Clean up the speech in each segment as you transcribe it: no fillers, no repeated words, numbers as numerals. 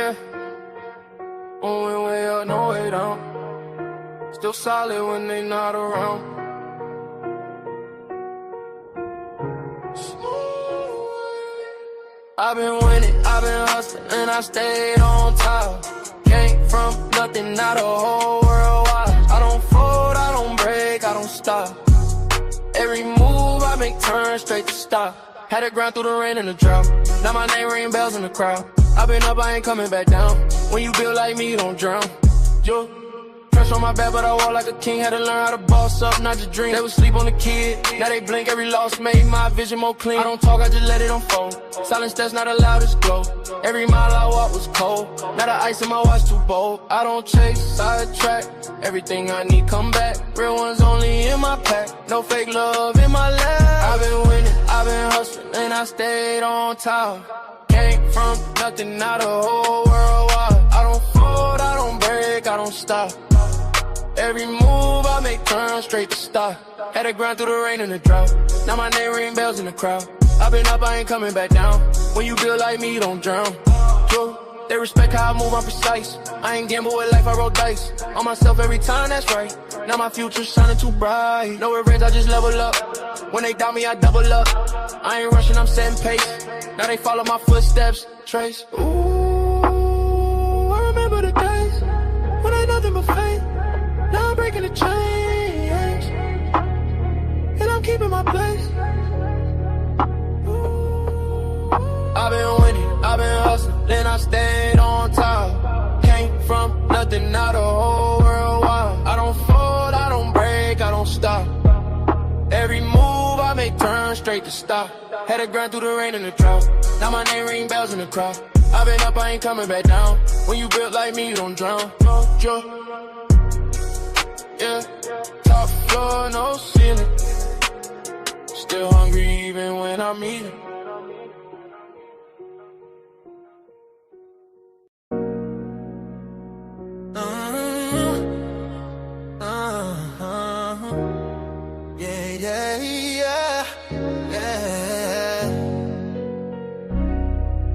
Yeah. Moving way up, no way down. Still solid when they not around. I've been winning, I've been hustling, and I stayed on top. Came from nothing, not a whole world wide. I don't fold, I don't break, I don't stop. Every move I make turns straight to stop. Had to grind through the rain and the drought. Now my name ring bells in the crowd. I've been up, I ain't coming back down. When you build like me, you don't drown. Yo, pressure on my back, but I walk like a king. Had to learn how to boss up, not just dream. They would sleep on the kid. Now they blink, every loss made my vision more clean. I don't talk, I just let it unfold. Silence that's not allowed is glow. Every mile I walk was cold. Now the ice in my watch too bold. I don't chase, sidetrack. Everything I need come back. Real ones only in my pack. No fake love in my lap. I've been winning, I've been hustling, and I stayed on top. Came from nothing, not a whole world wide. I don't fold, I don't break, I don't stop. Every move I make turn straight to stop. Had to grind through the rain and the drought. Now my name ring bells in the crowd. I've been up, I ain't coming back down. When you build like me, you don't drown. Yo, they respect how I move, I'm precise. I ain't gamble with life, I roll dice. On myself every time, that's right. Now my future's shining too bright. No revenge, I just level up. When they doubt me, I double up. I ain't rushing, I'm setting pace. Now they follow my footsteps, trace. Ooh, I remember the days when I nothing but faith. Now I'm breaking the chains, and I'm keeping my place. I've been winning, I've been hustling, then I stayed on top. Came from nothing, not a whole world wide. I don't fold, I don't break, I don't stop. Every move I make turn straight to stop. Had to grind through the rain and the drought. Now my name ring bells in the crowd. I've been up, I ain't coming back down. When you built like me, you don't drown. Yeah, top floor, no ceiling. Still hungry even when I'm eating.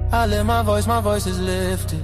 I lift my voice is lifted.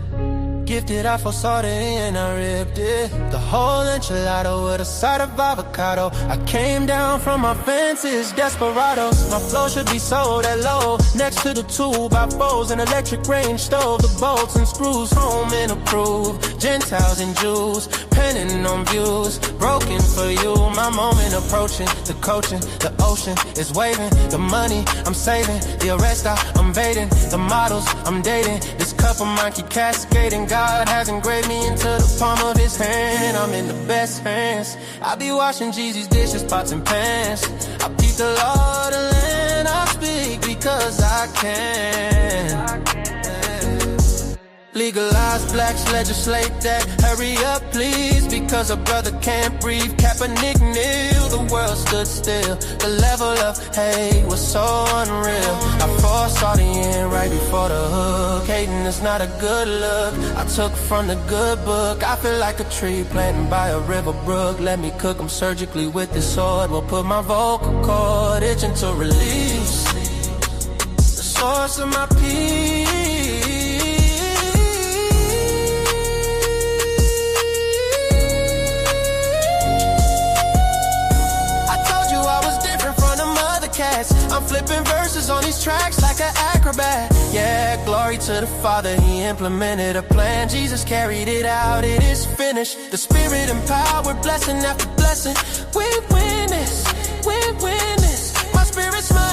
Gifted, I foresaw it and I ripped it. The whole enchilada with a side of avocado. I came down from my fences, desperados. My flow should be sold at low. Next to the 2x4s, an electric range stove. The bolts and screws, home and approved. Gentiles and Jews, penning on views. Broken for you, my moment approaching. The coaching, the ocean is waving. The money I'm saving, the arrest I'm evading. The models I'm dating, this cup of mine keep cascading. God has engraved me into the palm of his hand. I'm in the best hands. I be washing Jeezy's dishes, pots and pans. I peep the Lord and I speak because I can. Legalize blacks, legislate that. Hurry up, please, because a brother can't breathe. Kaepernick kneel, the world stood still. The level of hate was so unreal. I foresaw the end right before the hook. Hating is not a good look. I took from the good book. I feel like a tree planted by a river brook. Let me cook them surgically with this sword. Will put my vocal cord itching to release the source of my peace. I'm flipping verses on these tracks like an acrobat. Yeah, glory to the Father, he implemented a plan. Jesus carried it out, it is finished. The Spirit empowered, blessing after blessing. We win this, we win this. My spirit's mine.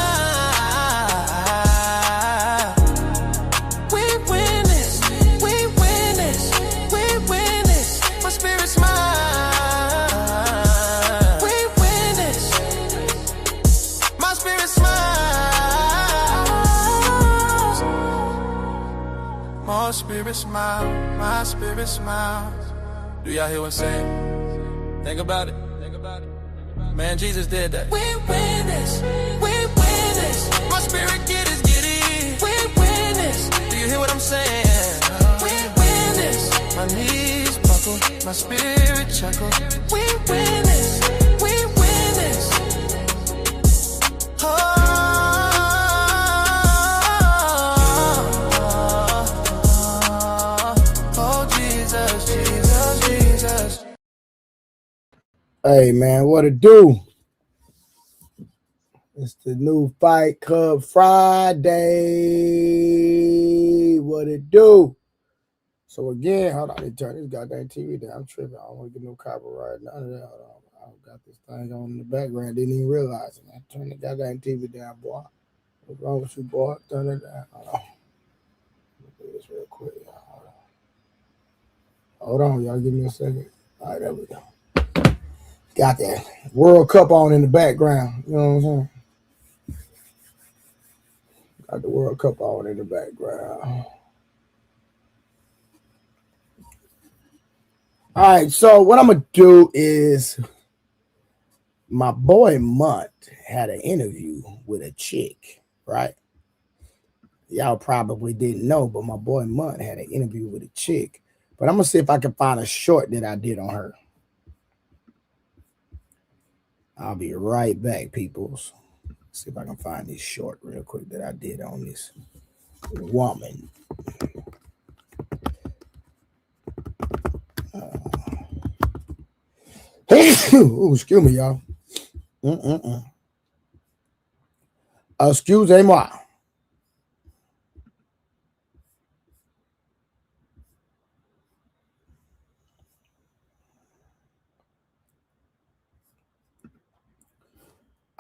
We win this, we win this, we win this. My spirit's mine. My spirit smile, my spirit smiles. Do y'all hear what I'm saying? Think about it. Think about it. Man, Jesus did that. We win this. We win this. My spirit get it. We win this. Do you hear what I'm saying? We win this. My knees buckle, my spirit chuckle. We win this. We win this. Oh. Hey, man, what it do? It's the new Fight Club Friday. What it do? So again, hold on, I need to turn this goddamn TV down. I'm tripping. I don't want to get no copyright. None of that. Hold on. I got this thing on in the background. Didn't even realize it. I turned the goddamn TV down, boy. What's wrong with you, boy? Turn it down. Hold on. Let me do this real quick. Hold on, y'all. Give me a second. All right, there we go. Got that World Cup on in the background. You know what I'm saying? Got the World Cup on in the background. All right, so what I'm going to do is my boy Mutt had an interview with a chick, right? Y'all probably didn't know, but my boy Mutt had an interview with a chick. But I'm going to see if I can find a short that I did on her. I'll be right back, peoples. See if I can find this short real quick that I did on this woman. Ooh, excuse me, y'all. Excusez-moi.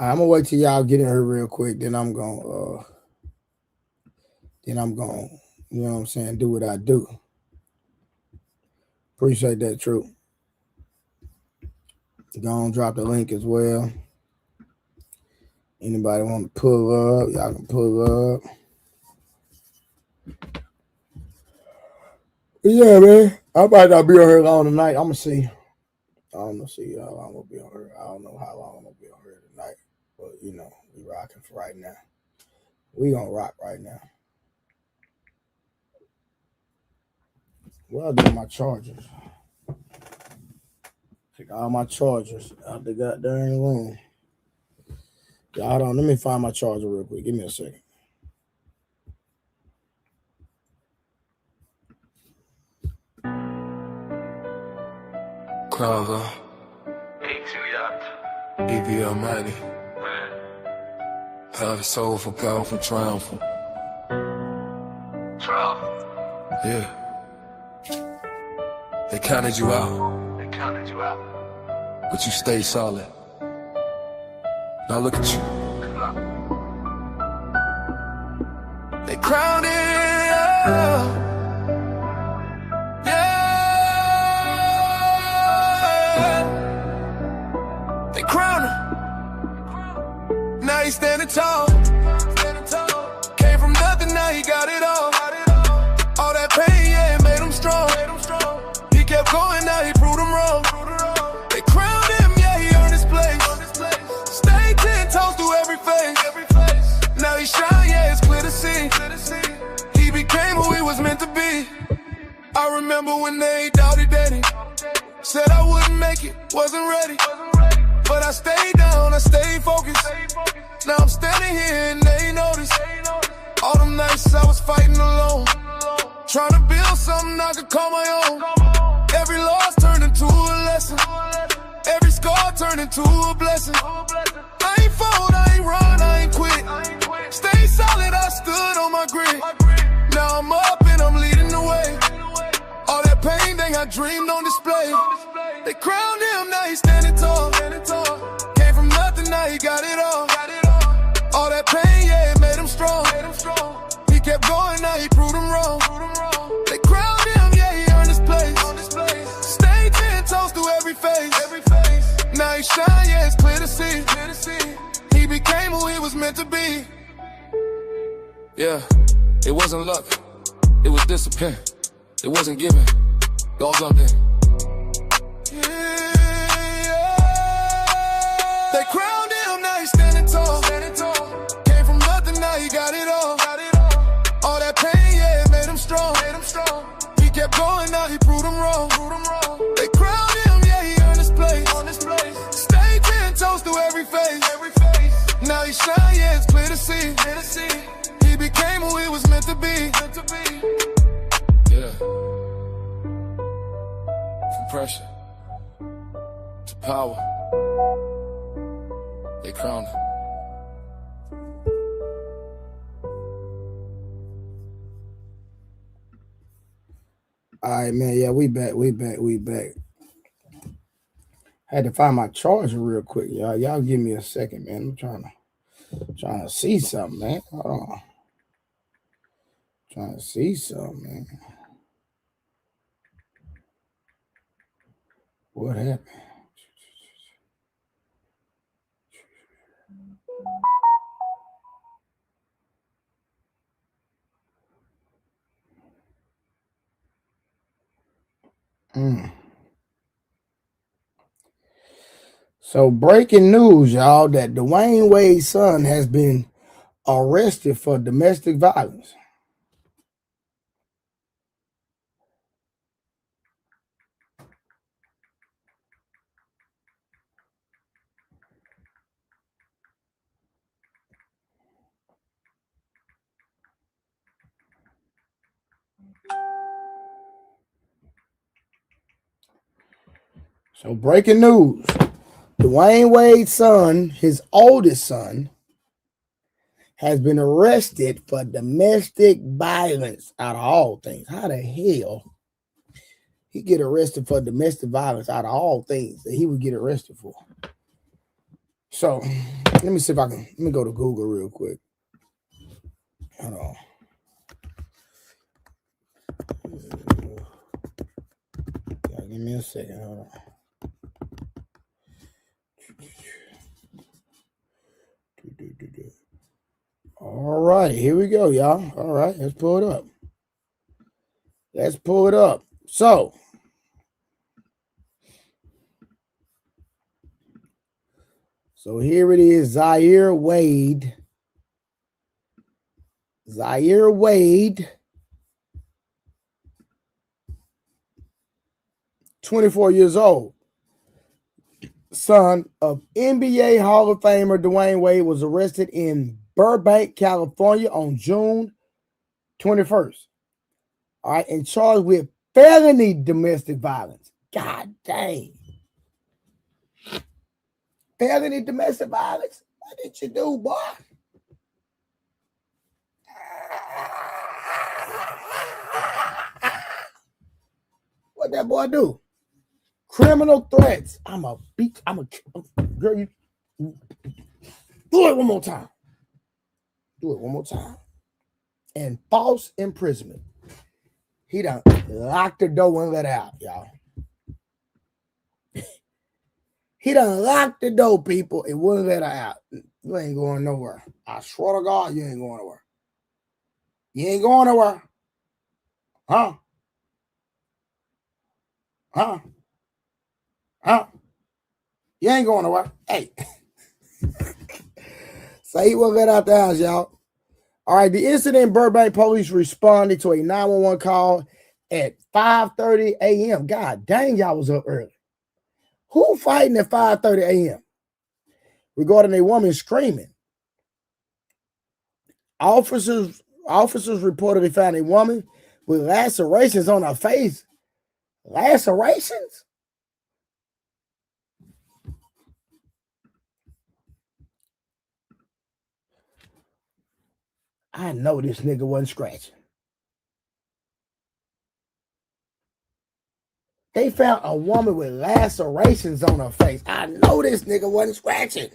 I'm gonna wait till y'all get in here real quick. Then I'm gonna, you know what I'm saying, do what I do. Appreciate that, Truth. Go on, drop the link as well. Anybody want to pull up, y'all can pull up. Yeah, man. I might not be on here long tonight. I'm gonna see. I don't know, see how long I'm gonna be on here. I don't know how long I'm gonna be on here tonight. But you know, we rocking for right now. We gonna rock right now. Well, I do my chargers. Take all my chargers out the goddamn room. Yeah, hold on, let me find my charger real quick. Give me a second. Kroger, EVL Mighty, Healthy, soulful, powerful, triumphant. Yeah. They counted you out, but you stayed solid. Now look at you. They crowned it, They crowned him. Now he's standing tall. Came from nothing, now he got it all. All that pain, yeah, it made him strong. He kept going, now he proved him wrong. They crowned him, yeah, he earned his place. Stayed 10 toes through every phase. Now he shine, yeah, it's clear to see. He became who he was meant to be. I remember when they doubted daddy. Said I wouldn't make it, wasn't ready. But I stayed down, I stayed focused. Now I'm standing here and they notice. All them nights I was fighting alone, trying to build something I could call my own. Every loss turned into a lesson. Every scar turned into a blessing. I ain't fold, I ain't run, I ain't quit. Stay solid, I stood on my grit. Now I'm up and I'm leading the way. All that pain, dang, I dreamed on display. They crowned him, now he's standing tall. Came from nothing, now he got it all. All that pain, yeah, it made him strong. He kept going, now he proved him wrong. They crowned him, yeah, he earned his place. Stayed 10 toes through every phase. Now he shine, yeah, it's clear to see. He became who he was meant to be. Yeah, it wasn't luck, it was discipline. It wasn't given, God something. They crowned him, now he's standing tall. Came from nothing, now he got it all. All that pain, yeah, it made him strong. He kept going, now he proved him wrong. They crowned him, yeah, he earned his place. Stayed 10 toes through every phase. Now he shine, yeah, it's clear to see. He became who he was meant to be. Yeah. From pressure to power. They crowned. All right, man. Yeah, we back. Had to find my charger real quick, y'all. Y'all give me a second, man. I'm trying to see something, man. Hold on. Trying to see something, man. What happened? So breaking news, y'all, that Dwayne Wade's son has been arrested for domestic violence. So breaking news, Dwayne Wade's son, his oldest son, has been arrested for domestic violence out of all things. How the hell he get arrested for domestic violence out of all things that he would get arrested for? So let me see if let me go to Google real quick. Hold on. Give me a second. Hold on. All right, here we go, y'all. All right, let's pull it up. So here it is, Zaire Wade, 24 years old, son of NBA Hall of Famer Dwayne Wade, was arrested in Burbank, California on June 21st. All right, and charged with felony domestic violence. God dang. Felony domestic violence? What did you do, boy? What that boy do? Criminal threats. Girl, you do it one more time. And false imprisonment. He done locked the door and let out, y'all. He done locked the door, people, and wouldn't let her out. You ain't going nowhere. I swear to God, you ain't going nowhere. You ain't going nowhere. Huh? You ain't going nowhere. Hey. So he won't let out the house, y'all. All right, the incident in Burbank, police responded to a 911 call at 5:30 a.m. God dang, y'all was up early. Who fighting at 5:30 a.m.? Regarding a woman screaming. Officers reportedly found a woman with lacerations on her face. Lacerations? I know this nigga wasn't scratching. They found a woman with lacerations on her face. I know this nigga wasn't scratching.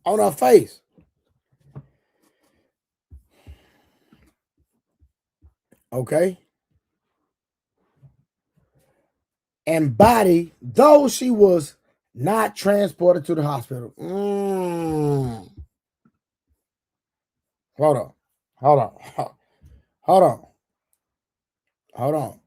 On her face. Okay. And body, though she was not transported to the hospital. Hold on.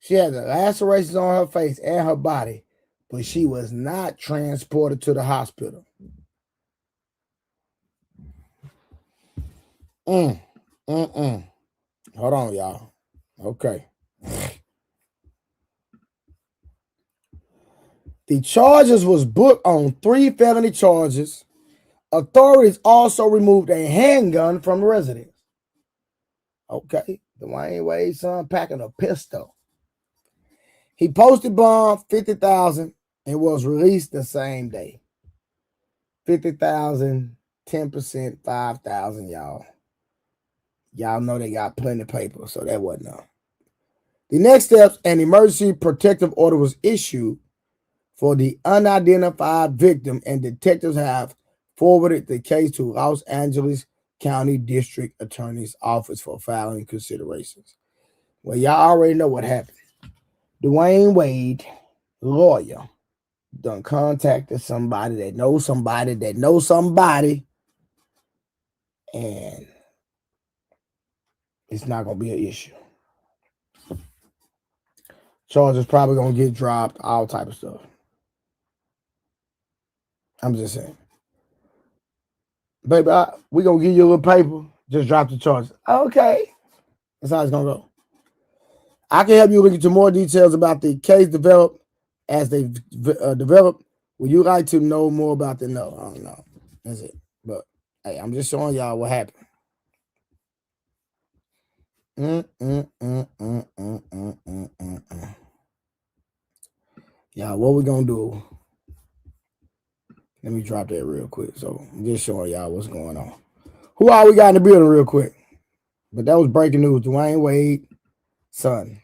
She had the lacerations on her face and her body, but she was not transported to the hospital. Hold on, y'all. Okay. The charges was booked on 3 felony charges. Authorities also removed a handgun from the residence. Okay, Dwayne Wade's son packing a pistol. He posted bond $50,000 and was released the same day. $50,000, 10%, $5,000, y'all. Y'all know they got plenty of paper, so that wasn't enough. The next steps, an emergency protective order was issued for the unidentified victim, and detectives have forwarded the case to Los Angeles County District Attorney's Office for filing considerations. Well, y'all already know what happened. Dwayne Wade, lawyer, done contacted somebody that knows somebody that knows somebody, and it's not going to be an issue. Charges probably going to get dropped, all type of stuff. I'm just saying. Baby, we going to give you a little paper. Just drop the charges. Okay. That's how it's going to go. I can help you look into more details about the case developed as they develop. Would you like to know more about the no? I don't know. That's it. But, hey, I'm just showing y'all what happened. Y'all, what we going to do? Let me drop that real quick. So I'm just showing y'all what's going on. Who all we got in the building real quick? But that was breaking news. Dwayne Wade's son,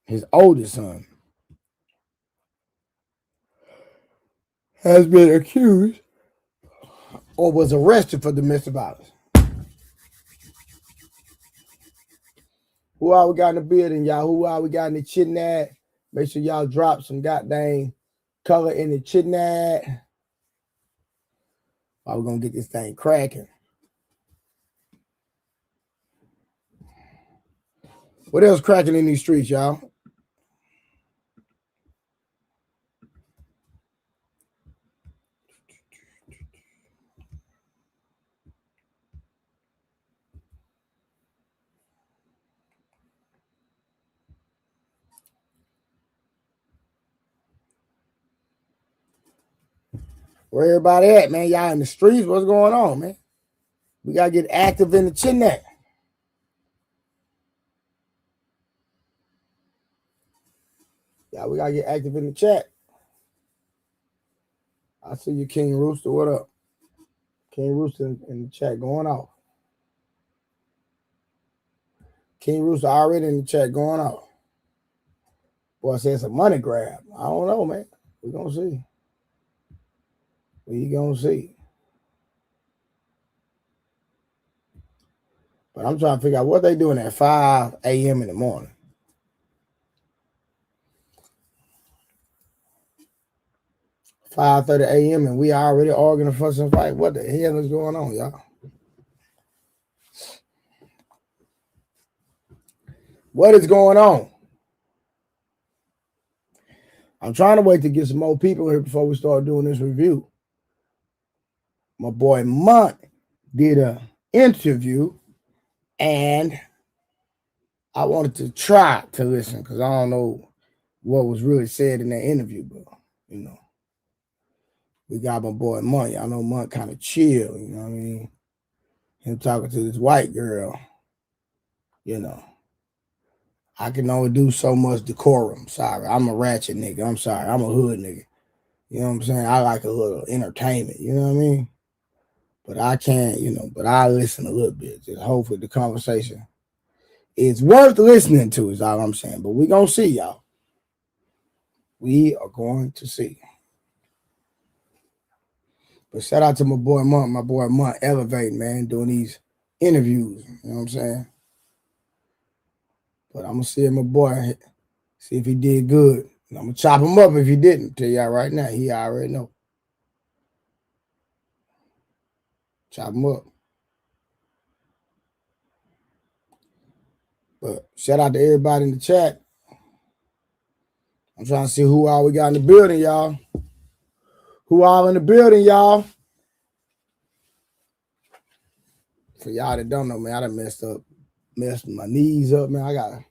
his oldest son, has been accused or was arrested for domestic violence. Who all we got in the building, y'all? Who all we got in the chitnat? Make sure y'all drop some goddamn color in the chitnat. We're going to get this thing cracking. What else cracking in these streets, y'all? Where everybody at, man? Y'all in the streets? What's going on, man? We got to get active in the chatnet. Yeah, we got to get active in the chat. I see you, King Rooster. What up? King Rooster in the chat going off. King Rooster already in the chat going off. Boy, I said it's a money grab. I don't know, man. We're going to see. We going to see. But I'm trying to figure out what they doing at 5 a.m. in the morning. $5:30 a.m. and we already arguing a fuss and fight. What the hell is going on, y'all? What is going on? I'm trying to wait to get some more people here before we start doing this review. My boy Mont did an interview, and I wanted to try to listen because I don't know what was really said in that interview, but you know, we got my boy Mont. Y'all know Mont kind of chill, you know what I mean? Him talking to this white girl, you know. I can only do so much decorum. Sorry, I'm a ratchet nigga. I'm sorry, I'm a hood nigga. You know what I'm saying? I like a little entertainment, you know what I mean? But I can't, you know, but I listen a little bit. Just hopefully the conversation is worth listening to, is all I'm saying. But we're going to see, y'all. We are going to see. But shout out to my boy Mont elevating, man, doing these interviews. You know what I'm saying? But I'm going to see my boy, see if he did good. And I'm going to chop him up if he didn't. Tell y'all right now, he already know. Chop him up. But shout out to everybody in the chat. I'm trying to see who all we got in the building, y'all. Who all in the building, y'all? For y'all that don't know, man, I done messed my knees up, man. I gotta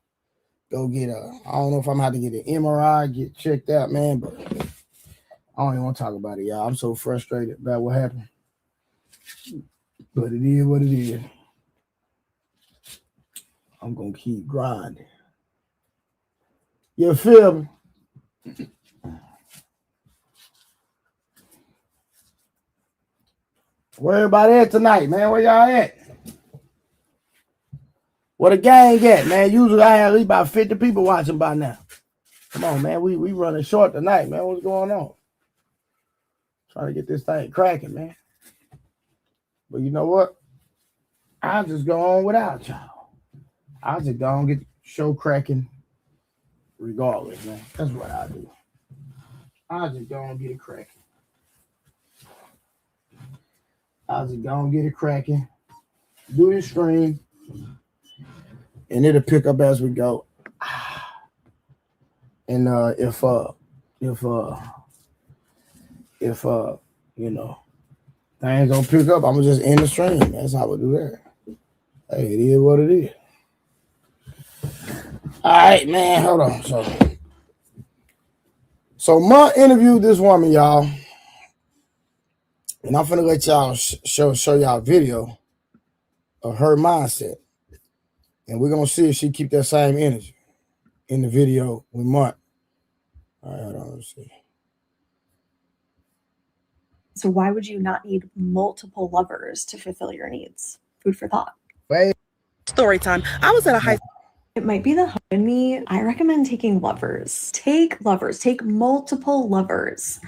go get I don't know if I'm gonna have to get an MRI, get checked out, man, but I don't even want to talk about it, y'all. I'm so frustrated about what happened. But it is what it is. I'm gonna keep grinding. You feel me? Where everybody at tonight, man? Where y'all at? Where the gang at, man? Usually I have at least about 50 people watching by now. Come on, man. We running short tonight, man. What's going on? Trying to get this thing cracking, man. But you know what? I'll just go on without y'all. I'll just go on and get the show cracking regardless, man. That's what I do. I'll just go on and get it cracking. I'll just go and get it cracking. Do the stream. And it'll pick up as we go. And if you know, things don't pick up, I'm gonna just end the stream. That's how we do that. Hey, it is what it is. All right, man. Hold on. So Munt interviewed this woman, y'all. And I'm finna let y'all show y'all a video of her mindset. And we're gonna see if she keep that same energy in the video with Munt. All right, hold on, let's see. So why would you not need multiple lovers to fulfill your needs? Food for thought. Wait. Story time. I was at a high. It might be the hoe in me. I recommend taking lovers. Take lovers. Take multiple lovers.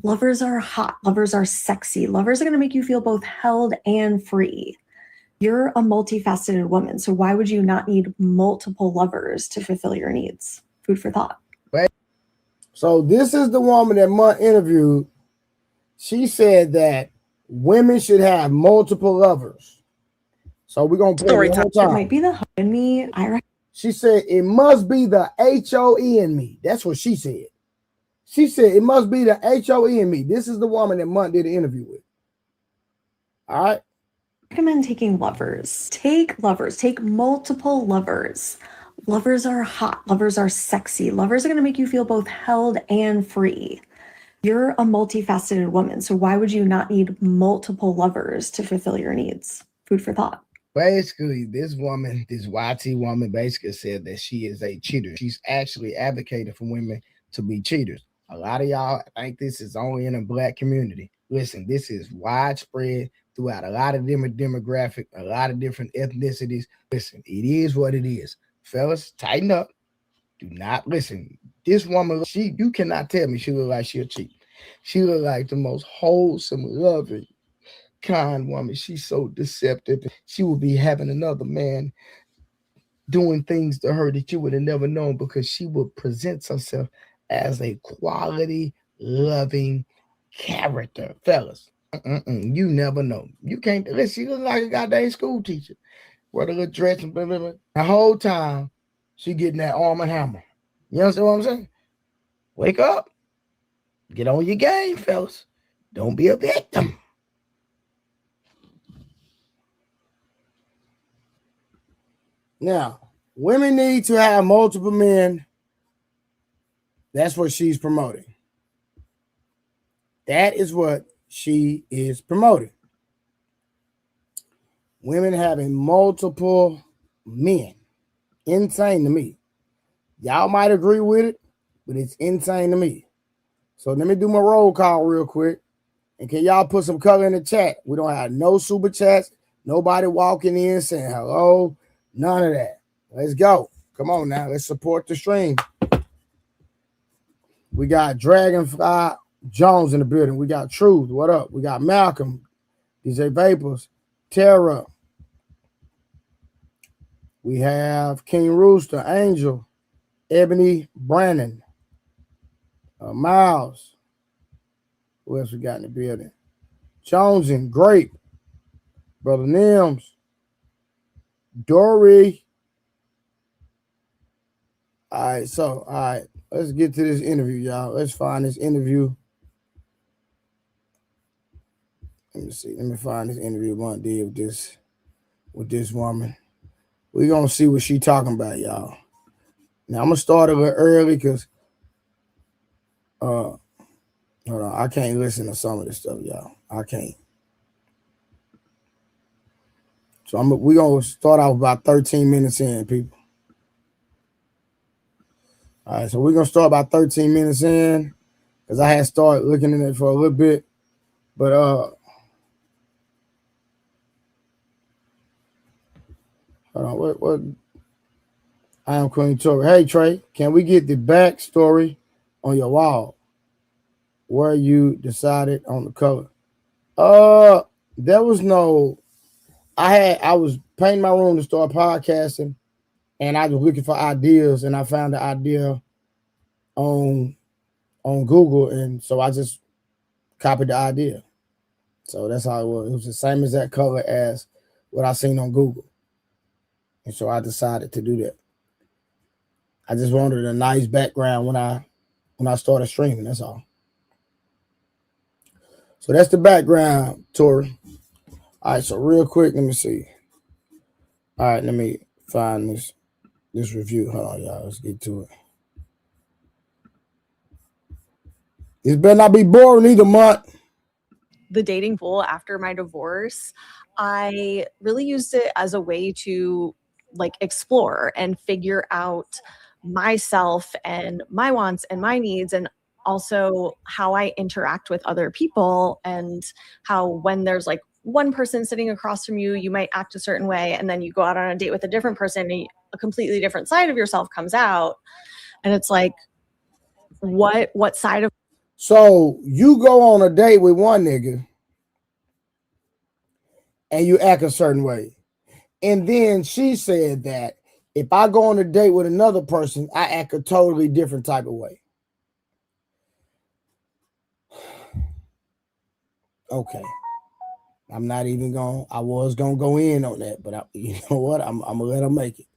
Lovers are hot. Lovers are sexy. Lovers are going to make you feel both held and free. You're a multifaceted woman. So why would you not need multiple lovers to fulfill your needs? Food for thought. Wait. So this is the woman that Munt interviewed. She said that women should have multiple lovers. So we're going to play it one more time. It might be the hoe in me. She said it must be the HOE in me. That's what she said. She said it must be the HOE in me. This is the woman that Munt did an interview with. All right. Recommend taking lovers. Take lovers. Take multiple lovers. Lovers are hot. Lovers are sexy. Lovers are going to make you feel both held and free. You're a multifaceted woman. So why would you not need multiple lovers to fulfill your needs? Food for thought. Basically, this woman, this YT woman, basically said that she is a cheater. She's actually advocating for women to be cheaters. A lot of y'all think this is only in a black community. Listen, this is widespread throughout a lot of different demographics, a lot of different ethnicities. Listen, it is what it is. Fellas, tighten up. Do not listen. This woman, you cannot tell me she look like she'll cheat. She look like the most wholesome, loving, kind woman. She's so deceptive. She will be having another man doing things to her that you would have never known because she would present herself as a quality, loving character. Fellas, you never know. You can't listen. She look like a goddamn school teacher. Wear the little dress and blah, blah, blah. The whole time she getting that arm and hammer. You understand what I'm saying? Wake up. Get on your game, fellas. Don't be a victim. Now, women need to have multiple men. That's what she's promoting. That is what she is promoting. Women having multiple men. Insane to me. Y'all might agree with it, but it's insane to me. So let me do my roll call real quick. And can y'all put some color in the chat? We don't have no super chats. Nobody walking in saying hello. None of that. Let's go. Come on now. Let's support the stream. We got Dragonfly Jones in the building. We got Truth. What up? We got Malcolm. DJ Vapors. Tara. We have King Rooster. Angel. Ebony Brandon. Miles. Who else we got in the building? Jones and Grape. Brother Nims. Dory. All right. Let's get to this interview, y'all. Let's find this interview. Let me see. Let me find this interview one day with this woman. We're gonna see what she talking about, y'all. Now I'm gonna start a little early because hold on, I can't listen to some of this stuff, y'all. I can't. So we're going to start off about 13 minutes in, people. All right, so we're going to start about 13 minutes in because I had started looking at it for a little bit. But hold on, what? I am Queen Tori. Hey, Trey, can we get the backstory on your wall where you decided on the color? There was no. I was painting my room to start podcasting, and I was looking for ideas, and I found the idea on Google, and so I just copied the idea. So that's how it was. It was the same exact color as what I seen on Google, and so I decided to do that. I just wanted a nice background when I started streaming. That's all. So that's the background, Tori. All right, so real quick, let me see. All right, let me find this review. Hold on, y'all. Let's get to it. This better not be boring either, month. The dating pool after my divorce, I really used it as a way to like explore and figure out myself and my wants and my needs, and also how I interact with other people, and how when there's like one person sitting across from you, you might act a certain way, and then you go out on a date with a different person and a completely different side of yourself comes out, and it's like what side of. So you go on a date with one nigga and you act a certain way. And then she said that if I go on a date with another person, I act a totally different type of way. Okay. I'm not even going. I was going to go in on that, but you know what? I'm going to let her make it.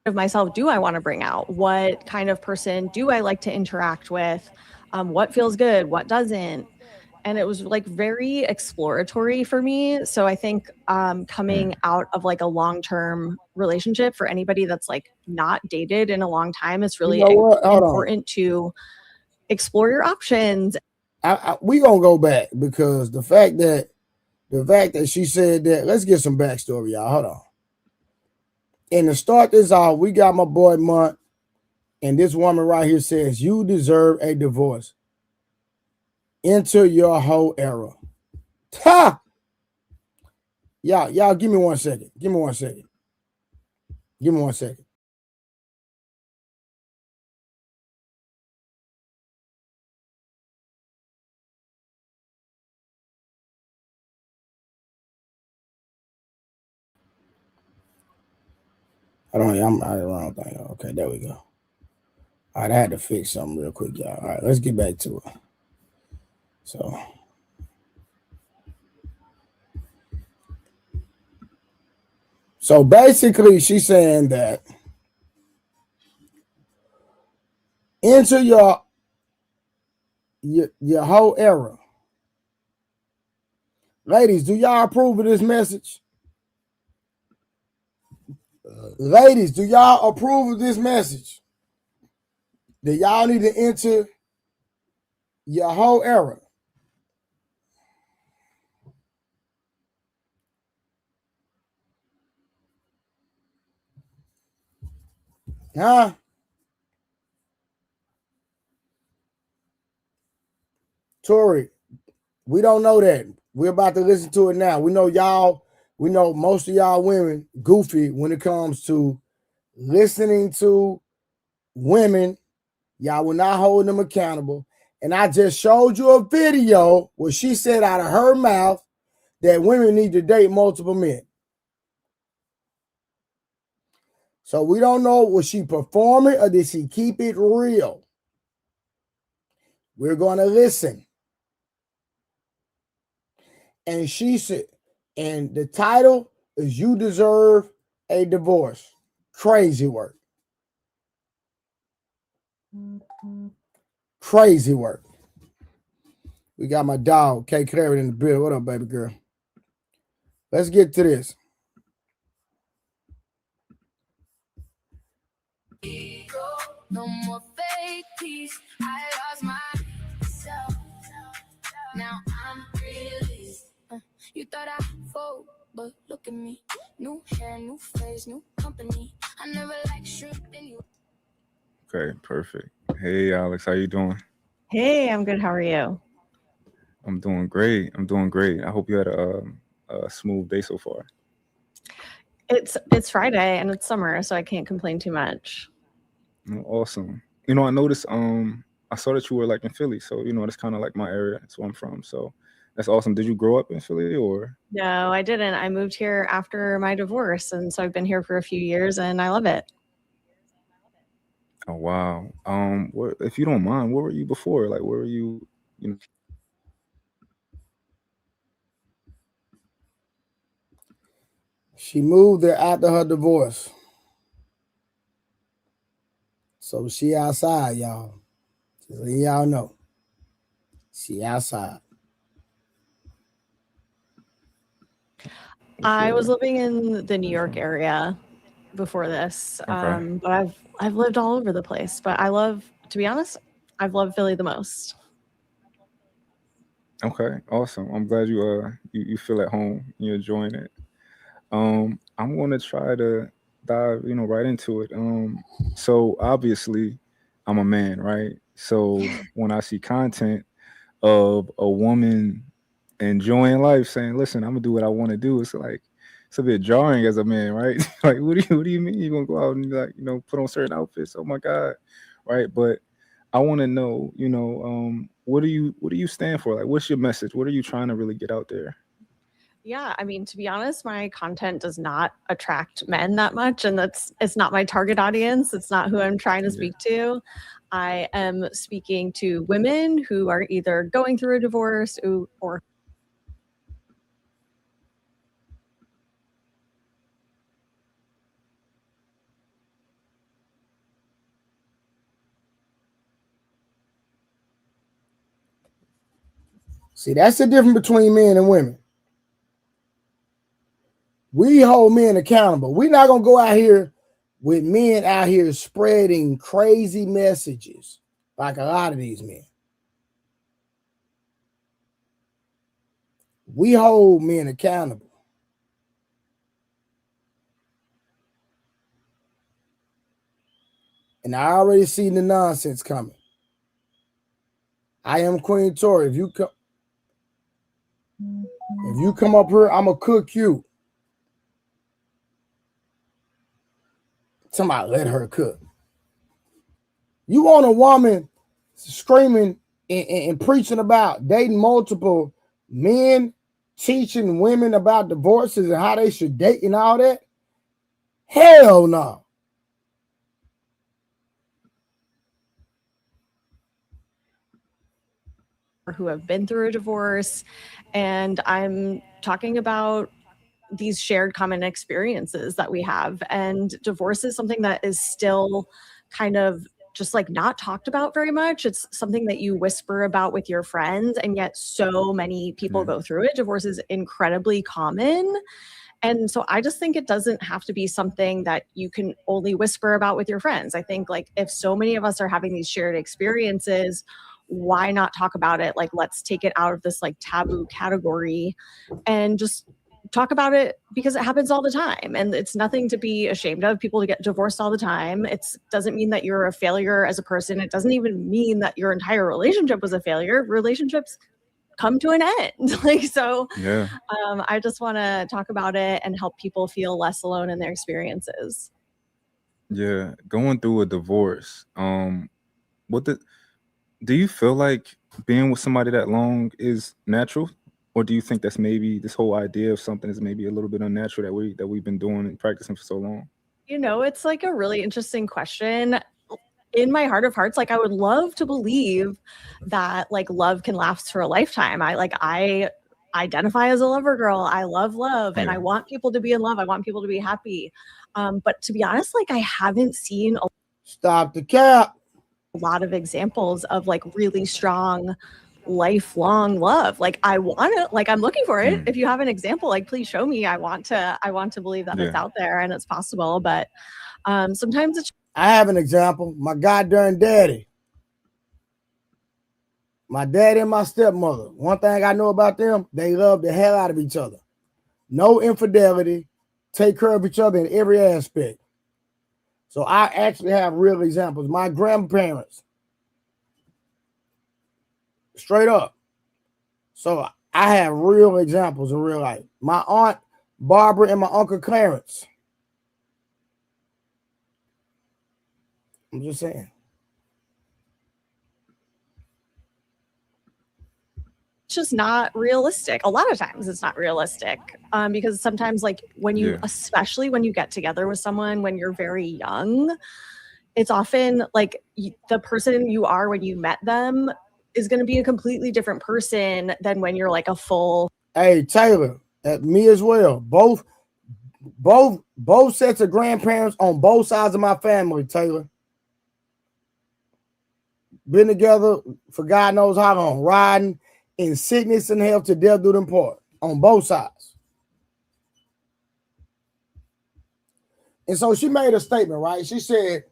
Of myself do I want to bring out? What kind of person do I like to interact with? What feels good? What doesn't? And it was like very exploratory for me. So I think coming out of like a long-term relationship, for anybody that's like not dated in a long time, is really important to explore your options. We gonna go back because the fact that she said that, let's get some backstory, y'all. Hold on. And to start this off, we got my boy Munt, and this woman right here says, you deserve a divorce. Enter your whole era. Ha! Y'all, give me 1 second. Give me 1 second. Give me 1 second. I don't know. I'm the wrong thing. Okay, there we go. All right, I had to fix something real quick, y'all. All right, let's get back to it. So basically, she's saying that enter your whole era. Ladies, do y'all approve of this message? Ladies, do y'all approve of this message? That y'all need to enter your whole era. Huh? Tori, we don't know that. We're about to listen to it now. We know most of y'all women goofy when it comes to listening to women. Y'all will not hold them accountable. And I just showed you a video where she said out of her mouth that women need to date multiple men. So we don't know, was she performing or did she keep it real? We're going to listen. And she said, and the title is You Deserve a Divorce. Crazy work. Crazy work. We got my dog, K Claret, in the building. What up, baby girl? Let's get to this. No more fake peace. I lost myself. Now I'm released. You thought I fold, but look at me. New hair, new face, new company. I never liked shrimp anyway. Okay, perfect. Hey, Alex, how you doing? Hey, I'm good. How are you? I'm doing great. I hope you had a smooth day so far. It's Friday and it's summer, so I can't complain too much. Awesome. You know, I noticed I saw that you were like in Philly, so you know that's kind of like my area. That's where I'm from. So that's awesome. Did you grow up in Philly or? No, I didn't. I moved here after my divorce, and so I've been here for a few years, and I love it. Oh wow. If you don't mind, where were you before? Like, where were you? You know. She moved there after her divorce. So she outside, y'all. Just letting y'all know. She outside. I was living in the New York area before this, Okay. but I've lived all over the place. But to be honest, I've loved Philly the most. Okay. Awesome. I'm glad you feel at home. You're enjoying it. I'm gonna try to dive, right into it. So obviously, I'm a man, right? So when I see content of a woman enjoying life, saying, "Listen, I'm gonna do what I want to do," it's a bit jarring as a man, right? Like, what do you mean you're gonna go out and like, put on certain outfits? Oh my god, right? But I want to know, what do you stand for? Like, what's your message? What are you trying to really get out there? Yeah, I mean, to be honest, my content does not attract men that much, and it's not my target audience. It's not who I'm trying to Yeah. speak to. I am speaking to women who are either going through a divorce or See, that's the difference between men and women. We hold men accountable. We're not going to go out here with men out here spreading crazy messages like a lot of these men. We hold men accountable. And I already seen the nonsense coming. I am Queen Tori. If you come up here, I'm going to cook you. Somebody let her cook. You want a woman screaming and preaching about dating multiple men, teaching women about divorces and how they should date and all that? Hell no. who have been through a divorce, and I'm talking about these shared common experiences that we have. And divorce is something that is still kind of just like not talked about very much. It's something that you whisper about with your friends, and yet so many people Yeah. go through it. Divorce is incredibly common. And so I just think it doesn't have to be something that you can only whisper about with your friends. I think like if so many of us are having these shared experiences, why not talk about it? Like, let's take it out of this like taboo category and just talk about it, because it happens all the time and it's nothing to be ashamed of. People get divorced all the time. It doesn't mean that you're a failure as a person. It doesn't even mean that your entire relationship was a failure. Relationships come to an end. Yeah. I just want to talk about it and help people feel less alone in their experiences. Yeah. Going through a divorce. Do you feel like being with somebody that long is natural? Or do you think that's maybe this whole idea of something is maybe a little bit unnatural that we've been doing and practicing for so long? It's like a really interesting question. In my heart of hearts, like I would love to believe that like love can last for a lifetime. I identify as a lover girl. I love love and I Yeah. want people to be in love. I want people to be happy. But to be honest, like I haven't seen Stop the cap. a lot of examples of like really strong lifelong love. Like I want to, like I'm looking for it. If you have an example, like please show me. I want to believe that it's Yeah. out there and it's possible. But sometimes it's I have an example. My goddamn daddy. My daddy and my stepmother. One thing I know about them, they love the hell out of each other. no infidelity, take care of each other in every aspect. So I actually have real examples. My grandparents, straight up. So I have real examples in real life. My aunt Barbara and my uncle Clarence. I'm just saying. It's just not realistic. A lot of times it's not realistic, because sometimes, like, when you, especially when you get together with someone when you're very young, it's often like the person you are when you met them is going to be a completely different person than when you're like a full. Hey, Taylor, me as well. Both sets of grandparents on both sides of my family, Taylor. Been together for God knows how long, riding in sickness and health to death do them part on both sides. And so she made a statement, right? She said,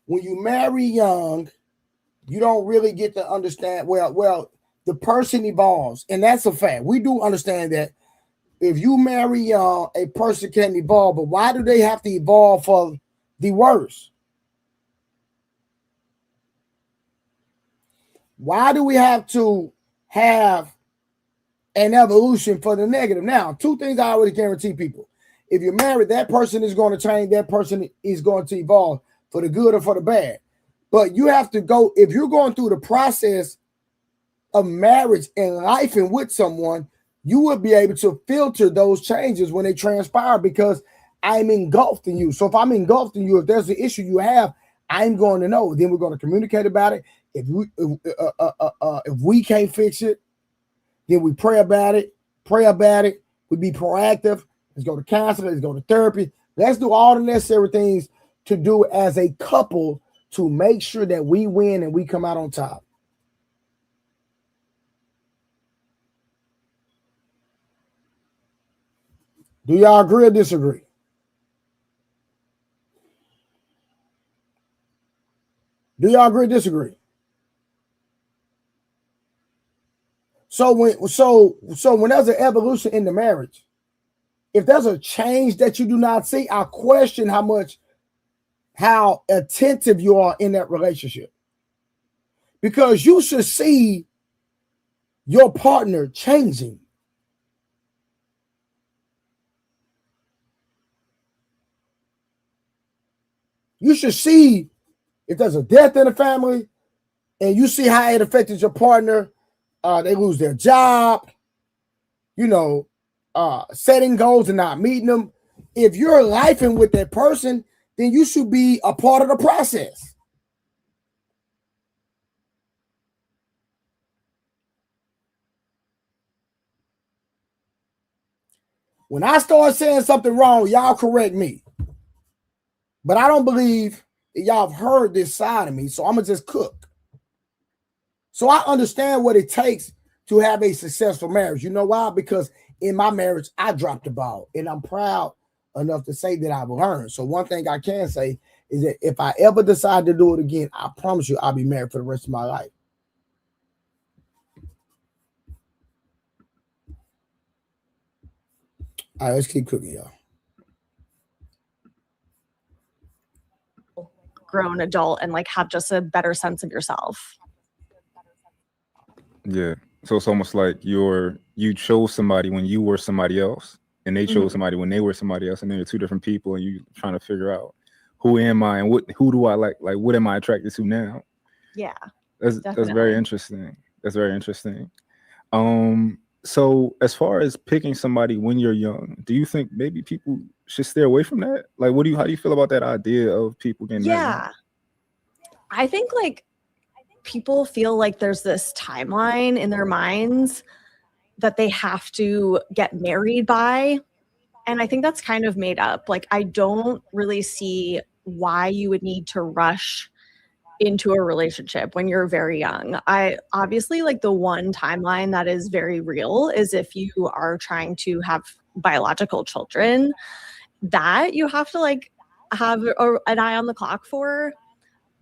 when you marry young, you don't really get to understand, well, the person evolves. And that's a fact. We do understand that if you marry young, a person can evolve. But why do they have to evolve for the worse? Why do we have to have an evolution for the negative? Now, two things I already guarantee people. If you're married, that person is going to change. That person is going to evolve for the good or for the bad. But you have to go, if you're going through the process of marriage and life and with someone, you will be able to filter those changes when they transpire because I'm engulfed in you. So if I'm engulfed in you, if there's an issue you have, I'm going to know. Then we're going to communicate about it. If we can't fix it, then we pray about it. We be proactive. Let's go to counseling. Let's go to therapy. Let's do all the necessary things to do as a couple to make sure that we win and we come out on top. Do y'all agree or disagree? Do y'all agree or disagree? So when there's an evolution in the marriage, if there's a change that you do not see, I question how attentive you are in that relationship. Because you should see your partner changing. You should see if there's a death in the family and you see how it affected your partner. They lose their job, setting goals and not meeting them. If you're lifing with that person, then you should be a part of the process. When I start saying something wrong, y'all correct me. But I don't believe that y'all have heard this side of me, so I'm going to just cook. So I understand what it takes to have a successful marriage. You know why? Because in my marriage, I dropped the ball, and I'm proud enough to say that I've learned. So one thing I can say is that if I ever decide to do it again, I promise you I'll be married for the rest of my life. All right, let's keep cooking, y'all. Grown adult and like have just a better sense of yourself. Yeah. So it's almost like you chose somebody when you were somebody else, and they chose somebody when they were somebody else, and then you're two different people, and you trying to figure out who am I and who do I like what am I attracted to now? Yeah. That's very interesting. That's very interesting. So as far as picking somebody when you're young, do you think maybe people should stay away from that? Like, how do you feel about that idea of people getting married? Yeah. I think people feel like there's this timeline in their minds that they have to get married by. And I think that's kind of made up. Like, I don't really see why you would need to rush into a relationship when you're very young. I obviously, like, the one timeline that is very real is if you are trying to have biological children, that you have to like have an eye on the clock for.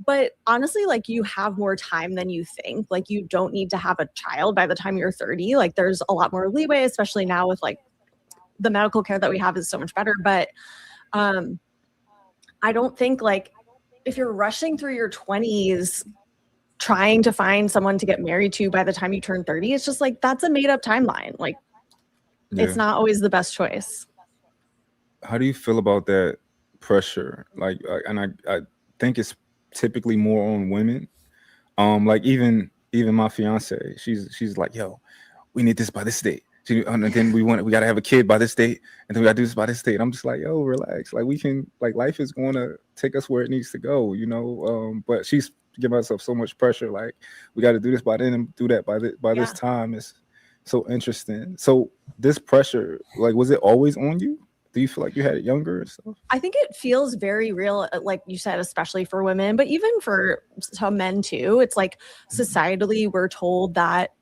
But honestly, like, you have more time than you think. Like, you don't need to have a child by the time you're 30. Like, there's a lot more leeway, especially now with like the medical care that we have is so much better. But I don't think like if you're rushing through your 20s trying to find someone to get married to by the time you turn 30, it's just like that's a made up timeline. Like it's not always the best choice. How do you feel about that pressure? Like, and I think it's typically more on women. Like even my fiance, she's like, yo, we need this by this date. And then we got to have a kid by this date, and then we got to do this by this date. I'm just like, yo, relax. Like we can, like life is going to take us where it needs to go, you know. But she's giving herself so much pressure. Like we got to do this by then and do that by this time. It's so interesting. So this pressure, like, was it always on you? Do you feel like you had it younger and stuff? I think it feels very real, like you said, especially for women, but even for some men too. It's like societally, we're told that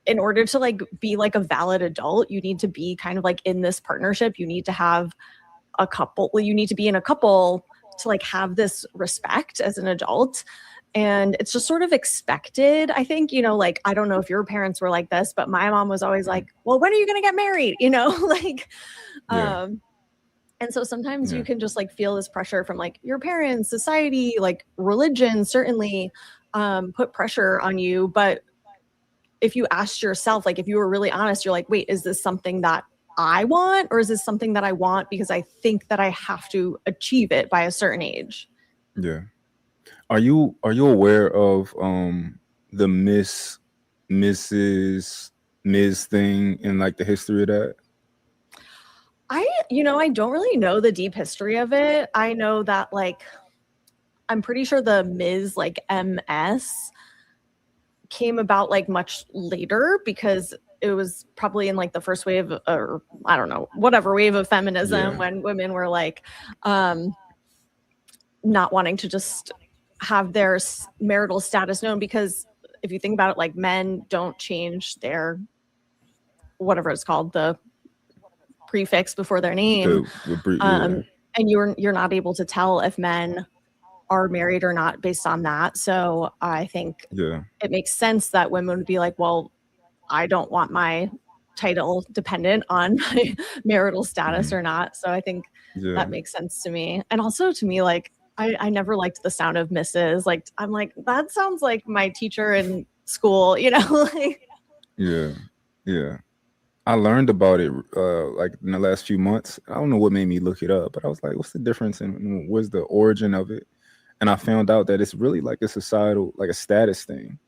in order to like be like a valid adult, you need to be kind of like in this partnership. You need to have a couple. You need to be in a couple to like have this respect as an adult. And it's just sort of expected. I think, you know, like, I don't know if your parents were like this, but my mom was always like, well, when are you going to get married? You know, like, and so sometimes you can just like feel this pressure from like your parents, society, like religion, certainly put pressure on you. But if you asked yourself, like, if you were really honest, you're like, wait, is this something that I want? Or is this something that I want because I think that I have to achieve it by a certain age? Yeah. Are you aware of the Miss, Mrs., Ms. thing and like the history of that? I don't really know the deep history of it. I know that like, I'm pretty sure the Ms. like MS came about like much later because it was probably in like the first wave or I don't know, whatever wave of feminism when women were like not wanting to just have their marital status known, because if you think about it, like men don't change their whatever it's called, the prefix before their name. And you're not able to tell if men are married or not based on that. So I think it makes sense that women would be like, well, I don't want my title dependent on my marital status or not. So I think that makes sense to me. And also to me, like, I never liked the sound of Mrs. Like, I'm like, that sounds like my teacher in school, you know? Like, yeah. I learned about it like in the last few months. I don't know what made me look it up, but I was like, what's the difference and what's the origin of it? And I found out that it's really like a societal, like a status thing,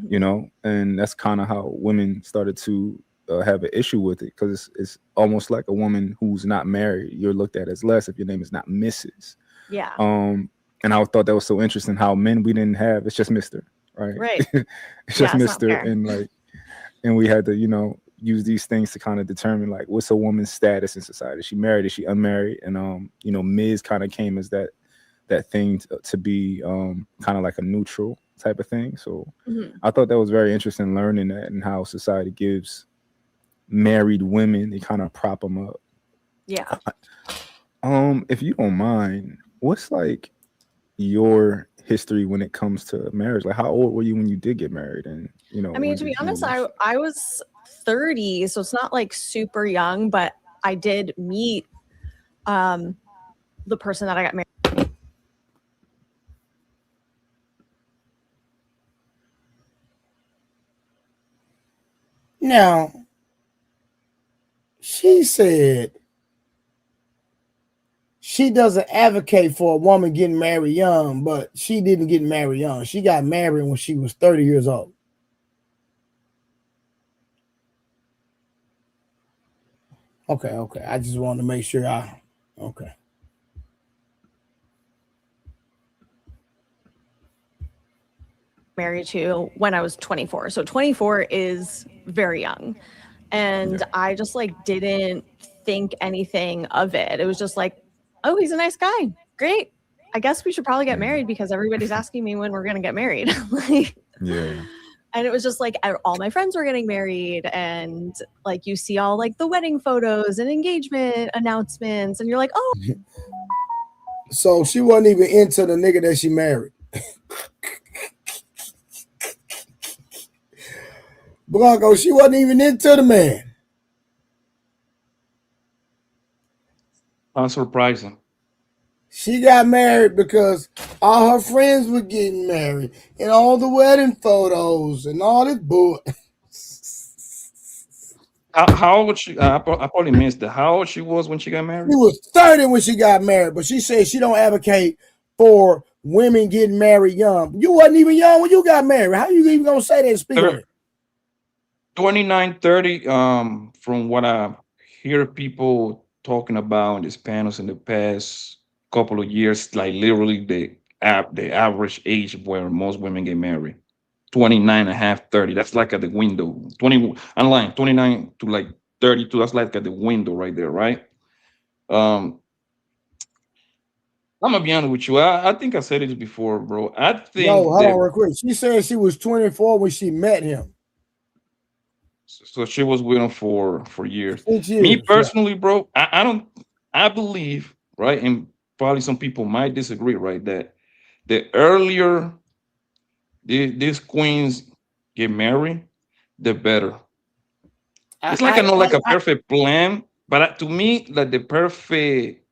you know? And that's kind of how women started to have an issue with it, because it's almost like a woman who's not married. You're looked at as less if your name is not Mrs. Yeah. And I thought that was so interesting how men, we didn't have, it's just Mr. Right. It's just Mr. And like, and we had to, you know, use these things to kind of determine like what's a woman's status in society. Is she married? Is she unmarried? And you know, Ms. kind of came as that thing to be kind of like a neutral type of thing. So I thought that was very interesting, learning that and how society gives married women, they kind of prop them up. Yeah. If you don't mind, what's like your history when it comes to marriage? Like, how old were you when you did get married? And you know, I mean, to be honest, I was 30, so it's not like super young, but I did meet the person that I got married. Now, she said she doesn't advocate for a woman getting married young, but she didn't get married young. She got married when she was 30 years old. Okay. I just wanted to make sure okay. Married to when I was 24. So 24 is very young. And I just like didn't think anything of it. It was just like, oh, he's a nice guy. Great. I guess we should probably get married because everybody's asking me when we're going to get married. Like, and it was just like all my friends were getting married, and like you see all like the wedding photos and engagement announcements, and you're like, oh. So she wasn't even into the nigga that she married. Blanco, she wasn't even into the man. How surprising. She got married because all her friends were getting married and all the wedding photos and all this bull. How old she? I probably missed that. How old she was when she got She married? was 30 when she got married, but she said she don't advocate for women getting married young. You wasn't even young when you got married. How you even gonna say that and speak on it? 29, 30. From what I hear people talking about in these panels in the past couple of years, like literally the average age where most women get married. 29 and a half, 30. That's like at the window. 20, I'm lying, 29 to like 32. That's like at the window right there, right? Um, I'm gonna be honest with you. I think I said it before, bro. I No, think hold on that real quick. She said she was 24 when she met him. so she was with him for years. 6 Me years. Yeah. personally, bro, I don't I believe, right, and probably some people might disagree, right, that the earlier these queens get married, the better. It's like I, I know like a I perfect plan, but to me, like the perfect,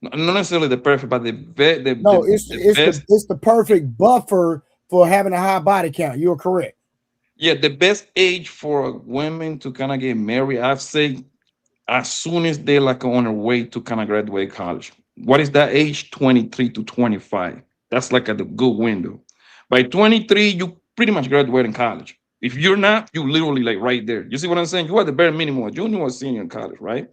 not necessarily the perfect, but no, it's the it's the best, it's the perfect buffer for having a high body count. You're correct. yeah, the best age for women to kind of get married, I'd say as soon as they're like on their way to kind of graduate college. What is that age? 23 to 25. That's like at the good window. By 23, you pretty much graduate in college. If you're not, you literally like right there. You see what I'm saying? You are the bare minimum, a junior or senior in college, right?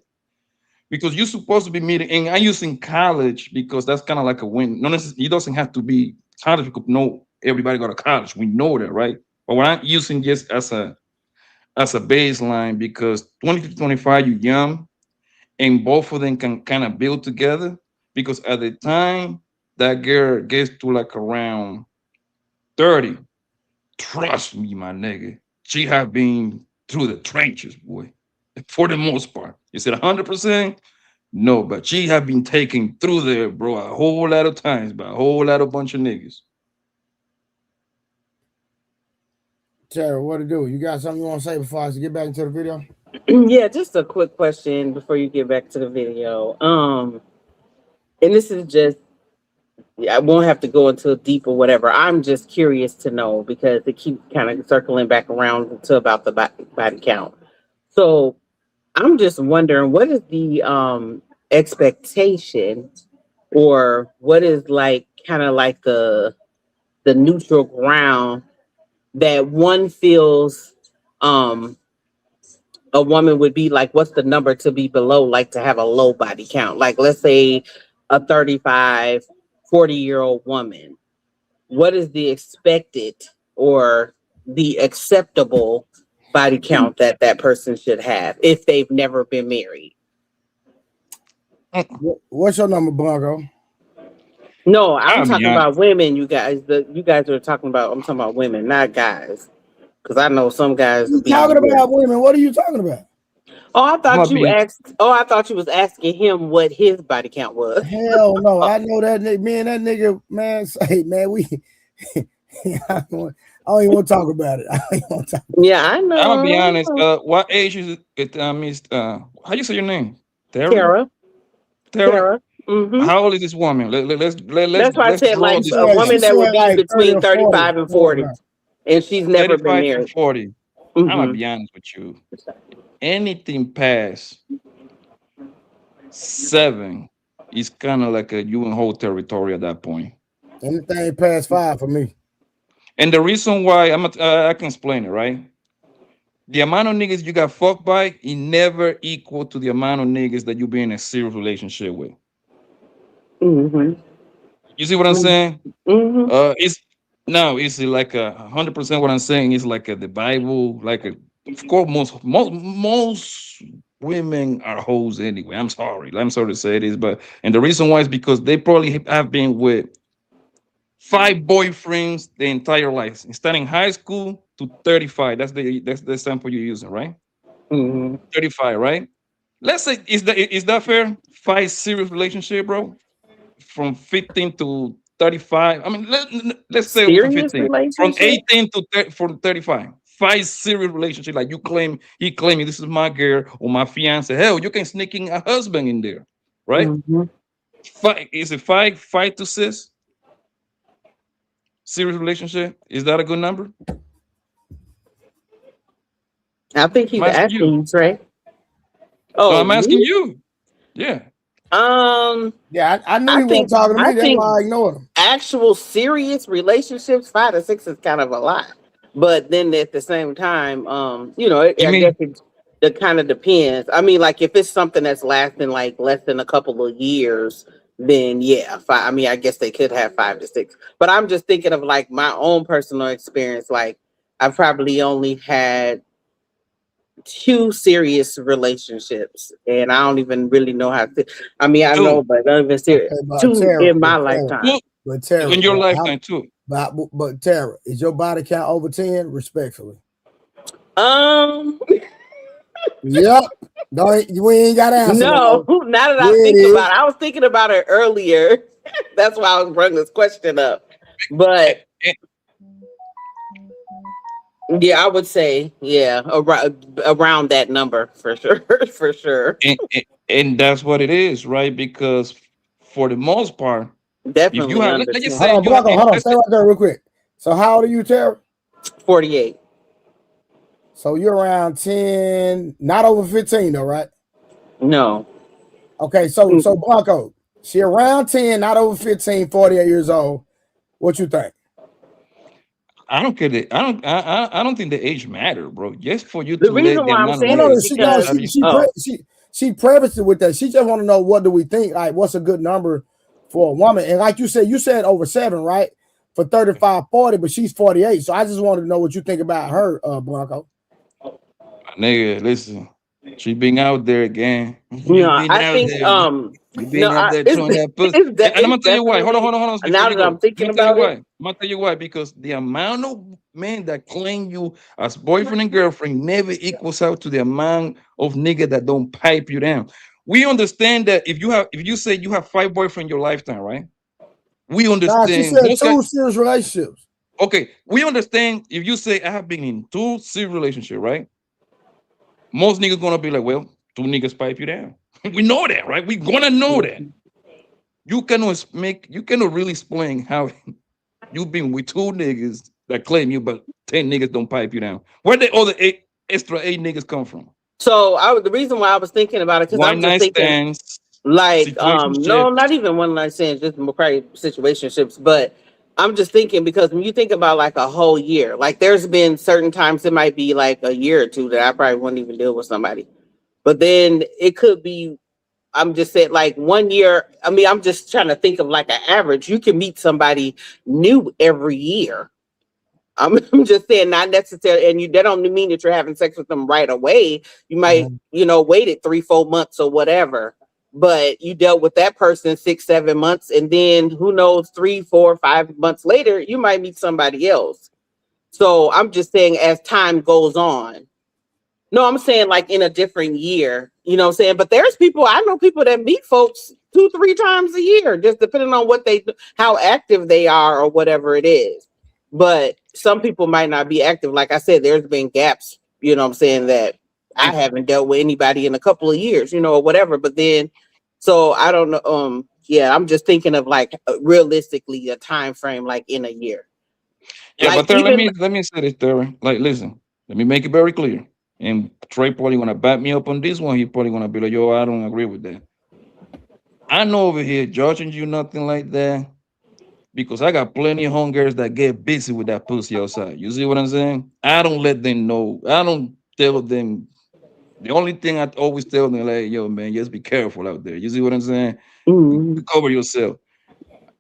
Because you're supposed to be meeting, and I'm using college because that's kind of like a win. No, it doesn't have to be college because no, everybody go to college. We know that, right? But what I'm using just as a baseline because 20 to 25, you're young, and both of them can kind of build together because at the time that girl gets to like around 30, trust me, my nigga, she have been through the trenches, boy, for the most part. Is it 100%? No, but she have been taken through there, bro, a whole lot of times by a whole lot of bunch of niggas. Tara, what to do? You got something you want to say before I get back into the video? Yeah, just a quick question before you get back to the video. And this is just I won't have to go into deep or whatever. I'm just curious to know because it keeps kind of circling back around to about the body count. So I'm just wondering what is the expectation or what is like kind of like the neutral ground that one feels a woman would be like, what's the number to be below, like to have a low body count? Like, let's say a 35, 40-year-old woman. What is the expected or the acceptable body count that that person should have if they've never been married? What's your number, Blanco? No, I'm I'll be talking honest. about women, you guys. You guys are talking about, I'm talking about women, not guys. Because I know some guys You would be talking weird. about women? What are you talking about? Oh, I I'm thought gonna you be asked. Oh, I thought you was asking him what his body count was. Hell no. I know that nigga, me and that nigga, man, say, man, we I don't even want to talk about it. I don't even want to talk about Yeah, I I'm gonna be honest. know. What age is it? Miss how you say your name? Terry? Kara, Terry? Kara. Mm-hmm. How old is this woman? That's why I Let's said draw like it. this a She woman picture. that would said be like 30 between or 40. 35 and 40, and she's never been 35 to married. 40. I'm gonna Mm-hmm. be honest with you. Anything past 7 is kind of like a you and whole territory at that point. Anything past 5 for me. And the reason why I can explain it, right? The amount of niggas you got fucked by, it never equal to the amount of niggas that you be in a serious relationship with. Mm-hmm. You see what I'm saying? Mm-hmm. It's now it's like 100% what I'm saying is like the Bible, of course most women are hoes anyway. I'm sorry to say this, but and the reason why is because they probably have been with 5 boyfriends the entire life, starting high school to 35. That's the sample you're using, right? Mm-hmm. 35, right? Let's say is that fair? 5 serious relationship, bro, from 15 to 35. I mean, let's say from Serious 15, from relationship? 18 to 30, for 35. 5 serious relationship, like he claiming this is my girl or my fiance. Hell, you can sneak in a husband in there. right? Mhm. Is it five to six? Serious relationship? Is that a good number? I think I'm he's asking you. asking, Trey. No, Oh, I'm asking me? you. Yeah. Yeah, I knew I you weren't think talking to I me. That's think why I ignored him. actual serious relationships, 5 to 6 is kind of a lot. But then at the same time, You I guess mean it kind of depends. I mean, like if it's something that's lasting like less than a couple of years, then yeah, five, I mean, I guess they could have 5 to 6. But I'm just thinking of like my own personal experience. Like I've probably only had 2 serious relationships, and I don't even really know how to. I mean, I know, two? but not even serious. Okay, but 2 Tara, in my lifetime. Two but Tara, in your but how, lifetime too. but Tara, is your body count over 10? Respectfully. Um, Yep. We ain't got to answer no no, more. now that I Yeah, it think about is. it, I was thinking about it earlier. That's why I was bringing this question up. But And, yeah, I would say, yeah, around that number for sure. For sure. and that's what it is, right? Because for the most part, if you Definitely have, under let's just 10. Hold say on, you have, Blanco, hold on. let's Stay say, right there real quick. So how old are you, Tara? 48. So you're around 10, not over 15 though, right? No. Okay, so Blanco, she around 10, not over 15, 48 years old. What you think? I don't care that I don't think the age matter, bro. Just for you The to let reason the why I'm amount of I saying know it niggas that is she no, because, that you she prefaced it with that. She just want to know what do we think, like what's a good number for a woman. And like you said over 7, right? For 35, 40, but she's 48. So I just wanted to know what you think about her, Blanco. nigga, listen. She been out there again. You been I out think there. You no, been out there it's throwing that pussy. And I'm it's gonna tell you why. Hold on, definitely, hold on, before now you that go. I'm I'm thinking gonna tell you about why. it. I'm gonna tell you why. Because the amount of men that claim you as boyfriend and girlfriend never equals out to the amount of nigga that don't pipe you down. We understand that if you say you have 5 boyfriends in your lifetime, right? We Nah, she understand said most guys. 2 serious relationships. Okay, we understand if you say I have been in 2 serious relationships, right? Most niggas gonna be like, well, 2 niggas pipe you down. We know that, right? We gonna know that. You cannot really explain how you've been with 2 niggas that claim you, but 10 niggas don't pipe you down. Where the other extra 8 niggas come from? So the reason why I was thinking about it, because I'm One just night thinking stands, like no, situationships. not even one night stands, just more probably situationships. But I'm just thinking because when you think about like a whole year, like there's been certain times it might be like a year or 2 that I probably wouldn't even deal with somebody. But then it could be, I'm just saying like 1 year. I mean, I'm just trying to think of like an average. You can meet somebody new every year. I'm just saying, not necessarily, and that don't mean that you're having sex with them right away. You might, wait it 3-4 months or whatever. But you dealt with that person 6-7 months, and then who knows, 3-4-5 months later, you might meet somebody else. So I'm just saying, as time goes on. No, I'm saying like in a different year, you know what I'm saying? But I know people that meet folks 2-3 times a year, just depending on how active they are or whatever it is. But some people might not be active. Like I said, there's been gaps, you know what I'm saying, that I And haven't dealt with anybody in a couple of years, or whatever. But then, so I don't know. Yeah, I'm just thinking of like realistically a time frame, like in a year. yeah, Like but there, even let me say this, there. Like, listen, let me make it very clear. And Trey probably gonna back me up on this one. He probably gonna be like, yo, I don't agree with that. I know over here judging you nothing like that. Because I got plenty of homegirls that get busy with that pussy outside. You see what I'm saying? I don't let them know. I don't tell them. The only thing I always tell them, like, yo, man, just be careful out there. You see what I'm saying? Cover yourself.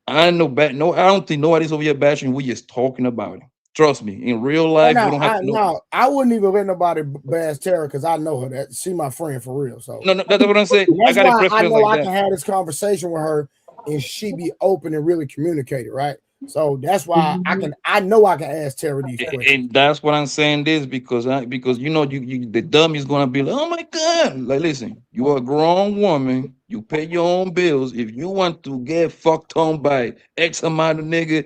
I know no, I don't think nobody's over here bashing. We just talking about it. Trust me. In real life, we don't have to know. No, I wouldn't even let nobody bash Tara because I know her. That she my friend for real. So No, that's what I'm saying. I that's got a why I preference know like I that. can have this conversation with her and she be open and really communicated, right? So that's why I know I can ask Tara these questions. And that's what I'm saying this because you the dumb is gonna be like, oh my god, like listen, you are a grown woman, you pay your own bills. If you want to get fucked on by X amount of nigga,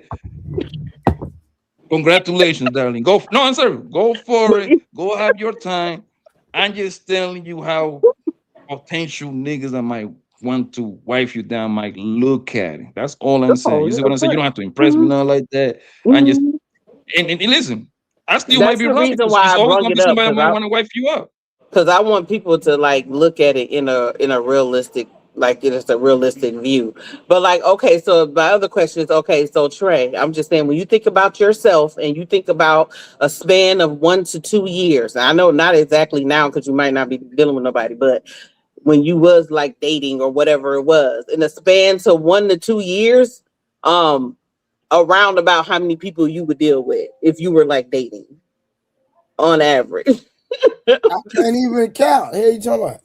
congratulations, darling. No, I'm sorry, go for it, go have your time. I'm just telling you how potential niggas I might want to wife you down might look at it. That's all I'm saying. You see what I'm Of saying? You course. don't have to impress me, nothing like that. And just Mhm. and listen, I still might That's be the wrong reason because why it's I always brung gonna it be up, somebody that might want to wife you up. because I want people to like look at it in a realistic, like it's a realistic view. But like, okay, so my other question is, okay, so Trey, I'm just saying, when you think about yourself and you think about a span of 1 to 2 years, I know not exactly now because you might not be dealing with nobody, but when you was like dating or whatever it was, in a span to 1 to 2 years, um, around about how many people you would deal with if you were like dating on average. I can't even count. Hey, you talking about?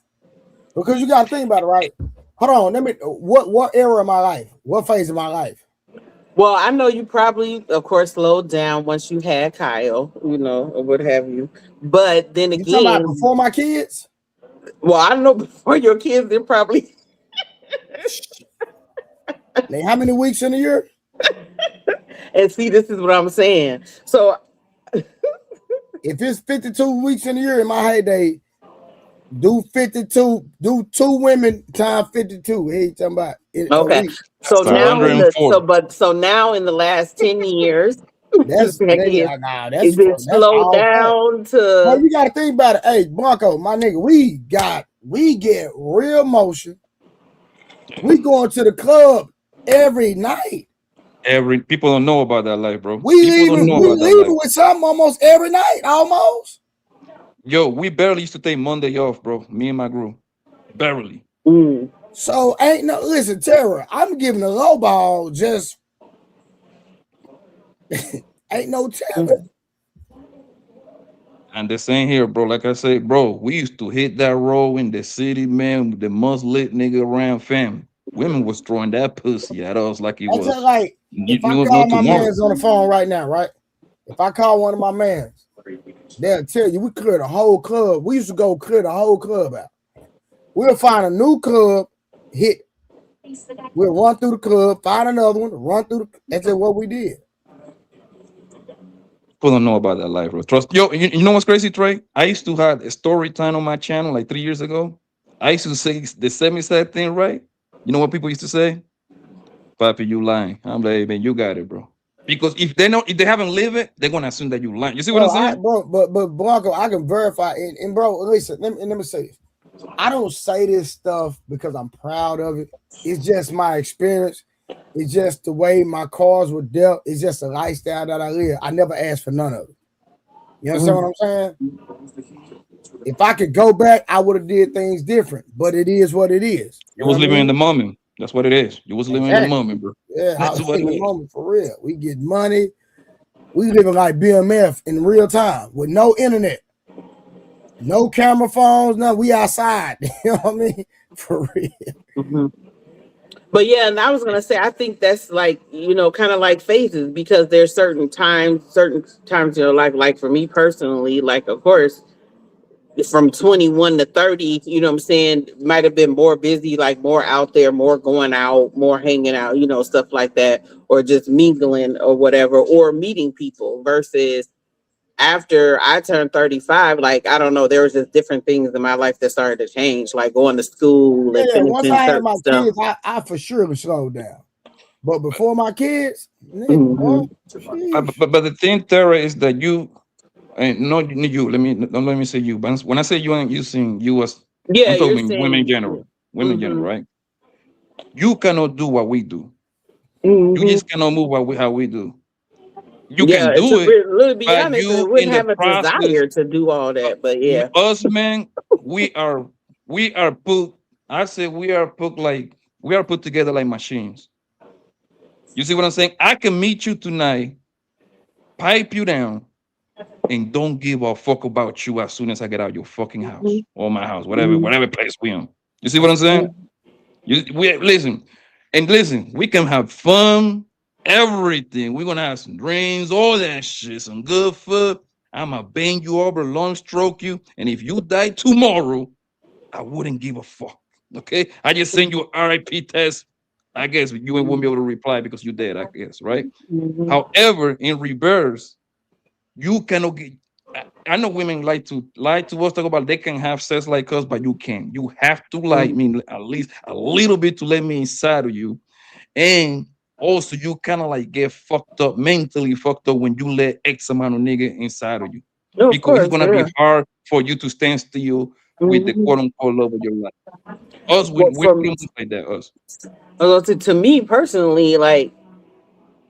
Because you got to think about it, right? Hold on. Let me. What era of my life? What phase of my life? Well, I know you probably, of course, slowed down once you had Kyle, or what have you. But then You talking about again, before my kids? well, I don't know, before your kids, then probably. Like, how many weeks in a year? And see, this is what I'm saying. So, If it's 52 weeks in a year in my heyday, do 52, do 2 women times 52. Hey, you talking about a okay. week. So That's now in the 104. so now in the last 10 years, That's nah, is it that's slowed all fact. down Well, to you got to think about it. Hey, Blanco, my nigga, we get real motion. We going to the club every night. People don't know about that life, bro. We People don't know about that life. leaving with something almost every night, almost. Yo, we barely used to take Monday off, bro. Me and my group. Barely. So ain't no listen, Tara. I'm giving a low ball. Just ain't no telling. And the same here, bro. Like I say, bro, we used to hit that road in the city, man, with the most lit nigga around fam. Women was throwing that pussy at us like it I tell was like if I no call my tomorrow. mans on the phone right now, right? If I call one of my mans, they'll tell you we clear the whole club. We used to go clear the whole club out. We'll find a new club, hit. We'll run through the club, find another one, run through the. That's just what we did. People don't know about that life, bro. Trust yo, you know what's crazy, Trey? I used to have a story time on my channel like 3 years ago. I used to say the semi-sad thing, right? You know what people used to say? Papi, you lying. I'm like, hey, man, you got it, bro. Because if they haven't lived it, they're gonna assume that you lying. You see what I'm saying? But Blanco, I can verify and bro, listen, let me say this. I don't say this stuff because I'm proud of it. It's just my experience. It's just the way my cards were dealt. It's just a lifestyle that I live. I never asked for none of it. You understand what I'm saying? If I could go back, I would have did things different. But it is what it is. You was living in the moment. That's what it is. You was living in the moment, bro. Yeah, I That's was what in it the is. moment for real. We get money. We living like BMF in real time with no internet, no camera phones, no. We outside. You know what I mean? For real. But yeah, and I was gonna say, I think that's like, kind of like phases, because there's certain times in your life, like for me personally, like of course, from 21 to 30, what I'm saying, might have been more busy, like more out there, more going out, more hanging out, stuff like that, or just mingling or whatever, or meeting people, versus after I turned 35, like, I don't know, there was just different things in my life that started to change, like going to school and Yeah, once finishing I had certain my stuff. kids, I for sure would slow down. But before my kids, But the thing, Tara, is that you, and not you. Don't let me say you. But when I say you, I'm using you as Yeah, I'm you're talking women in saying, general. Women in general, right? You cannot do what we do. You just cannot move how we do. You yeah, can to do it, really be but honest, I you in wouldn't the have a process, desire to do all that, but yeah. us man, we are put. I say we are put together like machines. You see what I'm saying? I can meet you tonight, pipe you down, and don't give a fuck about you as soon as I get out your fucking house or my house, whatever place we in. You see what I'm saying? We listen, we can have fun, everything. We're gonna have some drinks, all that shit, some good food. I'ma bang you over, long stroke you, and if you die tomorrow, I wouldn't give a fuck. Okay, I just send you a RIP test. I guess you won't be able to reply because you're dead. I guess, right? However, in reverse, you cannot get. I know women like to lie to us, talk about they can have sex like us, but you can't. You have to like me at least a little bit to let me inside of you. And also you kind of like get fucked up, mentally fucked up when you let X amount of nigga inside of you. No, of Because it's course, gonna be yeah. hard for you to stand still with the quote unquote love of your life. Us, Well, we're from pretty much like that, us. to me personally, like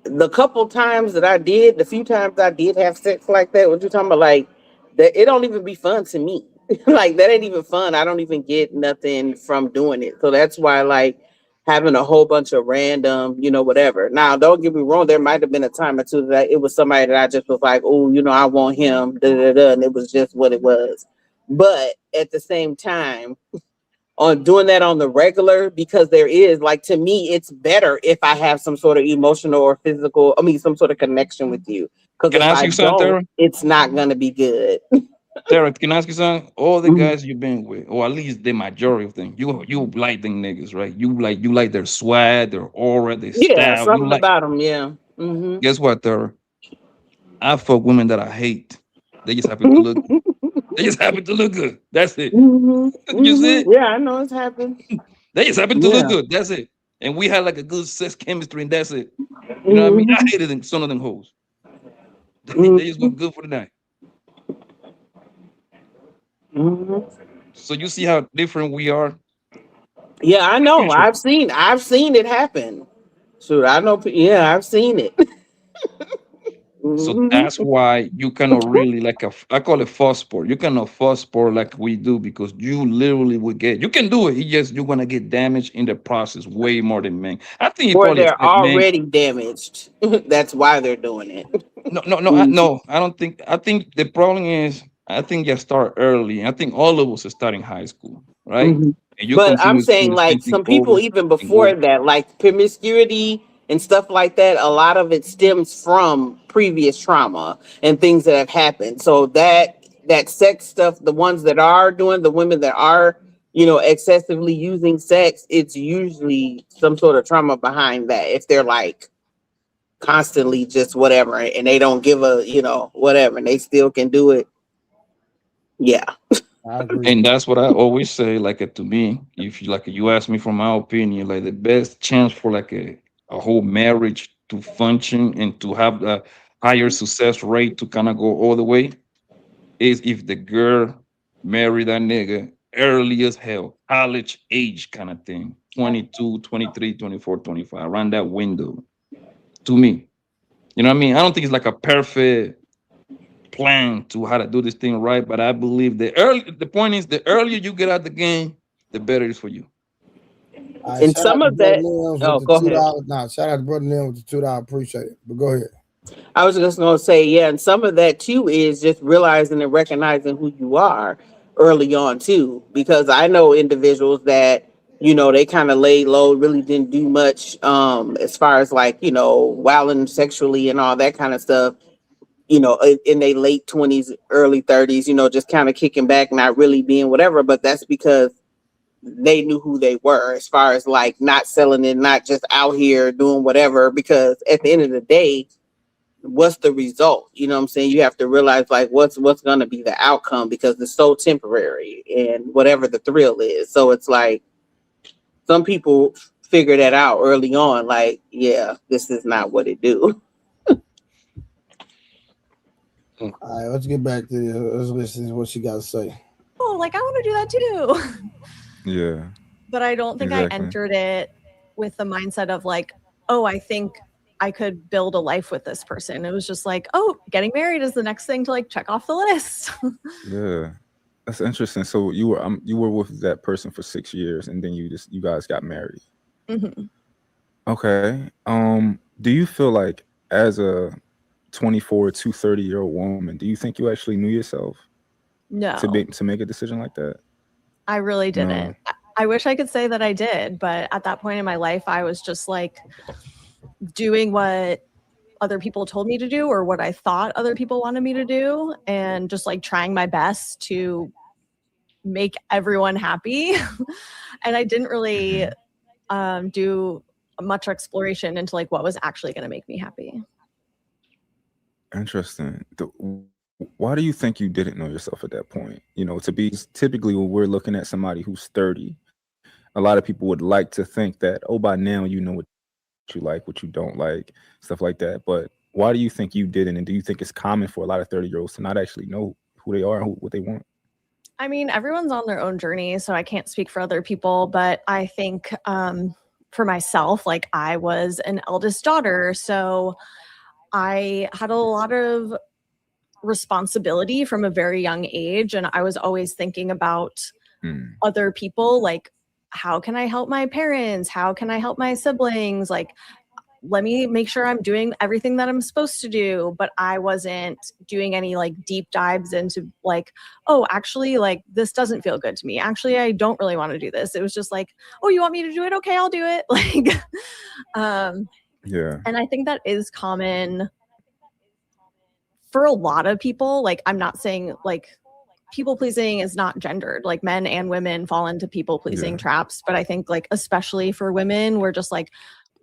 the couple times that I did, the few times I did have sex like that, what you talking about, like that, it don't even be fun to me. Like that ain't even fun. I don't even get nothing from doing it. So that's why, like, having a whole bunch of random, whatever. Now, don't get me wrong. There might have been a time or two that it was somebody that I just was like, oh, I want him, da da da, and it was just what it was. But at the same time, on doing that on the regular, because there is, like, to me it's better if I have some sort of emotional or physical, some sort of connection with you, because Can I if ask I you something, don't, Tara? it's not going to be good. Tara, can I ask you something? All the Mhm. guys you've been with, or at least the majority of them, you like them niggas, right? You like their swag, their aura, their Yeah, style. You something like. about them. Yeah. Hmm. Guess what, Tara? I fuck women that I hate. They just happen to look. They just happen to look good. That's it. Hmm. You see Hmm. it? Yeah, I know it's happened. They just happen to look Yeah. good. That's it. And we had like a good sex chemistry, and that's it. You know what I mean? I Hmm. hated them, some of them hoes. They just Hmm. look good for the night. Hmm. So you see how different we are. Yeah, I know. Pretty sure. I've seen it happen. Shoot, I know. Yeah, I've seen it. So Hmm. that's why you cannot really like I call it false sport. You cannot false sport like we do because you literally would get. You can do it. It's just you're gonna get damaged in the process way more than men. I think it Or probably they're affect men. already damaged. That's why they're doing it. No, no, no, Mhm. no. I don't think. I think the problem is. I think you start early. I think all of us are starting high school, right? Mhm. And you But I'm continue doing saying, the like, same thing some people over even and over. before that, like promiscuity and stuff like that, a lot of it stems from previous trauma and things that have happened. So that sex stuff, the ones that are doing, the women that are, excessively using sex, it's usually some sort of trauma behind that. If they're like constantly just whatever and they don't give a, whatever, and they still can do it. Yeah. I agree. And that's what I always say. Like to me, if you like, you ask me for my opinion, like the best chance for like a whole marriage to function and to have a higher success rate to kind of go all the way is if the girl marry that nigga early as hell, college age kind of thing, 22, 23, 24, 25, around that window. To me, you know what I mean? I don't think it's like a perfect plan to how to do this thing right. But I believe the point is the earlier you get out the game, the better it is for you. All right, And shout out some to of Brother that, Lims with oh, the go ahead. $2. Nah, shout out to Brother Lims with the $2. Appreciate it. But go ahead. I was just going to say, yeah, and some of that too is just realizing and recognizing who you are early on too, because I know individuals that, they kind of laid low, really didn't do much as far as, like, wilding sexually and all that kind of stuff, in their late 20s, early 30s, just kind of kicking back, not really being whatever, but that's because they knew who they were, as far as like not selling it, not just out here doing whatever, because at the end of the day, what's the result? You know what I'm saying? You have to realize, like, what's going to be the outcome, because it's so temporary and whatever the thrill is. So it's like some people figure that out early on, like, yeah, this is not what it do. All right, let's get back to this. Let's listen to what she got to say. Oh, like I want to do that too. Yeah, But I don't think I exactly. entered it with the mindset of like, oh, I think I could build a life with this person. It was just like, oh, getting married is the next thing to like check off the list. Yeah, that's interesting. So you were with that person for 6 years, and then you guys got married. Mhm. Okay. Do you feel like as a 24 to 30-year-old woman, do you think you actually knew yourself No, to make a decision like that? I really No. didn't. I wish I could say that I did, but at that point in my life, I was just like doing what other people told me to do or what I thought other people wanted me to do, and just like trying my best to make everyone happy. And I didn't really Mhm. do much exploration into like what was actually going to make me happy. Interesting. Why do you think you didn't know yourself at that point? You know, to be typically when we're looking at somebody who's 30, a lot of people would like to think that, oh, by now you know what you like, what you don't like, stuff like that. But why do you think you didn't? And do you think it's common for a lot of 30-year-olds to not actually know who they are and what they want? I mean, everyone's on their own journey, so I can't speak for other people, but I think for myself, like I was an eldest daughter, so I had a lot of responsibility from a very young age, and I was always thinking about other people, like how can I help my parents? How can I help my siblings? Like, let me make sure I'm doing everything that I'm supposed to do. But I wasn't doing any like deep dives into like, oh, actually, like this doesn't feel good to me. Actually, I don't really want to do this. It was just like, oh, you want me to do it? Okay, I'll do it. Like, Yeah. and I think that is common for a lot of people. Like, I'm not saying like people pleasing is not gendered, like men and women fall into people pleasing traps. But I think like, especially for women, we're just like,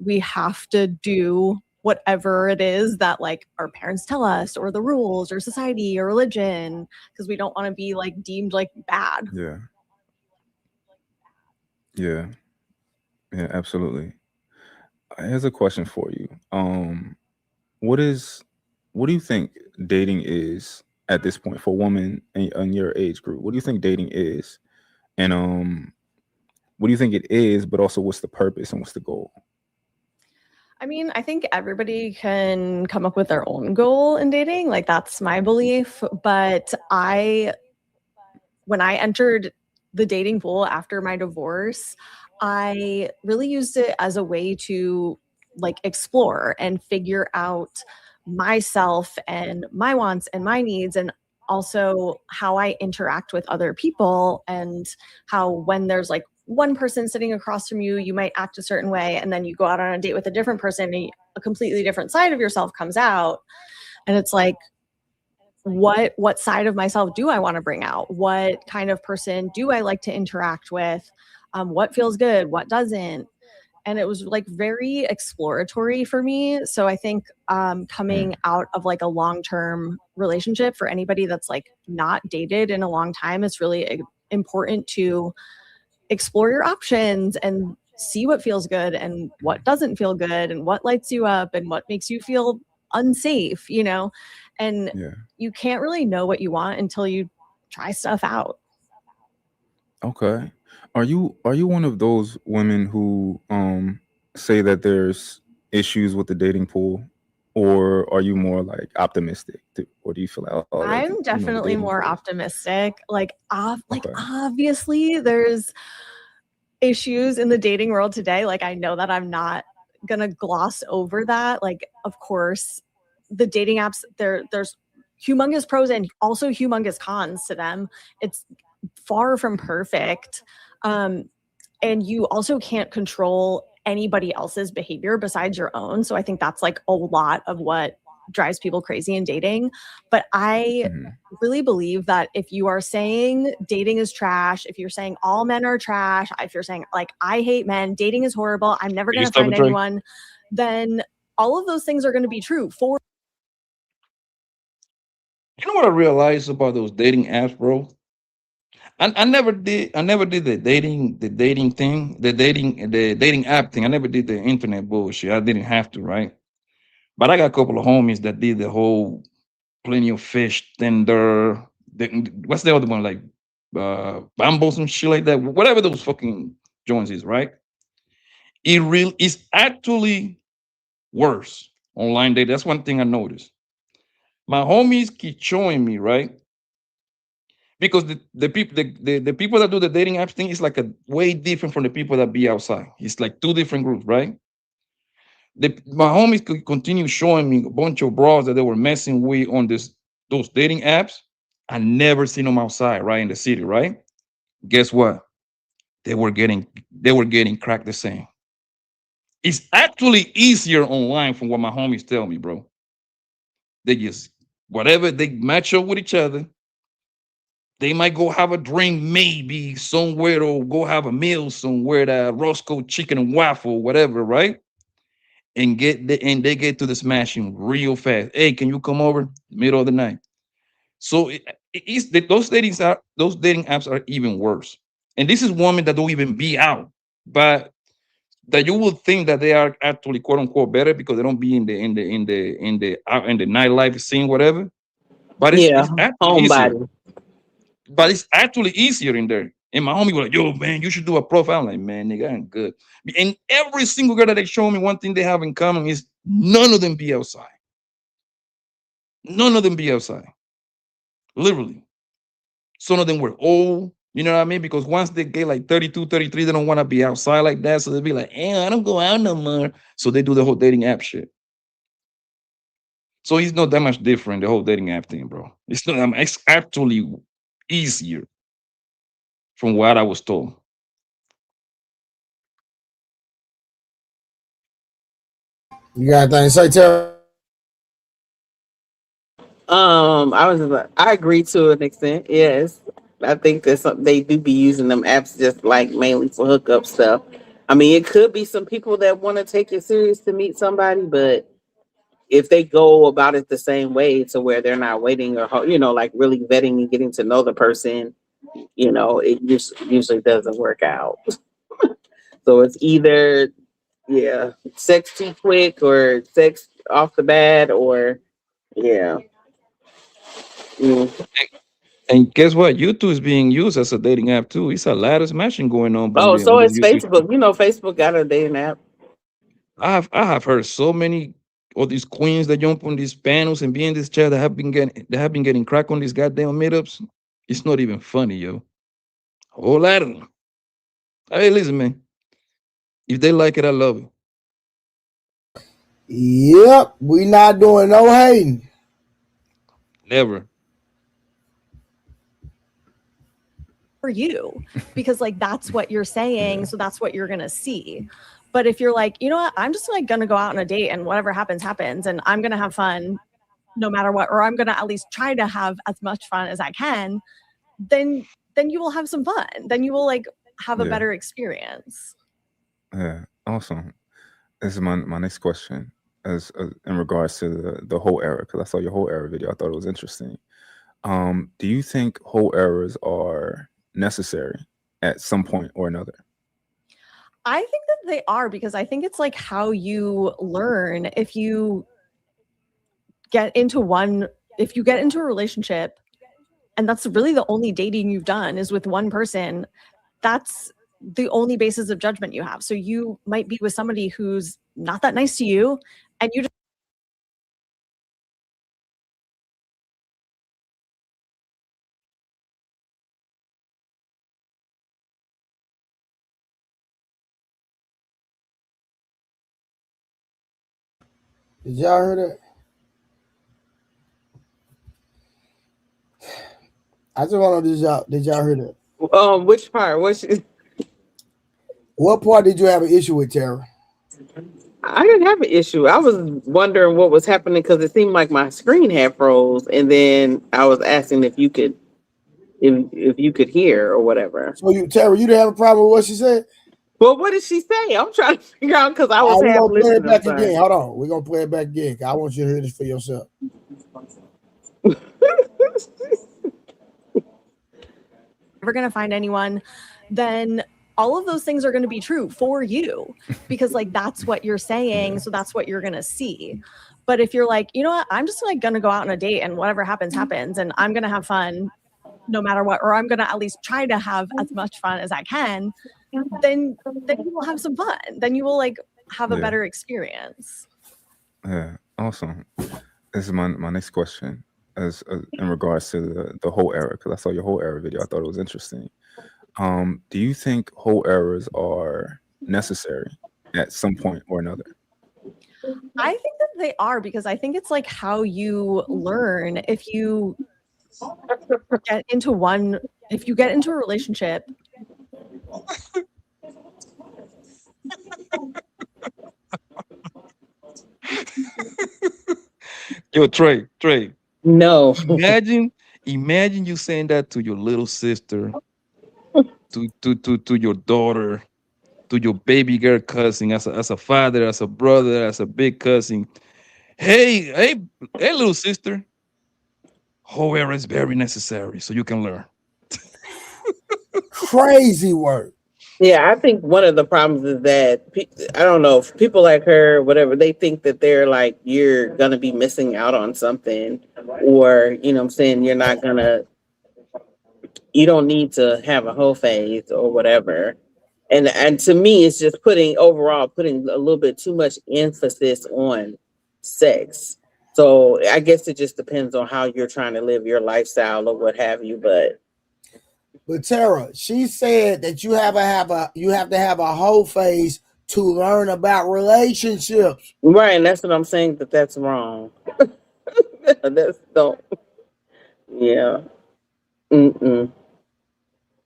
we have to do whatever it is that like our parents tell us, or the rules, or society, or religion, because we don't want to be like deemed like bad. Yeah. Yeah. Yeah, absolutely. Here's a question for you. What do you think dating is at this point for women in your age group? What do you think dating is? And what do you think it is, but also what's the purpose and what's the goal? I mean, I think everybody can come up with their own goal in dating. Like that's my belief. But when I entered the dating pool after my divorce, I really used it as a way to like explore and figure out myself and my wants and my needs, and also how I interact with other people, and how when there's like one person sitting across from you, you might act a certain way, and then you go out on a date with a different person and a completely different side of yourself comes out. And it's like, what side of myself do I want to bring out? What kind of person do I like to interact with? What feels good? What doesn't? And it was like very exploratory for me. So I think coming out of like a long-term relationship, for anybody that's like not dated in a long time, it's really important to explore your options and see what feels good and what doesn't feel good, and what lights you up and what makes you feel unsafe, you know? And you can't really know what you want until you try stuff out. Okay. Are you one of those women who say that there's issues with the dating pool, or are you more like optimistic, or do you feel like, oh, like, I'm definitely more optimistic. Like, Okay. obviously there's issues in the dating world today. Like, I know that I'm not gonna gloss over that. Like, of course, the dating apps, there's humongous pros and also humongous cons to them. It's far from perfect. And you also can't control anybody else's behavior besides your own. So I think that's like a lot of what drives people crazy in dating. But I really believe that if you are saying dating is trash, if you're saying all men are trash, if you're saying like, I hate men, dating is horrible, I'm never going to find anyone, then all of those things are going to be true for. You know what I realized about those dating apps, bro? I never did the dating thing, the dating app thing. I never did the internet bullshit. I didn't have to, right? But I got a couple of homies that did the whole Plenty of Fish, Tinder. What's the other one, like Bumble, some shit like that? Whatever those fucking joints is, right? It's actually worse online dating. That's one thing I noticed. My homies keep showing me, right? Because the people that do the dating apps thing is like a way different from the people that be outside. It's like two different groups, right? My homies could continue showing me a bunch of bras that they were messing with on those dating apps. I never seen them outside, right, in the city, right? Guess what? They were getting cracked the same. It's actually easier online from what my homies tell me, bro. They just whatever, they match up with each other. They might go have a drink maybe somewhere, or go have a meal somewhere, that Roscoe chicken and waffle, whatever, right? And they get to the smashing real fast. Hey, can you come over? Middle of the night. So those dating apps are even worse. And this is women that don't even be out, but that you would think that they are actually quote unquote better because they don't be in the nightlife scene, whatever. But Yeah, it's actually easier. homebody. But it's actually easier in there. And my homie was like, yo, man, you should do a profile. I'm like, man, nigga, I'm good. And every single girl that they show me, one thing they have in common is none of them be outside. None of them be outside. Literally. Some of them were old. You know what I mean? Because once they get like 32, 33, they don't want to be outside like that. So they'll be like, I don't go out no more. So they do the whole dating app shit. So it's not that much different, the whole dating app thing, bro. It's not, it's actually easier from what I was told. You got anything to say, Tara? I agree to an extent. Yes, I think that they do be using them apps just like mainly for hookup stuff. I mean, it could be some people that want to take it serious to meet somebody, but if they go about it the same way to where they're not waiting or like really vetting and getting to know the person, it just usually doesn't work out. So it's either sex too quick or sex off the bat or yeah. Mm. And guess what? YouTube is being used as a dating app too. It's a lot of smashing going on Oh, on so the it's YouTube. Facebook. Facebook got a dating app. I have heard so many of these queens that jump on these panels and be in this chat that have been getting cracked on these goddamn meetups. It's not even funny, yo. A whole lot of them. Hey, listen, man. If they like it, I love it. Yep, we not doing no hating. Never. For you, because like that's what you're saying, so that's what you're gonna see. But if you're like, you know what, I'm just like gonna go out on a date and whatever happens happens, and I'm gonna have fun no matter what, or I'm gonna at least try to have as much fun as I can, then you will have some fun. Then you will like have a better experience. Yeah, awesome. This is my next question, as in regards to the whole era, because I saw your whole era video. I thought it was interesting. Do you think whole errors are necessary at some point or another? I think that they are, because I think it's like how you learn. If you get into a relationship and that's really the only dating you've done is with one person, that's the only basis of judgment you have. So you might be with somebody who's not that nice to you, and you just Did y'all hear that? I just want to know, did y'all hear that? Which part? What part did you have an issue with, Tara? I didn't have an issue. I was wondering what was happening because it seemed like my screen had froze, and then I was asking if you could hear or whatever. So Tara, you didn't have a problem with what she said? Well, what did she say? I'm trying to figure out because I was We're half gonna play it listening. back again. Hold on. We're gonna play it back again. I want you to hear this for yourself. never going to find anyone, then all of those things are going to be true for you, because like that's what you're saying, so that's what you're going to see. But if you're like, you know what, I'm just like going to go out on a date and whatever happens happens, and I'm going to have fun no matter what, or I'm going to at least try to have as much fun as I can, then you will have some fun. Then you will like have a better experience. Yeah, awesome. This is my next question, as in regards to the whole era, because I saw your whole era video. I thought it was interesting. Do you think whole errors are necessary at some point or another? I think that they are, because I think it's like how you learn. If you get into a relationship. Yo, Trey. No. Imagine you saying that to your little sister, to your daughter, to your baby girl cousin, as a father, as a brother, as a big cousin. Hey, little sister. However, it's very necessary so you can learn. Crazy work. Yeah, I think one of the problems is that I don't know if people like her, whatever, they think that they're like you're gonna be missing out on something, or you know, what I'm saying you're not gonna, you don't need to have a whole phase or whatever. And to me, it's just putting a little bit too much emphasis on sex. So I guess it just depends on how you're trying to live your lifestyle or what have you. But Tara, she said that you have to have a whole phase to learn about relationships. right, and that's what I'm saying, that's wrong. That's don't. Yeah. Mm-mm.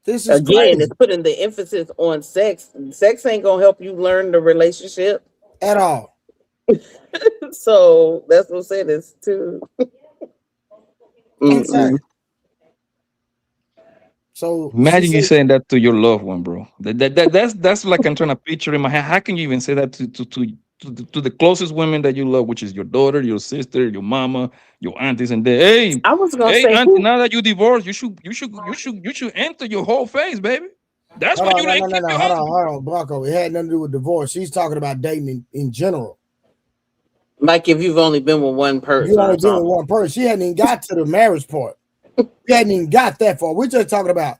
This is Again, crazy. it's putting the emphasis on sex. Sex ain't gonna help you learn the relationship At all. So that's what I'm saying. It's too. Insane. So imagine you saying that to your loved one, bro. That's like I'm trying to picture in my head. How can you even say that to the closest women that you love, which is your daughter, your sister, your mama, your aunties, and then hey, I was gonna hey, say, auntie, now that you divorced, you should enter your whole phase, baby. That's hold what on, you like. no, hold on, Blanco. It had nothing to do with divorce. She's talking about dating in general. Like if you've only been with one person. You only been with one person. She hadn't even got to the marriage part. She hadn't even got that far. We're just talking about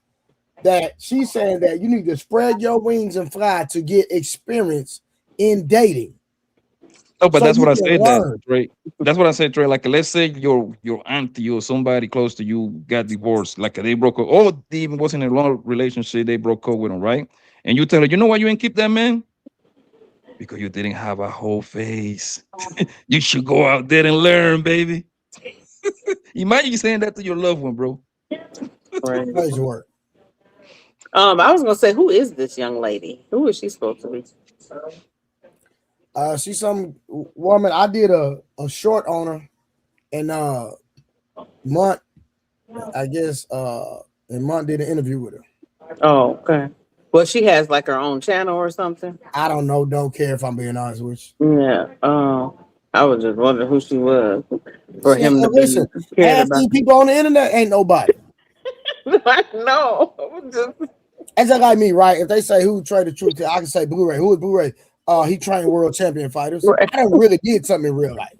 that. She's saying that you need to spread your wings and fly to get experience in dating. Oh, but so that's what I said. Learn. Trey. That's what I said, Trey. Like, let's say your auntie or somebody close to you got divorced. Like they broke up, or they even wasn't in a long relationship. They broke up with him, right? And you tell her, you know why you ain't keep that man? Because you didn't have a whole face. You should go out there and learn, baby. Imagine you saying that to your loved one, bro. Crazy work. I was gonna say, who is this young lady? Who is she supposed to be? She's some woman. I did a short on her in Month. I guess and Month did an interview with her. Oh, okay. Well, she has like her own channel or something. I don't know. Don't care if I'm being honest with you. Yeah. I was just wondering who she was for him to listen. be Half these people on the internet ain't nobody. I know. It's just like me, right? If they say who Trey the Truth Teller, I can say Blu-ray. Who is Blu-ray? He trained world champion fighters. Right. I don't really did something in real life,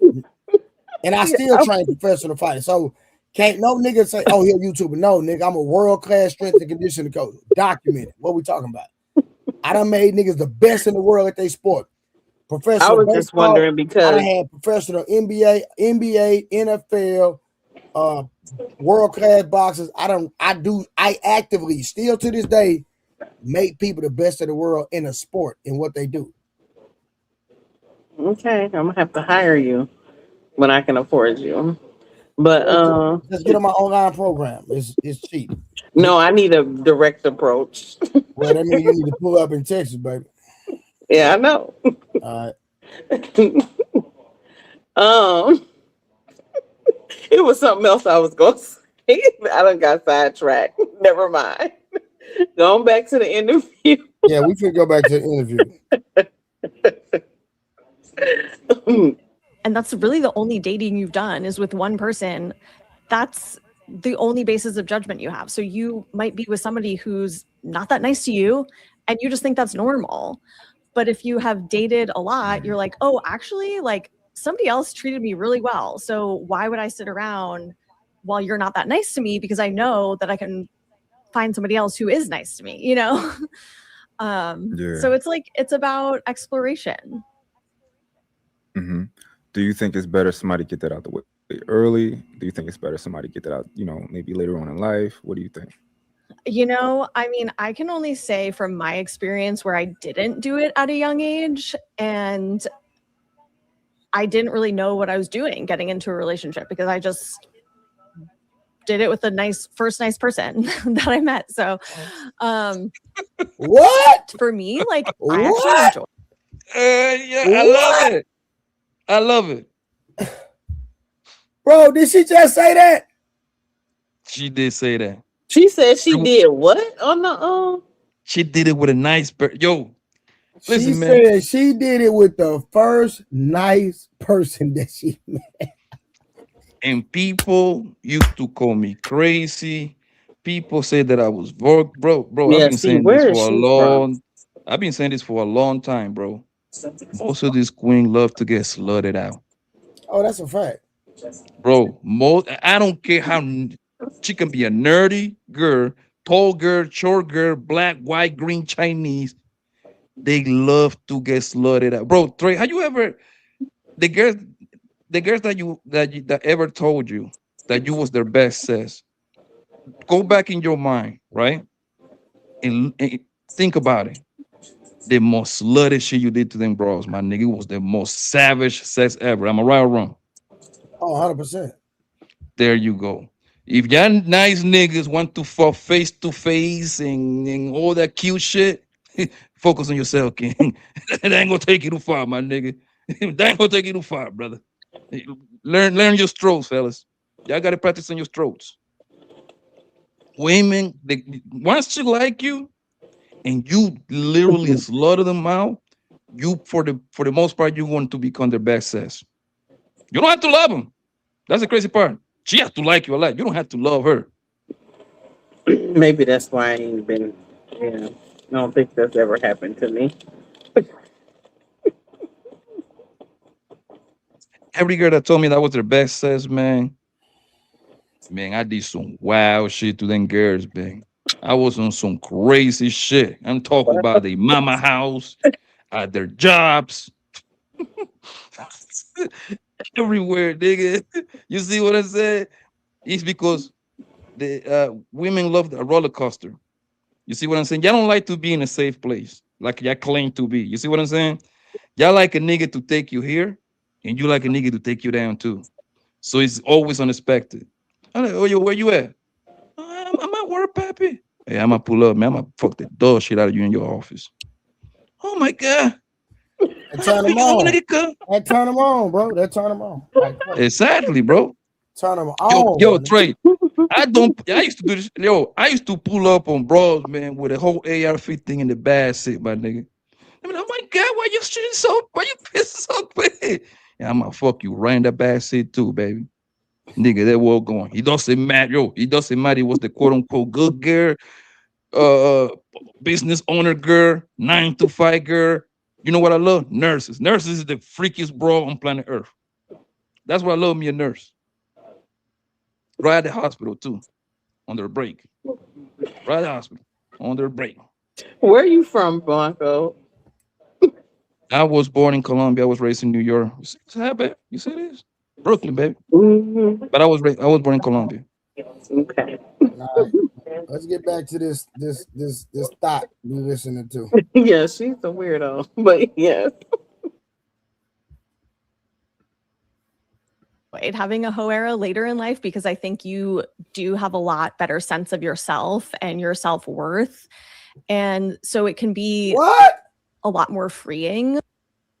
and I still train professional fighters. So can't no nigga say, "Oh, he'll YouTuber." No, nigga, I'm a world-class strength and conditioning coach. Documented. What we talking about? I done made niggas the best in the world at their sport. Professional. I was baseball, just wondering because I done had professional NBA, NFL, world-class boxers. I actively still to this day make people the best of the world in a sport in what they do. okay, I'm gonna have to hire you when I can afford you. But let's get on my online program. It's cheap. No, I need a direct approach. Well, that means you need to pull up in Texas, baby. Yeah, I know. All right. It was something else I was going to say. I done got sidetracked. Never mind. Going back to the interview. Yeah, we can go back to the interview. And that's really the only dating you've done is with one person. That's the only basis of judgment you have. So you might be with somebody who's not that nice to you and you just think that's normal. But if you have dated a lot, you're like, oh, actually, like somebody else treated me really well. So why would I sit around while you're not that nice to me? Because I know that I can find somebody else who is nice to me, you know? So it's like, it's about exploration. Mm-hmm. Do you think it's better somebody get that out the way early? Do you think it's better somebody get that out, maybe later on in life? What do you think? I mean, I can only say from my experience where I didn't do it at a young age and I didn't really know what I was doing getting into a relationship because I just did it with a first nice person that I met. So, what for me, like I actually enjoy. Yeah, I love it. Bro, did she just say that? She did say that. She said she did what on the She did it with a nice yo. Listen, she man. said she did it with the first nice person that she met. And people used to call me crazy. People say that I was broke, bro. Yeah, see, where is she from? I've been saying this for a long time, bro. Most of these queens love to get slutted out, Oh, that's a fact. bro. Most I don't care how she can be a nerdy girl, tall girl, short girl, black, white, green, Chinese. They love to get slutted out, bro. Trey, have you ever the girls that ever told you that you was their best sis? Go back in your mind, right? And think about it. The most slutty shit you did to them bros, my nigga, was the most savage sex ever. Am I right or wrong? Oh, 100%. There you go. If y'all nice niggas want to fuck face to face and all that cute shit, focus on yourself, King. That ain't gonna take you too far, my nigga. That ain't gonna take you too far, brother. Learn your strokes, fellas. Y'all gotta practice on your strokes. Women, once she like you and you literally slaughter them out, you for the most part you want to become their best sis. You don't have to love them. That's the crazy part. She has to like you a lot. You don't have to love her. Maybe that's why I ain't been. Yeah, I don't think that's ever happened to me. Every girl that told me that was their best sis, man, I did some wild shit to them girls, man. I was on some crazy shit. I'm talking about the mama house, their jobs, everywhere, nigga. You see what I said? It's because the women love a roller coaster. You see what I'm saying? Y'all don't like to be in a safe place like y'all claim to be. You see what I'm saying? Y'all like a nigga to take you here, and you like a nigga to take you down too. So it's always unexpected. I'm like, oh, yo, where you at? I'm at work, pappy. Hey, I'm gonna pull up, man. I'm gonna fuck the dog shit out of you in your office. Oh my god. And turn them on. And turn them on, bro. That turn them on. Like, exactly, bro. Turn them on. Yo, Trey. I used to do this. Yo, I used to pull up on bros, man, with a whole AR-15 in the bag seat, my nigga. I mean, oh my god, why you pissing so quick? Yeah, I'm gonna fuck you right in the back seat too, baby. Nigga, that was going. He doesn't matter, yo. He doesn't matter. He was the quote unquote good girl, business owner girl, 9 to 5 girl. You know what I love? Nurses. Nurses is the freakiest bro on planet Earth. That's why I love me a nurse. Right at the hospital too, on their break. Right at the hospital, on their break. Where are you from, Blanco? I was born in Colombia. I was raised in New York. You see how bad? You see this? Brooklyn, baby. Mm-hmm. But I was born in Colombia. Okay. All right. Let's get back to this thought we listening to. Yeah, she's a weirdo, but yes. Having a hoe era later in life, because I think you do have a lot better sense of yourself and your self-worth. And so it can be a lot more freeing.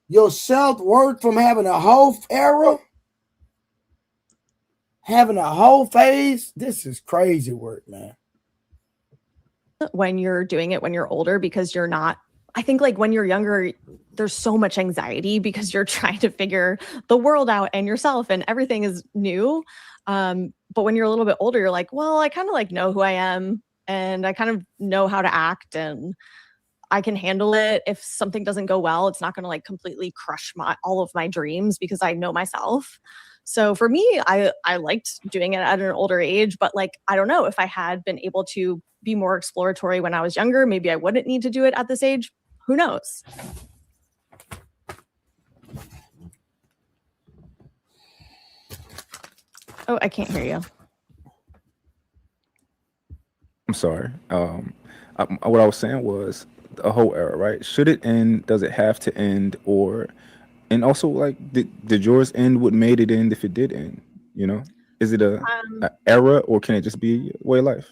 Your self-worth from having a hoe era? Having a whole phase? This is crazy work, man. When you're doing it when you're older, because you're not, I think like when you're younger, there's so much anxiety because you're trying to figure the world out and yourself and everything is new. But when you're a little bit older, you're like, well, I kind of like know who I am and I kind of know how to act and I can handle it. If something doesn't go well, it's not going to like completely crush all of my dreams because I know myself. So for me, I liked doing it at an older age, but like, I don't know, if I had been able to be more exploratory when I was younger, maybe I wouldn't need to do it at this age. Who knows? Oh, I can't hear you. I'm sorry. What I was saying was a whole era, right? Should it end? Does it have to end? And also, like, did yours end what made it end if it did end? You know, is it a era or can it just be a way of life?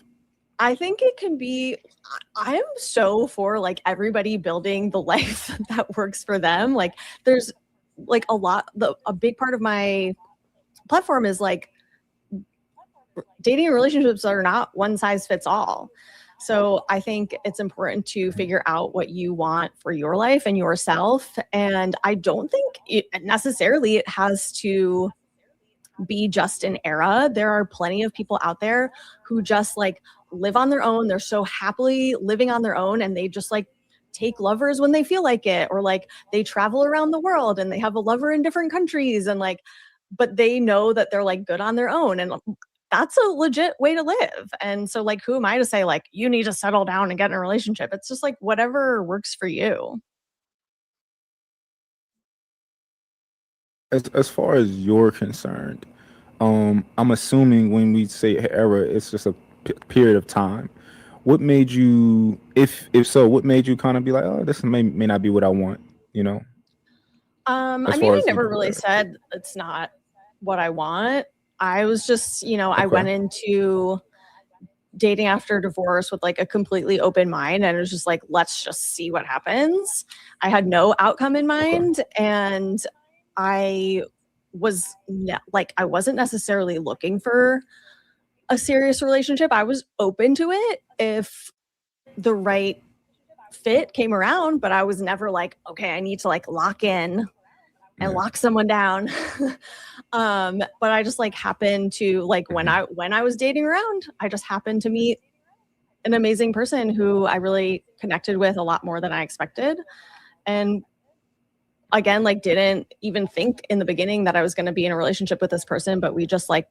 I think it can be. I am so for like everybody building the life that works for them. Like there's like a big part of my platform is like dating and relationships are not one size fits all. So I think it's important to figure out what you want for your life and yourself. And I don't think it necessarily has to be just an era. There are plenty of people out there who just like live on their own. They're so happily living on their own, and they just like take lovers when they feel like it, or like they travel around the world and they have a lover in different countries, and like, but they know that they're like good on their own, and that's a legit way to live. And so like, who am I to say like you need to settle down and get in a relationship? It's just like whatever works for you. As far as you're concerned, I'm assuming when we say era, it's just a period of time. What made you, if so, what made you kind of be like, oh, this may not be what I want, you know? I mean, I never really said it's not what I want. I was just, you know, I went into dating after divorce with like a completely open mind, and it was just like, let's just see what happens. I had no outcome in mind, and I was like, I wasn't necessarily looking for a serious relationship. I was open to it if the right fit came around, but I was never like, okay, I need to like lock in and lock someone down. But I just like happened to like, when I was dating around, I just happened to meet an amazing person who I really connected with a lot more than I expected. And again, like didn't even think in the beginning that I was going to be in a relationship with this person, but we just like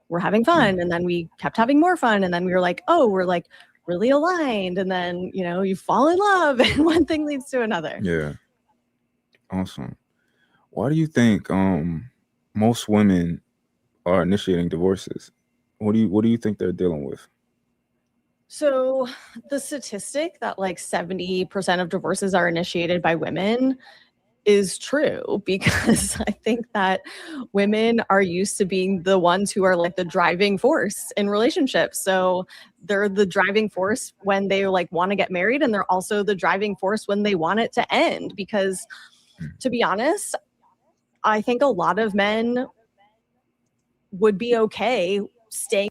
were having fun, and then we kept having more fun, and then we were like, oh, we're like really aligned, and then, you know, you fall in love and one thing leads to another. Yeah. Awesome. Why do you think most women are initiating divorces? What do you think they're dealing with? So the statistic that like 70% of divorces are initiated by women is true, because I think that women are used to being the ones who are like the driving force in relationships. So they're the driving force when they like want to get married, and they're also the driving force when they want it to end. Because to be honest, I think a lot of men would be okay staying.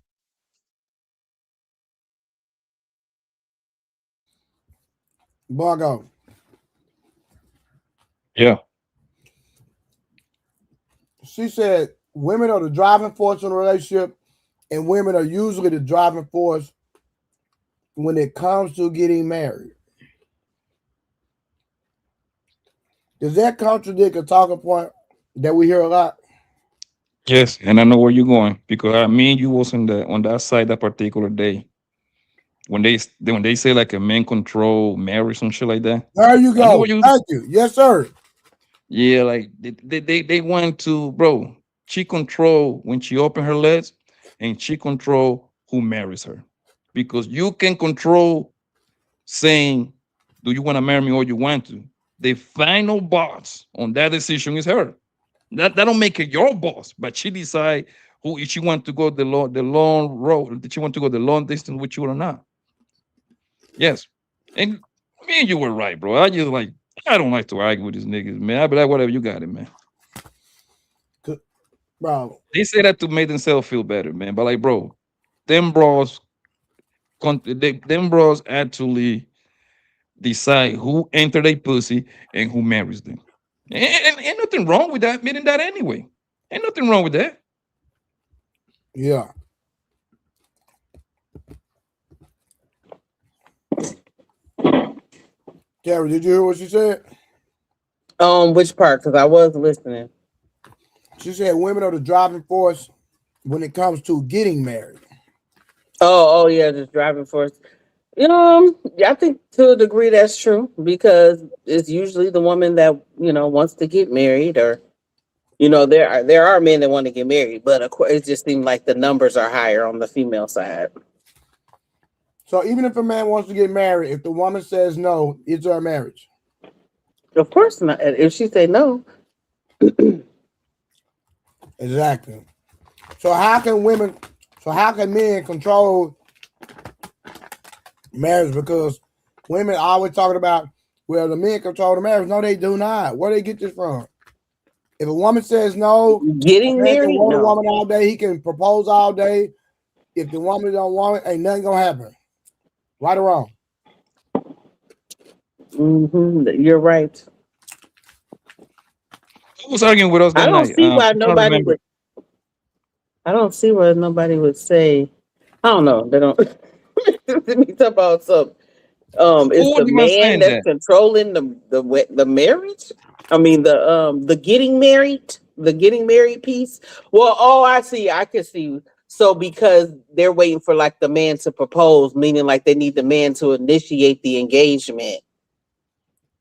Bargo. Yeah. She said women are the driving force in a relationship, and women are usually the driving force when it comes to getting married. Does that contradict a talking point that we hear a lot? Yes, and I know where you're going, because me and you was on that side that particular day when they say like a man control marriage, some shit like that. There you go. Thank you. Yes, sir. Yeah, like they went to, bro. She control when she open her legs, and she control who marries her, because you can control saying, "Do you want to marry me or you want to?" The final boss on that decision is her. That don't make her your boss, but she decide who, if she want to go the long road, did she want to go the long distance with you or not? Yes, and me and you were right, bro. I don't like to argue with these niggas, man. I be like, whatever, you got it, man. Bro, they say that to make themselves feel better, man. But like, bro, them bros actually decide who enter their pussy and who marries them. And ain't nothing wrong with that, admitting that anyway. Ain't nothing wrong with that. Yeah. Terry, did you hear what she said? Which part? Because I was listening. She said women are the driving force when it comes to getting married. Oh yeah, the driving force. I think to a degree that's true, because it's usually the woman that wants to get married, or there are men that want to get married, but of course it just seems like the numbers are higher on the female side. So even if a man wants to get married, if the woman says no, it's her marriage. Of course not. If she say no. Exactly. So how can men control marriage? Because women are always talking about, well, the men control the marriage. No, they do not. Where they get this from? If a woman says no, getting married, can want a woman all day, he can propose all day. If the woman don't want it, ain't nothing gonna happen. Right or wrong? You're right. Who was arguing with us that I don't night? see why nobody would. I don't see why nobody would say. I don't know. They don't. We talk about some. It's Who the was even man saying that's that? controlling the marriage. I mean the getting married piece. Well, oh, I see. I can see. So because they're waiting for like the man to propose, meaning like they need the man to initiate the engagement.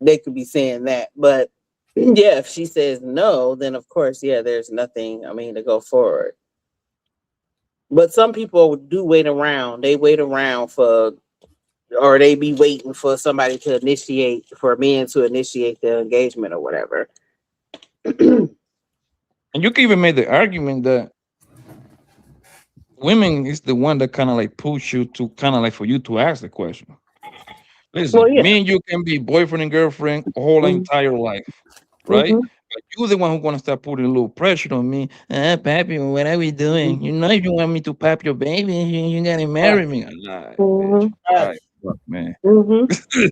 They could be saying that, but yeah, if she says no, then of course, yeah, there's nothing. I mean, to go forward. But some people do wait around. They wait around for, or they be waiting for somebody to initiate, for a man to initiate the engagement or whatever. And you can even make the argument that women is the one that kind of like push you to kind of like for you to ask the question. Well, Listen, yeah. me and you can be boyfriend and girlfriend whole entire life, right? Mm-hmm. But you're the one who's gonna start putting a little pressure on me. Papi, what are we doing? You know, if you want me to pap your baby, you gotta marry me. Lie, bitch. Mm-hmm. Lie, fuck, man. Mm-hmm.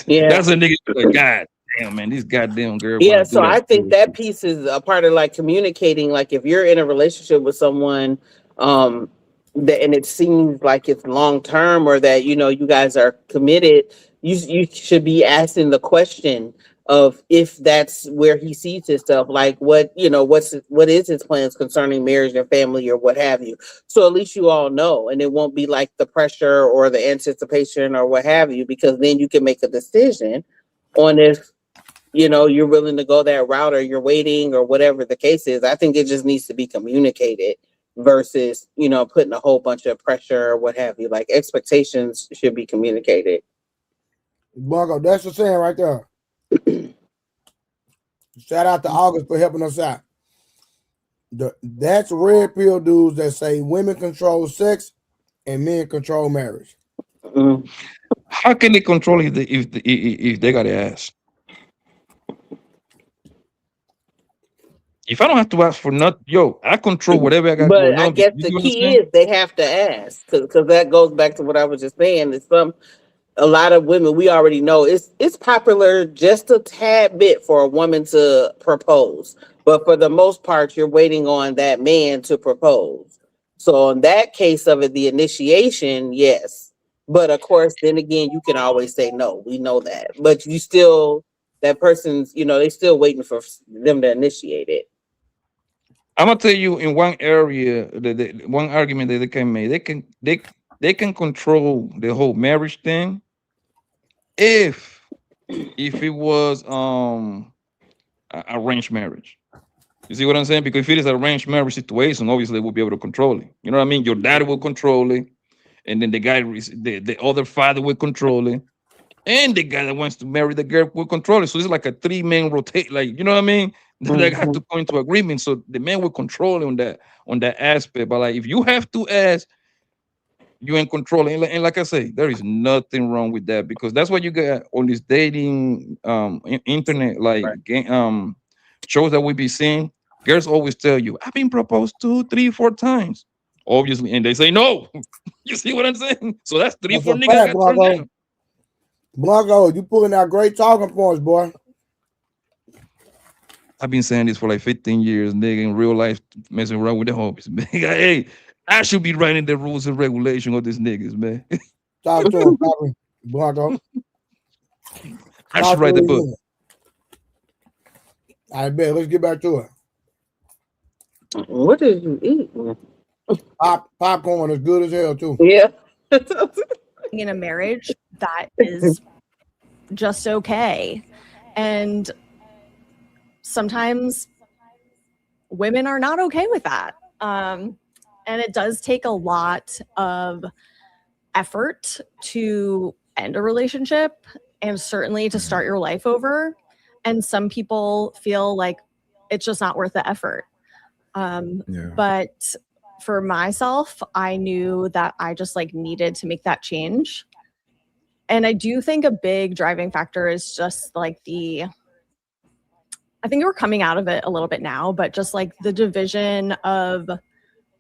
Yeah. That's a nigga like, God damn, man, this goddamn girl Yeah, gonna do so that I think that bullshit. piece is a part of like communicating. Like if you're in a relationship with someone, um, that and it seems like it's long term, or that you guys are committed, you should be asking the question of if that's where he sees himself. Like what is his plans concerning marriage and family or what have you. So at least you all know, and it won't be like the pressure or the anticipation or what have you, because then you can make a decision on if you're willing to go that route or you're waiting or whatever the case is. I think it just needs to be communicated versus, putting a whole bunch of pressure or what have you. Like expectations should be communicated. Blanco, that's the saying right there. Shout out to August for helping us out. That's red pill dudes that say women control sex and men control marriage. Mm. How can they control if they got ass? If I don't have to ask for nothing, yo, I control whatever I got But going I on. guess You the see what I'm key saying? is they have to ask, because that goes back to what I was just saying. It's a lot of women, we already know it's popular just a tad bit for a woman to propose, but for the most part you're waiting on that man to propose. So in that case of it, the initiation, yes, but of course then again you can always say no. We know that, but you still, that person's, they still waiting for them to initiate it. I'm gonna tell you in one area, the one argument that they can make, they can control the whole marriage thing if it was arranged marriage. You see what I'm saying? Because if it is arranged marriage situation, obviously we'll be able to control it. You know what I mean? Your daddy will control it, and then the other father will control it, and the guy that wants to marry the girl will control it. So it's like a three-man rotate, like you know what I mean? They have to come into agreement. So the man will control it on that aspect. But like if you have to ask, you in control. And like I say, there is nothing wrong with that because that's what you get on this dating internet like shows that we be seeing. Girls always tell you, I've been proposed 2, 3, 4 times. Obviously, and they say no. You see what I'm saying? So that's three, That's four a niggas fact, got turned Blanco. down. Blanco, you pulling out great talking points, boy. I've been saying this for like 15 years, nigga, in real life, messing around with the homies, man. Hey, I should be writing the rules and regulation of these niggas, man. Talk to him, Bobby. Blanco. I should Talk to write the him. book. I bet. Let's get back to it. What did you eat? Popcorn is good as hell too. Yeah. In a marriage that is just okay. And sometimes women are not okay with that. And it does take a lot of effort to end a relationship and certainly to start your life over. And some people feel like it's just not worth the effort. But for myself, I knew that I just like needed to make that change. And I do think a big driving factor is just like I think we're coming out of it a little bit now, but just like the division of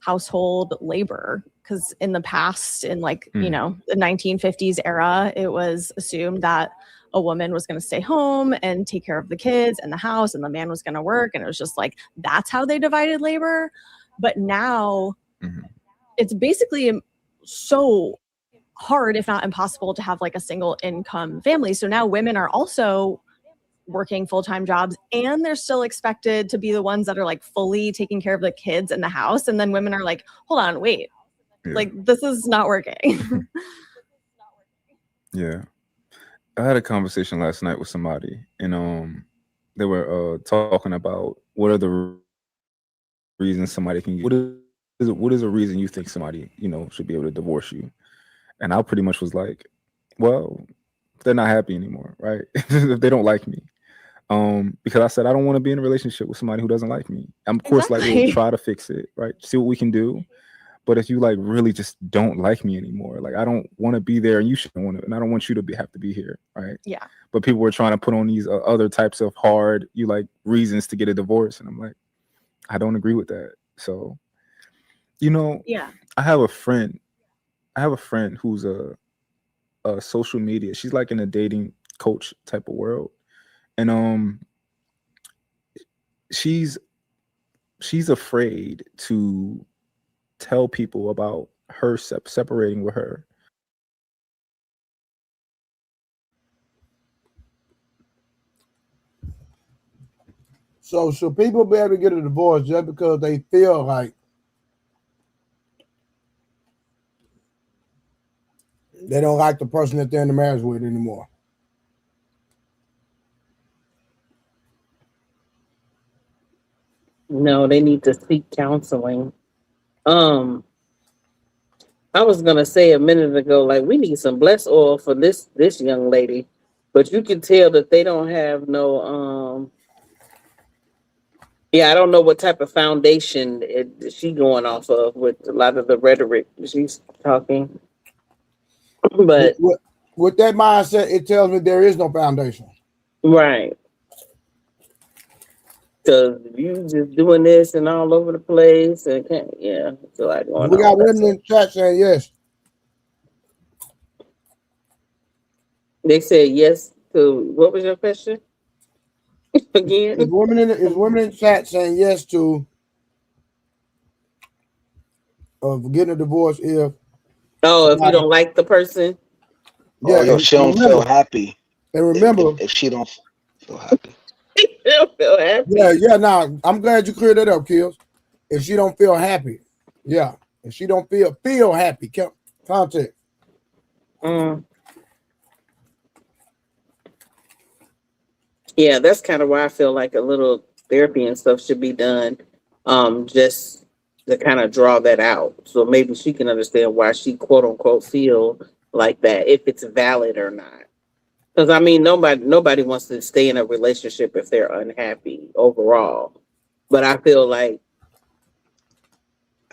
household labor. Because in the past, in like, the 1950s era, it was assumed that a woman was going to stay home and take care of the kids and the house, and the man was going to work. And it was just like, that's how they divided labor. But now Mhm. it's basically so hard, if not impossible, to have like a single income family. So now women are also working full-time jobs, and they're still expected to be the ones that are like fully taking care of the kids in the house. And then women are like, hold on, wait, like this is not working. Yeah. I had a conversation last night with somebody, and they were talking about what are the reasons somebody can get, what is a reason you think somebody, should be able to divorce you? And I pretty much was like, well, they're not happy anymore, right? If they don't like me. Because I said I don't want to be in a relationship with somebody who doesn't like me. Of course, like we'll try to fix it, right? See what we can do. But if you like really just don't like me anymore, like I don't want to be there, and you shouldn't want to, and I don't want you to have to be here, right? Yeah. But people were trying to put on these other types of hard, reasons to get a divorce, and I'm like, I don't agree with that. So, Yeah. I have a friend who's a social media. She's like in a dating coach type of world, and she's afraid to tell people about her separating with her. So should people be able to get a divorce just because they feel like they don't like the person that they're in the marriage with anymore? No, they need to seek counseling. I was gonna say a minute ago, like we need some blessed oil for this young lady, but you can tell that they don't have no yeah, I don't know what type of foundation she going off of with a lot of the rhetoric she's talking. But with that mindset, it tells me there is no foundation. Right. Because you just doing this and all over the place and it's a lot going on. We got women in chat saying yes. They said yes to what was your question? Again? Is women in chat saying yes to getting a divorce if you don't like the person? Yeah, she don't feel happy. And remember, if she don't feel happy. Don't feel happy. Yeah. Now I'm glad you cleared that up, Kills. If she don't feel happy, yeah. If she don't feel happy, context. Yeah, that's kind of why I feel like a little therapy and stuff should be done, just to kind of draw that out, so maybe she can understand why she quote unquote feel like that, if it's valid or not. Because I mean, nobody wants to stay in a relationship if they're unhappy overall. But I feel like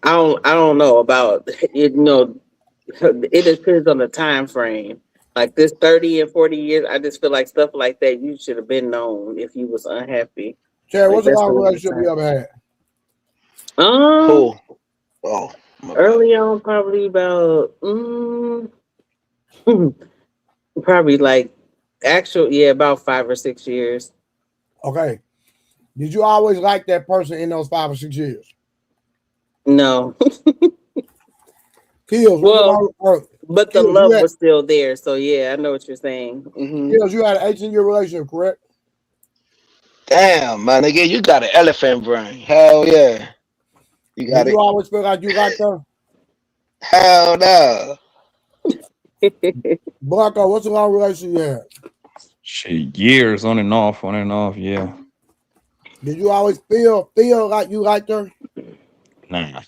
I don't know about it. It depends on the time frame. Like this 30 and 40 years, I just feel like stuff like that you should have been known if you was unhappy. Chad, what's the long relationship you ever had? Early on, probably about probably like about 5 or 6 years. Okay. Did you always like that person in those 5 or 6 years? No. Kills. But the love was still there. So yeah, I know what you're saying. Kills, you had an 18-year relationship, correct? Damn, man, nigga, you got an elephant brain. Hell yeah. Did you always feel like you liked her? Hell no. Blanco, what's the long relationship you had? Shit, years on and off, yeah. Did you always feel like you liked her? Nah.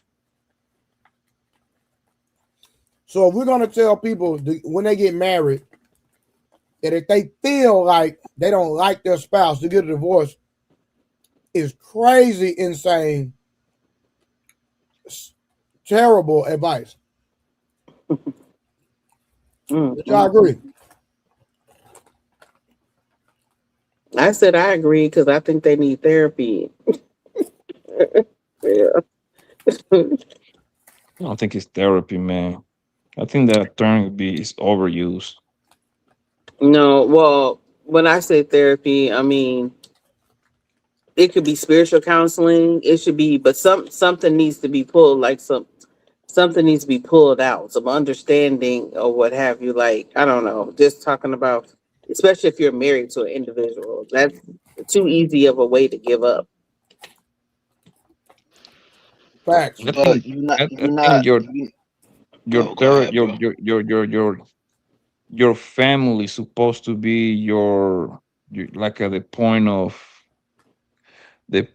So if we're gonna tell people when they get married that if they feel like they don't like their spouse to get a divorce, is crazy, insane, terrible advice. Did y'all agree? I said I agree because I think they need therapy. Yeah. I don't think it's therapy, man. I think that term is overused. No, well, when I say therapy, I mean it could be spiritual counseling. It should be, but something needs to be pulled, like something needs to be pulled out, some understanding or what have you. Like, I don't know, just talking about, especially if you're married to an individual, that's too easy of a way to give up. Facts. But you're not. I You're think not. your You, your oh, go third ahead, bro. your family is supposed to be your like at the point of the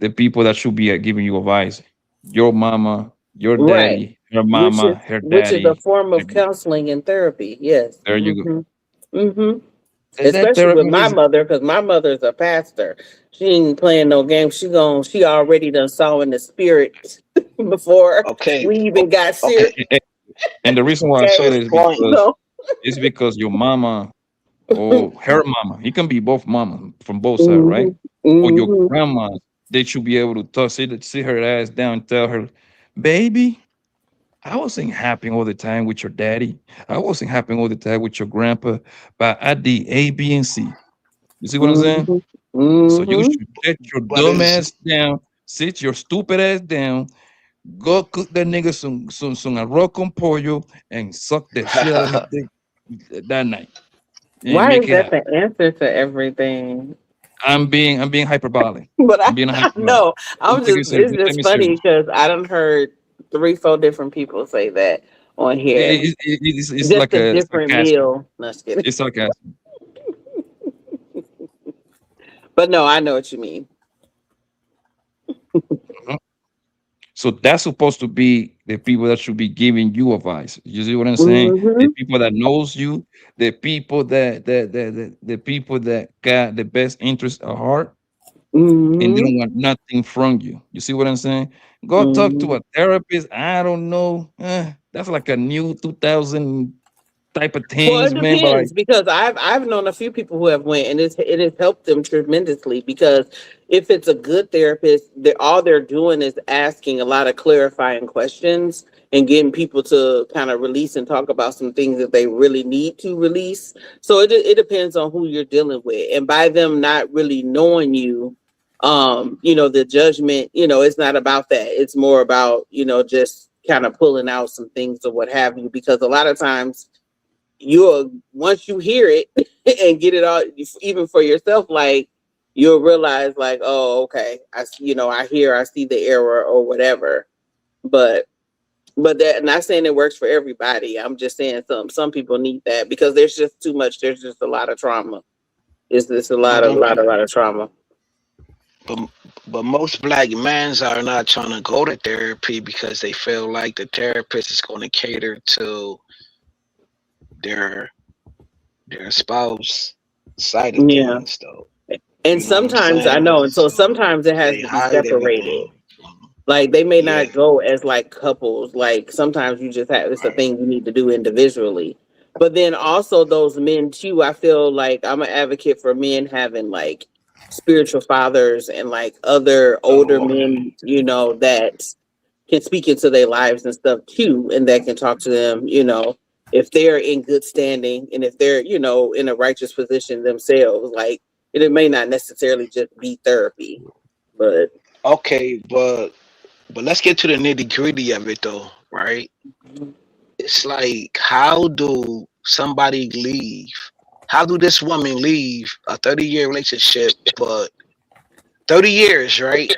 people that should be giving you advice. Your mama, your Right. daddy, her Which is mama, her which is a daddy. form There of counseling and therapy. Yes. there you go. That Especially with therapy my is mother, because my mother's a pastor. She ain't playing no games. She already done saw in the spirit before Okay. we even got Okay. serious. and the reason why I Okay. said His it is point. because So it's because your mama or her mama, it can be both mama from both sides, right? mhm, Or your mhm. grandma, they should be able to talk, sit her ass down and tell her, baby, I wasn't happy all the time with your daddy. I wasn't happy all the time with your grandpa, but I did A, B, and C. You see what I'm saying? Mhm. So you Mhm. should sit your But dumb it's ass down, sit your stupid ass down, go cook that nigga some arroz con pollo and suck the shit out of his dick that night and Why make is it that happen. the answer to everything? I'm being hyperbolic. But I'm being I hyperbolic. know Don't take it serious. it's Don't take just me funny serious. because I done heard 3, 4 different people say that on here. It's Just like a a different sarcastic. meal. No, just kidding. It's sarcastic. But no, I know what you mean. Mhm. So that's supposed to be the people that should be giving you advice. You see what I'm saying? The Mhm. people that knows you, the people the people that got the best interest at heart, and they Mhm. don't want nothing from you. You see what I'm saying? Go talk to Mhm. a therapist. I don't know. That's like a new 2000 type of Well, it things, man. But like, depends because I've known a few people who have went and it has helped them tremendously because if it's a good therapist, all they're doing is asking a lot of clarifying questions and getting people to kind of release and talk about some things that they really need to release. So it depends on who you're dealing with, and by them not really knowing you, the judgment, it's not about that. It's more about just kind of pulling out some things or what have you because a lot of times you'll once you hear it and get it all even for yourself, like you'll realize like, oh, okay, I see the error or whatever. But that, not saying it works for everybody. I'm just saying some people need that because there's just a lot of trauma. It's just a lot but of lot of trauma. but but most black men's are not trying to go to therapy because they feel like the therapist is going to cater to their their spouse side of Yeah. things, though. And You know what I'm sometimes I saying? know, and so So sometimes it has they to be hide separated. everything. Like they may Yeah. not go as like couples. Like sometimes you just have it's a Right. thing you need to do individually. But then also those men too, I feel like I'm an advocate for men having like spiritual fathers and like other older Oh, men, that can speak into their lives and stuff too, and that can talk to them, if they're in good standing and if they're, in a righteous position themselves. Like it may not necessarily just be therapy, but okay, but let's get to the nitty gritty of it, though, right? It's like, how do somebody leave? How do this woman leave a 30-year relationship, but 30 years, right?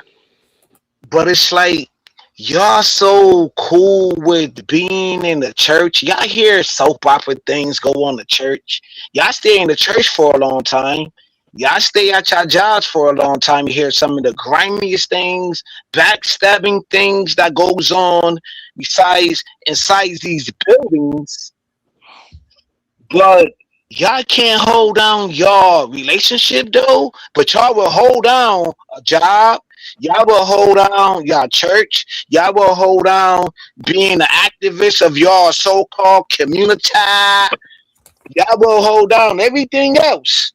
But it's like y'all so cool with being in the church. Y'all hear soap opera things go on the church. Y'all stay in the church for a long time. Y'all stay at your jobs for a long time. You hear some of the grimiest things, backstabbing things that goes on besides inside these buildings. But y'all can't hold down y'all relationship though. But y'all will hold down a job. Y'all will hold down y'all church. Y'all will hold down being an activist of y'all so-called community. Y'all will hold down everything else.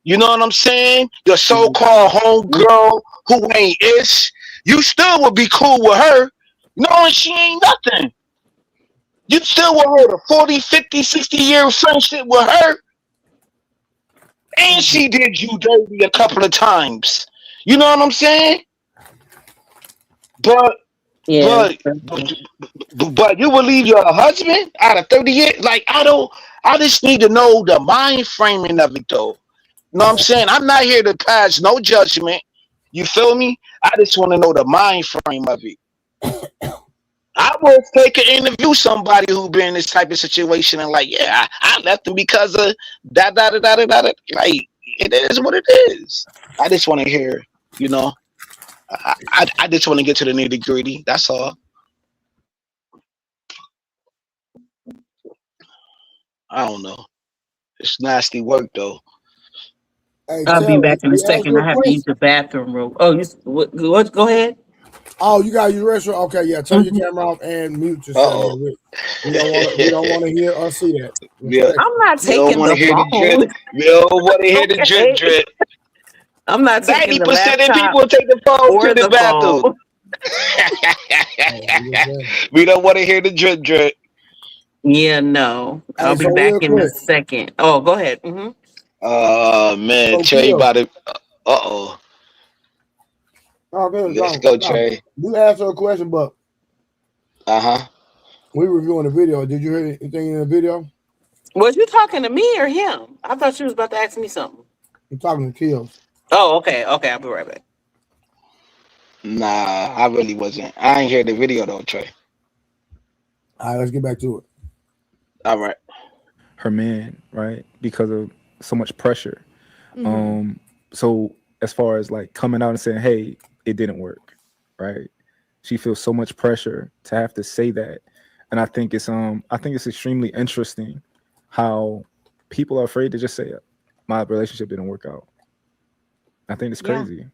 You know what I'm saying? Your so-called homegirl who ain't ish. You still would be cool with her, knowing she ain't nothing. You still will hold a 40, 50, 60-year friendship with her. And she did you dirty a couple of times. You know what I'm saying? But Yeah. but but you will leave your husband out of 30 years? Like I just need to know the mind framing of it though. You know what I'm saying? I'm not here to pass no judgment. You feel me? I just want to know the mind frame of it. I would take an interview somebody who been in this type of situation and like, yeah, I left him because of that, da da da da da. Like, it is what it is. I just want to hear, you know, I just want to get to the nitty gritty. That's all. I don't know. It's nasty work though. Hey, I'll be Taylor, back in a you asked second. you I a have to use question. the bathroom real. Oh, what? Go ahead. Oh, you got your restroom. Okay, yeah. Turn your Mhm. camera off and mute Uh yourself. oh. We don't want to. We don't want to hear or see that. Yeah, Respect. I'm not we don't taking want to the hear the drip. phone. We don't want to hear the drip Okay. drip. I'm not taking the 90% of laptop people take the phone to or the the bathroom. phone. Hey, I'm just saying. We don't want to hear the drip drip. Yeah, no. I'll Hey, be so back real in a quick. second. Oh, go ahead. Hmm. Man, So Trey kill. about it. Oh, Oh, good. let's Go. go, No, Trey. you asked her a question, but Uh-huh. we reviewing the video. Did you hear anything in the video? Was you talking to me or him? I thought you was about to ask me something. I'm talking to Kills. Oh, okay. Okay, I'll be right back. Nah, I really wasn't. I ain't hear the video though, Trey. All right, let's get back to it. All right. Her man, right? Because of so much pressure. Mhm. So as far as like coming out and saying, hey, it didn't work, right? She feels so much pressure to have to say that. And I think it's extremely interesting how people are afraid to just say it. My relationship didn't work out. I think it's Yeah. crazy.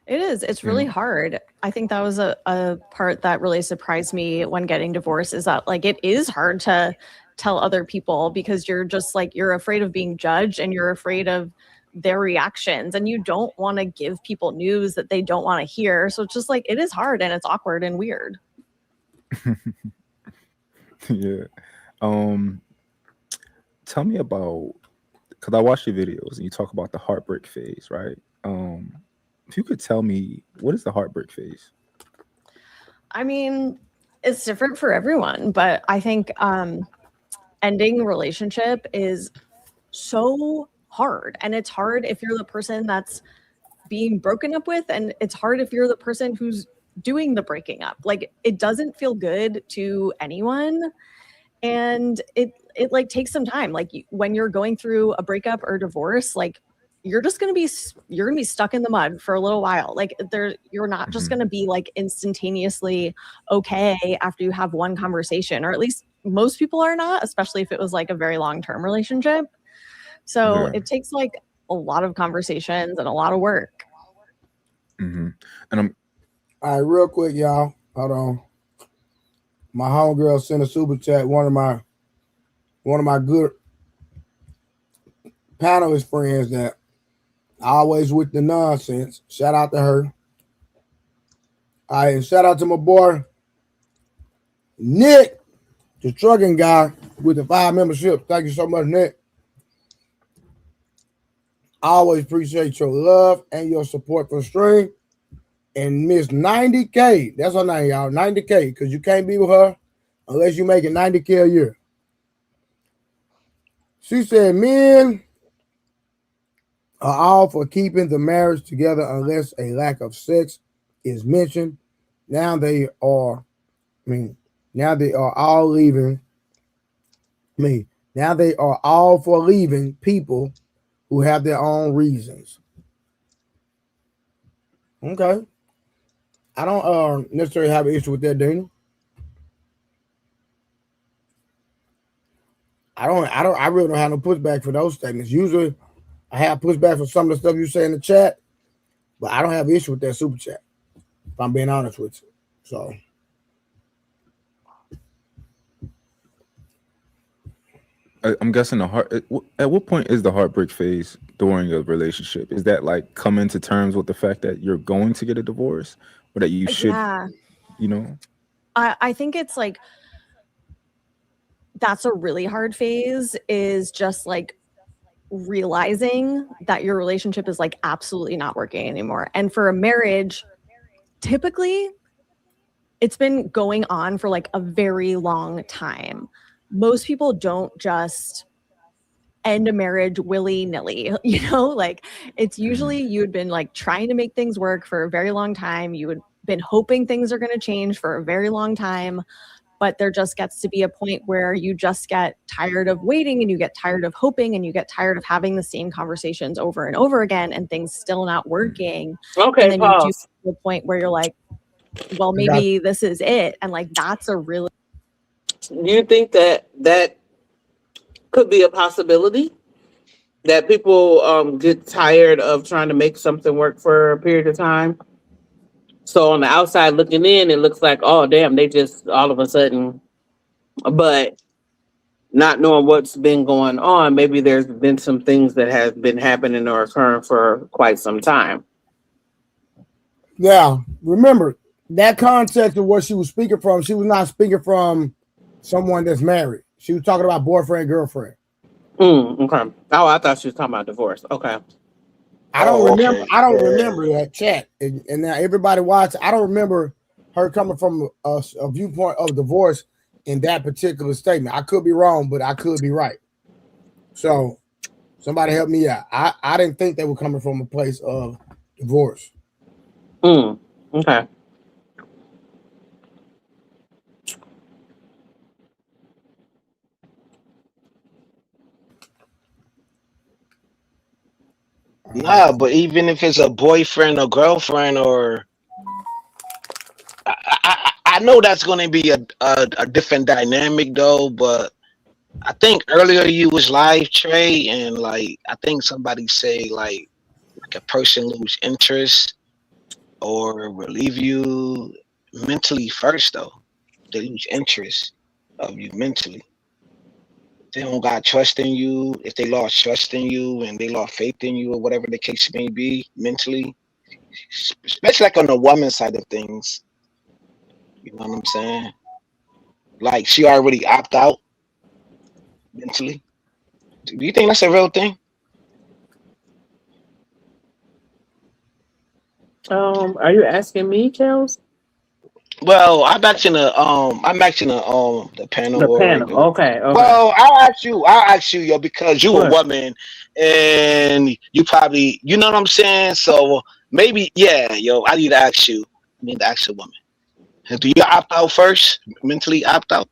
It is. It's You really know? hard. I think that was a part that really surprised me when getting divorced is that like it is hard to tell other people because you're just like you're afraid of being judged and you're afraid of their reactions and you don't want to give people news that they don't want to hear. So it's just like it is hard and it's awkward and weird. Yeah. Um, Tell me about, because I watch your videos and you talk about the heartbreak phase, right? If you could tell me, what is the heartbreak phase? I mean, it's different for everyone, but I think ending a relationship is so hard. And it's hard if you're the person that's being broken up with, and it's hard if you're the person who's doing the breaking up. Like it doesn't feel good to anyone. And it like takes some time. Like when you're going through a breakup or divorce, like you're going to be stuck in the mud for a little while. Like you're not just going to be like instantaneously okay after you have one conversation, or at least most people are not, especially if it was like a very long-term relationship. So Yeah. it takes like a lot of conversations and a lot of work. And I'm All right, real quick, y'all. Hold on. My homegirl sent a super chat. One of my good panelist friends that always with the nonsense. Shout out to her. All right, and shout out to my boy Nick, the trucking guy with the 5 membership. Thank you so much, Nick. I always appreciate your love and your support for the stream. And Miss 90K, that's her name, y'all, 90K, because you can't be with her unless you make it 90K a year. She said, men are all for keeping the marriage together unless a lack of sex is mentioned. Now they are all leaving. Now they are all for leaving people who have their own reasons. Okay. I don't necessarily have an issue with that, Dana. I really don't have no pushback for those statements. Usually I have pushback for some of the stuff you say in the chat, but I don't have an issue with that super chat, if I'm being honest with you. So I'm guessing at what point is the heartbreak phase during a relationship? Is that like coming to terms with the fact that you're going to get a divorce, or that you should, Yeah. you know? I think it's like that's a really hard phase, is just like realizing that your relationship is like absolutely not working anymore. And for a marriage, typically it's been going on for like a very long time. Most people don't just end a marriage willy-nilly, like it's usually you had been like trying to make things work for a very long time. You had been hoping things are going to change for a very long time. But there just gets to be a point where you just get tired of waiting and you get tired of hoping and you get tired of having the same conversations over and over again and things still not working. Okay, and then pause. you do get to a point where you're like, well, maybe this is it. And like, that's a really... You think that could be a possibility? That people get tired of trying to make something work for a period of time? So on the outside looking in, it looks like, oh, damn, they just all of a sudden, but not knowing what's been going on, maybe there's been some things that have been happening or occurring for quite some time. Yeah, remember that context of what she was speaking from. She was not speaking from someone that's married. She was talking about boyfriend, girlfriend. Okay. Oh, I thought she was talking about divorce. Okay. I don't remember. I don't remember that chat. And now everybody watch. I don't remember her coming from a viewpoint of divorce in that particular statement. I could be wrong, but I could be right. So somebody help me out. I didn't think they were coming from a place of divorce. Okay. Nah, but even if it's a boyfriend or girlfriend, or I know that's going to be a different dynamic though. But I think earlier you was live, Trey, and like I think somebody say like a person lose interest or relieve you mentally first though. They lose interest of you mentally. They don't got trust in you. If they lost trust in you and they lost faith in you or whatever the case may be mentally, especially like on the woman side of things, you know what I'm saying? Like she already opt out mentally. Do you think that's a real thing? Are you asking me, Kels? Well, I'm asking the panel. The Or panel. Okay. Well, I'll ask you, yo, because you a woman and you probably, you know what I'm saying? So maybe, yeah, yo, I need to ask you. I need to ask a woman. Do you opt out first? Mentally opt out?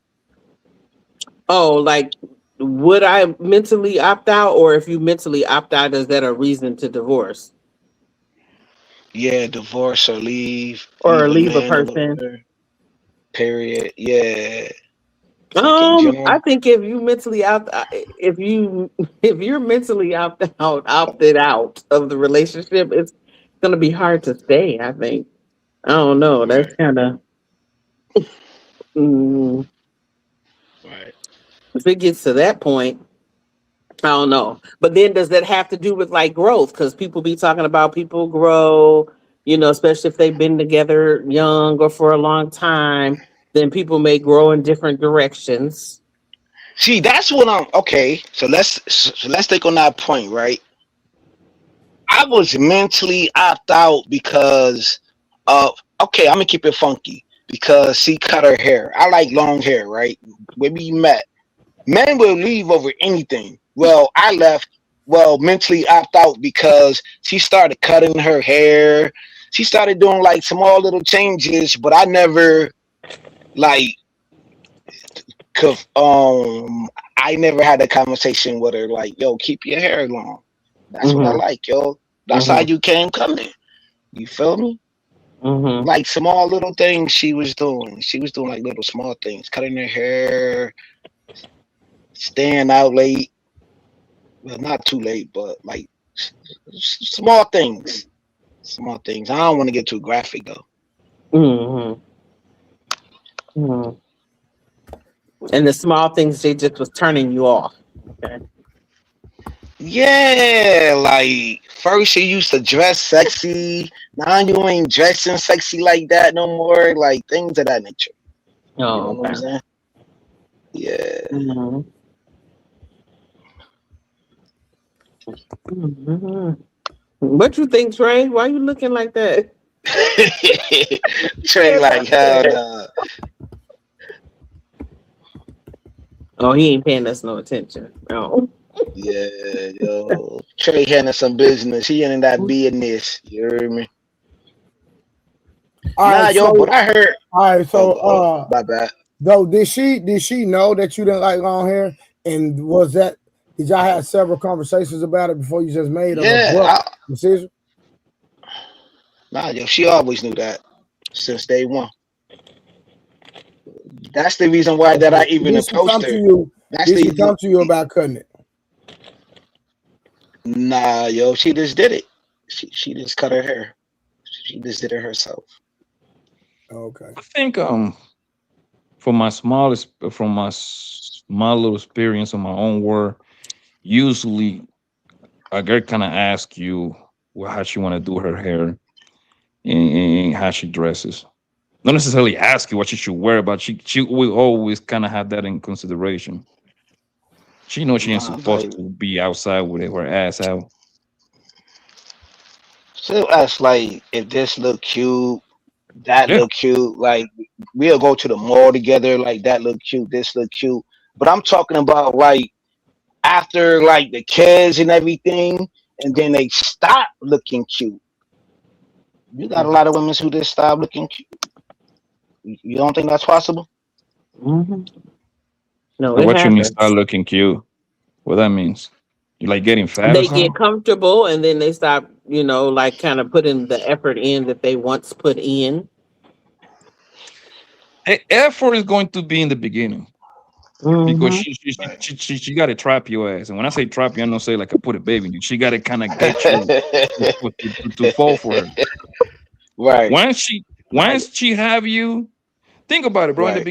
Oh, like would I mentally opt out, or if you mentally opt out, is that a reason to divorce? Yeah, divorce or leave. Or leave a man or person? whatever. Period. Yeah. I think if you mentally if you're mentally opted out of the relationship, it's gonna be hard to stay. I think. I don't know. That's kind of. Right. If it gets to that point, I don't know. But then, does that have to do with like growth? Because people be talking about people grow, especially if they've been together young or for a long time. Then people may grow in different directions. See, that's what I'm okay. So let's take on that point, right? I was mentally opt out because of I'm gonna keep it funky because she cut her hair. I like long hair, right? When we met, men will leave over anything. Well, I left. Well, mentally opt out because she started cutting her hair. She started doing like small little changes, but I never like. Cause I never had a conversation with her like, yo, keep your hair long. That's what I like, yo. That's how you came coming. You feel me? Like small little things she was doing. She was doing like little small things, cutting her hair, staying out late. Well, not too late, but like small things. Small things. I don't want to get too graphic though. And the small things, they just was turning you off. Okay. Yeah, like first you used to dress sexy. Now you ain't dressing sexy like that no more. Like things of that nature. Oh, you know what I'm saying? Yeah. Mhm. What you think, Trey? Why you looking like that? Trey, like, hell no. Oh, he ain't paying us no attention. No. Yeah, yo. Trey handling some business. He in that business. You heard me? All Nah, right, yo, so but I heard. all right, so My bad. though did she know that you didn't like long hair? And did y'all have several conversations about it before you just made an Yeah, abrupt decision? nah, yo, she always knew that since day one. That's the reason why that I Okay. even Did she approached come to her. you? That's Did she come to you about cutting it? Nah, yo, she just did it. She just cut her hair. She just did it herself. Okay. I think from my small little experience on my own work, usually a girl kind of ask you how she want to do her hair and how she dresses. Not necessarily ask you what she should wear, but she will always kind of have that in consideration. She knows she ain't Nah, supposed like to be outside with her ass out. she'll ask like if this look cute, that Yeah. look cute. Like we'll go to the mall together. Like that look cute, this look cute. But I'm talking about like after like the kids and everything, and then they stop looking cute. You got a lot of women who just stop looking cute. You don't think that's possible? Mm-hmm. No, Now, it what you mean start happens. looking cute? What that means? You like getting fat or They get something? comfortable and then they stop, like kind of putting the effort in that they once put in. Effort is going to be in the beginning because Mm-hmm. she got to trap your ass. And when I say trap you, I don't say like I put a baby in you. She got to kind of get you to fall for her. Right, Once she have you, think about it, bro. right.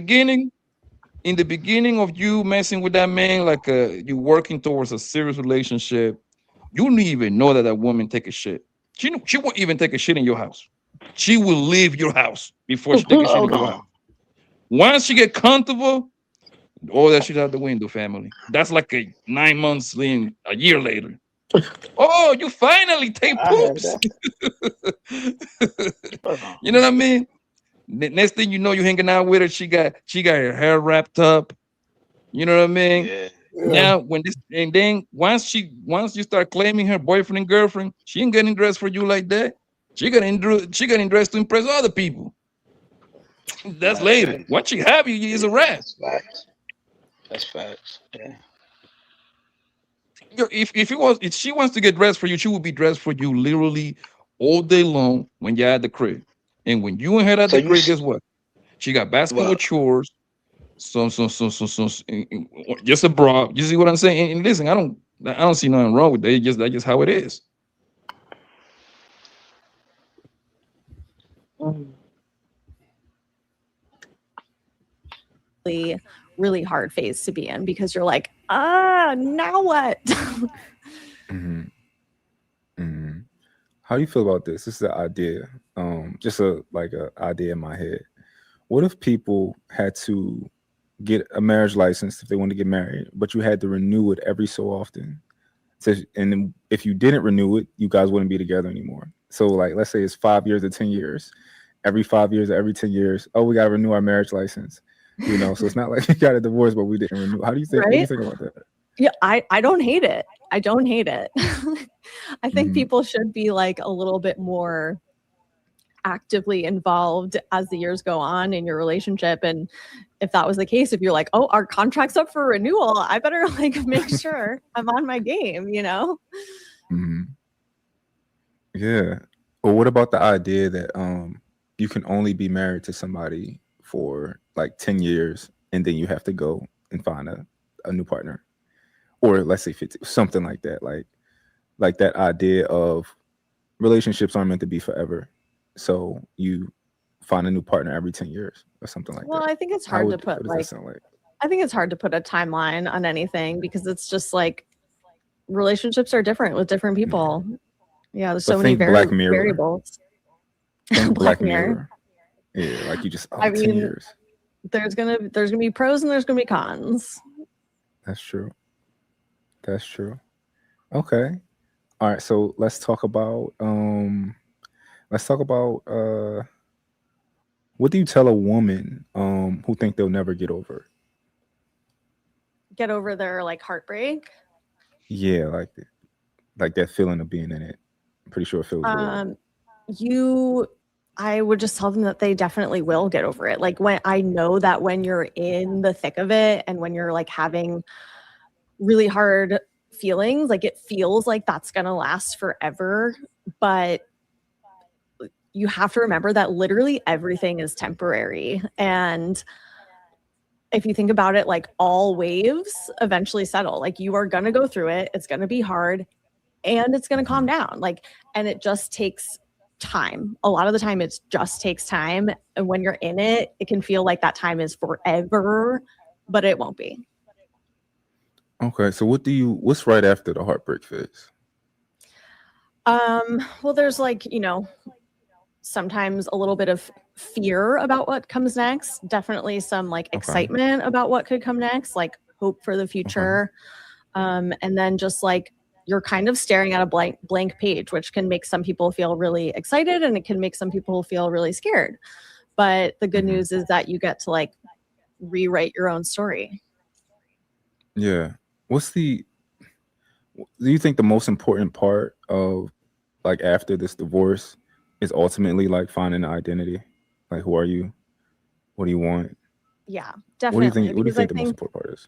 In the beginning of you messing with that man, like you working towards a serious relationship, you don't even know that that woman take a shit. She won't even take a shit in your house. She will leave your house before she take a shit in Hold your on. house. Once she get comfortable, all that shit out the window, family. That's like a 9 months, then a year later. Oh, you finally take I heard poops. that. Hold on. You know what I mean? Next thing you know, you hanging out with her. She got her hair wrapped up. You know what I mean? Yeah. Yeah. Now and then once you start claiming her boyfriend and girlfriend, she ain't getting dressed for you like that. She getting dressed to impress other people. That's That's later. facts. Once she have you, it's Yeah, a wrap. that's facts. That's facts. Yeah. If she wants to get dressed for you, she will be dressed for you literally all day long when you're at the crib. And when you and her at So the you crib, guess what? She got basket well, with chores. So, just a bra. You see what I'm saying? And listen, I don't see nothing wrong with that. That's just how it is. Really, really hard phase to be in because you're like, now what? Mm-hmm. Mm-hmm. How do you feel about this? This is an idea. Just a idea in my head. What if people had to get a marriage license if they want to get married, but you had to renew it every so often? So, and then if you didn't renew it, you guys wouldn't be together anymore. So, like, let's say it's 5 years or 10 years. Every 5 years or every 10 years, oh, we got to renew our marriage license. So it's not like you got a divorce, but we didn't renew. How do you think? What do you Right? think about that? Yeah, I don't hate it. I don't hate it. I think Mhm. people should be like a little bit more actively involved as the years go on in your relationship. And if that was the case, if you're like, oh, our contract's up for renewal, I better like make sure I'm on my game, Mhm. Yeah. Or what about the idea that you can only be married to somebody for like 10 years and then you have to go and find a new partner? Or let's say 50, something like that. Like that idea of relationships aren't meant to be forever. So you find a new partner every 10 years or something like Well, that. I think it's hard to put What does that sound like? I think it's hard to put a timeline on anything because it's just like relationships are different with different people. Yeah, there's But so many think Black Mirror. variables. Think Black Black Mirror. Mirror. Yeah, like you just I 10 mean, years. there's gonna be pros and there's gonna be cons. That's true. That's true. Okay. All right. So let's talk about what do you tell a woman who think they'll never get over? Get over their like heartbreak. Yeah, like that feeling of being in it. I'm pretty sure it feels real. I would just tell them that they definitely will get over it. Like when I know that when you're in the thick of it and when you're like having really hard feelings, like it feels like that's going to last forever, but you have to remember that literally everything is temporary. And if you think about it, like all waves eventually settle. Like you are going to go through it. It's going to be hard and it's going to calm down. Like, and it just takes time. A lot of the time it just takes time. And when you're in it, it can feel like that time is forever, but it won't be. Okay. So what's right after the heartbreak phase? Well, there's like, sometimes a little bit of fear about what comes next. Definitely some like excitement about what could come next, like hope for the future. And then just like you're kind of staring at a blank page, which can make some people feel really excited and it can make some people feel really scared. But the good news is that you get to like rewrite your own story. Yeah. Do you think the most important part of like after this divorce is ultimately like finding an identity? Like, who are you? What do you want? Yeah, definitely. What do you think the most important part is?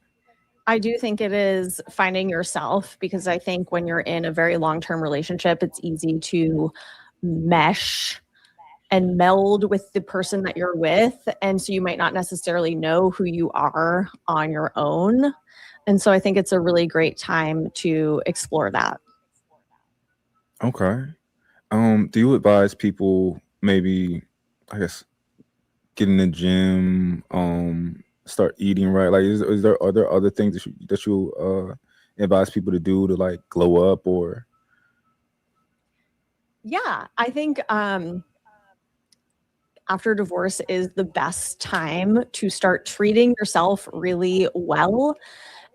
I do think it is finding yourself, because I think when you're in a very long-term relationship, it's easy to mesh and meld with the person that you're with. And so you might not necessarily know who you are on your own. And so I think it's a really great time to explore that. Okay. Do you advise people maybe, I guess, get in the gym, start eating right? Like, are there other things that you advise people to do to like glow up or? Yeah, I think after divorce is the best time to start treating yourself really well.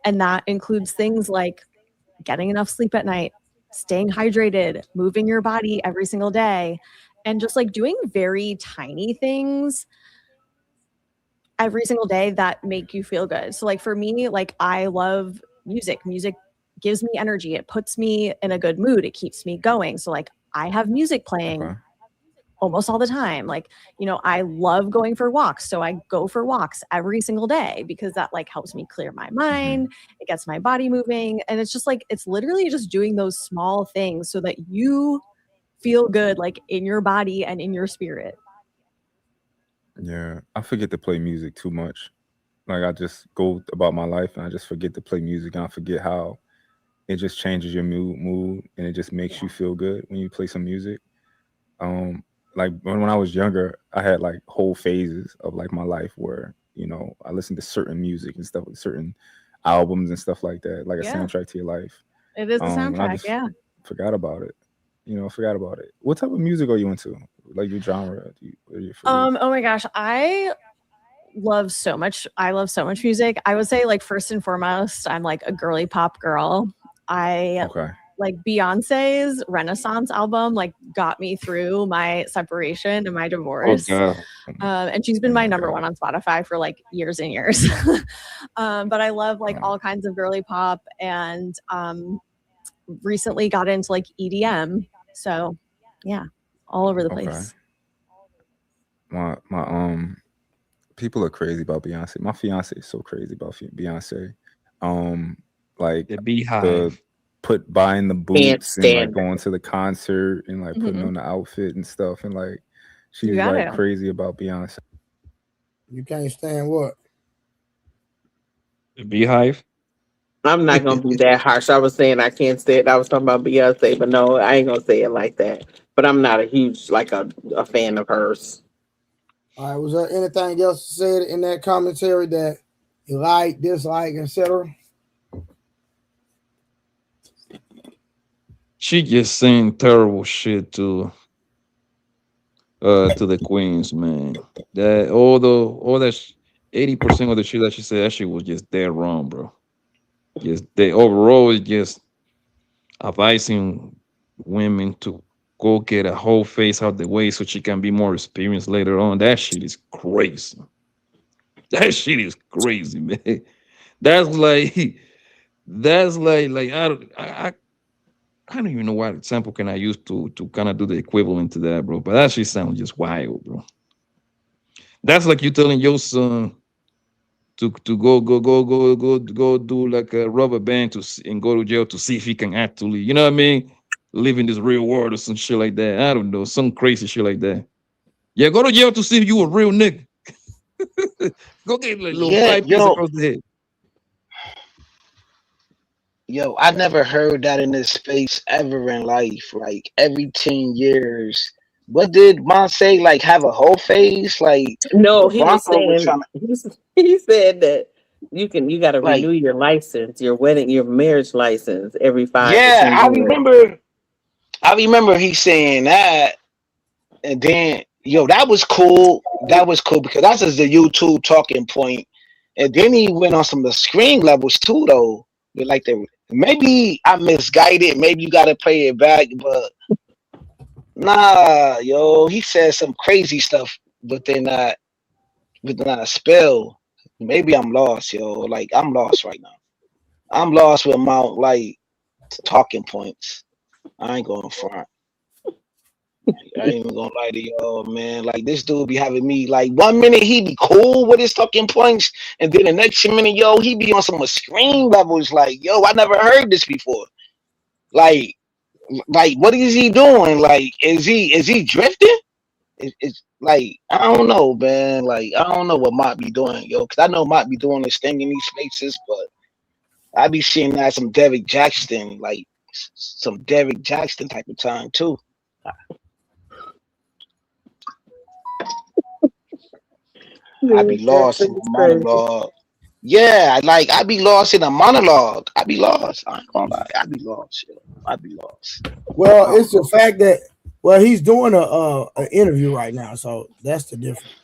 And that includes things like getting enough sleep at night, staying hydrated, moving your body every single day, and just like doing very tiny things every single day that make you feel good. So like for me, like I love music. Music gives me energy. It puts me in a good mood. It keeps me going. So like I have music playing almost all the time. Like, I love going for walks. So I go for walks every single day because that like helps me clear my mind. It gets my body moving. And it's just like, it's literally just doing those small things so that you feel good, like in your body and in your spirit. Yeah, I forget to play music too much. Like I just go about my life and I just forget to play music and I forget how it just changes your mood and it just makes you feel good when you play some music. Like when I was younger, I had like whole phases of like my life where, I listened to certain music and stuff, certain albums and stuff like that, like a soundtrack to your life. It is a soundtrack, yeah. Forgot about it. Forgot about it. What type of music are you into? Like your genre? Oh my gosh, I love so much music. I would say like first and foremost, I'm like a girly pop girl. Like Beyonce's Renaissance album like got me through my separation and my divorce. And she's been my number one on Spotify for like years and years. But I love like all kinds of girly pop and recently got into like EDM. So yeah, all over the place. My people are crazy about Beyonce. My fiance is so crazy about Beyonce. Like the Beehive. Buying the boots and like going to the concert and like putting on the outfit and stuff, and like she's like crazy about Beyonce. You can't stand what? The Beehive. I'm not gonna be that harsh. I was saying I can't say it. I was talking about Beyonce, but no, I ain't gonna say it like that. But I'm not a huge a fan of hers. All right. Was there anything else said in that commentary that you like, dislike, etc.? She just saying terrible shit to the queens, man. That all that 80% of the shit that she said, that shit was just dead wrong, bro. Just overall, it just advising women to go get a whole face out the way so she can be more experienced later on. That shit is crazy. That shit is crazy, man. That's like I don't even know what example can I use to kind of do the equivalent to that, bro. But that shit sounds just wild, bro. That's like you telling your son to go do like a rubber band and go to jail to see if he can actually, you know what I mean, live in this real world or some shit like that. I don't know, some crazy shit like that. Yeah, go to jail to see if you a real nigga. Go get like little Yeah, 5 pieces across the head. yo, I never heard that in this space ever in life. Like every 10 years. What did Mon say? Like have a whole face? Like No, but he was Bronco was saying trying to he said that you got to like renew your license, your marriage license every 5 to yeah, 10 years. I remember he saying that, and then yo, that was cool. That was cool because that's just the YouTube talking point. And then he went on some of the screen levels too, though. With like the maybe I misguided. Maybe you gotta play it back, but nah, yo, he said some crazy stuff within that spell. Maybe I'm lost, yo. Like I'm lost right now. I'm lost with my like talking points. I ain't going front. I ain't even gonna lie to y'all, man. Like this dude be having me like 1 minute he be cool with his talking points, and then the next minute, yo, he be on some extreme levels. Like, yo, I never heard this before. Like, what is he doing? Like, is he drifting? It's like I don't know, man. Like I don't know what Mott be doing, yo, because I know Mott be doing this thing in these spaces, but I be seeing that some Derek Jackson, like some Derek Jackson type of time too. I be lost in a monologue. Yeah, like I be lost in a monologue. I be lost. I ain't gonna lie. I be lost. Yo. I be lost. Well, it's the fact that he's doing an interview right now, so that's the difference.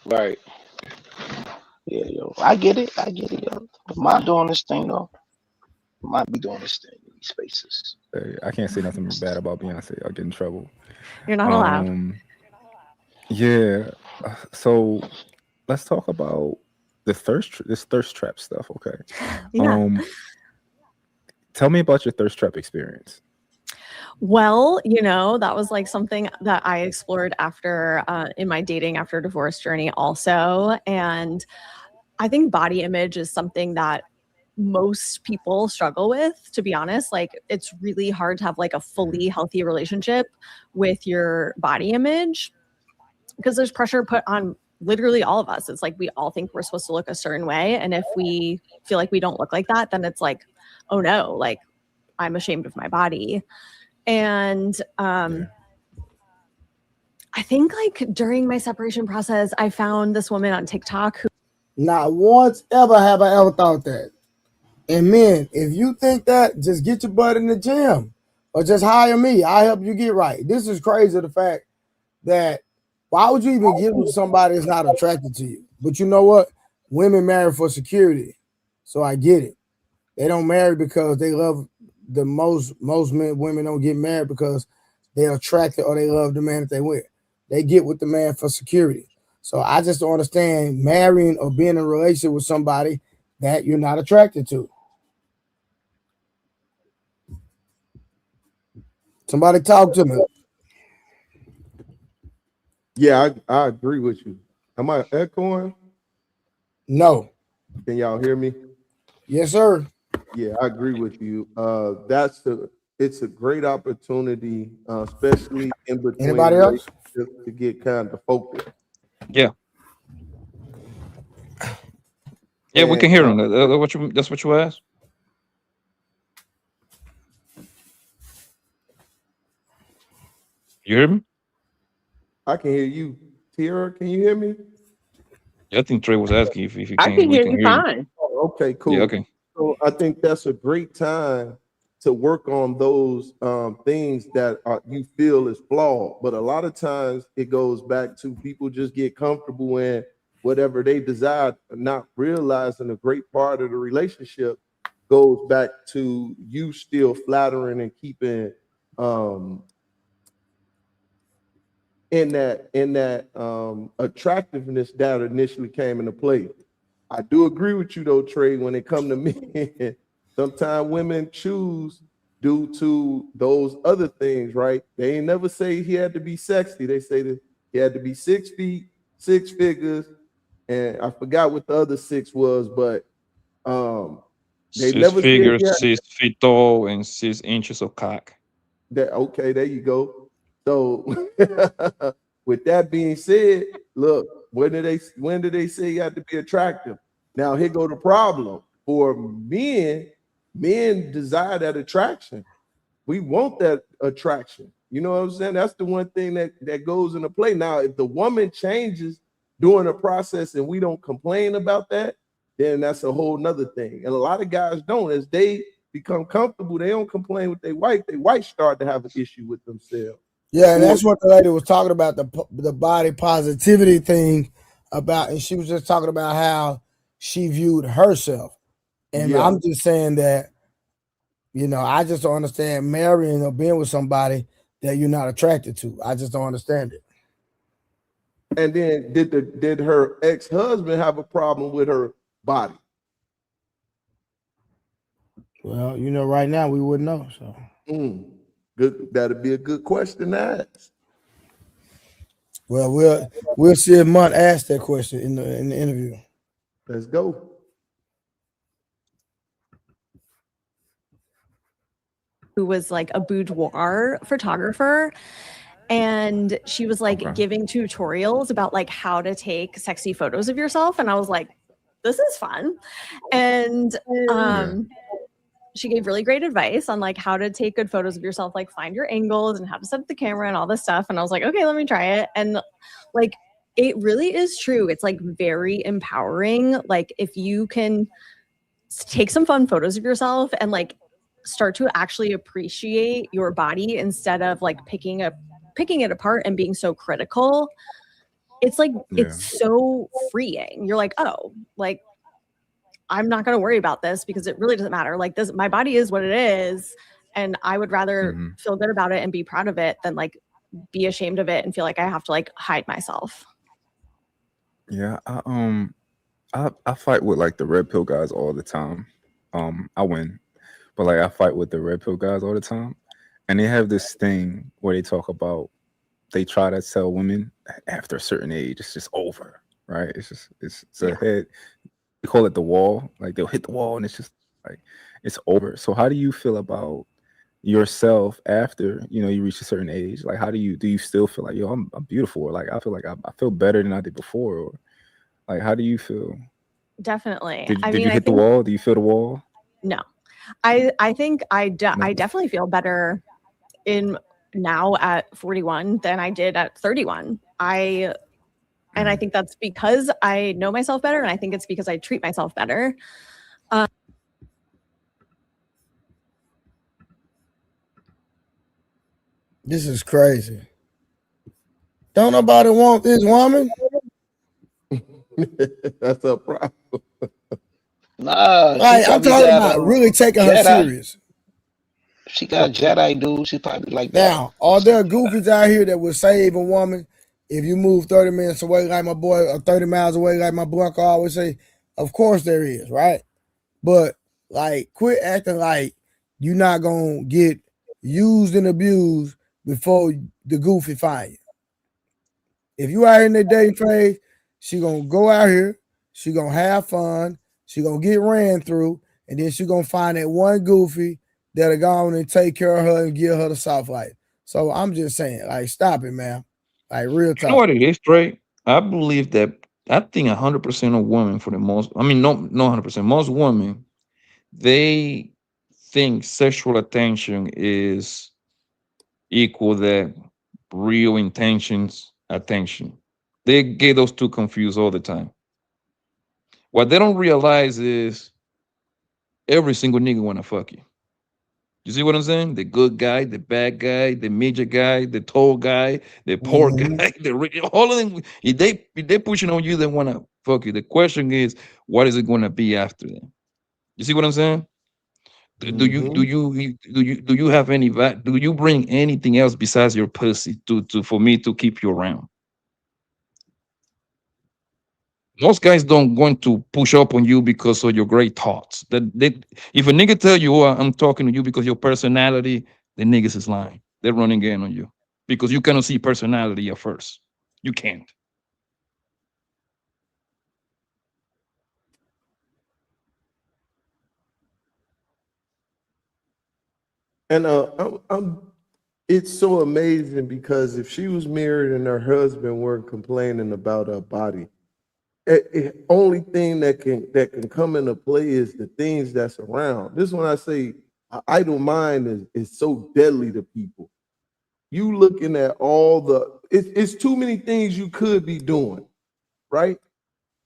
Right. Yeah, yo. I get it, yo. Am I doing this thing though? Might be doing this thing in these spaces. Hey, I can't say nothing bad about Beyonce. I'll get in trouble. You're not allowed. Yeah. So let's talk about this thirst trap stuff. Okay. Yeah. Tell me about your thirst trap experience. Well, that was like something that I explored after in my dating after divorce journey also. And I think body image is something that most people struggle with, to be honest. Like it's really hard to have like a fully healthy relationship with your body image because there's pressure put on literally all of us. It's like we all think we're supposed to look a certain way. And if we feel like we don't look like that, then it's like, oh no, like I'm ashamed of my body. And I think like during my separation process, I found this woman on TikTok who not once ever have I ever thought that. And men, if you think that, just get your butt in the gym or just hire me. I'll help you get right. This is crazy, the fact that why would you even get with somebody that's not attracted to you? But you know what? Women marry for security. So I get it. They don't marry because they love the most men. Women don't get married because they're attracted or they love the man that they with. They get with the man for security. So I just don't understand marrying or being in a relationship with somebody that you're not attracted to. Somebody talk to me. Yeah, I agree with you. Am I echoing? No. Can y'all hear me? Yes, sir. Yeah, I agree with you. It's a great opportunity, especially in between. Anybody else? To get kind of focused. Yeah. Yeah, we can hear him. That's what you asked? You hear me? I can hear you. Tiara, can you hear me? Yeah, I think Trey was asking if you can. I can hear you fine. Oh, okay, cool. Yeah, okay. So I think that's a great time to work on those things that you feel is flawed. But a lot of times it goes back to people just get comfortable in whatever they desire, not realizing a great part of the relationship goes back to you still flattering and keeping in that attractiveness that initially came into play. I do agree with you though, Trey, when it comes to men. Sometimes women choose due to those other things, right? They ain't never say he had to be sexy. They say that he had to be 6 feet, 6 figures, and I forgot what the other 6 was, but they 6 never said figures, he had 6 feet tall, and 6 inches of cock. that. Okay, there you go. So with that being said, look, when did they say you have to be attractive? Now here go the problem. For men desire that attraction. We want that attraction. You know what I'm saying? That's the one thing that goes into play. Now, if the woman changes during the process and we don't complain about that, then that's a whole nother thing. And a lot of guys don't. As they become comfortable, they don't complain with their wife. Their wife start to have an issue with themselves. Yeah, and that's what the lady was talking about, the body positivity thing about, and she was just talking about how she viewed herself. And Yeah. I'm just saying that, you know, I just don't understand marrying or being with somebody that you're not attracted to. I just don't understand it. And then did her ex-husband have a problem with her body? Well, you know, right now we wouldn't know. So good. That'd be a good question to ask. Well, we'll see if Munt asks that question in the interview. Let's go. Who was like a boudoir photographer, and she was like giving tutorials about like how to take sexy photos of yourself, and I was like, this is fun. And she gave really great advice on like how to take good photos of yourself, like find your angles and how to set up the camera and all this stuff. And I was like, okay, let me try it. And like, it really is true. It's like very empowering. Like if you can take some fun photos of yourself and like start to actually appreciate your body instead of like picking it apart and being so critical, it's like, it's so freeing. You're like, oh, like, I'm not going to worry about this because it really doesn't matter. Like this, my body is what it is. And I would rather feel good about it and be proud of it than like be ashamed of it and feel like I have to like hide myself. Yeah. I fight with like the red pill guys all the time. I win, but like I fight with the red pill guys all the time. And they have this thing where they talk about, they try to tell women after a certain age, it's just over, right? It's a head. We call it the wall. Like they'll hit the wall and it's just like it's over. So how do you feel about yourself after you reach a certain age? Like how do you still feel like, yo, I'm beautiful, or like I feel like I feel better than I did before, or like how do you feel? Definitely. Did you hit the wall? Do you feel the wall? No, I think I definitely feel better in now at 41 than I did at 31. And I think that's because I know myself better, and I think it's because I treat myself better. This is crazy. Don't nobody want this woman? That's a problem. Nah, Right, I'm talking about really taking her serious. She got Jedi dude. She probably like that. Now, are there goofies out here that will save a woman if you move 30 minutes away like my boy, or 30 miles away like my boy Uncle always say? Of course there is, right? But like, quit acting like you're not gonna get used and abused before the goofy find you. If you out here in the dating phase, she gonna go out here, she gonna have fun, she gonna get ran through, and then she gonna find that one goofy that'll go on and take care of her and give her the soft life. So I'm just saying, like, stop it, man. Like, real talk. You know what it is, Trey? I believe that I think 100% of women, for the most, I mean, no 100%, most women, they think sexual attention is equal that real intentions attention. They get those two confused all the time. What they don't realize is every single nigga wanna fuck you. You see what I'm saying? The good guy, the bad guy, the midget guy, the tall guy, the poor guy, all of them. If they pushing on you, they want to fuck you. The question is, what is it going to be after them? You see what I'm saying? Do you have any do you bring anything else besides your pussy to for me to keep you around? Most guys don't going to push up on you because of your great thoughts. If a nigga tell you, oh, I'm talking to you because your personality, the niggas is lying. They're running in on you because you cannot see personality at first. You can't. And it's so amazing because if she was married and her husband weren't complaining about her body, only thing that can come into play is the things that's around. This is when I say idle mind is so deadly to people. You looking at all it's too many things you could be doing, right?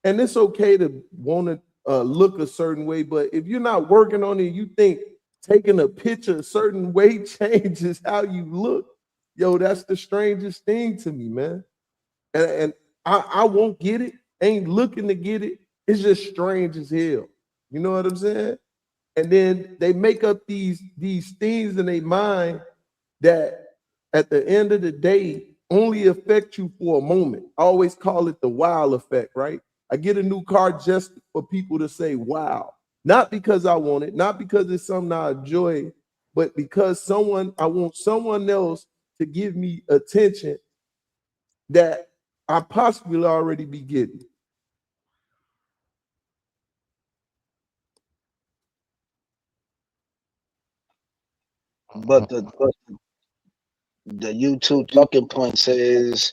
And it's okay to want to look a certain way, but if you're not working on it, you think taking a picture a certain way changes how you look. Yo, that's the strangest thing to me, man. And I won't get it. Ain't looking to get it. It's just strange as hell. You know what I'm saying? And then they make up these things in their mind that at the end of the day only affect you for a moment. I always call it the wow effect, right? I get a new car just for people to say wow. Not because I want it, not because it's something I enjoy, but because I want someone else to give me attention that I possibly already be getting. But the YouTube talking point says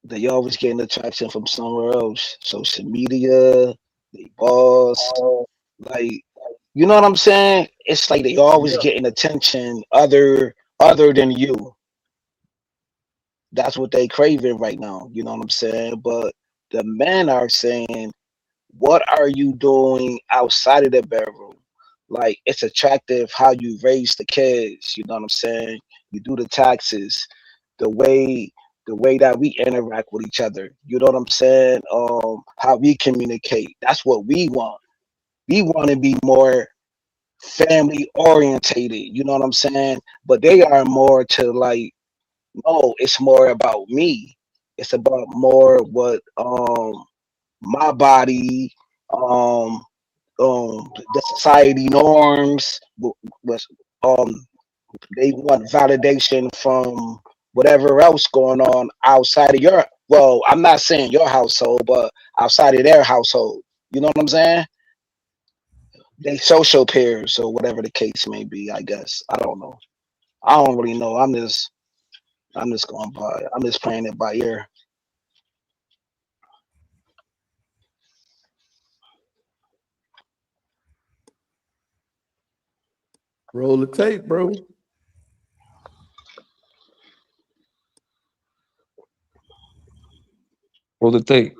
that you always getting attraction from somewhere else. Social media, they boss, like, you know what I'm saying? It's like they always getting attention other than you. That's what they craving right now. You know what I'm saying? But the men are saying, what are you doing outside of the bedroom? Like, it's attractive how you raise the kids. You know what I'm saying? You do the taxes, the way that we interact with each other. You know what I'm saying? How we communicate. That's what we want. We want to be more family orientated. You know what I'm saying? But they are more to like, no, it's more about me. It's about more what my body, the society norms was they want validation from whatever else going on outside of your, well, I'm not saying your household, but outside of their household. You know what I'm saying? They social peers or whatever the case may be, I guess. I don't know. I don't really know. I'm just going by, I'm just playing it by ear. Roll the tape, bro. Roll the tape.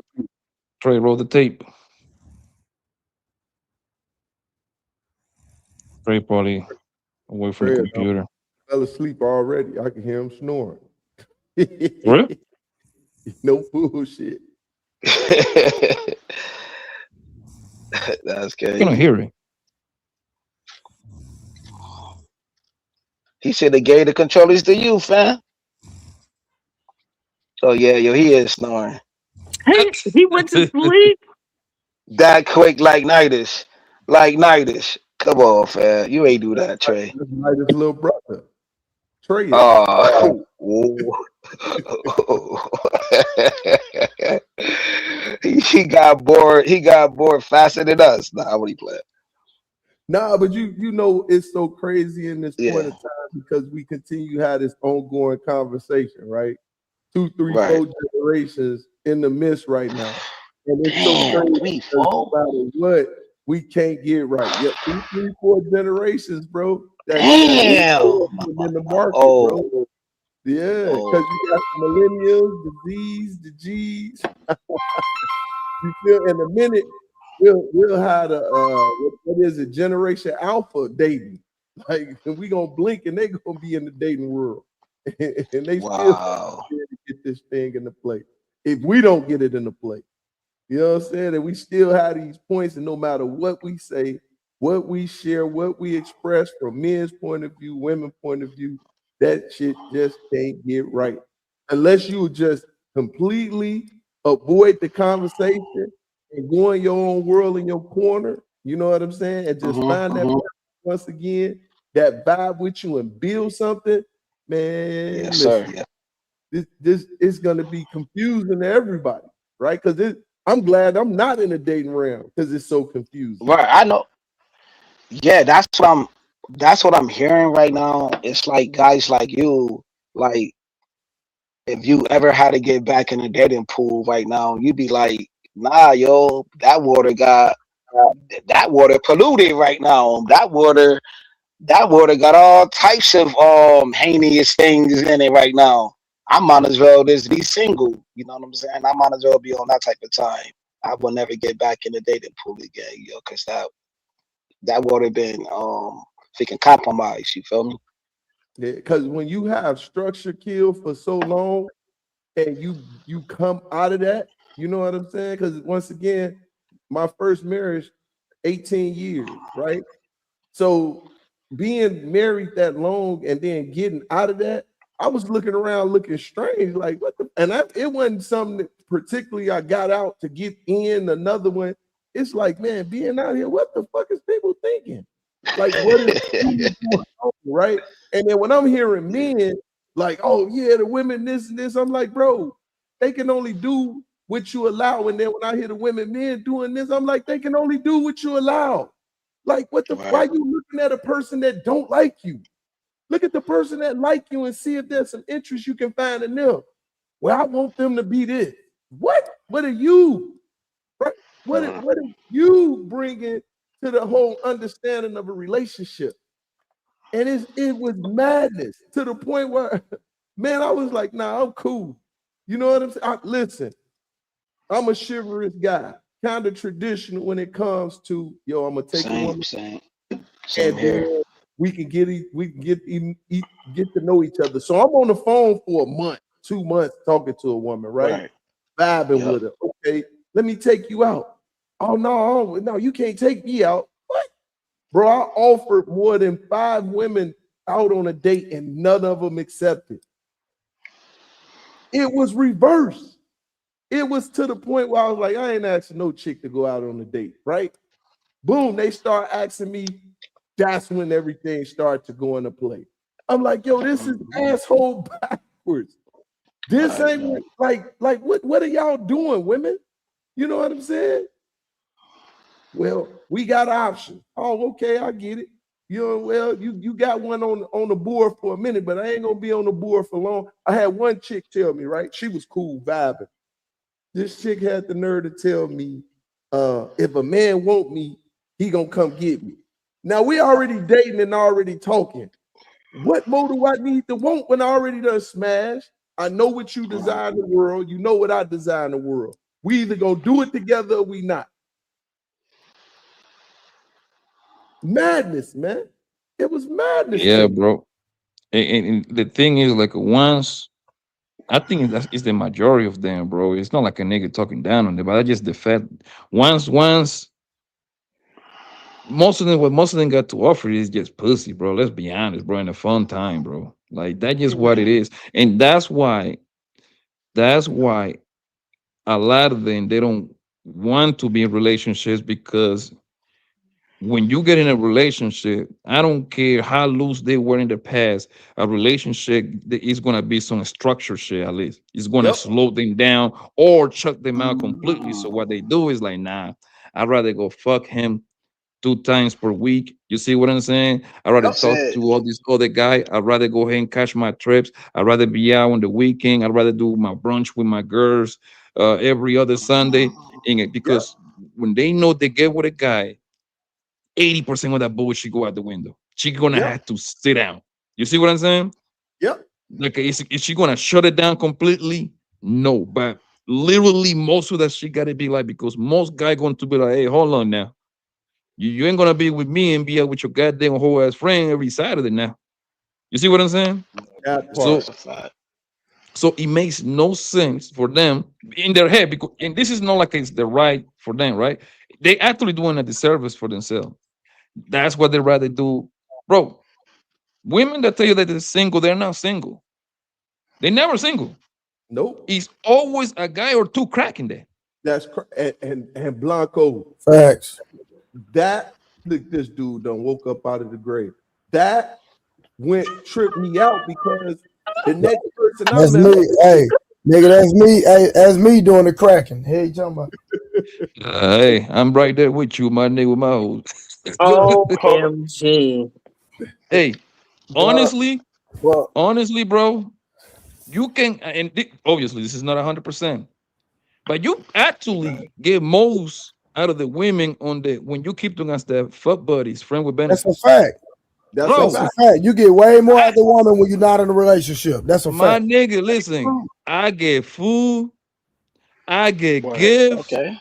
Trey, roll the tape. Trey probably away from the Fred, computer. fell asleep already. I can hear him snoring. Really? No bullshit. That's I cannot crazy. hear it. He said they gave the controllers to you, fam. Oh yeah, yo, he is snoring. He went to sleep. That quick, like nightish. Like nightish. Come on, fam. You ain't do that, Trey. That's like his little brother. Trey. Oh. he got bored. He got bored faster than us. Nah, what he playing? Nah, but you know it's so crazy in this Yeah. point of time because we continue to have this ongoing conversation, right? 2, 3, Right. 4 generations in the midst right now. And it's Damn, so crazy 3, because 4. no matter what, we can't get right. Yep, 2, 3, 4 generations, bro. That's Damn. in the market, Oh. bro. Yeah, because you got the millennials, the Z's, the G's. You feel? In a minute, we'll have a what is it? Generation Alpha dating. Like we gonna blink and they gonna be in the dating world, and they Wow. still get this thing into play. If we don't get it into play, you know what I'm saying? And we still have these points, and no matter what we say, what we share, what we express from men's point of view, women's point of view, that shit just can't get right. Unless you just completely avoid the conversation and go in your own world in your corner, you know what I'm saying? And just find that once again, that vibe with you and build something, man. Yes, listen, sir. Yeah. this is gonna be confusing to everybody, right? Because I'm glad I'm not in the dating realm because it's so confusing. Right. I know. Yeah, that's what I'm hearing right now. It's like guys like you, like if you ever had to get back in the dating pool right now, you'd be like, nah, yo, that water polluted right now. That water got all types of heinous things in it right now. I might as well just be single. You know what I'm saying? I might as well be on that type of time. I will never get back in the dating pool again, yo, because that would have been freaking compromised. You feel me? Because when you have structure killed for so long and you come out of that, you know what I'm saying? Because once again, my first marriage, 18 years, right? So being married that long and then getting out of that, I was looking around looking strange, like what the, and it wasn't something that particularly I got out to get in another one. It's like, man, being out here, what the fuck is people thinking? Like, what is going on, right? And then when I'm hearing men like, oh yeah, the women this and this, I'm like, bro, they can only do what you allow. And then when I hear the women, men doing this, I'm like, they can only do what you allow. Like, what the? Why you looking at a person that don't like you? Look at the person that like you and see if there's some interest you can find in them. Well, I want them to be this. What? What are you? Right? What are you bringing to the whole understanding of a relationship? And it was madness to the point where, man, I was like, nah, I'm cool. You know what I'm saying? Listen, I'm a chivalrous guy, kind of traditional when it comes to, yo, I'm gonna take a woman. Same and here. We can get to know each other. So I'm on the phone for a month, 2 months talking to a woman, right? Vibing with her. Okay, let me take you out. Oh no, you can't take me out. What? Bro, I offered more than 5 women out on a date and none of them accepted. It was reversed. It was to the point where I was like, I ain't asking no chick to go out on a date, right? Boom, they start asking me. That's when everything started to go into play. I'm like, yo, this is asshole backwards. This ain't like what are y'all doing, women? You know what I'm saying? Well, we got options. Oh, okay, I get it. You know, well, you got one on the board for a minute, but I ain't gonna be on the board for long. I had one chick tell me, right? She was cool vibing. This chick had the nerve to tell me, if a man want me, he gonna come get me. Now we already dating and already talking. What more do I need to want when I already done smashed? I know what you desire in the world. You know what I desire in the world. We either gonna do it together or we not. Madness, man. It was madness. Yeah, bro. And the thing is, like, once I think it's the majority of them, bro. It's not like a nigga talking down on them, but I just the fact once most of them, what most of them got to offer is just pussy, bro. Let's be honest, bro. In a fun time, bro. Like that's just what it is, and that's why a lot of them they don't want to be in relationships because when you get in a relationship, I don't care how loose they were in the past, a relationship is gonna be some structure shit at least. It's gonna slow them down or chuck them out completely. So what they do is like, nah, I'd rather go fuck him 2 times per week. You see what I'm saying? I'd rather talk to all these other guy. I'd rather go ahead and cash my trips. I'd rather be out on the weekend. I'd rather do my brunch with my girls every other Sunday. Because when they know they get with a guy, 80% of that bullshit go out the window. She gonna have to sit down. You see what I'm saying? Yep. Like, is she gonna shut it down completely? No, but literally most of that shit gotta be like, because most guy going to be like, hey, hold on now. You ain't gonna be with me and be out with your goddamn whole ass friend every Saturday now. You see what I'm saying? So it makes no sense for them in their head, because, and this is not like it's the right for them, right? They actually doing a disservice for themselves. That's what they rather do, bro. Women that tell you that they're single, they're not single. They're never single. Nope. It's always a guy or two cracking there. That's and Blanco. Facts. That look, this dude done woke up out of the grave. That tripped me out because the next person That's me. Hey, nigga, that's me. Hey, that's me doing the cracking. Hey, you talking about? Hey, I'm right there with you, my nigga, with my hoes. OMG. Hey, honestly, well, honestly, bro, you can, and obviously this is not 100%, but you actually get most out of the women on the when you keep doing as the fuck buddies, friend with benefits. that's a fact. That's Bro, a fact. You get way more out of the woman when you're not in a relationship. That's a my fact. nigga, listen, I get food, I get gifts, Okay.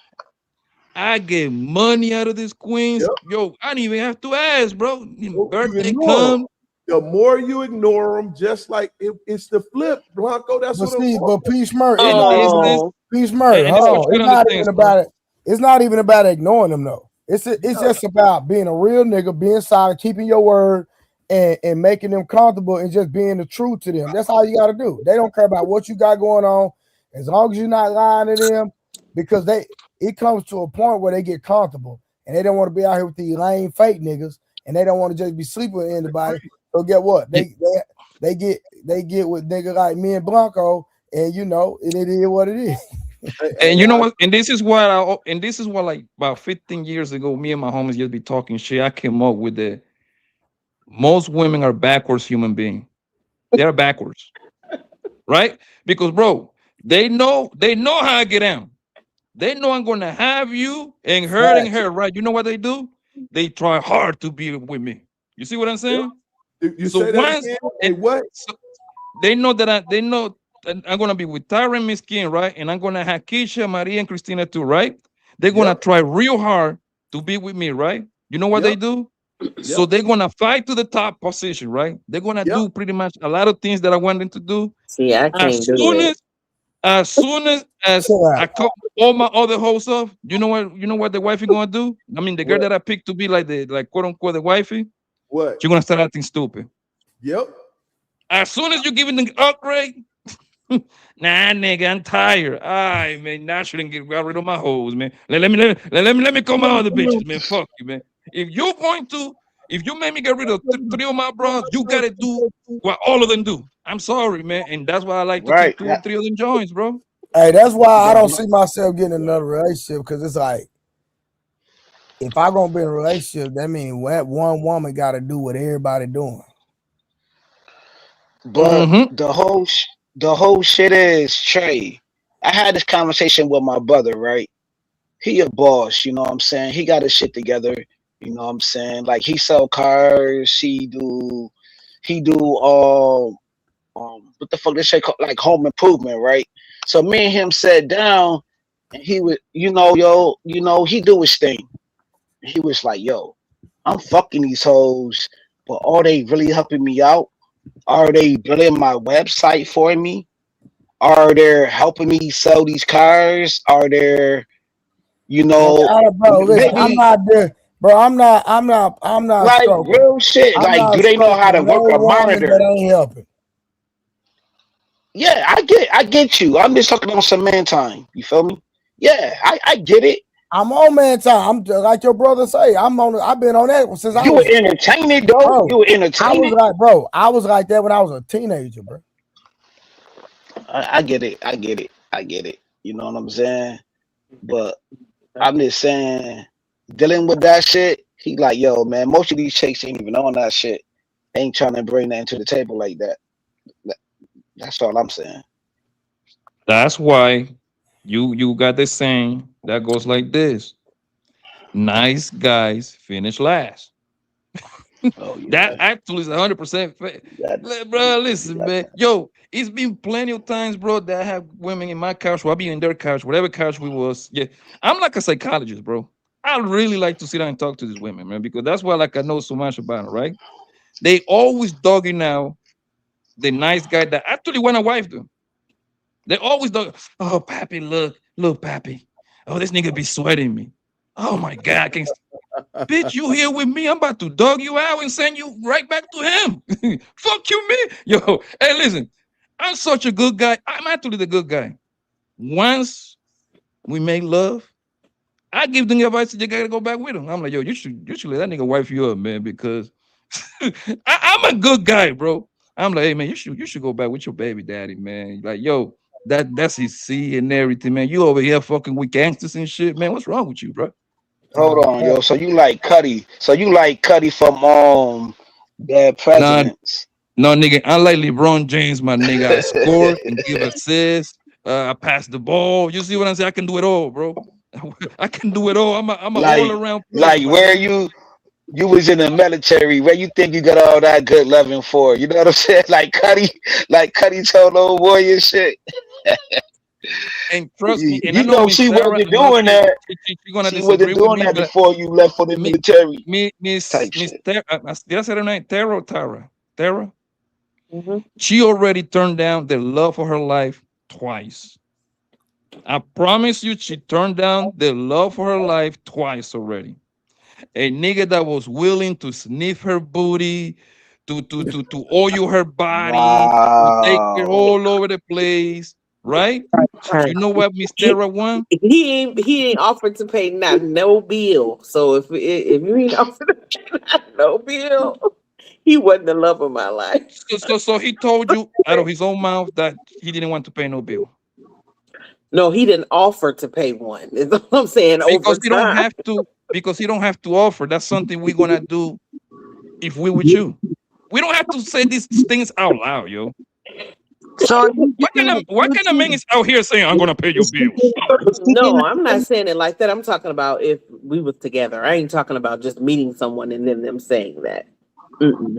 I get money out of these queens. Yep. Yo, I don't even have to ask, bro. You Birthday ignore 'em. come. The more you ignore them, just like it's the flip, Blanco. That's But what see, I'm but Peace Murray, Oh. Peace Murray. and Hold this is what on. you It's gotta not understand, even bro. about it. It's not even about ignoring them though. It's just about being a real nigga, being solid, keeping your word, and making them comfortable and just being the truth to them. That's all you got to do. They don't care about what you got going on, as long as you're not lying to them, because it comes to a point where they get comfortable and they don't want to be out here with these lame fake niggas, and they don't want to just be sleeping with anybody. So get what? They get with niggas like me and Blanco, and you know, and it is what it is. And you know what? And this is what like about 15 years ago, me and my homies just be talking shit. I came up with the most women are backwards human being. They're backwards, right? Because bro, they know how I get down. They know I'm gonna have you and hurting her, right? You know what they do? They try hard to be with me. You see what I'm saying? You So say that once again? and what? So they know that I'm gonna be with Tyra and Miss Kim, right? And I'm gonna have Keisha, Maria, and Christina too, right? They're gonna try real hard to be with me, right? You know what they do? So they're gonna fight to the top position, right? They're gonna do pretty much a lot of things that I want them to do. See, I can't do it. As soon as I cut all my other hoes off, you know what the wifey gonna do? I mean, the girl that I picked to be like quote unquote the wifey, what? She's gonna start acting stupid. Yep. As soon as you give it the upgrade, nah, nigga, I'm tired. All right, man. Now I shouldn't get rid of my hoes, man. Let me call my other bitches, man. Fuck you, man. If you make me get rid of three of my bros, you gotta do what all of them do. I'm sorry, man. And that's why I like to keep 2 or 3 of them joints, bro. Hey, that's why I don't see myself getting another relationship, because it's like, if I'm gonna be in a relationship, that means one woman got to do what everybody doing. But the whole shit is, Trey. I had this conversation with my brother, right? He a boss, you know what I'm saying? He got his shit together, you know what I'm saying? Like, he sell cars, he do what the fuck this shit called, like home improvement, right? So me and him sat down, and he would, he do his thing. He was like, yo, I'm fucking these hoes, but are they really helping me out? Are they building my website for me? Are they helping me sell these cars? Are there, bro, listen, I'm not there, bro. I'm not like struggling. real shit. Like, do they know how to work a monitor? That ain't helping. Yeah, I get you. I'm just talking on some man time. You feel me? Yeah, I get it. I'm on man time. I'm just, like your brother say. I've been on that since you were entertaining, though. Bro, you were entertaining. I was like that when I was a teenager, bro. I get it. You know what I'm saying? But I'm just saying, dealing with that shit, he like, yo, man, most of these chicks ain't even on that shit. Ain't trying to bring that to the table like that. That's all I'm saying. That's why you got this saying that goes like this: nice guys finish last. That actually is 100% bro. Listen, man. Yo, it's been plenty of times, bro, that I have women in my couch, or I be in their couch, whatever couch we was. Yeah, I'm like a psychologist, bro. I really like to sit down and talk to these women, man, because that's why I know so much about it, right? They always dogging out the nice guy that actually want to wife them. They always dog. Oh, pappy, look, pappy. Oh, this nigga be sweating me. Oh my God, I can't. Bitch, you here with me? I'm about to dog you out and send you right back to him. Fuck you, man. Yo, hey, listen, I'm such a good guy. I'm actually the good guy. Once we make love, I give them advice that you gotta go back with him. I'm like, yo, you should let that nigga wife you up, man, because I'm a good guy, bro. I'm like, hey man, you should go back with your baby daddy, man. Like, yo, that's his C and everything, man. You over here fucking with gangsters and shit, man. What's wrong with you, bro? Hold on, yo. So you like Cuddy? So you like Cuddy from Bad Nah, Presidents? no, nigga. I like LeBron James, my nigga. I score and give assists. I pass the ball. You see what I'm saying? I can do it all, bro. I can do it all. I'm an all around player, my Where nigga. you was in the military, where you think you got all that good loving for? You know what I'm saying? Like Cuddy told old boy and shit. And trust me, and I You know know Miss she Sarah, wasn't I know doing that. she gonna She wasn't disagree with doing me, that but before you left for the me, military Miss type shit. Did I say her name? Tara. Mm-hmm. She already turned down the love of her life twice. I promise you, she turned down the love for her life twice already. A nigga that was willing to sniff her booty, to oil her body, to take her Wow. all over the place, right? You know what Miss He, Terra won? he ain't offered to pay no bill. So if you ain't offered to pay no bill, he wasn't the love of my life. So he told you out of his own mouth that he didn't want to pay no bill. No, he didn't offer to pay one. Is what I'm saying over Because he don't time. have to, offer. That's something we're gonna do if we with you. We don't have to say these things out loud, yo. So What kind of man is out here saying I'm gonna pay your bills? No, I'm not saying it like that. I'm talking about if we was together. I ain't talking about just meeting someone and then them saying that. Mm-mm.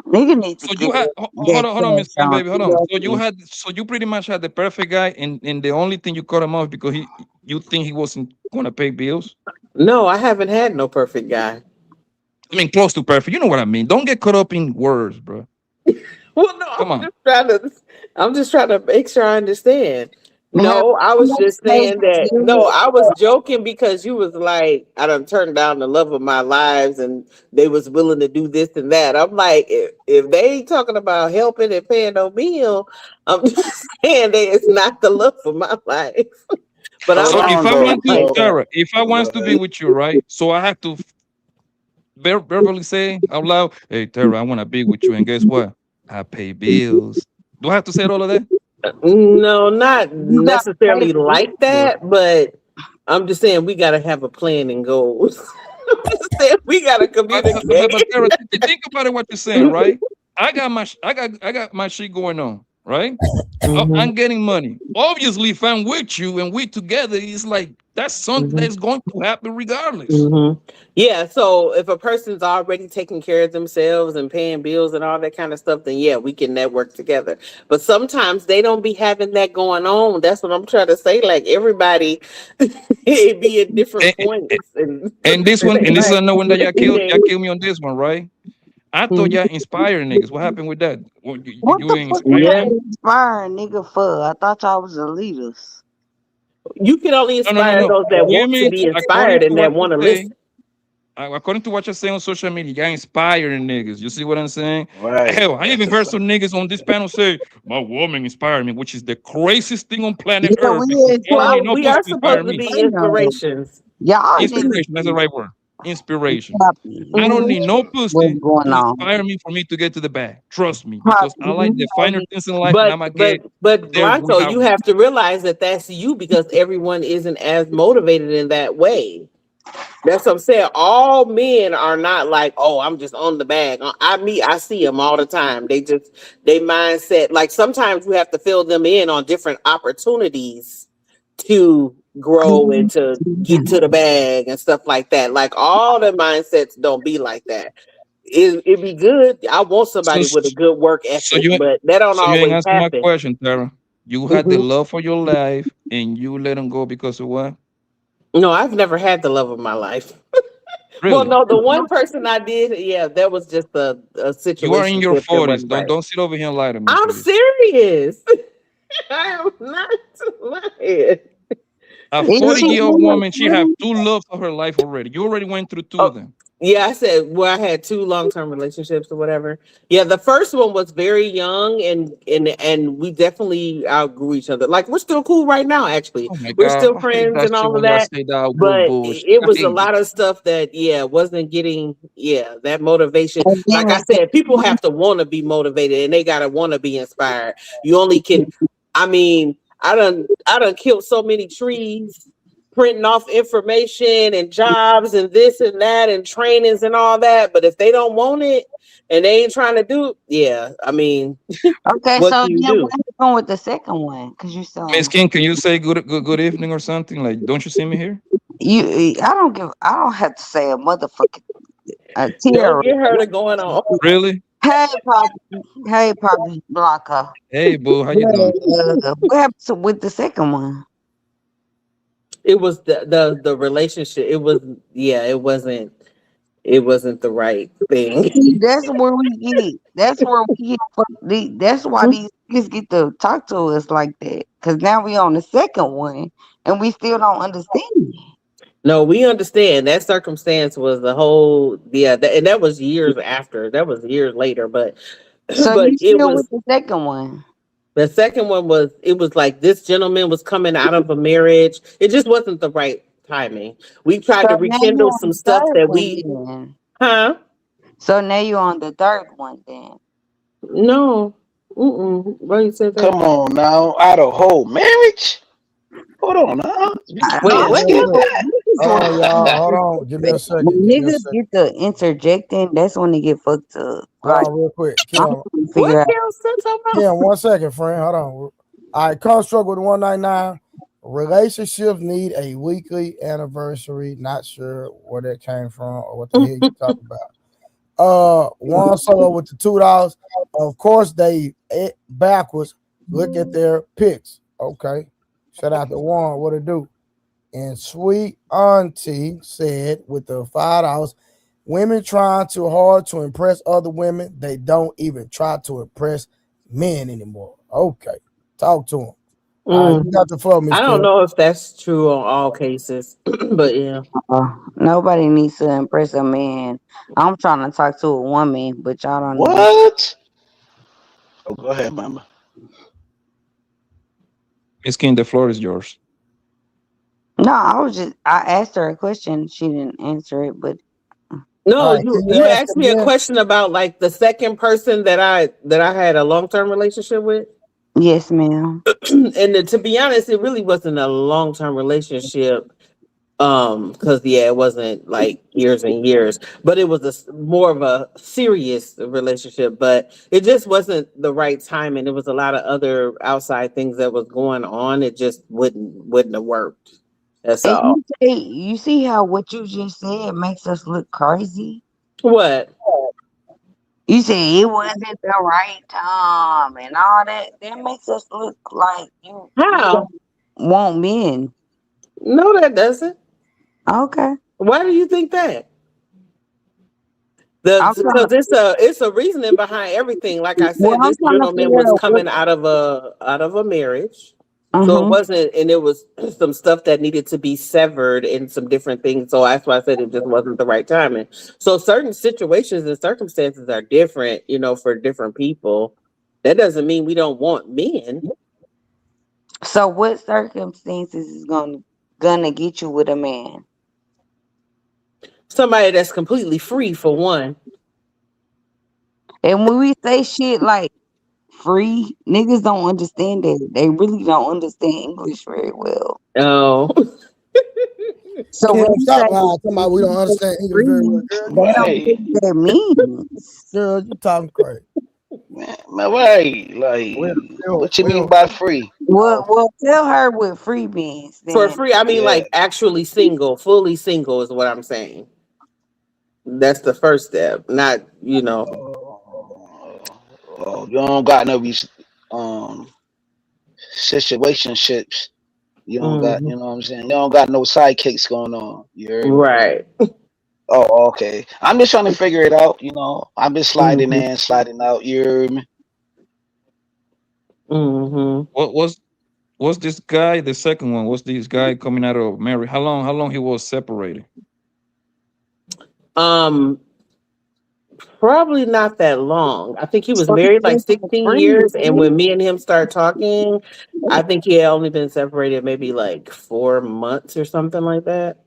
nigga need to So get you had that hold on, Miss cash Fine on. Baby, hold on. So you pretty much had the perfect guy, and the only thing you cut him off because you think he wasn't gonna pay bills. No, I haven't had no perfect guy. I mean, close to perfect. You know what I mean? Don't get caught up in words, bro. Well, no, Come on. I'm just trying to make sure I understand. Have No, I was just saying that. No, you I was joking because you was like, I done turned down the love of my lives, and they was willing to do this and that. I'm like, if they ain't talking about helping and paying no bill, I'm just saying that it's not the love of my life. But I'm Hold So not if on I though. want to, like So that. Sarah, if I go want to be ahead. with you, right? So I have to verbally say out loud, "Hey, Tara, I want to be with you," and guess what? I pay bills. Do I have to say all of that? No, not got to pay necessarily for like this. that, but I'm just saying we got to have a plan and goals. I'm just saying we got to communicate. But Tara, think about it. What you're saying, right? I got my shit going on, right? Mhm, I'm getting money. Obviously, if I'm with you and we together, it's like that's something mhm, that's going to happen regardless. mhm. Yeah, so if a person's already taking care of themselves and paying bills and all that kind of stuff, then yeah, we can network together. But sometimes they don't be having that going on. That's what I'm trying to say. Like everybody, it be at different And, points, and and this is like, another one that y'all yeah. killed me on this one, right? I thought y'all inspired niggas. What happened with that? What You the ain't fuck you inspiring Yeah. them? inspiring nigga for? I thought y'all was the leaders. You can only inspire No. those that want to Women, be according inspired to and what that you want to say, listen. according to what you're saying on social media, y'all inspiring niggas. You see what I'm saying? Right. Hell, I That's even a heard fact. some niggas on this panel say, "My woman inspired me," which is the craziest thing on planet Yeah, Earth we because I don't need Well, no we pussy are to inspire supposed to me. be inspirations. y'all niggas Inspiration, that's the be right word. Inspiration. happy. I don't Mhm. need no What's pussy going to on? inspire me for me to get to the bag. Trust me, because I like Poppy, the finer things in life, and But I'm gonna but get but there Blanco, without you me. have to realize that that's you because everyone isn't as motivated in that way. That's what I'm saying. All men are not like, oh, I'm just on the bag. I see them all the time. They mindset. Like sometimes you have to fill them in on different opportunities to grow and to get to the bag and stuff like that. Like all the mindsets don't be like that. It'd be good. I want So, somebody with a good work so ethic, you, but that don't so you ain't always answering my happen. question, Tara. You had the Mhm. love for your life, and you let him go because of what? No, I've never had the love of my life. Well, Really? no, the one person I did, yeah, that was just a You are in situation your that 40s. wasn't right. Don't sit over here and lie to me, I'm please. serious. I am not lying. A Is she 40-year-old in woman, she her have 20s? 2 loves of her life already. You already went through 2 of Oh, them. yeah, I said I had 2 long-term relationships or whatever. Yeah, the first one was very young and we definitely outgrew each other. Like we're still cool right now, actually. Oh my We're God, still I hate friends that and shit all of when y'all that. say that outgrew But bullshit. it I was a hate lot it. of stuff that wasn't getting that motivation. And then Like I the said, people second have to want to be motivated and they gotta want to be inspired. You only can. I mean, I done killed so many trees printing off information and jobs and this and that and trainings and all that. But if they don't want it and they ain't trying to do, yeah, I mean, okay, what so can you then do? what happened with the second one? Because you Miss sound King, can you say good evening or something? Like, don't you see me here? I don't have to say a motherfucking Don't Tierra. get her to going on. Really? Hey, Poppy. Hey, Poppy Blocker. Hey, boo, how you doing? What happened with the second one? It was the relationship. It was it wasn't the right thing. See, that's where we get. That's where we get. That's why these kids get to talk to us like that. Cause now we on the second one, and we still don't understand it. No, we understand that circumstance was the whole and that was years after. That was years later, but So but you it still with was the second one? the second one was it was like this gentleman was coming out of a marriage. It just wasn't the right timing. We tried So to now you rekindle on some the stuff third that one we then. huh? So now you on the third one then. No. Why you said that? Come on now, out of whole marriage. Hold on now. Wait, Now what skip happened? Hold on, y'all. Hold that. on. Give me a second. When Give me a niggas second. get to interjecting, that's when they get fucked up. Hold Like on, real quick. I'm Kim, trying to What figure out. else talking about? Kim, 1 second, friend. Hold on. All right, construct with 199. Relationships need a weekly anniversary. Not sure where that came from or what the hell you talking about. One solo with the $2. Of course, they backwards. Look at their picks. Okay. Shout out to Juan. What it do? And sweet auntie said with the $5, women trying too hard to impress other women. They don't even try to impress men anymore. Okay. Talk to them. All right, you got the floor, Miss I don't Kim. know if that's true on all cases, but yeah. Nobody needs to impress a man. I'm trying to talk to a woman, but y'all don't need. What? Oh, go ahead, mama. Miss King, the floor is yours. No, I asked her a question. She didn't answer it, but No, All right, you can you you ask asked me a again? question about like the second person that I had a long-term relationship with. yes, ma'am. And to be honest, it really wasn't a long-term relationship. Because it wasn't like years and years, but it was more of a serious relationship. But it just wasn't the right time, and there was a lot of other outside things that was going on. It just wouldn't have worked. That's And all. you see how what you just said makes us look crazy? What? You said it wasn't the right time and all that. That makes us look like you How? don't want men. No, that doesn't. Okay. Why do you think that? I'm trying Because to it's a reasoning behind everything. Like I well, said, I'm this trying to gentleman figure was out what coming out of a marriage. So it uh-huh. wasn't, and it was some stuff that needed to be severed and some different things. So that's why I said it just wasn't the right timing. So certain situations and circumstances are different, for different people. That doesn't mean we don't want men. So what circumstances is gonna get you with a man? Somebody that's completely free for one. And when we say shit like free, niggas don't understand that. They really don't understand English very well. Oh, So Kim, when you stop say lying. Talking about we don't understand English very well. free, Girl, they you don't talking, know Right, what that means. girl, you talking crazy. man, right. Like, what you mean Will, by free? Well, tell her what free means for then. free, I mean Yeah. like actually single, fully single is what I'm saying. That's the first step, not. You don't got no um situationships. You don't got, Mhm. you know what I'm saying? You don't got no sidekicks going on. You heard me? Right. Oh, okay. I'm just trying to figure it out. I've been sliding Mhm. in, sliding out. You heard me? Mhm. What what's this guy? The second one. What's this guy coming out of marriage? How long he was separated? Probably not that long. I think he was So he married like was 16 free. years, and when me and him started talking, I think he had only been separated maybe like 4 months or something like that.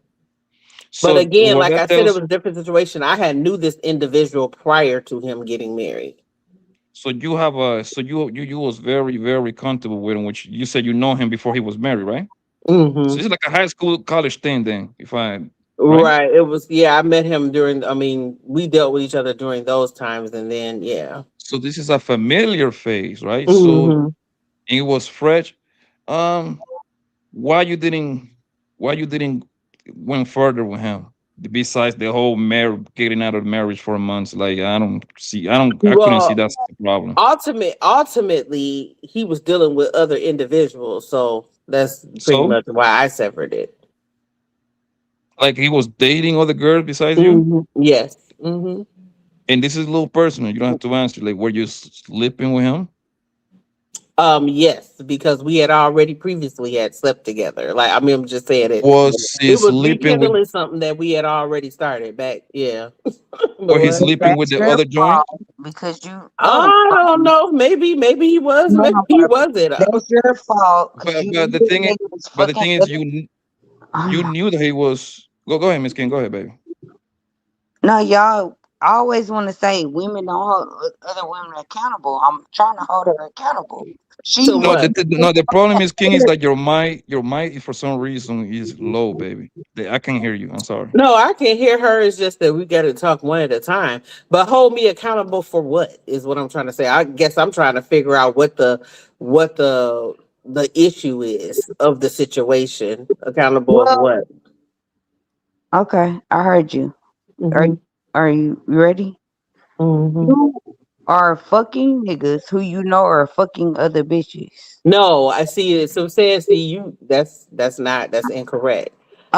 But So again, what like that I said, it tells, was a different situation. I had knew this individual prior to him getting married. so you have a, so you was very, very comfortable with him, which you said you know him before he was married, right? So Mm-hmm. it's like a high school college thing then, if I right? Right. It was, yeah, I met him during, I mean, we dealt with each other during those times, and then, yeah. So this is a familiar phase, right? So Mm-hmm. it was fresh. Um, why you didn't why you didn't went further with him besides the whole marriage, getting out of marriage for months? Like I couldn't see Well, that's the problem. ultimately, he was dealing with other individuals, so that's pretty So much why I severed it. like he was dating other girls besides you, Mm-hmm. Yes. Mm-hmm. and this is a little personal. You don't have to answer. Like, were you sleeping with him? Yes, because we had already previously had slept together. Like, I mean, I'm just saying it. Was he It was sleeping with? rekindling something that we had already started back. Yeah. Were he But But sleeping with that's the your other joint? fault because you know I don't know. Maybe he was. no, Maybe he but wasn't. that's your fault because But you but knew the the thing is, nigga was but the fucking thing is, you knew that he was. Go ahead, Miss King. Go ahead, baby. No, y'all always want to say women don't hold other women accountable. I'm trying to hold her accountable. She To knew. No, what? the problem is, King, is that your mic for some reason is low, baby. I can't hear you. I'm sorry. No, I can hear her. It's just that we got to talk one at a time. But hold me accountable for what is what I'm trying to say. I guess I'm trying to figure out what the issue is of the situation. Accountable of Well, what? okay, I heard you. Are Mm-hmm. are you ready? Mm-hmm. You are fucking niggas who you know are fucking other bitches. No, I see it. So saying, see you. That's incorrect.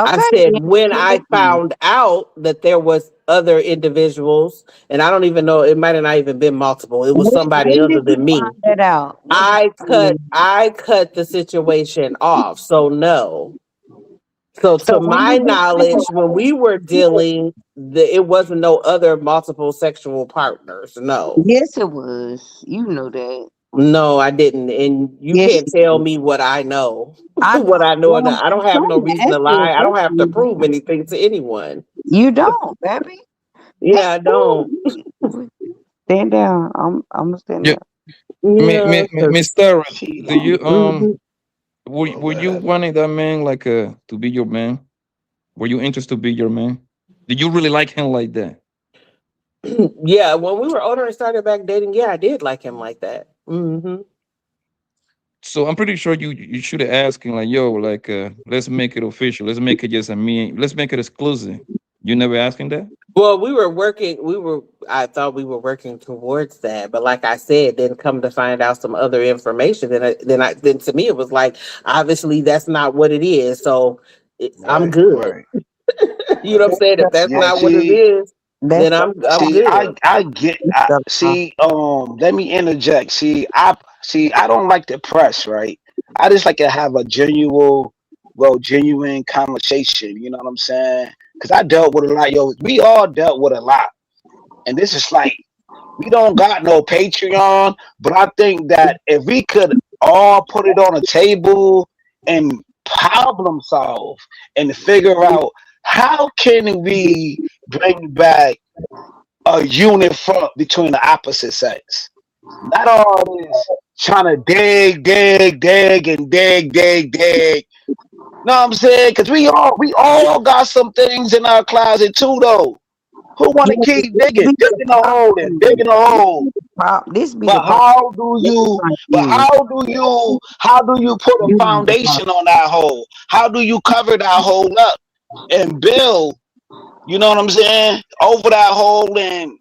I Okay, said then. when I found out that there was other individuals, and I don't even know. It might have not even been multiple. It was somebody When other did you than me. find that out? What did I you cut I cut the situation off. So no. So So to when my did you find knowledge, when we were out? dealing, it wasn't no other multiple sexual partners. No. Yes, it was. You knew that. No, I didn't. And you Yes, can't you tell did. me what I know. I know. What I know or Well, not. I I'm don't have no trying to reason to ask you a lie. I don't have to question. prove anything to anyone. You don't, baby. Yeah, I don't. Stand down. I'm gonna stand Yeah, up. Yeah, Miss Tara, She do you mhm. were you wanting that man like to be your man? Were you interested to be your man? Did you really like him like that? Yeah, when we were older and started back dating, yeah, I did like him like that. Hmm. So I'm pretty sure you should have asked him like, yo, like let's make it official. Let's make it just a me. Let's make it exclusive. You never asking that? Well, I thought we were working towards that, but like I said, then come to find out some other information. Then to me, it was like, obviously that's not what it is. So I'm right, good. right, You know what I'm right. saying? If that's Yeah, not what it see, is, then That's the I'm see, good. I get. See, let me interject. I don't like the press, right? I just like to have a genuine conversation. You know what I'm saying? Because I dealt with a lot. Yo, we all dealt with a lot, and this is like we don't got no Patreon, but I think that if we could all put it on a table and problem solve and figure out how can we bring back a unit front between the opposite sex. Not all this trying to dig, and dig. Know what I'm saying? Because we all got some things in our closet too, though. Who want to keep digging, digging a hole? This be the But problem. how do you? But how do you put a You be the problem. foundation on that hole? How do you cover that hole up and build? You know what I'm saying? Over that hole and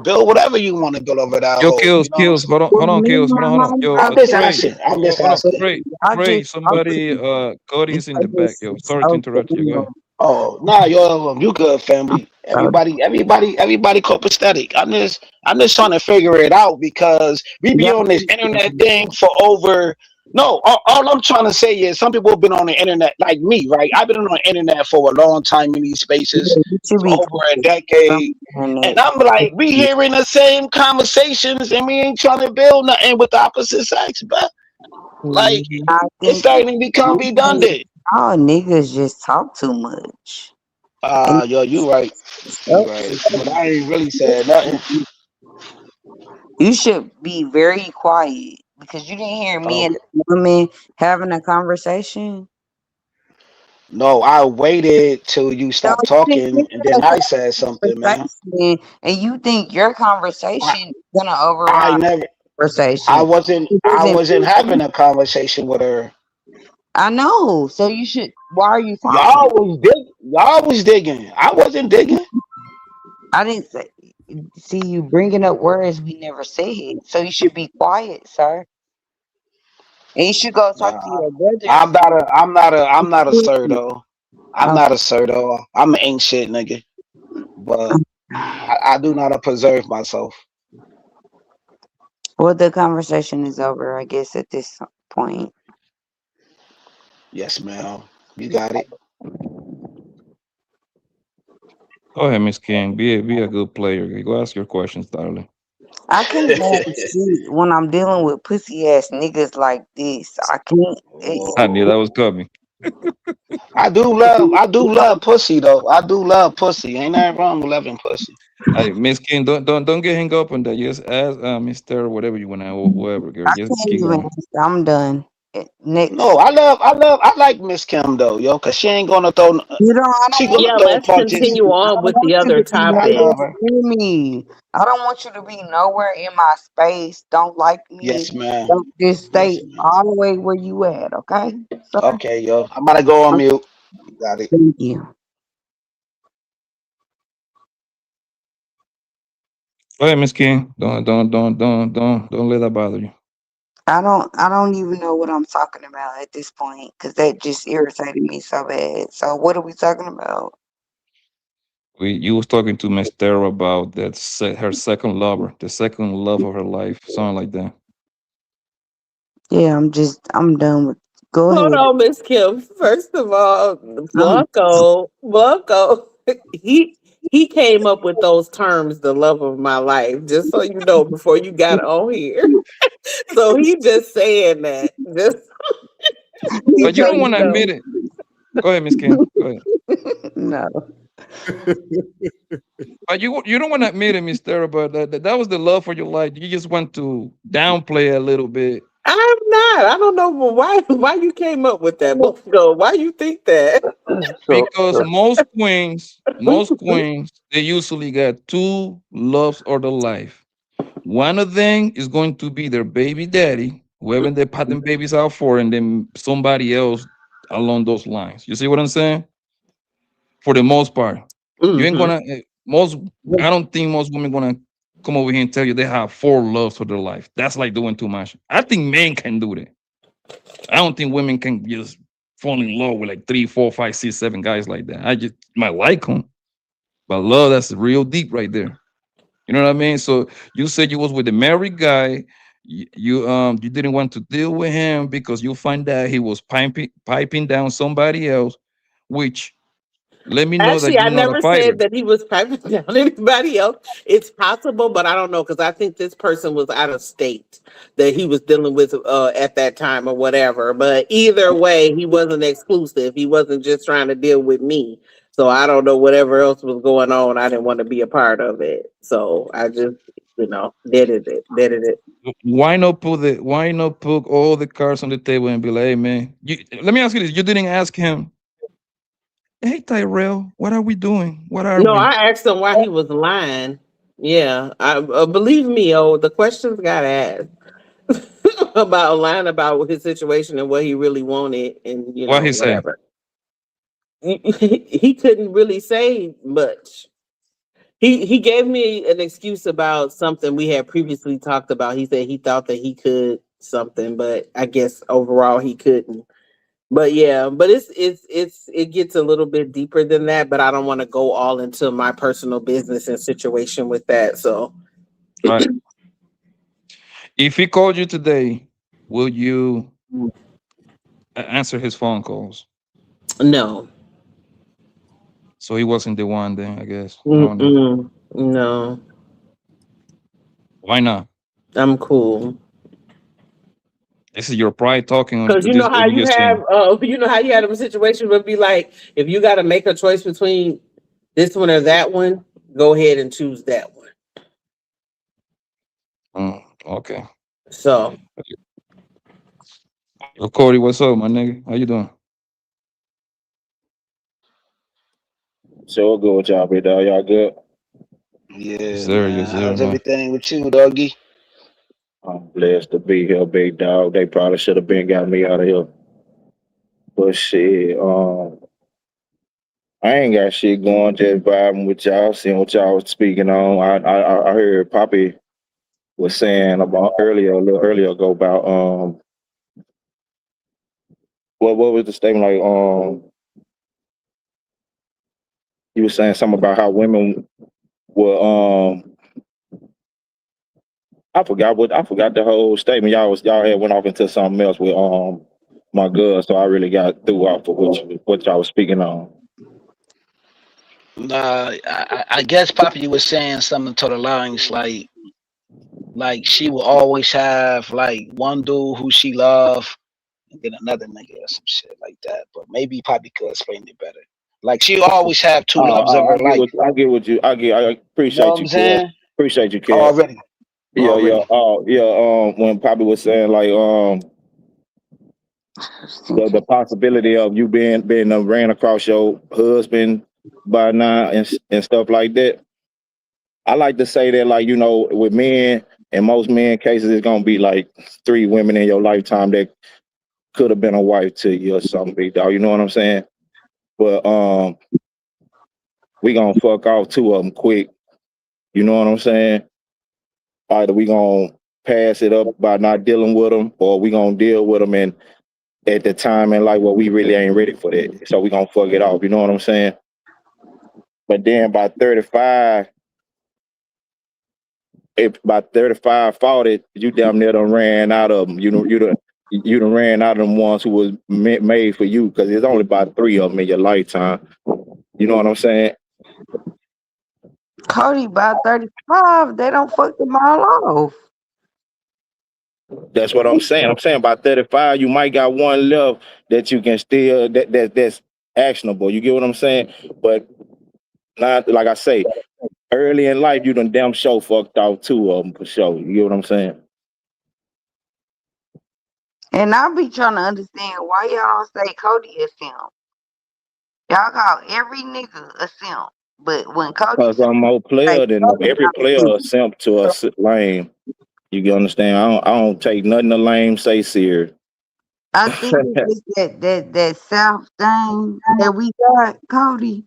build whatever you want to build over that Yo, hole. You kills, know what I'm kills. saying? Hold on, kills. Hold on. Yo, I'm just Trey. asking. I'm just Hold on, asking. Trey. Somebody, Cody's in the back. Yo, sorry to interrupt you. Go ahead. Oh, nah, you good, family. Everybody copacetic. I'm just trying to figure it out because we be Y'all on this internet thing for over No, all I'm trying to say is some people have been on the internet like me, right? I've been on the internet for a long time in these spaces, You should for be over a quiet. decade. And I'm like, we Internet. hearing the same conversations and we ain't trying to build nothing with the opposite sex, but like I it's think starting to become redundant. all niggas just talk too much. And Yo, you right. You right. But I ain't really said nothing. you should be very quiet because you didn't hear me and Okay. the woman having a conversation. No, I waited till you No, stopped you didn't talking and then hear I said something, the man. conversation, and you think your I, conversation is gonna I override never the conversation. It I doesn't wasn't having a conversation with her. I know. So you should. Why are you talking? Y'all was digging. I wasn't digging. I didn't say. See you bringing up words we never said. So you should be quiet, sir. And you should go talk to Nah, your brother. I'm not a sir though. I'm not a sir though. I'm an ain't shit nigga. But I do not preserve myself. Well, the conversation is over, I guess, at this point. Yes, ma'am. You got it. Go ahead, Miss King. Be a good player. Go ask your questions, darling. I can't have shit when I'm dealing with pussy ass niggas like this. I can't. I knew that was coming. I do love pussy though. I do love pussy. Ain't nothing wrong with loving pussy. Hey, Miss King, don't get hung up on that. Just ask Mister whatever you wanna or whoever, girl. I Just can't keep even. going. I'm done. No, Next. I like Miss Kim though, yo, cause she ain't gonna throw. You don't. I don't She want gonna Yeah, you throw let's to be. punches. continue I on don't with want the you other to be I topic. nowhere love her. near me. I don't want you to be nowhere in my space. Don't like me. Yes, ma'am. Don't just Yes, stay ma'am. all the way where you at. Okay, sir. Okay, yo. I'm about to go on mute. You got it. Thank you. Go ahead, Miss King. Don't let that bother you. I don't even know what I'm talking about at this point because that just irritated me so bad. So what are we talking about? You was talking to Miss Tara about her second lover, the second love of her life, something like that. Yeah, I'm done with. Go Hold ahead. on, Miss Kim. First of all, I'm Blanco, he came up with those terms, the love of my life, just so you know before you got on here. So he just saying that. Just He But you so don't said you want to know. admit it. Go ahead, Miss King. Go ahead. no. But you don't want to admit it, Miss Tara, but that was the love for your life. You just want to downplay it a little bit. I'm not. I don't know why you came up with that, Blanco. Why you think that? Because most queens, they usually got two loves of their life. One of them is going to be their baby daddy, whoever they put them babies out for, and then somebody else along those lines. You see what I'm saying? For the most part, you ain't Mm-hmm. gonna most. I don't think most women gonna come over here and tell you they have four loves for their life. That's like doing too much. I think men can do that. I don't think women can just fall in love with like 3, 4, 5, 6, 7 guys like that. I just might like them, but love that's real deep right there. You know what I mean? So you said you was with a married guy. You didn't want to deal with him because you find out he was piping down somebody else, which let me know that Actually, I you're not a never said fighter. that he was piping down anybody else. It's possible, but I don't know because I think this person was out of state that he was dealing with at that time or whatever. But either way, he wasn't exclusive. He wasn't just trying to deal with me. So I don't know whatever else was going on. I didn't want to be a part of it. So I just, did it. Why not put all the cards on the table and be like, hey man, let me ask you this. You didn't ask him, hey Tyrell, what are we doing? What are No, we? I asked him why he was lying. Yeah, I believe me. Oh, the questions got asked about lying about his situation and what he really wanted, and What he say? whatever. He couldn't really say much. He gave me an excuse about something we had previously talked about. He said he thought that he could something, but I guess overall he couldn't. But yeah, but it gets a little bit deeper than that, but I don't want to go all into my personal business and situation with that. So Right. If he called you today, will you answer his phone calls. No. So he wasn't the one then, I guess. No. No. Why not? I'm cool. This is your pride talking. Because you know how you have, you know how you had a situation would be like, if you got to make a choice between this one or that one, go ahead and choose that one. Okay. So, Yo, Cody, what's up, my nigga? How you doing? So good with y'all, big dog. Y'all good? Yeah, Yes, sir. man. Yes, sir, How's man. everything with you, doggy? I'm blessed to be here, big dog. They probably should have been got me out of here. But shit, I ain't got shit going, just vibing with y'all, seeing what y'all was speaking on. I heard Poppy was saying about a little earlier ago about what was the statement like he was saying something about how women were I forgot the whole statement. Y'all had went off into something else with my girl, so I really got threw off of what y'all was speaking on. I guess Poppy was saying something to the lines like she will always have like one dude who she love and then another nigga or some shit like that. But maybe Poppy could explain it better. Like she always have two loves of her life. I appreciate you, kid. Appreciate you, kid. Already. When Poppy was saying like the possibility of you being ran across your husband by now and stuff like that. I like to say that, like, you know, with men, in most men cases, it's gonna be like 3 women in your lifetime that could have been a wife to you or something, big dog. You know what I'm saying? But we gonna fuck off 2 of them quick. You know what I'm saying? Either we gonna pass it up by not dealing with them, or we gonna deal with them and at the time in life where we really ain't ready for that. So we gonna fuck it off. You know what I'm saying? But then by 35, if by 35, 40, you damn near done ran out of them. You done ran out of them ones who was made for you, because there's only about 3 of them in your lifetime. You know what I'm saying? Cody, by 35, they don't fuck them all off. That's what I'm saying. I'm saying by 35, you might got one left that you can still that's actionable. You get what I'm saying? But not like I say, early in life, you done damn sure fucked off 2 of them for sure. You get what I'm saying? And I be trying to understand why y'all don't say Cody a simp. Y'all call every nigga a simp, but when Cody, Because I'm more player than every player a simp to a lame. You understand? I don't take nothing a lame say serious. I think it's that South thing that we got, Cody.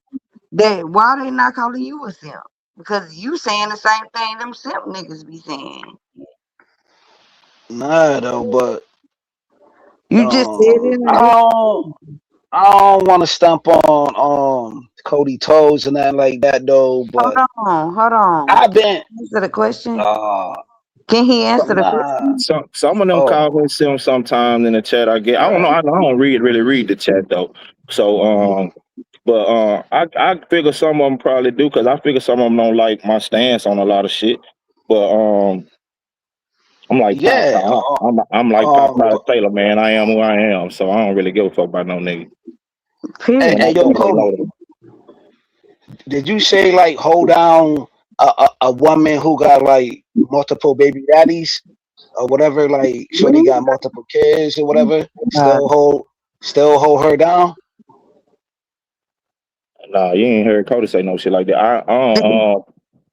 That why they not calling you a simp? Because you saying the same thing them simp niggas be saying. Nah, though, but you just said it. I don't want to stump on Cody toes and that like that though. But hold on. I've been answer the question. Can he answer the question? Some of them call me simp sometimes in the chat. I don't know. I don't really read the chat though. So but I figure some of them probably do, because I figure some of them don't like my stance on a lot of shit. But I'm like I'm like Popeye Taylor, man. I am who I am, so I don't really give a fuck about no nigga. Hey, yo, Cody, did you say like hold down a woman who got like multiple baby daddies or whatever? Like, shorty got multiple kids or whatever. Still hold her down? Nah, you ain't heard Cody say no shit like that.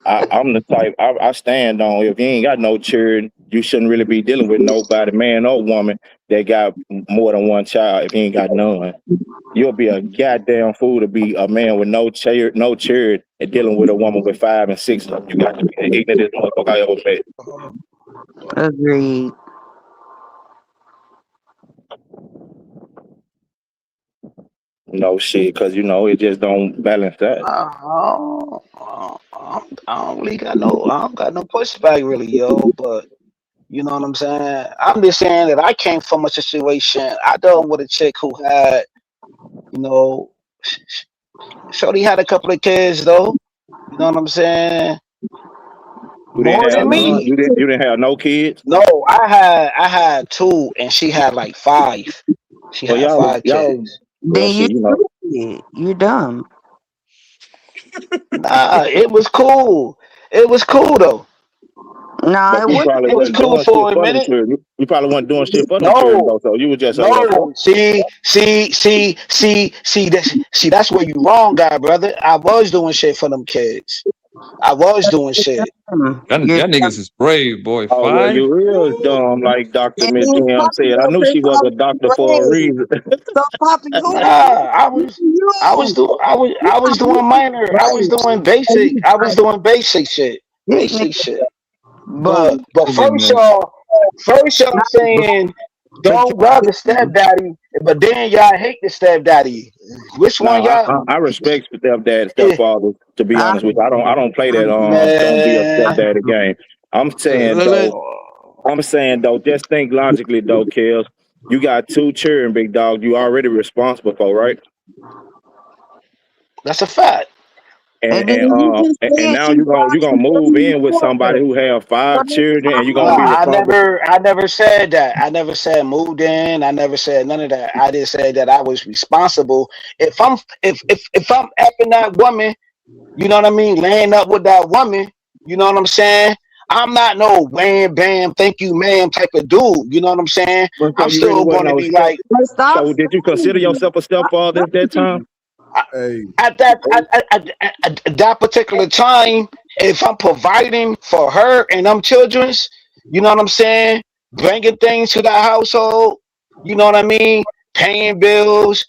I'm the type I stand on. If you ain't got no children, you shouldn't really be dealing with nobody, man or woman, that got more than one child. If you ain't got none, you'll be a goddamn fool to be a man with no child, and dealing with a woman with 5 and 6 of them. You got to be the ignorant motherfucker I ever met. Agreed. No shit, because you know it just don't balance that. I don't got no pushback really, yo. But You know what I'm saying? I'm just saying that I came from a situation. I dealt with a chick who had, you know, Shorty had a couple of kids though. You know what I'm saying? You didn't More have than none. me. You didn't have no kids. No, I had two, and she had like five. She Well, had y'all, five kids. well, Then shit, you know. you're dumb. Nah, it was cool. It was cool though. No, But it you wasn't. probably It was wasn't cool doing shit for a for them minute. children. You probably wasn't doing shit for them children No, though. So you was just on your phone. no. See. That's where you wrong, guy, brother. I was doing shit for them kids. I was doing shit. You're Y'all niggas is brave, boy. Oh well, Five? you is Woo. dumb, like Dr. and Miss then Kim Poppy said. I up knew here she was a calling doctor for a you reason. brave. So Poppy, who Nah, I was doing minor. I was doing basic. I was doing basic shit. This nigga, Basic shit. but But Really, man. first y'all saying don't love the stepdaddy, but then y'all hate the stepdaddy. Which one No, y'all? I respect stepdad, Eh, stepfather. To be I, honest with you, I don't play that don't be a man, stepdaddy game. I'm saying Let- let- though, just think logically though, Kels. You got two children, big dog. You already responsible for, right? that's a fact. and then you just And said now she you're gonna move in with somebody who have so 5 children, and you're No, gonna be responsible. I never said that. I never said moved in. I never said none of that. I just said that I was responsible. If I'm effing that woman, you know what I mean, laying up with that woman, you know what I'm saying? I'm not no wham bam, thank you, ma'am type of dude. You know what I'm saying? But so I'm you really still wasn't going to no be step. like stop So did you consider saying. yourself a stepfather at that time? Hey, at that particular time. If I'm providing for her and them children's, you know what I'm saying, bringing things to that household, you know what I mean, paying bills,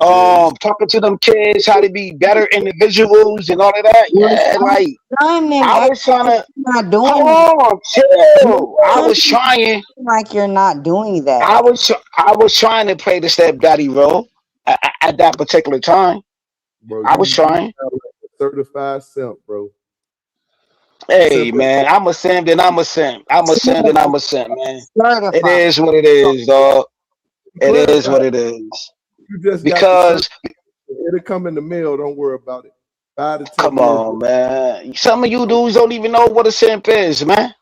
yeah, talking to them kids how to be better individuals and all of that. Well, Yeah, stop like trying and I act was trying like to you're not doing it. hold on, You chill. I trying was trying. like you're not doing that. I was trying to play the stepdaddy role at that particular time. bro, I was you trying. sound like a certified simp, bro. Hey Simp. man, I'm a simp, then I'm a simp. I'm a simp, then I'm a simp, man. It Certified. is what it is, dog. It is Clarify. what it is. You just got the certificate. Because It'll come in the mail. Don't worry about it. 5 to 10 come years. on, man. Some of you dudes don't even know what a simp is, man.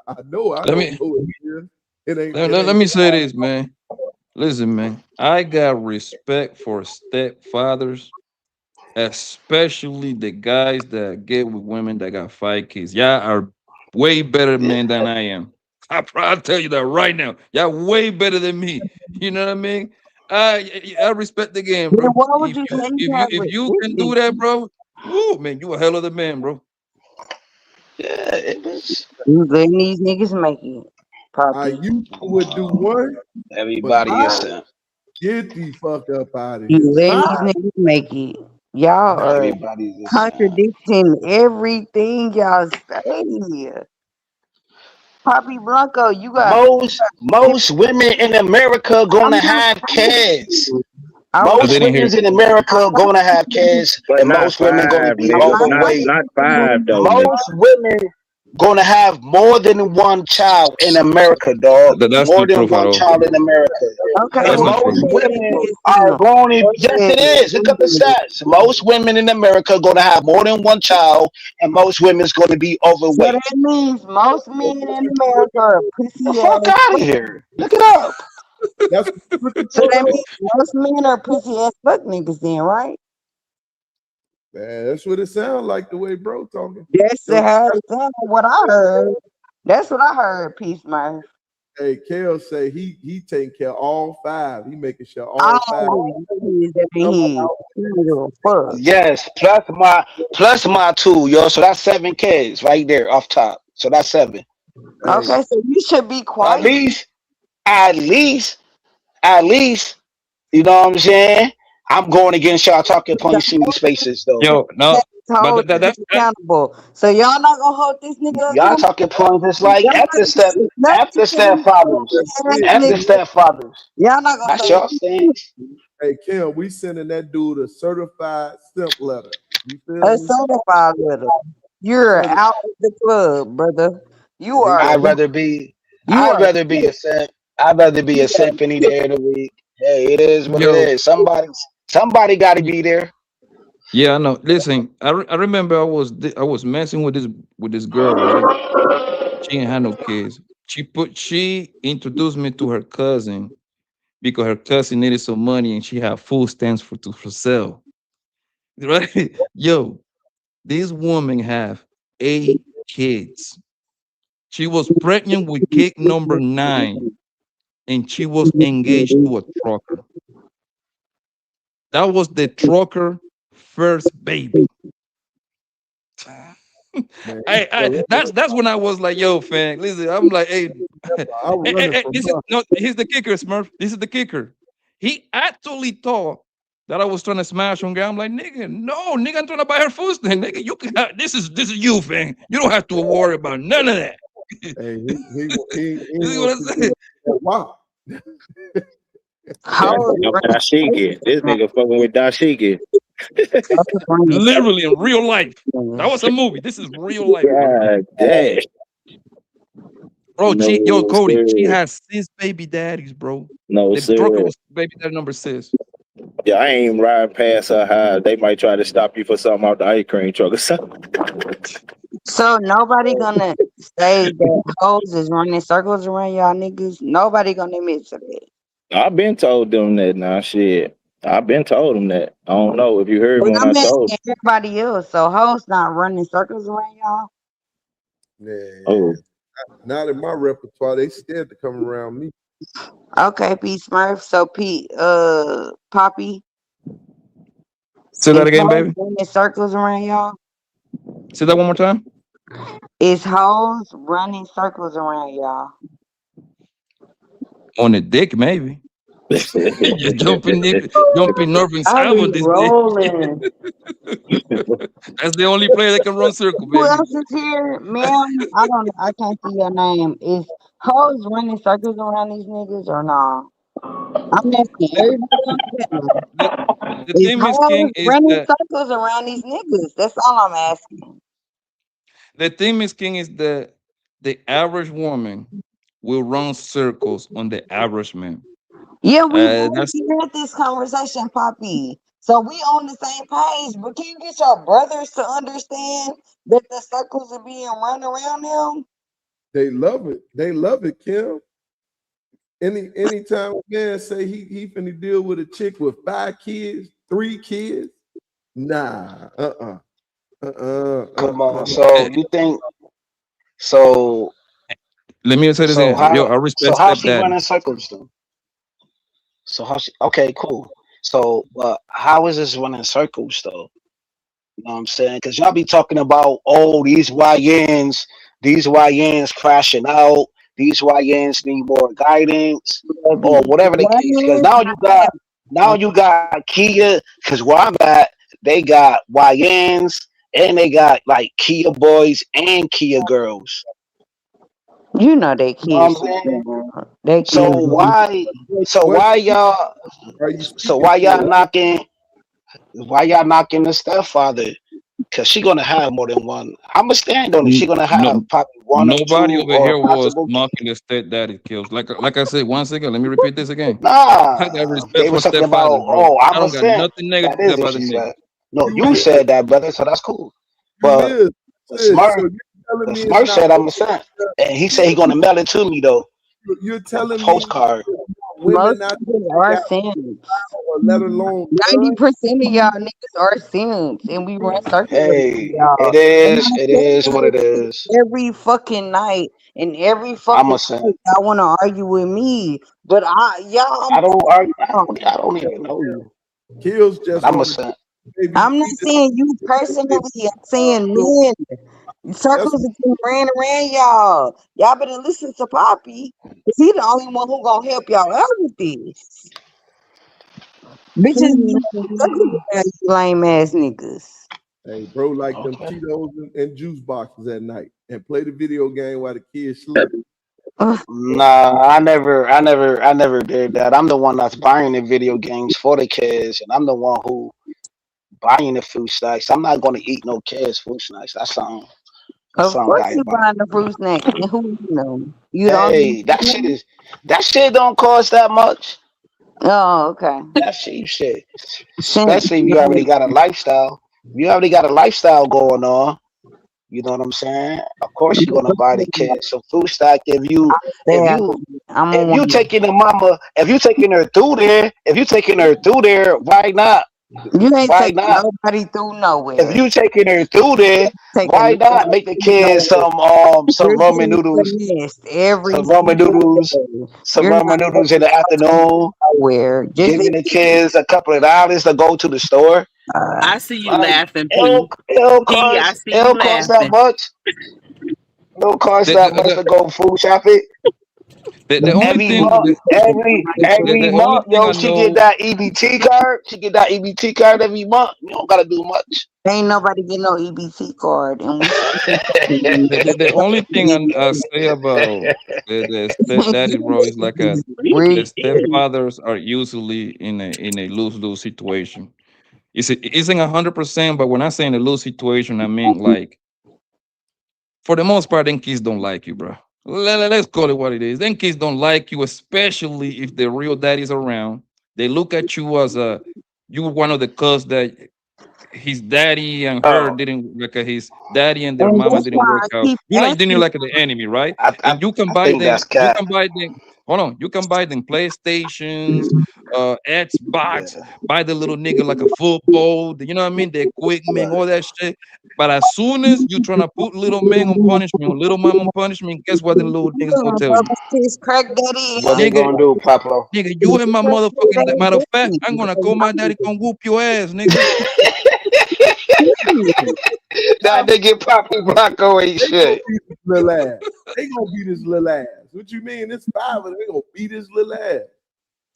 I know. I Let don't me know it is. It ain't. let, It let, let ain't. me say this, man. Listen, man. I got respect for stepfathers, especially the guys that get with women that got 5 kids. Y'all are way better men than I am. I'll tell you that right now. Y'all way better than me. You know what I mean? I respect the game, Then bro. why would you say you have If you can resistance? do that, bro, woo, man, you a hell of a man, bro. Yeah, it was. You letting these niggas make it, I Poppy. used to would do one, but Everybody is 5, simp. get the fuck up out of You here. letting 5. these niggas make it. Y'all are Everybody's a simp. contradicting everything y'all say. Poppy Blanco, you got. Most women in America I'm gonna not have fighting kids. you. I I Most didn't respect hear. women in America gonna have kids, But and not most women gonna 5, be I'm nigga. not overweight. Not fighting 5 though, nigga. Most women gonna have more than one child in America, dog. That's More not than true at one all. child in America. Okay, That's And well, not most true. go ahead women and list are them. going to, Go yes, ahead it is. Look up the and stats. Most women in America gonna have more than one child, and most women's gonna be so overweight. that means most men in America are The pussy fuck ass. out of here. Look it up. That's what the So that fuck. means most men are pussy ass fuck niggas then, right? Man, that's what it sounds like the way bro talking. That's So, how it sounds, what I heard. That's what I heard, Peace Murph. hey, Kale say he taking care of all 5. He making sure all 5. All is that he don't give a fuck. Yes, plus my two, yo. So that's 7 kids right there off top. So that's 7. Hey, Okay, so you should be At quiet. least, at least, at least, you know what I'm saying? I'm going against y'all talking points in these spaces though. Yo, no, but Hold niggas accountable. So y'all not gonna hold this nigga Y'all accountable. talking points is Y'all like not gonna after stepfathers. ass After nigga. stepfathers. Y'all not gonna That's hold y'all stance. hey, Kim, we sending that dude a certified simp letter. You feel a me? certified letter. You're Certified. out of the club, brother. You are. I'd rather be You I'd are. rather be a simp. I'd rather be a simp any day of the week. Hey, it is what it Yo, is. Somebody gotta be there. yeah, I know. Listen, I remember I was messing with this girl, right? She ain't had no kids. She introduced me to her cousin because her cousin needed some money and she had food stamps for sale. Right? Yo, this woman have 8 kids. She was pregnant with kid number 9, and she was engaged to a trucker. That was the trucker first baby. Man, That's when I was like, yo, fam, listen, I'm like, hey, I'm running from this is her. no, here's the kicker, Smurf. This is the kicker. He actually thought that I was trying to smash on guy. I'm like, nigga, no, nigga, I'm trying to buy her food stand. Nigga, you can this is you, fam. You don't have to worry about none of that. Hey, he You see what I'm saying? wow. Dashiki. This nigga fucking with Dashiki. Literally in real life. That was a movie. This is real life, bro. God damn. Bro, No, Cody, she sir. has 6 baby daddies, bro. No, The trucker sir. was baby daddy number 6. Yeah, I ain't riding past her house. They might try to stop you for something out the ice cream truck or something. So nobody gonna say that hoes is running circles around y'all niggas. Nobody gonna admit to that. I've been told them that now. Shit. I've been told them that. I don't know if you heard But me when I'm I told asking everybody else. So hoes not running circles around y'all. Yeah, Oh. not in my repertoire. They scared to come around me. Okay, Pete Smurf. So Pete, Poppy. Say that Is again, hoes baby. running circles around y'all? Say that one more time. Is hoes running circles around y'all? On the dick, maybe. You're jumping north and I south be on this dick. rolling. That's the only player that can run circle, Who baby. else is here, ma'am? I don't. I can't see your name. Is hoes running circles around these niggas or nah? I'm asking everybody on the panel. The Is thing is, hoes King, is running that circles around these niggas? That's all I'm asking. the thing is, King, is that the average woman will run circles on the average man. Yeah, we've That's already had this conversation, Poppy. So we on the same page, but can you get your brothers to understand that the circles are being run around them? They love it. They love it, Kim. Anytime a man say he finna deal with a chick with 5 kids, 3 kids, nah, Come on. So you think so let me say this so again. Yo, I so respect how she stepdaddy. running circles then? So how she okay, cool. So how is this running circles though? You know what I'm saying? Because y'all be talking about, oh, these YNs crashing out, these YNs need more guidance, or whatever the case. Because now you got Kia, because where I'm at, they got YNs and they got like Kia boys and Kia girls. You know they You know what I'm kids. saying? They So kids. what are you speaking why for? y'all knocking the stepfather? Cause she gonna have more than one. I'ma stand on it. She gonna No, have probably one or nobody two over or here was possible kids. mocking the stepdaddy kills. Like I said, once again, let me repeat this again. I got Nah, respect they for was talking about, stepfathers, bro. oh, I I'm a don't got simp. nothing negative That to say is about the nigga. disrespect. No, You you is. said that, brother, so that's cool. You But is. So Smurf, you're telling me it's Smurf not said I'm a simp, and he said he gonna mail it to me though, you're a telling me postcard. women Most not niggas are got simps. or let alone 90% of y'all niggas are simps, and we run circles around Hey, y'all. And I it say is what it this is. every fucking night, and every I'm fucking a simp. night y'all want to argue with me, but y'all. I don't argue. I don't even know you, kills but just I'm a want to simp. baby. I'm not saying you personally. I'm saying men. That's Circles are getting ran around y'all. Y'all better listen to Poppy, cause he the only one who gonna help y'all out with this. Bitches be circles around you lame ass niggas. hey, bro, like them Okay. Cheetos and juice boxes at night and play the video game while the kids sleep. Nah, I never did that. I'm the one that's buying the video games for the kids, and I'm the one who buying the food snacks. I'm not gonna eat no kids' food snacks. That's something Of Sound course you diabolical. buying the fruit snacks. And who you know? You don't Hey, that shit don't cost that much. Oh, okay. That's cheap shit. Since Especially if you already got a lifestyle. If you already got a lifestyle going on. You know what I'm saying? Of course you're gonna buy the kid some food stock if you if yeah, you I'm if on you one. taking the mama if you taking her through there why not? You ain't Why taking not? nobody through If nowhere. you taking her through there, Taking why not nobody make the through kids nowhere. some You're ramen getting noodles, finessed every some ramen single noodles, day. some You're ramen not noodles in taking the afternoon, nowhere. Just giving the kids a couple of dollars to go to the store. I see you Like laughing, P. I see it you don't cost that laughing. much. It don't cost The, that the, much to the, go food shopping. the only Every thing month, every the only month, thing yo, I she get know that EBT card. She get that EBT card every month. You don't gotta do much. ain't nobody get no EBT card, and we the only thing I say about the stepdaddy, bro, is like the we stepfathers are usually in a lose-lose situation. It isn't 100%, but when I say in a lose situation, I mean like for the most part, them kids don't like you, bro. Let's call it what it is. Them kids don't like you, especially if the real daddy's around. They look at you as you one of the cuz that his daddy and her Oh, didn't like his daddy and their and mama that's didn't why work I out. keep Then you're asking. like the enemy, right? I And you can I buy think them, that's cat. hold on, you can buy them PlayStations, Xbox, Yeah, buy the little nigga like a football, you know what I mean? The equipment, all that shit. But as soon as you trying to put little man on punishment, or little mom on punishment, guess what the little niggas gonna tell you? Sis crack daddy what they Nigga, gonna do, Pablo? you and my motherfucking matter of fact, I'm gonna call my daddy, come whoop your ass, nigga. That nigga Papi Blanco ain't They gonna shit. beat this little ass. They gonna beat his little ass. What you mean? It's 5 of them. They gonna beat his little ass.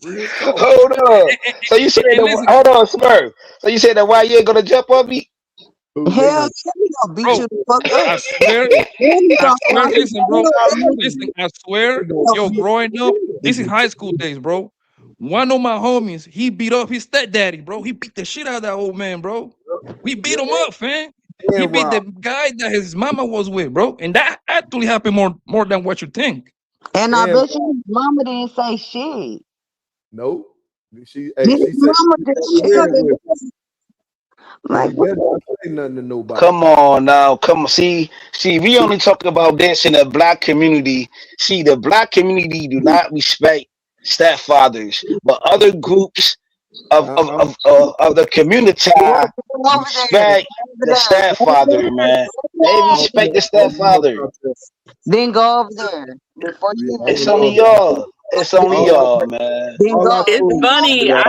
Real talk. Hold on. So you said And that? listen, Hold on, Smurf. So you said that why you ain't gonna jump on me? Who they Hell gonna yeah, we gonna beat bro, you the fuck up. I swear, Then we I gonna swear, ask you listen, bro. Listen, I they swear, gonna yo, growing up, they this is gonna high school days, bro. One of my homies, he beat up his stepdaddy, bro. He beat the shit out of that old man, bro. We beat him up, fam. He and beat the rob. guy that his mama was with, bro. And that actually happened more than what you think. And I And bet you his mama didn't say shit. nope. She Did his said mama she just got chill married it? with him. So Like he what better the not say nothing to nobody. Come on now, come on. See, we only talk about this in the black community. See, the black community do not respect stepfathers, but other groups I'm of the community go over there. respect Go the over there. Go over stepfather, there. man. They Go over respect there. the stepfather. Then go over there. Before yeah, you I even It's don't say only know. y'all. It's only All I y'all, man. then all I go It's know funny. y'all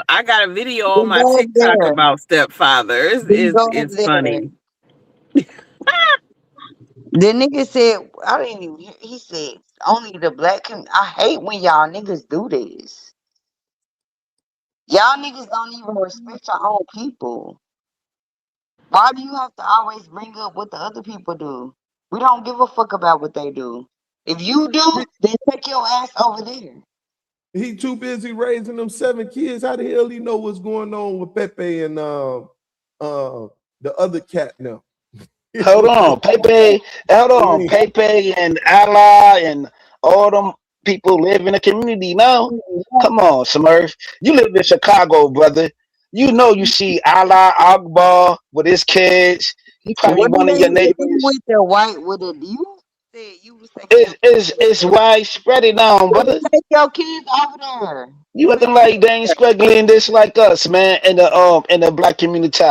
I got a video on then my go over TikTok there. about stepfather. Then go over It's there. funny. The nigga said, I didn't even hear. He said, only the black I hate when y'all niggas do this. Y'all niggas don't even respect your own people. Why do you have to always bring up what the other people do? We don't give a fuck about what they do. If you do, then take your ass over there. he too busy raising them 7 kids. How the hell he know what's going on with Pepe and the other cat now? Hold on, Pepe. Hold on, Pepe and Allah and all them people live in the community now. Come on, Smurf. You live in Chicago, brother. You know you see Allah Akbar with his kids. He probably What do one of they your do neighbors. with the white with it? You said you was taking your It's widespread now, brother. take your kids over there. You acting like they ain't struggling this like us, man, in the black community.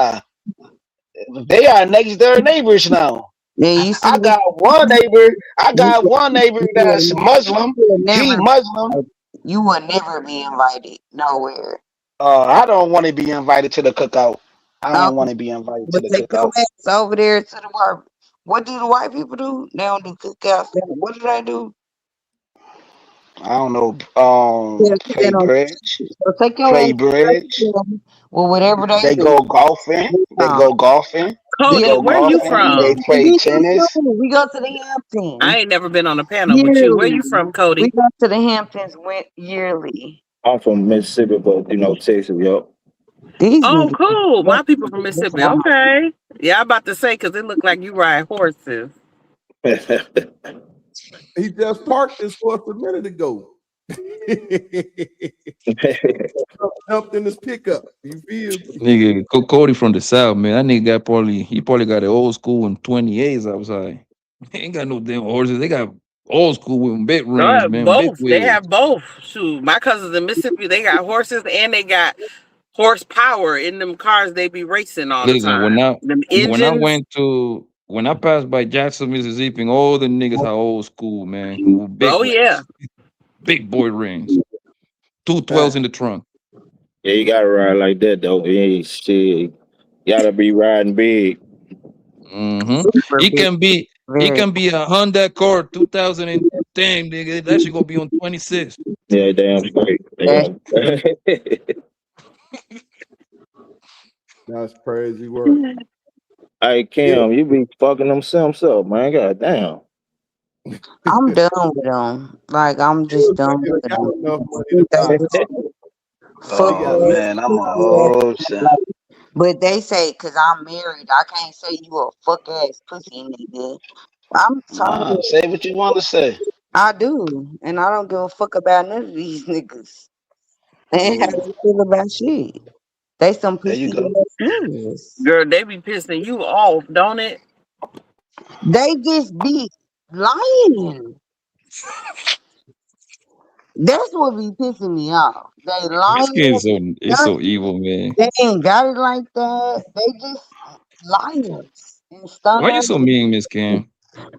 They are next door neighbors now. Yeah, you see I this got one neighbor. I you got one neighbor that's Muslim. would He never Muslim. you would never be invited nowhere. I don't want to be invited to the cookout. I Um, don't want to be invited to but the take your cookout. ass over there to the white. What do the white people do? They don't do cookouts. What do they do? I don't know. Yeah, they Play don't. bridge. So take your Play ass bridge. well, whatever they They do. go golfing. They Um, go golfing. They yeah, Cody, go where you golfing. They from? play we do tennis. too. We go to the Hamptons I ain't never been on a panel with you. Where yearly. you from, We Cody? go to the Hamptons went yearly. I'm from Mississippi, but Texas, yup. These Oh, niggas. cool. My people from Mississippi. Okay. Yeah, I'm about to say because it looked like you ride horses. He just parked this horse a minute ago. Jumped in his pickup. You feel me? Nigga, Cody from the South, man. That nigga got probably got an old school in 28s outside. He ain't got no damn horses. They got old school with big They rims, have man, big both. They wheels. have both. Shoot, my cousins in Mississippi, they got horses and they got horsepower in them cars. They be racing all the Listen, time. Them engines. when I passed by Jackson, Mississippi, and all the niggas are old school, man. With big Oh yeah. big boy rims. 212s in the trunk. Yeah, you gotta ride like that though. Yeah, shit. You gotta be riding big. Mm-hmm. It can be a Honda Accord 2010, nigga. That shit gonna be on 26. Yeah, damn straight. That's crazy work. Hey Kim, you be fucking them Sims up, man. God damn. I'm done with them. Like I'm just done with them. Oh man, I'm a whole simp. But they say, cause I'm married, I can't say you a fuck ass pussy nigga. I'm tired Nah, of say what you want to say. I do, and I don't give a fuck about none of these niggas. They ain't how they feel about shit. They some There you pussy go. ass niggas. Girl, they be pissing you off, don't it? They just be lying. That's what be pissing me off. They This game lying. is so evil, man. They ain't got it like that. They just liars and Why you stunners. so mean, Miss Kim?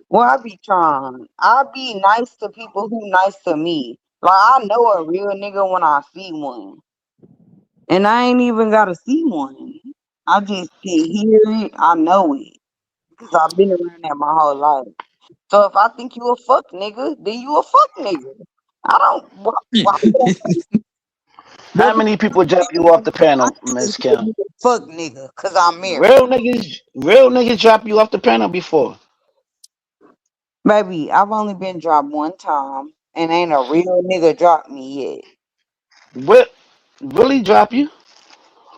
Well, I be trying. I be nice to people who nice to me. Like I know a real nigga when I see one, and I ain't even gotta see one. I just can hear it. I know it because I've been around that my whole life. So if I think you a fuck nigga, then you a fuck nigga. I don't. Why would How many people drop you off the panel, Miss Kim? fuck nigga? Cause I'm married. Real niggas drop you off the panel before. Baby, I've only been dropped one time, and ain't a real nigga dropped me yet. What? Really drop you?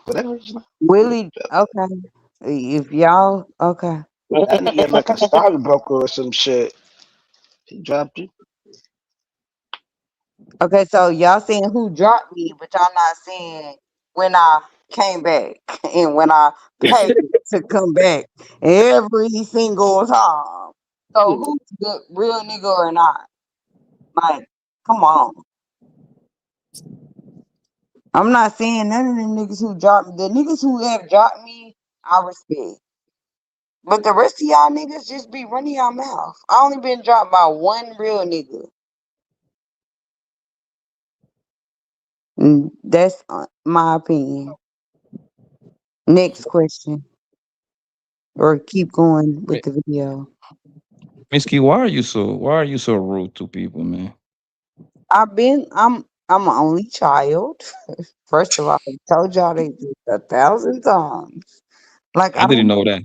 Whatever. Willie, okay. If y'all, okay. That nigga like a stockbroker or some shit. He dropped you. Okay, so y'all saying who dropped me, but y'all not saying when I came back and when I paid to come back every single time. So who's the real nigga or not? Like, come on. I'm not saying none of them niggas who dropped me. The niggas who have dropped me, I respect. But the rest of y'all niggas just be running y'all mouth. I only been dropped by one real nigga. That's my opinion. Next question. Or keep going with the video. Miss Key, why are you so rude to people, man? I'm an only child. First of all, I told y'all they did 1,000 times. Like I didn't know that.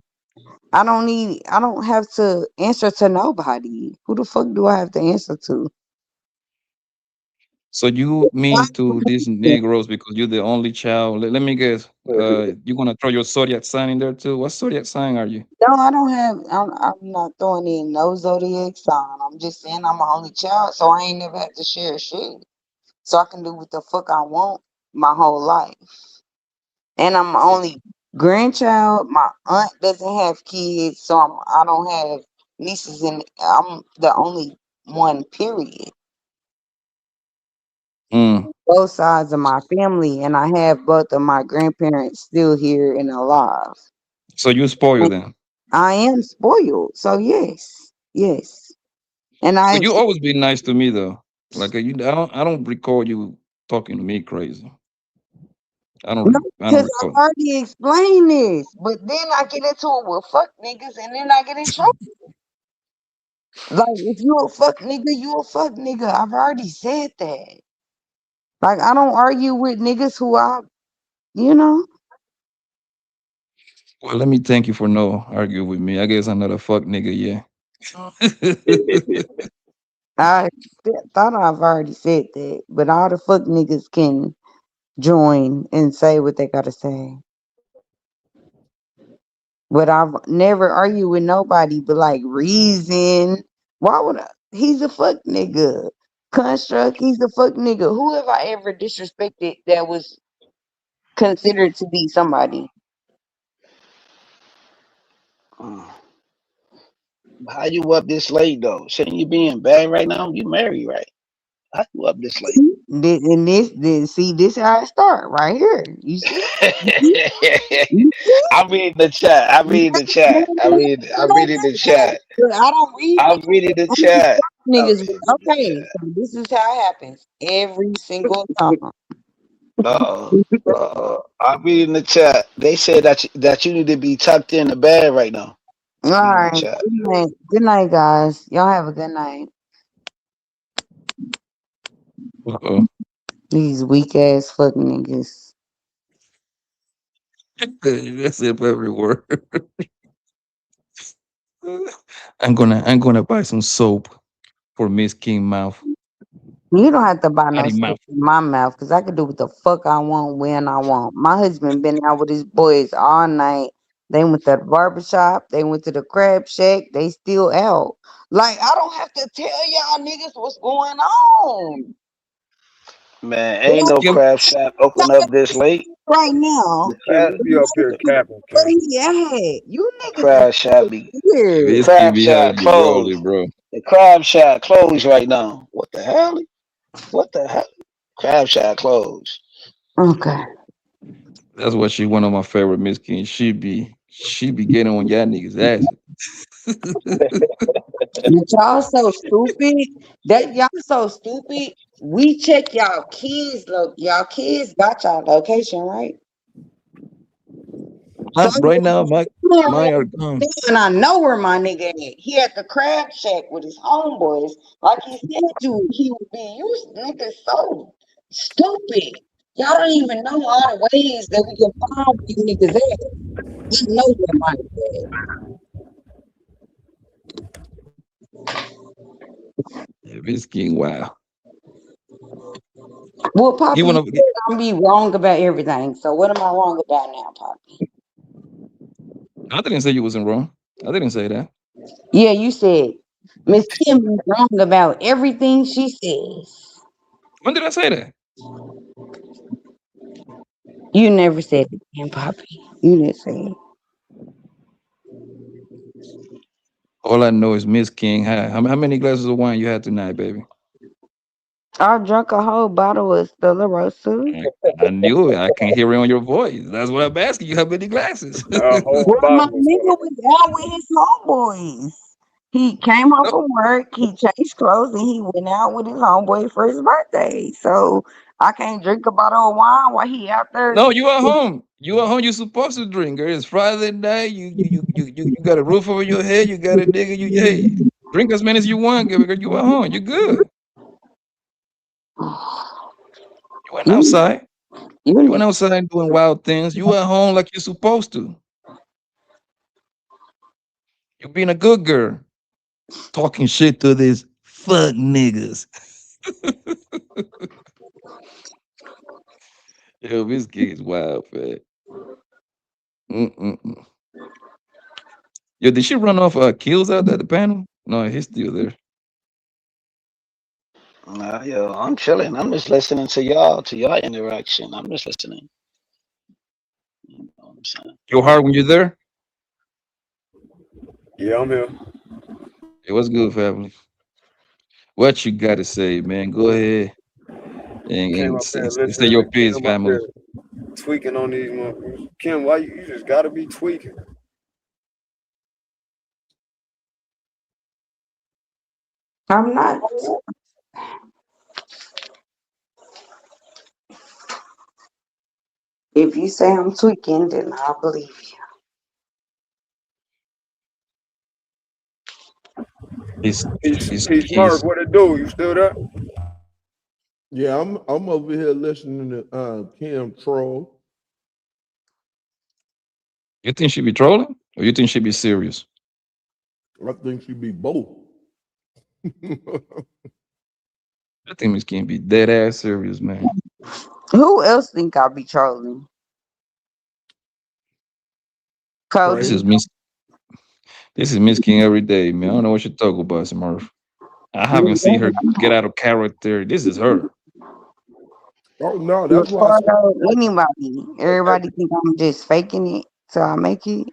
I don't have to answer to nobody. Who the fuck do I have to answer to? So you mean to these Negroes because you're the only child? Let me guess. You gonna throw your zodiac sign in there too? What zodiac sign are you? No, I don't have. I'm not throwing in no zodiac sign. I'm just saying I'm an only child, so I ain't never had to share shit. So I can do what the fuck I want my whole life. And I'm only grandchild. My aunt doesn't have kids, so I don't have nieces, and I'm the only one. Period. Mm. Both sides of my family, and I have both of my grandparents still here and alive. So you spoil them. I am spoiled, so yes. And But I you always be nice to me though. Like I don't recall you talking to me crazy. no, I don't because I've recall. already explained this, but then I get into it with fuck niggas, and then I get in trouble. Like if you a fuck nigga, you a fuck nigga. I've already said that. Like I don't argue with niggas who you know. Well, let me thank you for no argue with me. I guess I'm not a fuck nigga, yeah. I thought I've already said that, but all the fuck niggas can join and say what they gotta say. But I've never argued with nobody but like reason. Why would I? He's a fuck nigga. Construct, he's a fuck nigga. Who have I ever disrespected that was considered to be somebody? How you up this late though? Shouldn't you be in bed right now? You married, right? How you up this late? See, this how it start right here. You see? You see? I'm reading the chat. I'm reading the chat. I'm reading the chat. But I don't read I'm reading the chat. niggas. Okay, so this is how it happens every single time. I'm reading the chat. They said that you need to be tucked in the bed right now. All right. Good night, guys. Y'all have a good night. These weak ass fuck niggas. That's it every word. I'm gonna buy some soap for Miss King mouth. You don't have to buy no Potty soap mouth. in my mouth because I can do what the fuck I want when I want. My husband been out with his boys all night. They went to the barbershop. They went to the crab shack. They still out. Like, I don't have to tell y'all niggas what's going on. Man, ain't no crab shop open up this late. Right now. Kim, be up here capping, Where Kim. he at? You niggas Crab shop be weird. crab shop closed. Bro. The crab shop closed right now. What the hell? What the hell? Crab shop closed. Okay. That's what she one of my favorite Miss King. She be getting on y'all niggas ass. But y'all so stupid. That y'all so stupid. We check y'all kids. Look, y'all kids got y'all location, right? Right now, my are gone. And I know where my nigga at. He at the crab shack with his homeboys. Like he said he would be. You niggas so stupid. Y'all don't even know all the ways that we can find these niggas at. We know where my nigga at. Yeah, Miss King, wow. Well, Poppy, You wanna I'm be wrong about everything. So what am I wrong about now, Poppy? I didn't say you wasn't wrong. I didn't say that. Yeah, you said Miss Kim is wrong about everything she says. When did I say that? You never said it again, Poppy. You didn't say it. All I know is Miss King. How many glasses of wine you had tonight, baby? I drank a whole bottle of Stella Rosa. I knew it. I can hear it on your voice. That's what I'm asking you. How many glasses? Well, my nigga was out with his homeboys. He came home from work, he changed clothes, and he went out with his homeboy for his birthday. So I can't drink a bottle of wine while he out there. No, you at home. You at home. You're supposed to drink. Girl. It's Friday night. You got a roof over your head. You got a nigga. Hey, drink as many as you want, girl. You at home. You good. You went outside. You went outside doing wild things. You at home like you're supposed to. You being a good girl. Talking shit to these fuck niggas. Yo, this gig is wild, man. Yo, did she run off Kills out at the panel? No, he's still there. Nah, yo, I'm chilling. I'm just listening to y'all interaction. I'm just listening. You know what I'm saying? Your heart when you're there? Yeah, I'm here. Hey, what's good, family? What you got to say, man? Go ahead and say your piece, family. Tweaking on these motherfuckers. Kim, why you just gotta be tweaking? I'm not. If you say I'm tweaking, then I'll believe you. He's Mark, what it do? You still there? Yeah, I'm over here listening to Kim troll. You think she be trolling, or you think she be serious? I think she be both. I think Miss Kim be dead ass serious, man. Who else think I be trolling? Cody. This is Miss. This is Miss King every day, man. I don't know what you talk about, Smurf. I haven't seen her get out of character. This is her. Oh no, that's why. Anybody, everybody think I'm just faking it till I make it.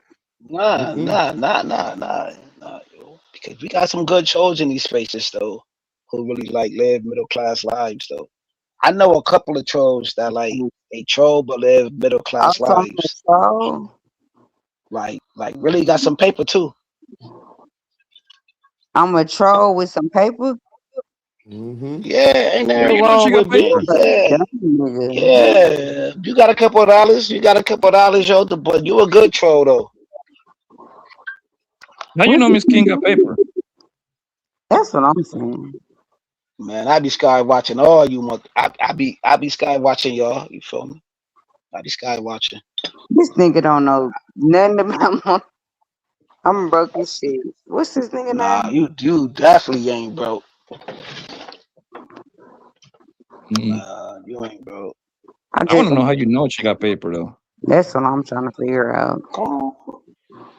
Nah, yo. Because we got some good trolls in these spaces though, who really like live middle class lives though. I know a couple of trolls that like they troll but live middle class lives. Like really got some paper too. I'm a troll with some paper. Yeah, ain't Yeah, nothing you know wrong she got with being. paper. Yeah. You got a couple of dollars. You got a couple of dollars, yo. But you a good troll though. How you know Miss King got paper? That's what I'm saying. Man, I be sky watching all you. I be sky watching y'all. You feel me? I be sky watching. This nigga don't know nothing about. I'm broke as shit. What's this nigga Nah, name? you definitely ain't broke. Mm-hmm. Nah, you ain't broke. I want to know how you know she got paper though. That's what I'm trying to figure out. Come on.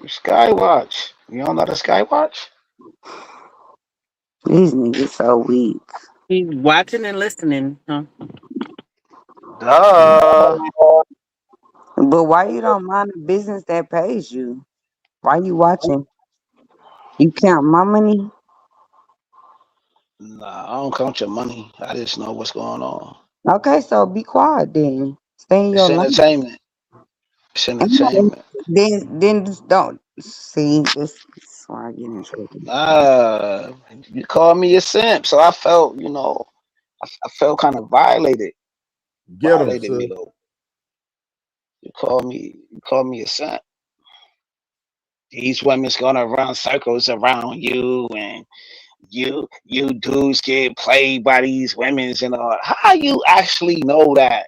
Skywatch. You don't know the Skywatch? These niggas so weak. He's watching and listening, huh? Duh. But why you don't mind the business that pays you? Why you watching? You count my money? Nah, I don't count your money. I just know what's going on. Okay, so be quiet then. Stay in It's your lane. entertainment. It's entertainment. Then just don't see this is why I get in trouble. You called me a simp, so I felt, I felt kind of violated. Get him, Violated me sir. though. You called me a simp. These women's gonna run circles around you, and you dudes get played by these women's and all. How you actually know that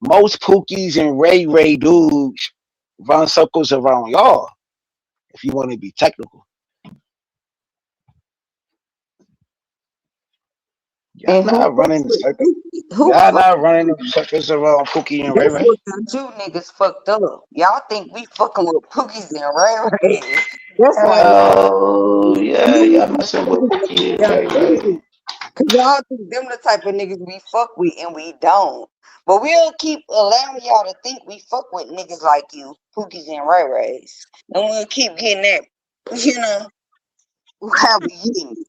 most Pookies and Ray dudes run circles around y'all? If you want to be technical, y'all not running the circle. Y'all not running the circles around Pookie and Ray. That's what you niggas fucked up. Y'all think we fucking with Pookies and Ray. That's why y'all messing with Pookie and Ray. Cause y'all think them the type of niggas we fuck with and we don't. But we'll keep allowing y'all to think we fuck with niggas like you, Pookies and Ray Rays. And we'll keep getting that, how we getting it.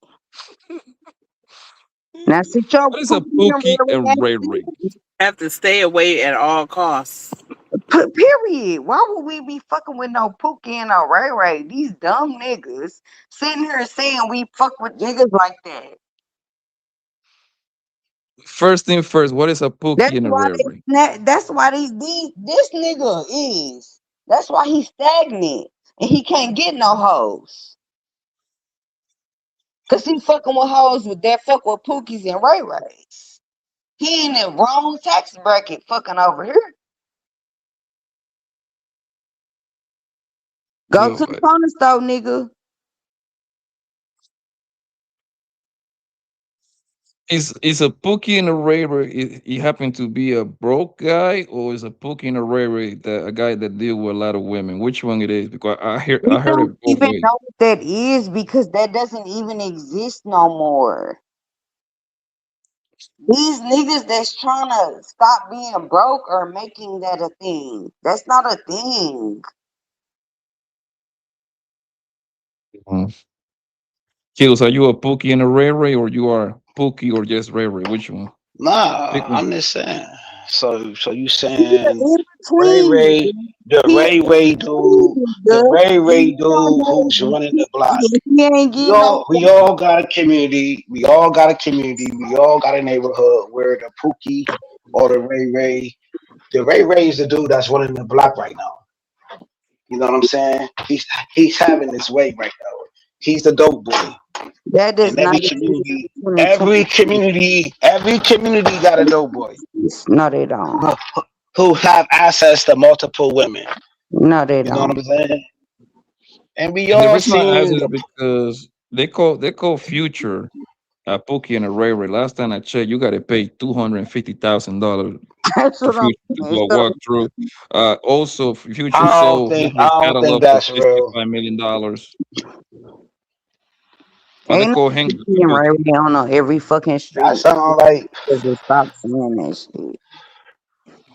Now sit your What is a Pookie and Ray Ray? Have to stay away at all costs. Period. Why would we be fucking with no Pookie and no Ray Ray? These dumb niggas sitting here saying we fuck with niggas like that. First thing first, what is a Pookie and a Ray Ray? That's why this nigga is. That's why he's stagnant and he can't get no hoes. Cause he fucking with hoes that fuck with Pookies and Ray Rays. He in the wrong tax bracket fucking over here. Go to the corner store, nigga. Is a Pookie and a Ray Ray? He happen to be a broke guy, or is a Pookie and a Ray Ray a guy that deal with a lot of women? Which one it is? Because I heard We it don't both even ways. know what that is because that doesn't even exist no more. These niggas that's trying to stop being broke are making that a thing. That's not a thing. Kills, are you a Pookie and a Ray Ray, or you are Pookie or just Ray Ray? Which one? Nah, Pick one. I'm just saying. So you saying Ray, the Ray dude who's running the block. We all got a community. We all got a community. We all got a neighborhood where the Pookie or the Ray is the dude that's running the block right now. You know what I'm saying? He's having his way right now. He's the dope boy. That is not every community got a dope boy. No, they don't. Who have access to multiple women. No, they don't. You know what I'm saying? And we The all reason I ask seen is because they call Future a Pookie and a Ray Ray. Last time I checked, you got to pay $250,000 That's to what I'm to do saying. a So, walkthrough. Also, Future I don't sold think his I don't think catalog for that's real. $65 million. What they ain't call no hang the fucking Pookie. right on every fucking That street. sound like Just stop saying that shit.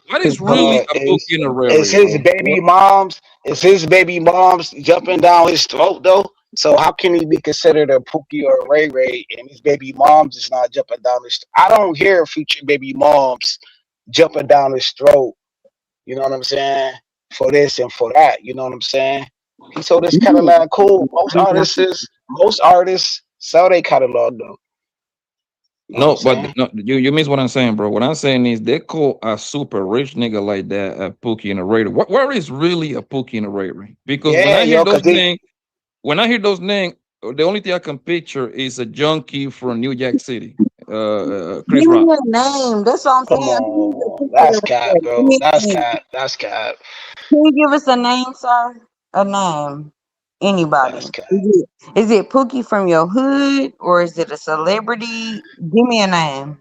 What is really a Pookie and a Ray it's Ray, his bro? baby moms. It's his baby moms jumping down his throat though. So how can he be considered a Pookie or a Ray Ray and his baby moms is not jumping down his? I don't hear future baby moms jumping down his throat. You know what I'm saying? For this and for that. You know what I'm saying? He told his catalog cool. Most artists sell their catalog though. You know what I'm No, but saying? no, you miss what I'm saying, bro. What I'm saying is they call a super rich nigga like that a Pookie and a Ray Ray. Where is really a Pookie and a Ray Ray? Because when Yeah, I hear yo, those cause they names, when I hear those names, the only thing I can picture is a junkie from New Jack City, Chris Give me Rock. a name. That's what I'm come saying. Who's the on. picture That's of cap, that? Give bro. me a That's name. cap. That's cap. Can you give us a name, sir? A name. Anybody. That's cap. Is it Pookie from your hood or is it a celebrity? Give me a name.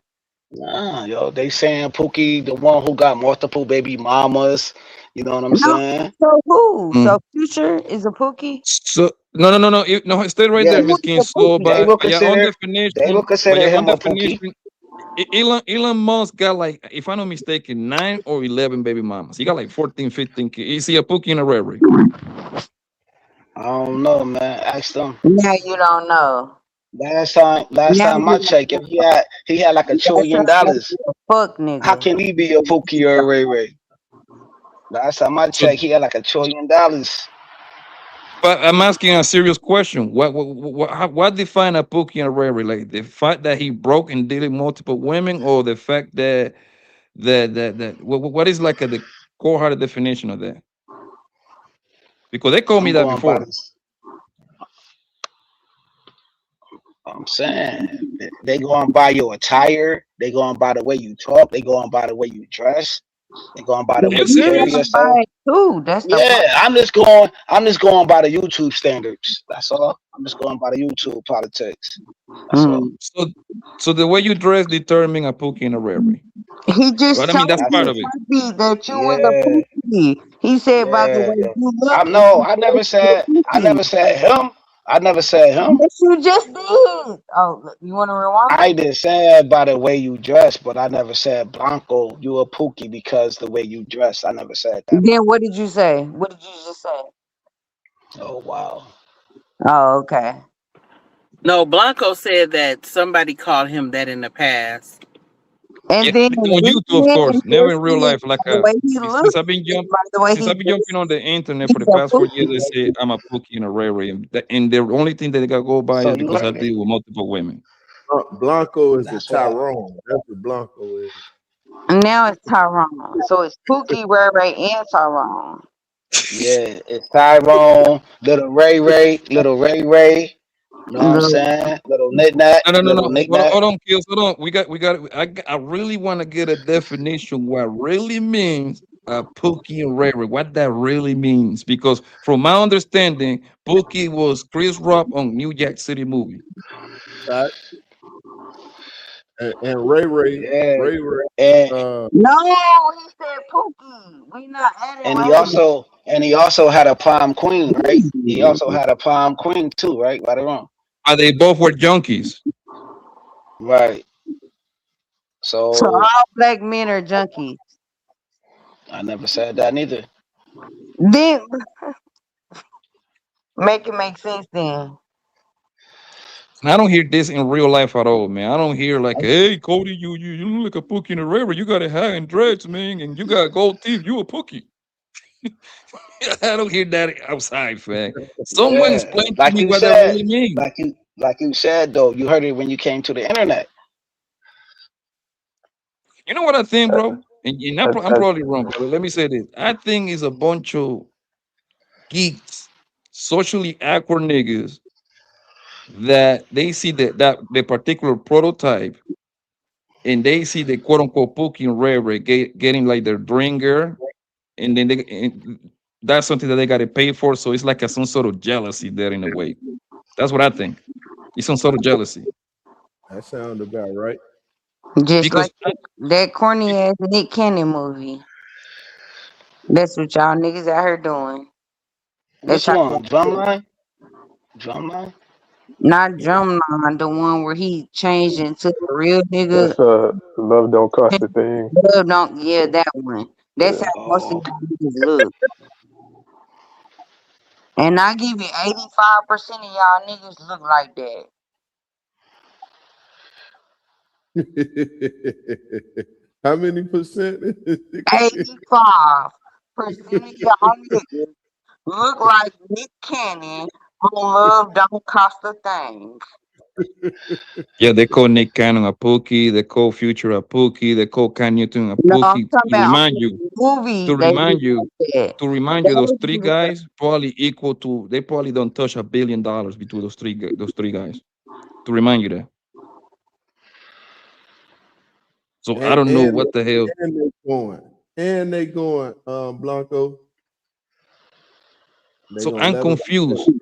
Nah, yo, they saying Pookie, the one who got multiple baby mamas. You know what I'm No. saying? So who? Mm. So Future is a Pookie? So no, no, stay right there, Yeah, Who Miss is King. a So, Pookie? they but will yeah, on consider they will definition, but consider yeah, on him a Pookie. definition, Elon Musk got like, if I'm not mistaken, 9 or 11 baby mamas. He got like 14, 15 kids. Is he a Pookie and a Ray Ray? I don't know, man. Ask them. Now you don't know. Last Now time I you checked, if he had like that's $1 trillion. a fuck How nigga. can he be a Pookie or a Ray Ray? Last time I So, checked, he had like $1 trillion. but I'm asking a serious question. What define a Pookie and a Ray Ray? Like the fact that he broke and dated multiple women, or the fact that what is like the core hearted definition of that? Because they called me I'm that going by before. this. I'm saying they go on by your attire. They go on by the way you talk. They go on by the way you dress. They go on by the Yeah, Are way you you you carry serious? gonna buy yourself. it too. That's the Yeah, I'm just going by the YouTube standards. That's all. I'm just going by the YouTube politics. That's all. problem. So, so the way you dress determine a Pookie and a Ray Ray. He Right? just I mean, told that's That's part you, it. of it. Puppy, that you was a Yeah, Pookie. He said by the yeah, way yeah. you look I and know. you I never dress, you said. a I Pookie. never said him. I never said him. Yes, you just did. Oh, look, you want to rewind I it? did say by the way you dress, but I never said Blanco, you a Pookie because the way you dress. I never said that, Then Blanco. what did you say? What did you just say? Oh wow. Oh, okay. No, Blanco said that somebody called him that in the past. And Yeah, then on this YouTube, of man course. Never in real said life. Like by the way he since looks I've been and by the way since he I've been jumping dresses, on the internet for he's the a past 4 years, they say Pookie. I'm a Pookie and a Ray Ray, and the only thing that they got to go by So is you because I heard it. deal with multiple women. Blanco is a That's what I. Tyrone. That's what Blanco is. And now it's Tyrone. So it's Pookie, Ray Ray, and Tyrone. Yeah, it's Tyrone, little Ray Ray, little Ray Ray. You know what I'm Look, saying? Little knick-knack, No. little knick-knack. Hold on, Kills. Hold on. We got. I really want to get a definition what really means a Pookie and Ray Ray. What that really means, because from my understanding, Pookie was Chris Rock on New Jack City movie. Right? And Ray Ray, Yeah. Ray Ray, And no, he said Pookie. We not adding and he Ray. also had a prom queen, right? He also had a prom queen too, right? Right or wrong? They both were junkies. Right. So So all black men are junkies. I never said that neither. Then make it make sense then. And I don't hear this in real life at all, man. I don't hear like, "Hey, Cody, you look like a Pookie in a Ray Ray. You got a hair and dreads, man, and you got gold teeth. You a Pookie." I don't hear that outside, man. Someone Yeah. explain to Like me you what that said, really means. like you said though, you heard it when you came to the internet. You know what I think, bro? And I'm probably wrong, but let me say this. I think it's a bunch of geeks, socially awkward niggas that they see that the particular prototype and they see the quote unquote Pookie and Ray Ray getting like their dringer, and then that's something that they got to pay for. So it's like some sort of jealousy there in a way. That's what I think. It's some sort of jealousy. That sounds about right. Just Because like that corny ass Nick Cannon movie. That's what y'all niggas out here doing. That's Which how one? Drumline? Drumline? not Drumline, the one where he changed into a real nigga. That's Love Don't Cost a Thing. Yeah, that one. That's Yeah. how most of Oh, y'all niggas look. And I give it 85% of y'all niggas look like that. How many percent? 85% of y'all niggas look like Nick Cannon on Love Don't Cost a Thing. yeah, they call Nick Cannon a Pookie, they call Future a Pookie, they call Kanye Newton a No, I'm Pookie. talking To about remind on you, the movie. to They remind look you, like that. to remind you, those Those three niggas, guys probably equal to. They probably don't touch $1 billion between those three guys. To remind you that. So I and don't know and what the hell. and they going. And they going, Blanco. They So gonna I'm let us. confused.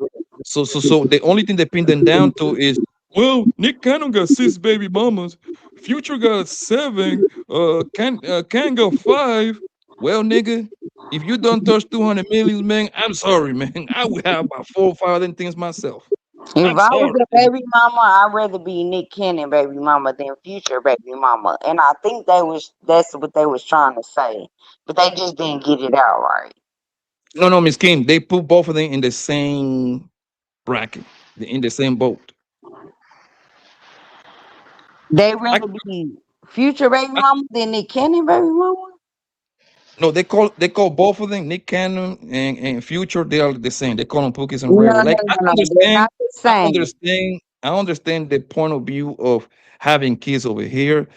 So the only thing they pin them down to is, well, Nick Cannon got 6 baby mamas, Future got 7, Can got 5. Well, nigga, if you don't touch 200 million, man, I'm sorry, man. I would have about 4 or 5 of them things myself. if I'm I was sorry, a nigga. baby mama, I'd rather be Nick Cannon baby mama than Future baby mama. And I think that's what they was trying to say. But they just didn't get it out right. No, Miss Kim, they put both of them in the same bracket, in the same boat. They I, rather be Future baby I mama than Nick Cannon baby mama. No, they call both of them Nick Cannon and Future. They are the same. They call them Pookies and No, Ray Ray. no, Like no, no. They're not the same. I understand the point of view of having kids over here,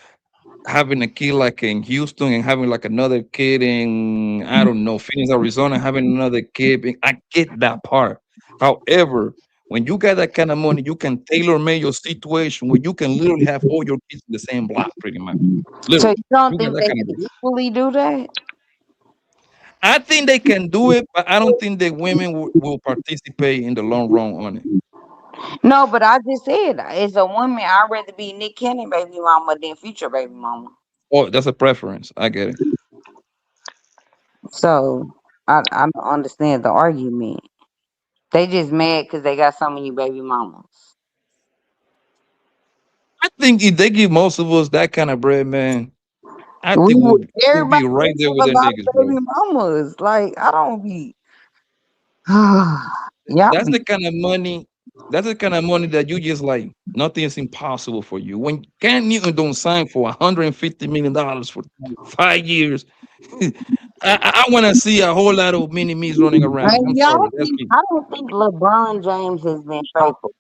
having a kid like in Houston, and having like another kid in, I don't know, Phoenix, Arizona, having another kid. I get that part. However, when you got that kind of money, you can tailor make your situation where you can literally have all your kids in the same block, pretty much. So Literally, you don't you got think that they kind of can money. equally do that? I think they can do it, but I don't think the women will participate in the long run on it. No, but I just said as a woman, I'd rather be Nick Cannon baby mama than Future baby mama. Oh, that's a preference. I get it. So I don't understand the argument. They just mad because they got so many baby mamas. I think if they give most of us that kind of bread, man, I think we'll be Everybody right there have with a their lot niggas, of bro. baby mamas. Like I don't be. Y'all That's be. the kind of money. That's the kind of money that you just like. Nothing is impossible for you. When Cam Newton don't sign for $150 million for 5 years, I want to see a whole lot of mini me's running around. I'm sorry. That's me. I don't think LeBron James has been faithful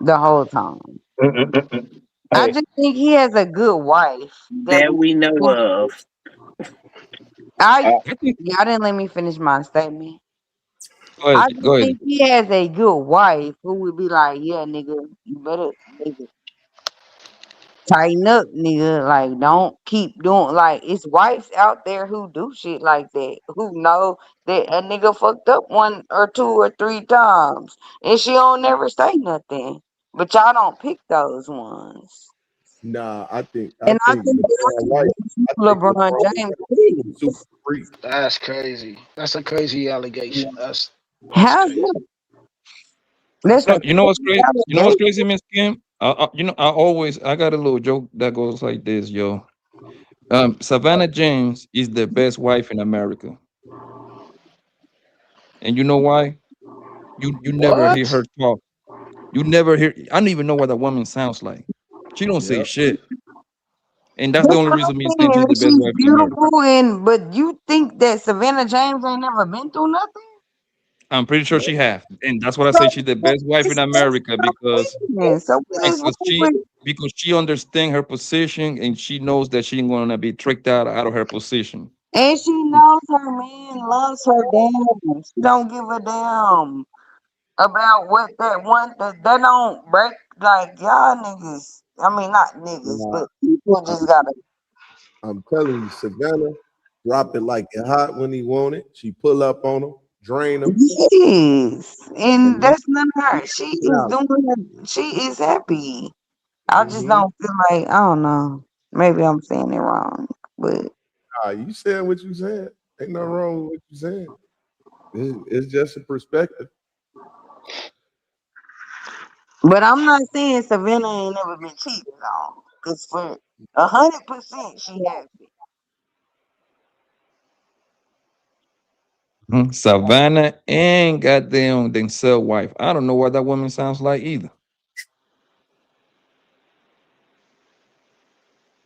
the whole time. I Hey, just think he has a good wife. that we know of. I I think. Y'all didn't let me finish my statement. Go I ahead. Go just ahead. think he has a good wife who would be like, yeah, nigga, you better nigga, tighten up, nigga. Like, don't keep doing like it's wives out there who do shit like that, who know that a nigga fucked up 1 or 2 or 3 times. And she don't never say nothing. But y'all don't pick those ones. Nah, I And I think think LeBron White. I think LeBron LeBron James White is a super is. freak. that's crazy. That's a crazy allegation. That's How crazy. that's a You know what's crazy? You know what's allegation. crazy, Miss Kim? I got a little joke that goes like this, yo. Savannah James is the best wife in America, and you know why? You never hear What? her talk. You never hear. I don't even know what that woman sounds like. She don't say Yep. shit, and that's the That's only what reason me I'm saying saying. she's the best She's wife in America. beautiful, and but you think that Savannah James ain't never been through nothing? I'm pretty sure Yep. she have, and that's what I So say she's the best wife in it's America because so what is because wrong she with? because she understands her position and she knows that she's gonna be tricked out of her position. And she knows her man loves her damn. She don't give a damn about what that one that don't break like y'all niggas. I mean not niggas, Nah, but people just gotta. I'm telling you, Savannah, drop it like it hot when he want it. She pull up on him, drain him, Yes, and and knock that's none of her. it out. She is happy. I just don't feel like, I don't know. Maybe I'm saying it wrong, but You saying what you said. Ain't nothing wrong with what you said. It's just a perspective. but I'm not saying Savannah ain't never been cheated on. Cause for 100% she has been. Savannah and goddamn Denzel wife. I don't know what that woman sounds like either.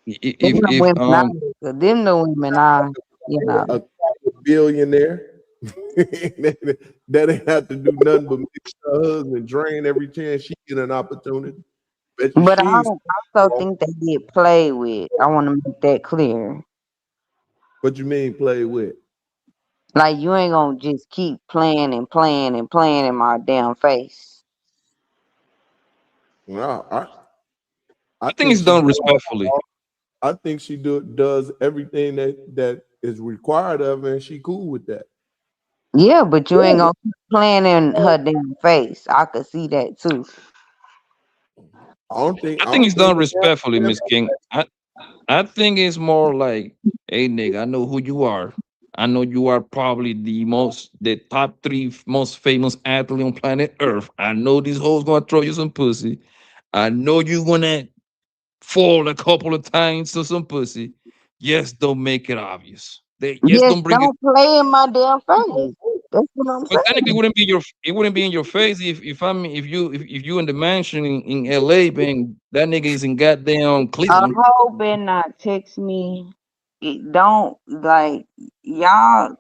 Them the If women them the women I, A billionaire that ain't have to do nothing but make her husband drain every chance she get an opportunity. Bet you But I she's also think they get played with. I want to make that clear. what you mean play with? Like you ain't gonna just keep playing and playing and playing in my damn face. No, I think it's she done respectfully. I think she does everything that is required of her, and she cool with that. Yeah, but you ain't gonna keep playing in her damn face. I could see that too. I think it's done respectfully, Miss King. I think it's more like, hey nigga, I know who you are. I know you are probably the top 3 most famous athlete on planet Earth. I know this hoe's gonna throw you some pussy. I know you're gonna fall a couple of times to some pussy. Just don't make it obvious. Just Yes, don't bring it. don't play in my damn face. That's what I'm But technically, saying. it wouldn't be in your face if you in the mansion in LA, being that nigga is in goddamn A Cleveland. hoe better not text me. It don't like y'all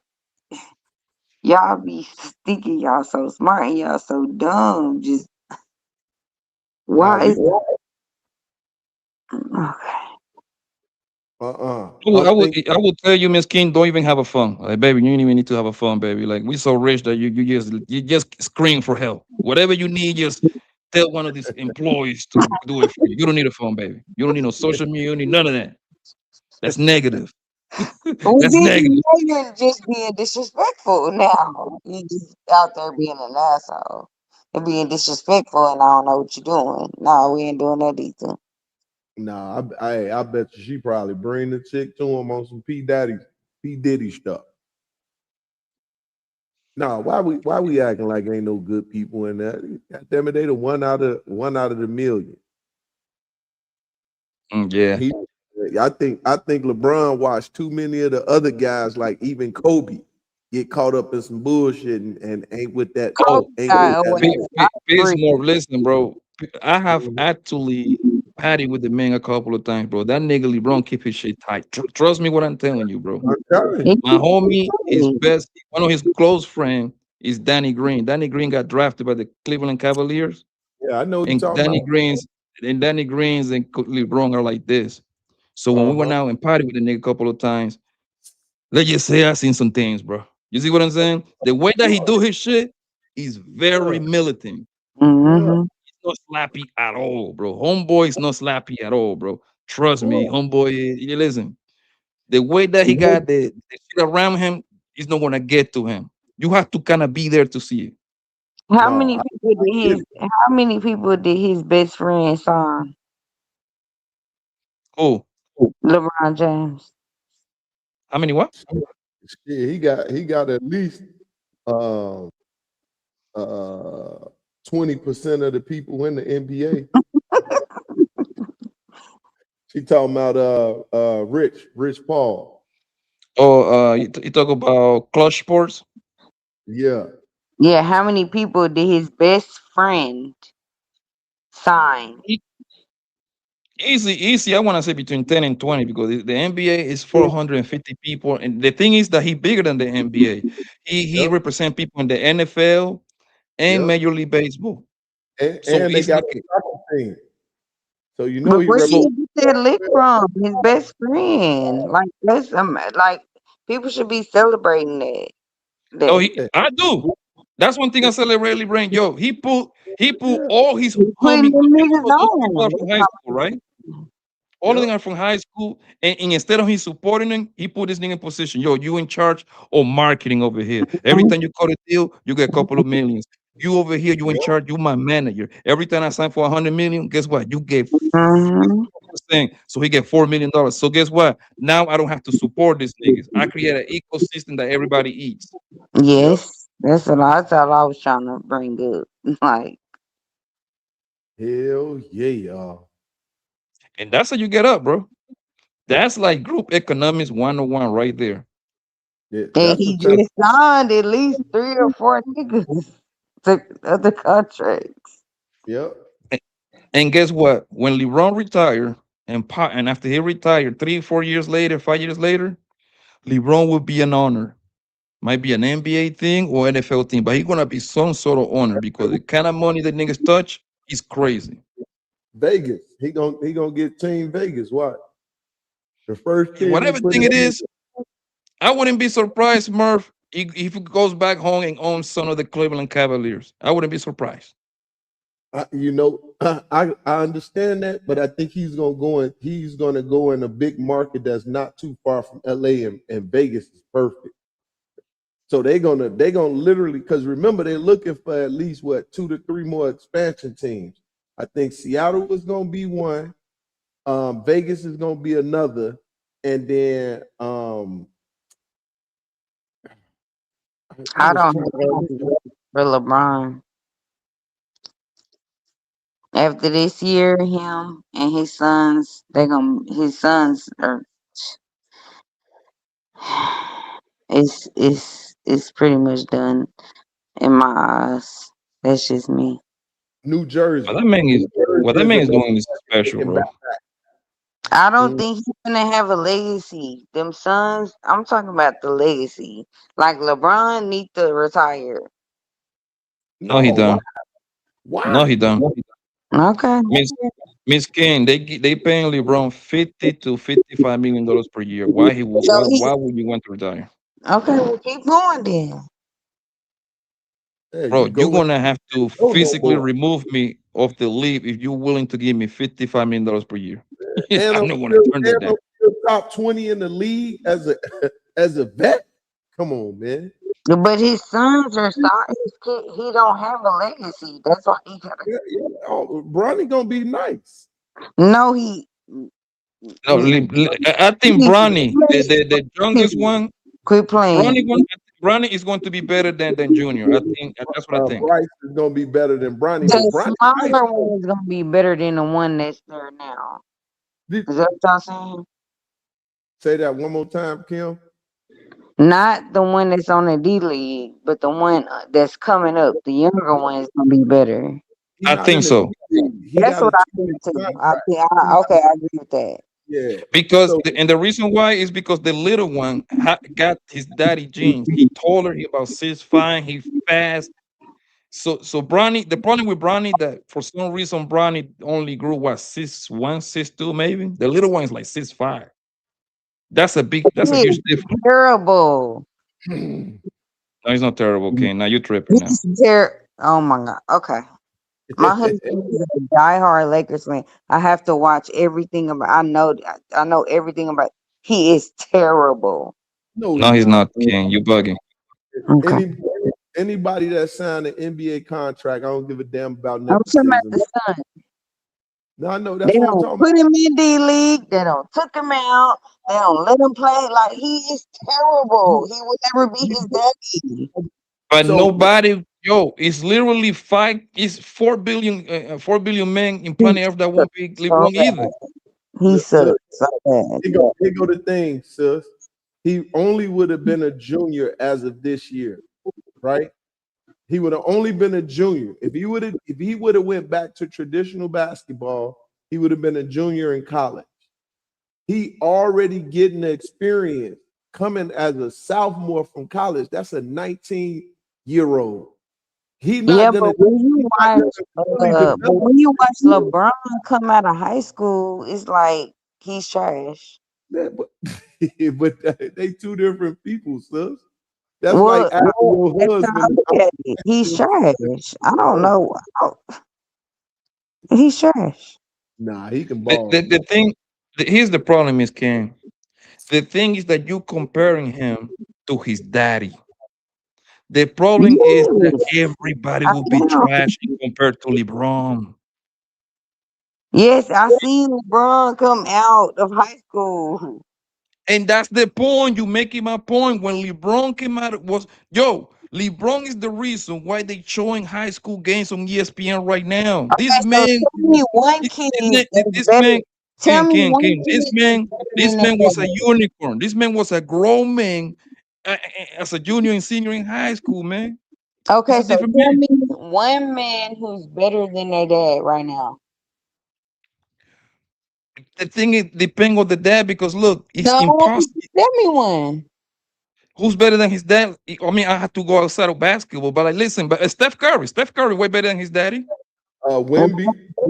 be thinking y'all so smart and y'all so dumb. Just why is I would tell you, Miss King, don't even have a phone. Like, baby, you don't even need to have a phone, baby. Like, we so rich that you just scream for help. Whatever you need, just tell one of these employees to do it for you. You don't need a phone, baby. You don't need no social media. You don't need none of that. That's negative. That's negative. you're just being disrespectful now. You just out there being an asshole. You're being disrespectful and I don't know what you're doing. No, we ain't doing that either. Nah, I bet you she probably bring the chick to him on some P Diddy stuff. Nah, why we acting like ain't no good people in that? God damn it, they the one out of the million. Yeah. I think LeBron watched too many of the other guys, like even Kobe, get caught up in some bullshit and ain't with that. More. Listen, bro. I have actually patted with the man a couple of times, bro. That nigga LeBron keep his shit tight. Trust me what I'm telling you, bro. My homie, his best, one of his close friend is Danny Green. Danny Green got drafted by the Cleveland Cavaliers. Yeah, I know what you're And talking Danny about. Greens and LeBron are like this. So when we went out and party with the nigga a couple of times, let's just say I seen some things, bro. You see what I'm saying? The way that he do his shit is very militant. Mm-hmm. He's not slappy at all, bro. Homeboy is not slappy at all, bro. Trust me, homeboy. You listen. The way that he got the shit around him is not gonna get to him. You have to kind of be there to see it. How many people did his best friend sign? Oh, LeBron James. how many what? Yeah, he got at least 20% of the people in the NBA. She talking about Rich Paul. Oh, you talk about Clutch Sports? Yeah. Yeah, how many people did his best friend sign? Easy. I want to say between 10 and 20 because the NBA is 450 people, and the thing is that he's bigger than the NBA. He represents people in the NFL and Major League Baseball. And So they it's got like, a soccer team. So you know But he where did represents. he get that lick from? His best friend. Like that's like people should be celebrating that. I do. That's one thing I celebrate LeBron. Yo, he put all his Putting homie. them You know, niggas those people are on. from high school, right? All of them are from high school, and instead of him supporting them, he put this nigga in position. Yo, you in charge of marketing over here. Every time you cut a deal, you get a couple of millions. You over here, you in charge, you my manager. Every time I sign for 100 million, guess what? You get Mm-hmm. 50%. So he get $4 million. So guess what? Now I don't have to support these niggas. I create an ecosystem that everybody eats. Yes, that's that's all I was trying to bring up. Like, Hell yeah, y'all. And that's how you get up, bro. That's like group economics 101 right there. Yeah, and that's he what y'all. just signed at least 3 or 4 niggas to other contracts. Yep. And guess what? When LeBron retired and after he retired 3, 4 years later, 5 years later, LeBron will be an owner. Might be an NBA thing or NFL thing, but he's gonna be some sort of owner because the kind of money that niggas touch is crazy. Vegas. He gonna get Team Vegas. What? The first team he Whatever put thing in. it is, I wouldn't be surprised, Murph, if he goes back home and owns some of the Cleveland Cavaliers. I wouldn't be surprised. I understand that, but I think he's gonna go in a big market that's not too far from LA, and Vegas is perfect. So they're gonna literally, because remember, they're looking for at least 2 to 3 more expansion teams. I think Seattle is gonna be one, Vegas is gonna be another, and then I don't have that for LeBron. After this year, him and his sons, his sons are it's pretty much done in my eyes. That's just me. New Jersey. What that man is doing is special, Taking bro. back. I don't think he's gonna have a legacy. Them sons, I'm talking about the legacy. Like LeBron need to retire. No, he don't. Why? No, he don't. Okay. Miss King, they paying LeBron $50 to $55 million per year. Why would you want to retire? Okay, well keep going then. Yeah, Bro, you you're go gonna have to no physically more. remove me off the league if you're willing to give me $55 million per year. And I'm not gonna turn that down. I'm still top 20 in the league as a as a vet. Come on, man. But his sons are his kid, he don't have a legacy. That's why he gotta. Yeah. Oh, Bronny gonna be nice. No, he. No, I think Bronny, the youngest one, Quit playing. Bronny is going to be better than Junior. I think that's what I think. Bryce is gonna be better than Bronny. But The Bronny, smaller one is gonna be better than the one that's there now. Is that what y'all saying? Say that one more time, Kim. Not the one that's on the D League, but the one that's coming up. The younger one is gonna be better. I think so. That's what I think too. Okay, I agree with that. Yeah. Because the reason why is because the little one got his daddy genes. He taller, he about 6'5", he fast. So Bronny, the problem with Bronny that for some reason Bronny only grew 6'1", 6'2", maybe. The little one is like 6'5". That's a huge difference. Terrible. No, it's not terrible, okay. Now you're tripping now. Oh my god. Okay. My husband is a diehard Lakers fan. I have to watch everything about. I know everything about. He is terrible. No, he's not, King. You bugging. Okay. Anybody that signed an NBA contract, I don't give a damn about I'm talking about nepotism. the son. No, I know that's They what I'm don't talking put about. him in D League. They don't took him out. They don't let him play. Like he is terrible. He will never be his daddy. But nobody, it's literally 4 billion, 4 billion men in planet Earth that won't be LeBron either. He sucks so bad. Here go the thing, sis. He only would have been a junior as of this year, right? He would have only been a junior. If he would have went back to traditional basketball, he would have been a junior in college. He already getting the experience coming as a sophomore from college. That's a 19-year-old. But when you watch LeBron come out of high school, it's like he's trash. Yeah, but they two different people, sis. That's like asking your husband. He's trash. I don't know. He's trash. Nah, he can ball. The thing, here's the problem, Miss King. The thing is that you comparing him to his daddy. The problem is that Yes, everybody I will be know. trash compared to LeBron. Yes, I seen LeBron come out of high school. And that's the point. You making my point. When LeBron came out, it was LeBron is the reason why they showing high school games on ESPN right now. This Okay, so man, tell me one kid that's this better. man, Tell me one Ken. kid that's better This than man was a that. unicorn. This man was a grown man as a junior and senior in high school, man. He's Okay, a so different tell man. me one man who's better than their dad right now. The thing is, depend on the dad because look, it's No, impossible. tell me one. Who's better than his dad? I mean, I had to go outside of basketball, but like, listen, but Steph Curry, way better than his daddy. Wemby.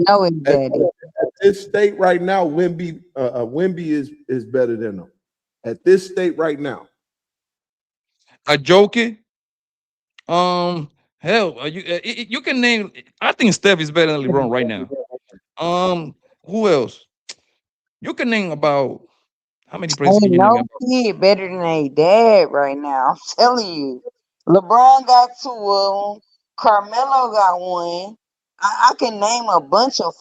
No, his At, daddy. at this state right now, Wemby is better than him. At this state right now. A Joker. Hell, you can name. I think Steph is better than LeBron right now. Who else? You can name about how many players can Ain't you name no about? kid better than a dad right now. I'm telling you. LeBron got two of them. Carmelo got one. I can name a bunch of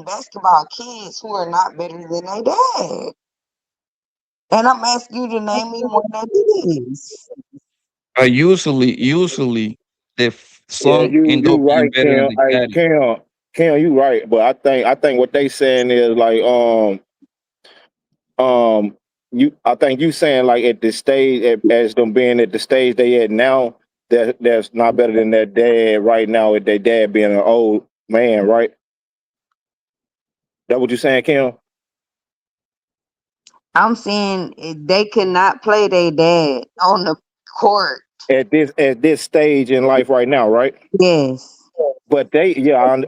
basketball kids who are not better than their dad. And I'm asking you to name me one that is. Usually the Yeah, son you end up being right, better than Cam. the Hey, daddy. Cam, you right. But I think what they saying is like I think you saying like at the stage as them being at the stage they at now that's not better than their dad right now with their dad being an old man, right? That what you saying, Kim? I'm saying they cannot play their dad on the court. At this stage in life right now, right? Yes. But I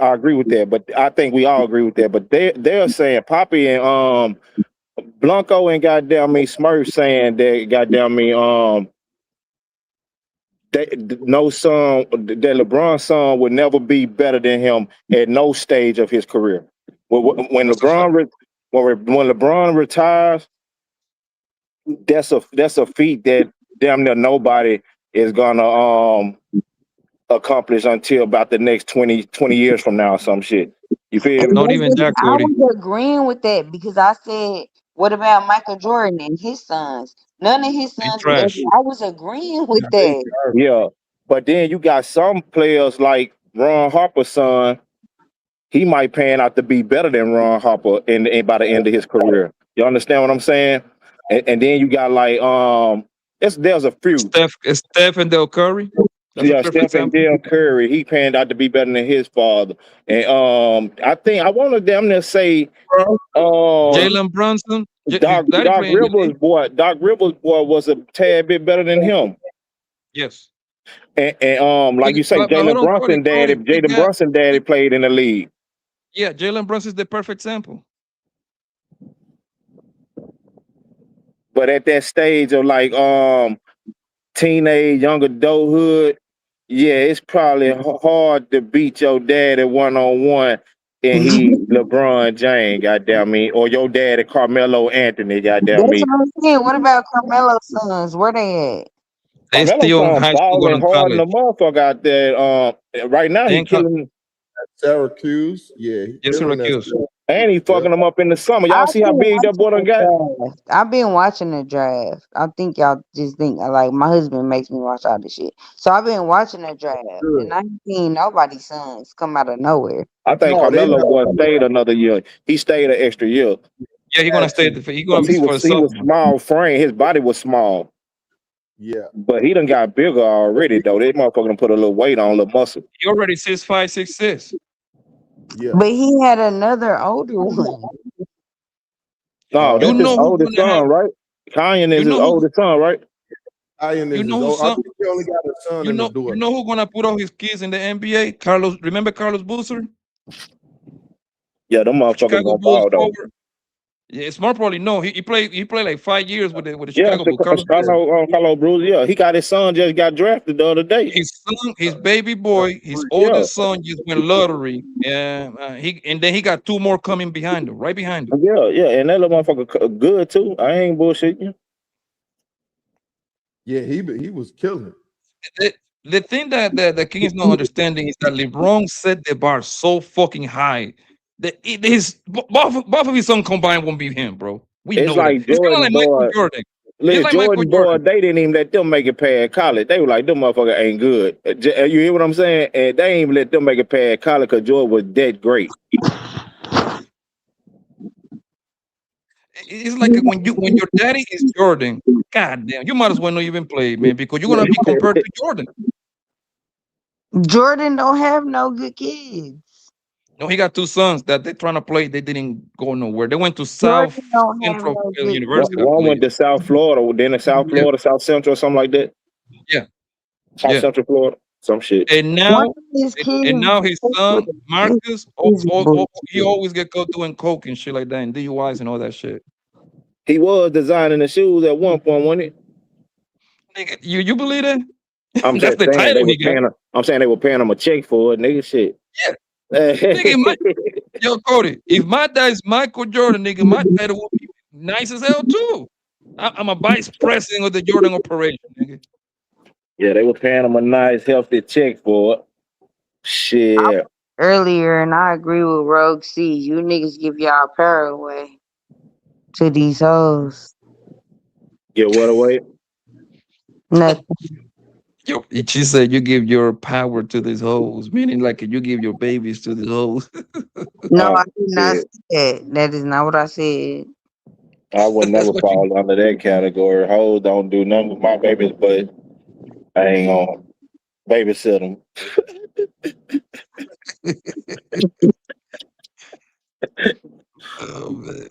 agree with that. But I think we all agree with that. But they're saying Poppy and Blanco and goddamn me Smurf saying that goddamn me no son that LeBron's son would never be better than him at no stage of his career. When That's a fact. when LeBron retires, that's a feat that damn near nobody is gonna accomplish until about the next 20 years from now or some shit. You feel me? Not even that, I Cody. was agreeing with that because I said, what about Michael Jordan and his sons? None of his They sons will ever. trash. I was agreeing with that. Yeah. But then you got some players like Ron Harper's son. He might pan out to be better than Ron Harper by the end of his career. You understand what I'm saying? And then you got like there's a few. Steph and Del Curry. That's a Yeah, perfect Steph and example. Dale Curry, he panned out to be better than his father. And I think I want to damn near say Jalen Brunson. His daddy playing in the league. Doc Rivers boy was a tad bit better than him. Yes. And like you say, But hold on, Cody. Jalen Brunson daddy played in the league. Yeah, Jalen Brunson is the perfect example. But at that stage of like teenage, young adulthood, yeah, it's probably hard to beat your dad at 1-on-1 and he LeBron James, goddamn me, or your dad at Carmelo Anthony, goddamn That's me. what I'm saying. What about Carmelo's sons? Where they at? They Carmelo's still in son high school going balling to hard in the college. motherfucker out there. Right now he killing Syracuse. Yeah, he Yes, killing that. Syracuse. and he fucking them up in the summer. Y'all see how big that boy done got? I've been watching the draft. I think y'all just think like my husband makes me watch all this shit. So I've been watching the draft, and I ain't seen nobody's sons come out of nowhere. I think Carmelo boy stayed another year. He stayed an extra year. Yeah, he's gonna stay at he gonna be for the He was summer. small frame. His body was small. Yeah. But he done got bigger already though. That motherfucker done put a little weight on, a little muscle. He already 6'5", 6'6". Yeah. But he had another older one. No, that's his oldest son, right? Kanye is his oldest son, right? Kanye You is know his who's old. I son? think he only got a son You and a know daughter. who gonna put all his kids in the NBA? Carlos. Remember Carlos Boozer? Yeah, them motherfuckers Chicago gonna Bulls ball though. forward. Yeah, Smart probably no. He played like 5 years with the Yeah, Chicago Bulls. Carlos Boozer. Carlos Bruce. Yeah, he got his son just got drafted the other day. His son, his baby boy, his oldest son just went lottery, and then he got 2 more coming behind him, right behind him. Yeah, and that little motherfucker good too. I ain't bullshitting you. Yeah, he was killing. The thing that the King is not understanding is that LeBron set the bar so fucking high that both of his sons combined won't beat him, bro. We It's know that. like It's kind of Jordan like Michael boy. Jordan. It's Look, like Michael Jordan boy, Jordan. they didn't even let them make it past college. They were like, them motherfucker ain't good. You hear what I'm saying? And they ain't even let them make it past college because Jordan was that great. It's like when your daddy is Jordan, god damn, you might as well not even play, man, because you're gonna be compared to Jordan. Jordan don't have no good kids. No, he got two sons that they're trying to play. They didn't go nowhere. They went to Jordan South don't have Central no good University, I One went believe. to South Florida, then to South Yeah, Florida, South Central, something like that. yeah, South yeah. Central Florida, some shit. And One now, of his kids and now his with son the Marcus, bullshit. he always get caught doing coke and shit like that, and DUIs and all that shit. He was designing the shoes at one point, wasn't it? Nigga, you believe that? I'm That's just the saying title he got. I'm saying they were paying him a check for it, nigga. Shit. Yeah, nigga. Yo, Cody, if my dad is Michael Jordan, nigga, my title will be nice as hell too. I'm a vice president of the Jordan operation, nigga. Yeah, they were paying him a nice, healthy check for it. Shit. Earlier, and I agree with Rogue C. You niggas give y'all power away to these hoes. Get what away? Nothing. Yo, she said you give your power to these hoes, meaning like you give your babies to these hoes. No, I did not say that. That is not what I said. I would never fall under that category. Hoes don't do nothing with my babies, but I ain't gonna babysit them. Oh, man.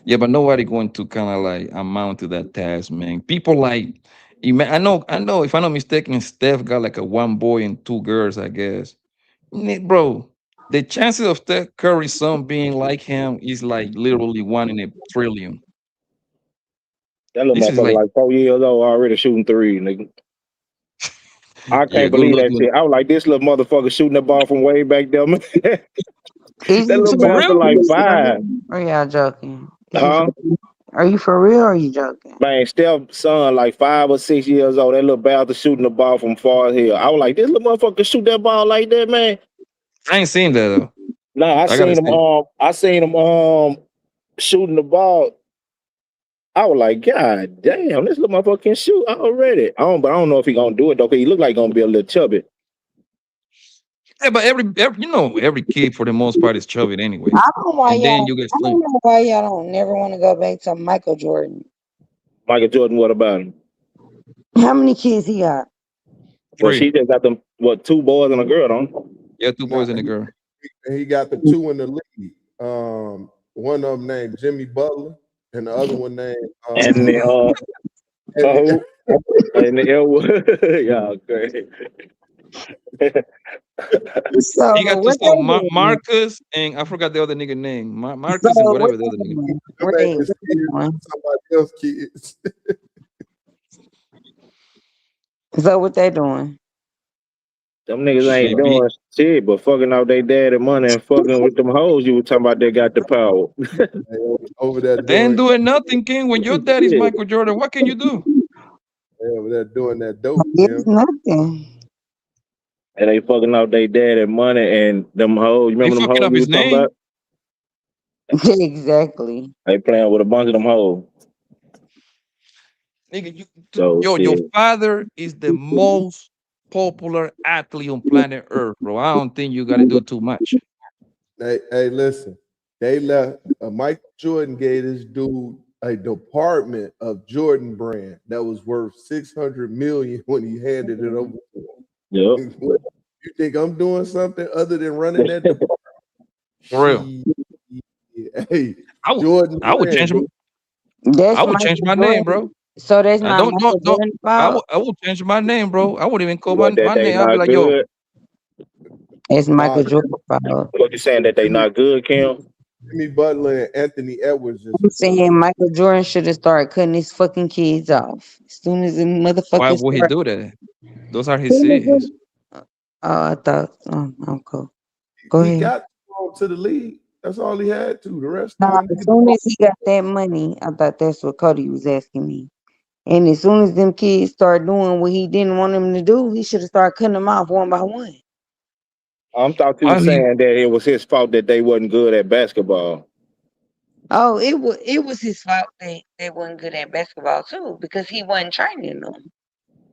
Yeah, but nobody going to kind of like amount to that task, man. People like, I know. If I'm not mistaken, Steph got like a one boy and two girls, I guess. Bro, the chances of Steph Curry's son being like him is like literally 1 in a trillion. That little This is motherfucker like, like 4 years old already shooting three, nigga. I yeah, can't good believe luck that with shit. I was like, this little motherfucker shooting the ball from way back there. Man. Is That he little for bastard real? like 5. Or y'all joking? Huh? Are you for real or are you joking? Man, Steph's son like 5 or 6 years old. That little bastard shooting the ball from far here. I was like, this little motherfucker shoot that ball like that, man. I ain't seen that though. No, I gotta seen him. see. I seen him shooting the ball. I was like, God damn, this little motherfucker can shoot already. But I don't know if he gonna do it though, because he look like gonna be a little chubby. Yeah, but every kid for the most part is chubby anyway. I don't know why And then y'all. you get I slim. don't know why y'all don't never want to go back to Michael Jordan. Michael Jordan, what about him? How many kids he got? Well, she just got them 2 boys and a girl, don't? Yeah, 2 boys and a girl. He got the 2 in the league. One of them named Jimmy Butler, and the other one named And the and the L yeah, okay. So He got what to they Marcus and I forgot the other nigga name. Marcus and whatever the other nigga. somebody else kids. So what they doing? Them niggas ain't doing shit but fucking out their daddy money and fucking with them hoes you were talking about they got the power. Over there They ain't doing nothing, King. When your daddy's Michael Jordan, what can you do? Yeah, over there doing that dope. It's nothing. And they fucking out their daddy money and them hoes. You remember them fucking hoes up you his were talking name. about? Exactly. They playing with a bunch of them hoes. Nigga, So, your father is the most popular athlete on planet Earth, bro. I don't think you got to do too much. Hey, listen. They left. Michael Jordan gave this dude a department of Jordan brand that was worth $600 million when he handed it over to him. Yep. You think I'm doing something other than running that department? For real. Hey, I would change him. I would change my name, bro. So that's I not don't. fault. I would change my name, bro. I wouldn't even call my What, that they name. I'd be not like, yo, good? It's Michael Jordan's fault. What you saying that they not good, Kim? Jimmy Butler and Anthony Edwards just I'm saying Michael Jordan should have started cutting his fucking kids off as soon as the motherfucker. why would he do that? Those are his kids. I thought. I'm cool. Go he ahead. got thrown to the league. That's all he had to. The rest Nah, of it, as soon as he got that money, I thought that's what Cody was asking me. And as soon as them kids start doing what he didn't want them to do, he should have started cutting them off one by one. I thought you were saying that it was his fault that they wasn't good at basketball. Oh, it was his fault they wasn't good at basketball too, because he wasn't training them.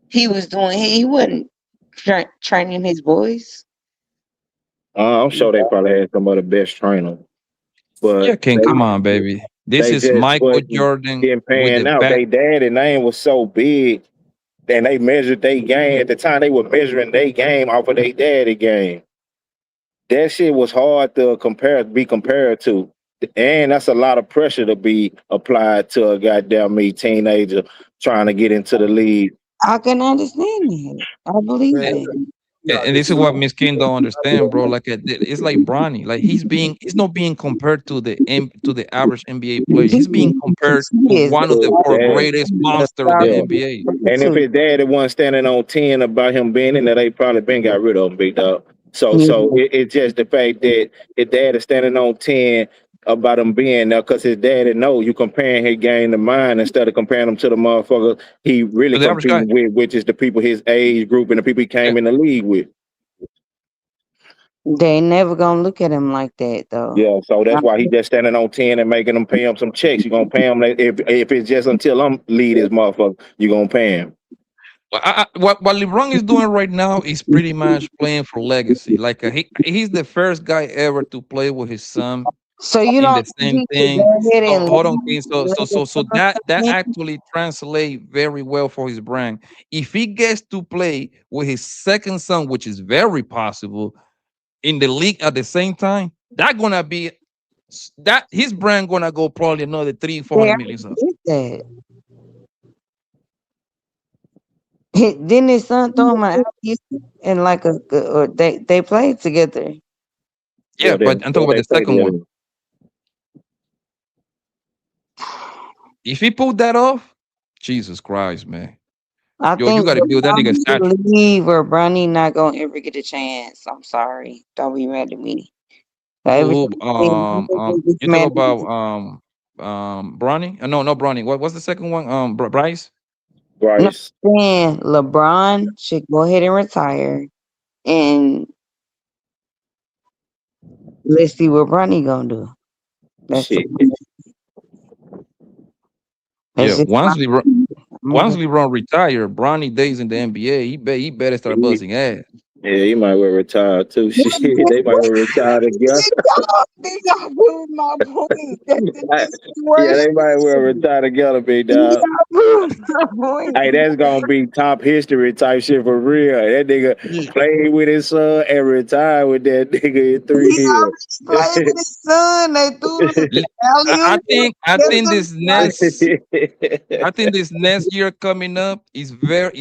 He wasn't training his boys. I'm sure they probably had some of the best trainers, but Yeah, King, come on, baby. This they is just Michael Jordan getting with paying the out. back. They daddy name was so big, and they measured their game at the time. They were measuring their game off of their daddy game. That shit was hard to be compared to, and that's a lot of pressure to be applied to a goddamn teenager trying to get into the league. I can understand it. I believe it. And this is what Miss King don't understand, bro. Like it's like Bronny. Like he's not being compared to the average NBA player. He's being compared to one of the four greatest monsters of the Yeah. NBA. And if his daddy wasn't standing on 10 about him being in there, they probably been got rid of him, big dog. So it's just the fact that his dad is standing on 10 about him being there because his daddy know you comparing his game to mine instead of comparing him to the motherfucker he really The average competing with, which is the people his age group and the people he came in the league with. They never gonna look at him like that though. Yeah, so that's why he just standing on 10 and making them pay him some checks. You're gonna pay him if it's just until I'm lead this motherfucker, you're gonna pay him. What LeBron is doing right now is pretty much playing for legacy. Like he's the first guy ever to play with his son. So you In don't the same think he thing. should go ahead So and hold on, leave King. So that actually translate very well for his brand. If he gets to play with his second son, which is very possible, in the league at the same time, that gonna be that his brand gonna go probably another 300-400 million. that. Didn't his son throw him an alley and like or they played together? Yeah, but I'm talking about the second one. If he pulled that off, Jesus Christ, man. I Yo, think you gotta build that nigga statue. leave or Bronny not gonna ever get a chance. I'm sorry. Don't be mad at me. You talk about Bronny? No, not Bronny. What's the second one? Bryce? Bryce. Then LeBron should go ahead and retire, and let's see what Bronny gonna do. That's shit. Yeah, once LeBron retire, Bronny days in the NBA, he better start buzzing ass. Yeah, he might well retire too. Shit, they might well retire together. My point. Yeah, they might well retire together, big dog. Hey, that's gonna be top history type shit for real. That nigga played with his son and retired with that nigga in 3 years. Played with his son. They threw I think this next year coming up is very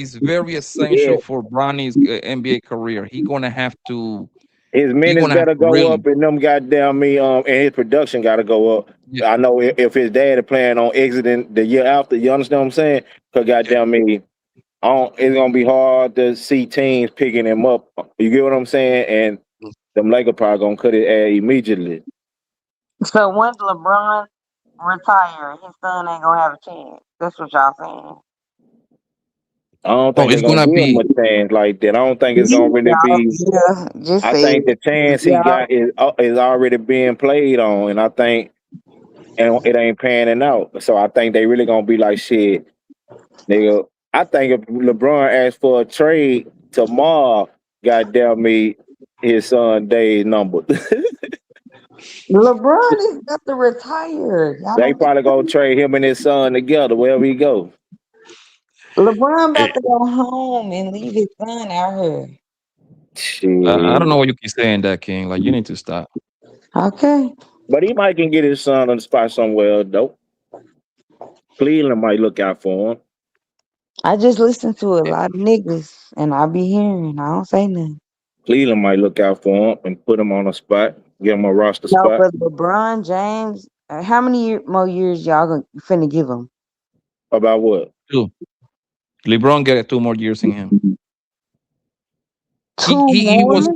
essential for Bronny's NBA career. He gonna have to. His minutes better go up, and them goddamn and his production got to go up. Yeah. I know if his dad is planning on exiting the year after, you understand what I'm saying? Because goddamn it's gonna be hard to see teams picking him up. You get what I'm saying? And them Lakers probably gonna cut his ass immediately. So once LeBron retire, his son ain't gonna have a chance. That's what y'all saying. I don't think it's gonna give him a chance like that. I don't think it's gonna really be. I think the chance he got is already being played on, and I think it ain't panning out. So I think they really gonna be like shit, nigga. I think if LeBron asked for a trade tomorrow, goddamn me, his son days numbered. LeBron is got to retire. They probably gonna trade him and his son together wherever he go. LeBron about to go home and leave his son out here. I don't know why you keep saying that, King. Like, you need to stop. Okay. But he might can get his son on the spot somewhere, though. Cleveland might look out for him. I just listen to a lot of niggas, and I be hearing. I don't say nothing. Cleveland might look out for him and put him on a spot, give him a roster spot. But LeBron James, how many more years y'all finna give him? About what? 2. LeBron got 2 more years in him. He was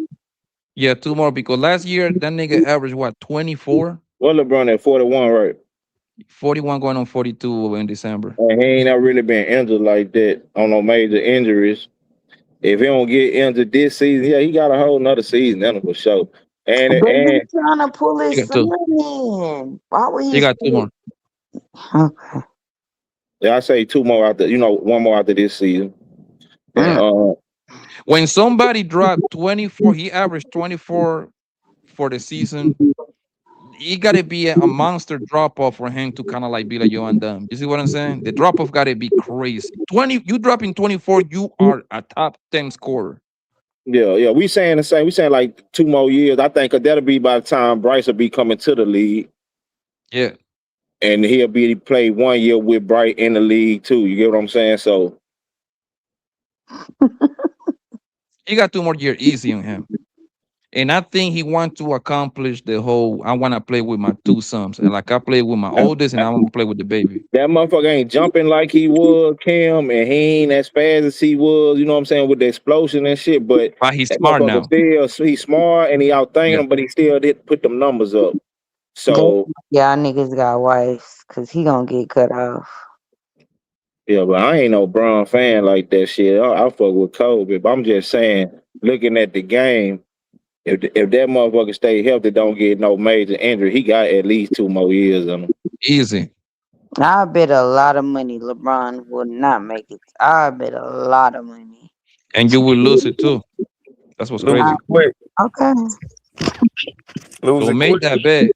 Yeah, 2 more because last year that nigga averaged what 24, What LeBron at 41, right? 41 going on 42 in December. And he ain't never really been injured like that on no major injuries. If he don't get injured this season, yeah, he got a whole nother season in him for sure. And But and he's trying to pull You his got son two. in. Why would You he got two say? more. Okay. yeah, I say 2 more after, one more after this season. And When somebody dropped 24, he averaged 24 for the season. He got to be a monster drop off for him to kind of like be like, yo, I'm done. You see what I'm saying? The drop off got to be crazy. 20, you dropping 24, you are a top 10 scorer. yeah, we saying the same. We saying like 2 more years. I think 'cause that'll be by the time Bryce will be coming to the league. Yeah. And he'll be play 1 year with Bright in the league too. You get what I'm saying? So He got 2 more years easy on him. And I think he wants to accomplish the whole I want to play with my two sons. And like I play with my oldest and I want to play with the baby. that motherfucker ain't jumping like he was, Kim, and he ain't as fast as he was, you know what I'm saying, with the explosion and shit. But He's that smart motherfucker now. still, he's smart and he outthinking Yeah. him, but he still did put them numbers up. That So y'all niggas got wives, cause he gonna get cut off. yeah, but I ain't no Bron fan like that shit. I fuck with Kobe, but I'm just saying, looking at the game, if that motherfucker stay healthy, don't get no major injury, he got at least 2 more years on him. Easy. I bet a lot of money LeBron will not make it. I bet a lot of money. And you will lose it too. That's what's Lose crazy. it quick. Okay. Lose So it make quick. that bet.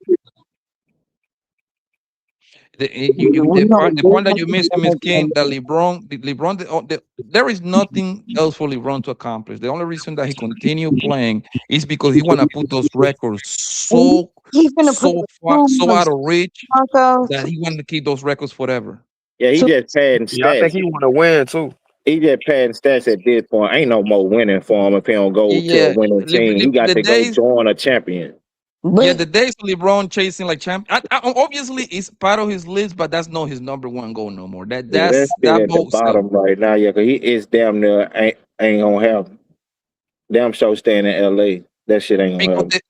The point that you missed, Miss King, that there is nothing else for LeBron to accomplish. The only reason that he continue playing is because he want to put those records He's gonna put so out of reach Broncos. that he want to keep those records forever. Yeah, he just padding Yeah, I think stats. he want to win too. He just padding stats at this point. Ain't no more winning for him if he don't go to a Yeah, winning team. He got the to go days. join a champion. Yeah, the days of LeBron chasing like champ. Obviously, it's part of his list, but that's not his number one goal no more. Yeah, that's still That at the boat sailed. bottom right now. Yeah, cause he is damn near ain't gonna have damn show staying in LA. That shit ain't gonna Because happen.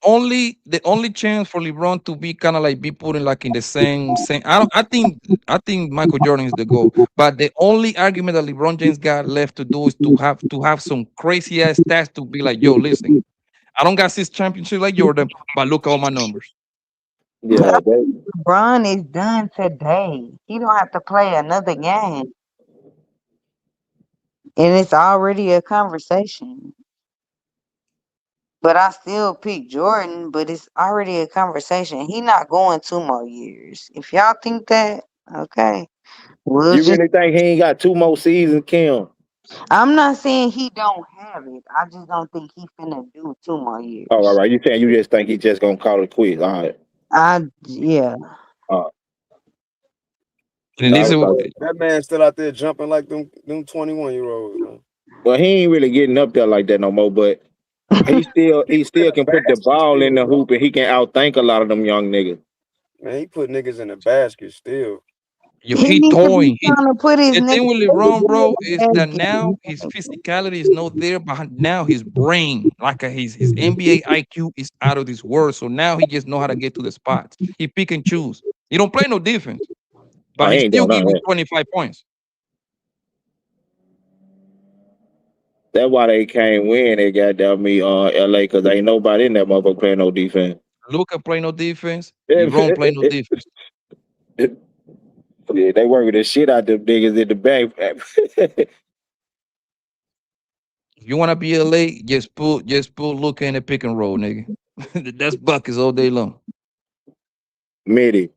the only chance for LeBron to be kind of like be putting like in the same. I think Michael Jordan is the goal. But the only argument that LeBron James got left to do is to have some crazy ass stats to be like, yo, listen, I don't got 6 championships like Jordan, but look at all my numbers. Yeah, LeBron is done today. He don't have to play another game. And it's already a conversation. But I still pick Jordan, but it's already a conversation. He not going 2 more years. If y'all think that, okay. We'll you just really think he ain't got 2 more seasons, Kim? I'm not saying he don't have it. I just don't think he finna do 2 more years. Oh, all right. You saying you just think he just gonna call it quits? All right. Yeah. And this is That man still out there jumping like them 21-year-olds, man. Well, he ain't really getting up there like that no more, but he still can put the ball in the hoop and he can outthink a lot of them young niggas. Man, he put niggas in the basket still. He toying. trying to put his The thing with niggas LeBron, bro, is in the that now his physicality is not there, but now his brain, like his NBA IQ, is out of this world. So now he just know how to get to the spots. He pick and choose. He don't play no defense, but he he ain't still doing give none you of that. 25 points. That's why they can't win. They got down me LA because ain't nobody in that motherfucker playing no defense. Luka play no defense. LeBron play no defense. Yeah, they working the shit out them niggas in the back. If you want to be LA, just put Luka in the pick and roll, nigga. That's buckets all day long. Midi.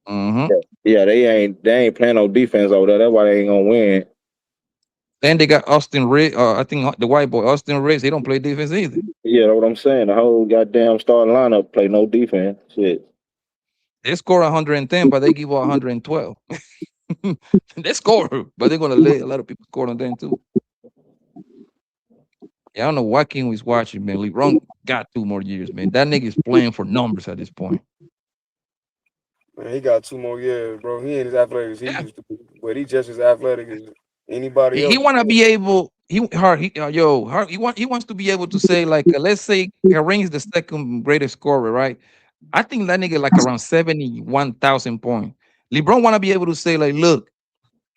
Mm-hmm. Yeah, they ain't playing no defense over there. That's why they ain't gonna win. Then they got Austin Riggs. I think the white boy Austin Riggs. He don't play defense either. Yeah, that's what I'm saying. The whole goddamn starting lineup play no defense. Shit. They score 110, but they give up 112. They score, but they're gonna let a lot of people score on them too. Yeah, I don't know what King was watching, man. LeBron got 2 more years, man. That nigga is playing for numbers at this point. Man, he got 2 more years, bro. He ain't as athletic as he used to be, but he just as athletic as anybody He else. wanna be able. he wants to be able to say like let's say Kareem is the second greatest scorer, right? I think that nigga like around 71,000 points. LeBron want to be able to say like, look,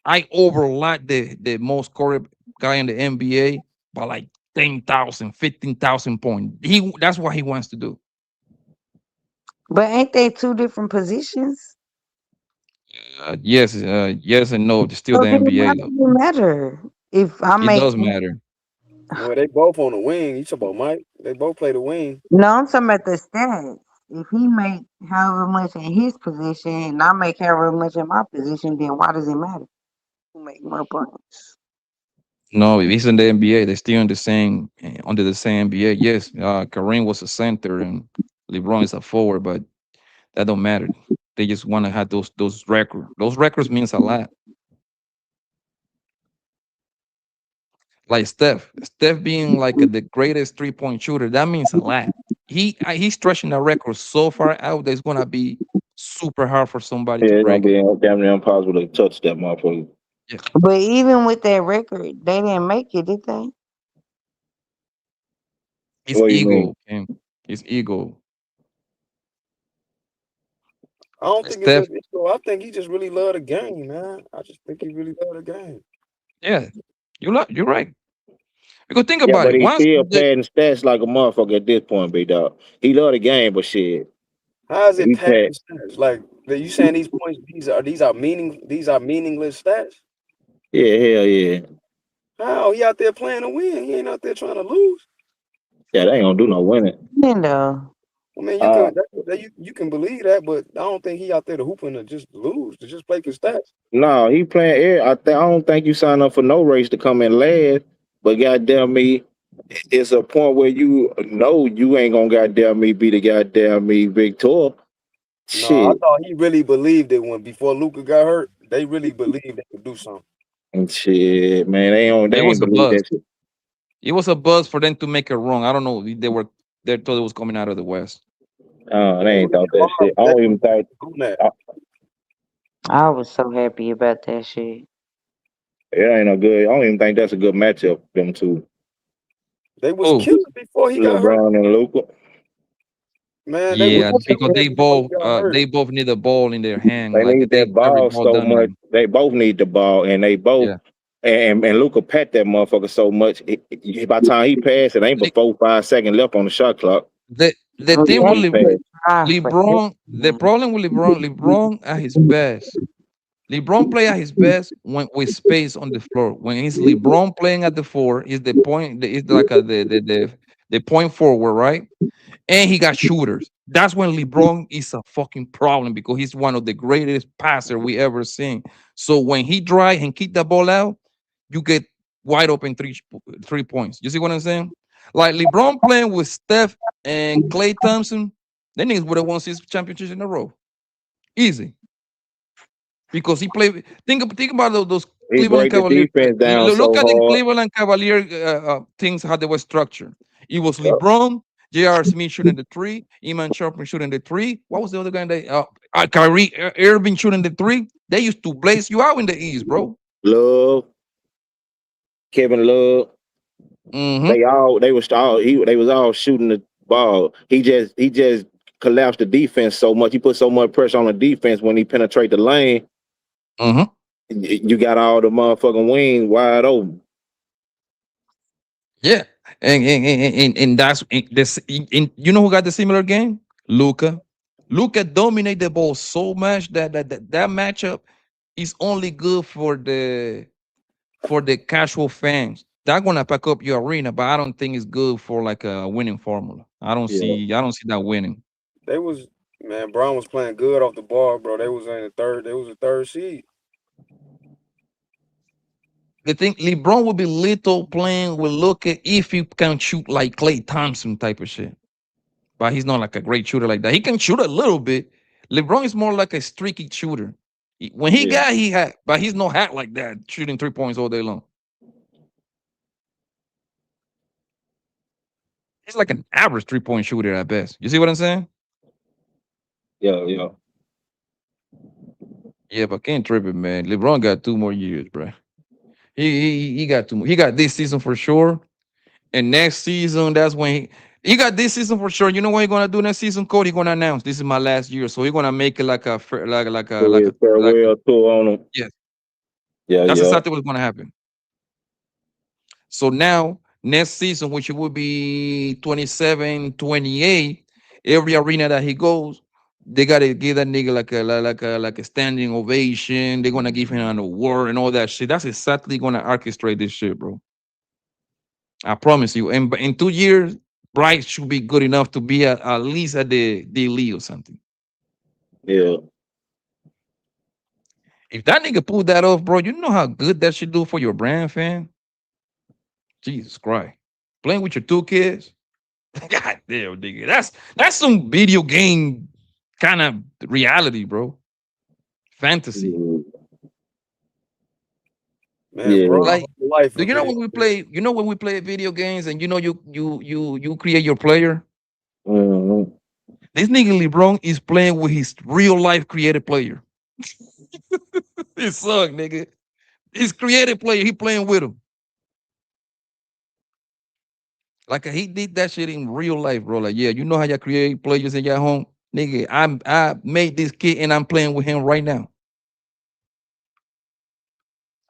I overlap the most scorer guy in the NBA by like 10,000, 15,000 points. That's what he wants to do. But ain't they two different positions? Yes and no. It's still So the then NBA why though. does it matter if I It make? does matter. Well, they both on the wing. You talking about Mike? They both play the wing. No, I'm talking about the stats. If he make however much in his position and I make however much in my position, then why does it matter who make more points? No, if he's in the NBA, they're still in the same under the same NBA. Yes, Kareem was a center and LeBron is a forward, but that don't matter. They just want to have those records. Those records means a lot. Like Steph being like the greatest 3-point shooter, that means a lot. He's stretching the record so far out that it's gonna be super hard for somebody Yeah, to it's gonna break it. be damn near impossible to touch that motherfucker. Yeah, But even with that record, they didn't make it, did they? his What do you mean? ego, man. His ego. I don't think it's Steph, just ego. I think he just really love the game, man. I just think he really love the game. yeah, you're right. Because think Yeah, about but it. he Once still padding stats like a motherfucker at this point, big dog. He love the game, but shit, How is it he pad. padding stats? Like you saying these points, these are meaningless stats? Yeah, hell yeah. How he out there playing to win? He ain't out there trying to lose. Yeah, they ain't gonna do no winning. Nintendo. I mean, you Uh, can you can believe that, but I don't think he out there to hooping to just lose, to just play for stats. no, he playing air. I don't think you sign up for no race to come in last. But goddamn me, it's a point where you know you ain't gonna goddamn me be the goddamn me Victor. No, I Shit. thought he really believed it when before Luka got hurt. They really believed they could do something. And shit, man, they it was ain't a believe buzz. that shit. It was a buzz for them to make it wrong. I don't know. They thought it was coming out of the West. They They ain't really thought that hard, shit. I but don't they even think. on that. I was so happy about that shit. It ain't no good. I don't even think that's a good matchup. Them two, They was Oh, killing before he got hurt. LeBron and Luka. Man, they was yeah, because killing him before he got hurt. they both need a ball in their hand. They Like need they that every ball ball so done much. in. They both need the ball, and they both Yeah. and Luka pat that motherfucker so much. By the time he passed, it ain't but 4 5 seconds left on the shot clock. The Oh, thing Before that with he passed. LeBron, the problem with LeBron at his best. LeBron play at his best when with space on the floor. When he's LeBron playing at the four, is the point is like the point forward, right? And he got shooters. That's when LeBron is a fucking problem because he's one of the greatest passer we ever seen. So when he drive and kick the ball out, you get wide open 3 points. You see what I'm saying? Like LeBron playing with Steph and Klay Thompson, they niggas would have won 6 championships in a row. Easy. Because he played. Think about those He Cleveland break the Cavaliers. defense down Look so at the hard. Cleveland Cavalier things how they were structured. It was Yep. LeBron, J.R. Smith shooting the three, Iman Shumpert shooting the three. What was the other guy? Kyrie Irving shooting the three. They used to blaze you out in the East, bro. Love, Kevin Love. Mm-hmm. They was all shooting the ball. He just collapsed the defense so much. He put so much pressure on the defense when he penetrate the lane. Mm-hmm. You got all the motherfucking wings wide open. Yeah, and that's this. You know who got the similar game? Luca. Luca dominate the ball so much that matchup is only good for the casual fans. That gonna pack up your arena, but I don't think it's good for like a winning formula. Yeah. I don't see that winning. They was man, Brown was playing good off the ball, bro. They was in the third. They was a third seed. The thing LeBron will be little playing with Luca if he can shoot like Klay Thompson type of shit. But he's not like a great shooter like that. He can shoot a little bit. LeBron is more like a streaky shooter. When he Yeah. got, he had, but he's no hat like that, shooting 3 points all day long. He's like an average 3-point shooter at best. You see what I'm saying? Yeah. Yeah, but can't trip it, man. LeBron got 2 more years, bro. He got this season for sure. And next season, that's when he got this season for sure. You know what he's gonna do next season, Cody? He's gonna announce this is my last year. So he's gonna make it like a Farewell tour on him. yes. Yeah, That's yeah. exactly what's gonna happen. So now, next season, which will be 27, 28, every arena that he goes, they gotta give that nigga like a standing ovation. They're gonna give him an award and all that shit. That's exactly gonna orchestrate this shit, bro. I promise you. And in 2 years, Bryce should be good enough to be at least at the league or something. Yeah. If that nigga pulled that off, bro, you know how good that should do for your brand, fam. Jesus Christ. Playing with your 2 kids. God damn, nigga. That's some video game kind of reality, bro. Fantasy. Man, Yeah. bro, Like, life do of you know video when we play? You know when we play video games, and you know you create your player. Mhm. This nigga LeBron is playing with his real life created player. It suck, nigga. His created player, he playing with him. Like he did that shit in real life, bro. Like, yeah, you know how you create players in your home, nigga. I made this kid and I'm playing with him right now.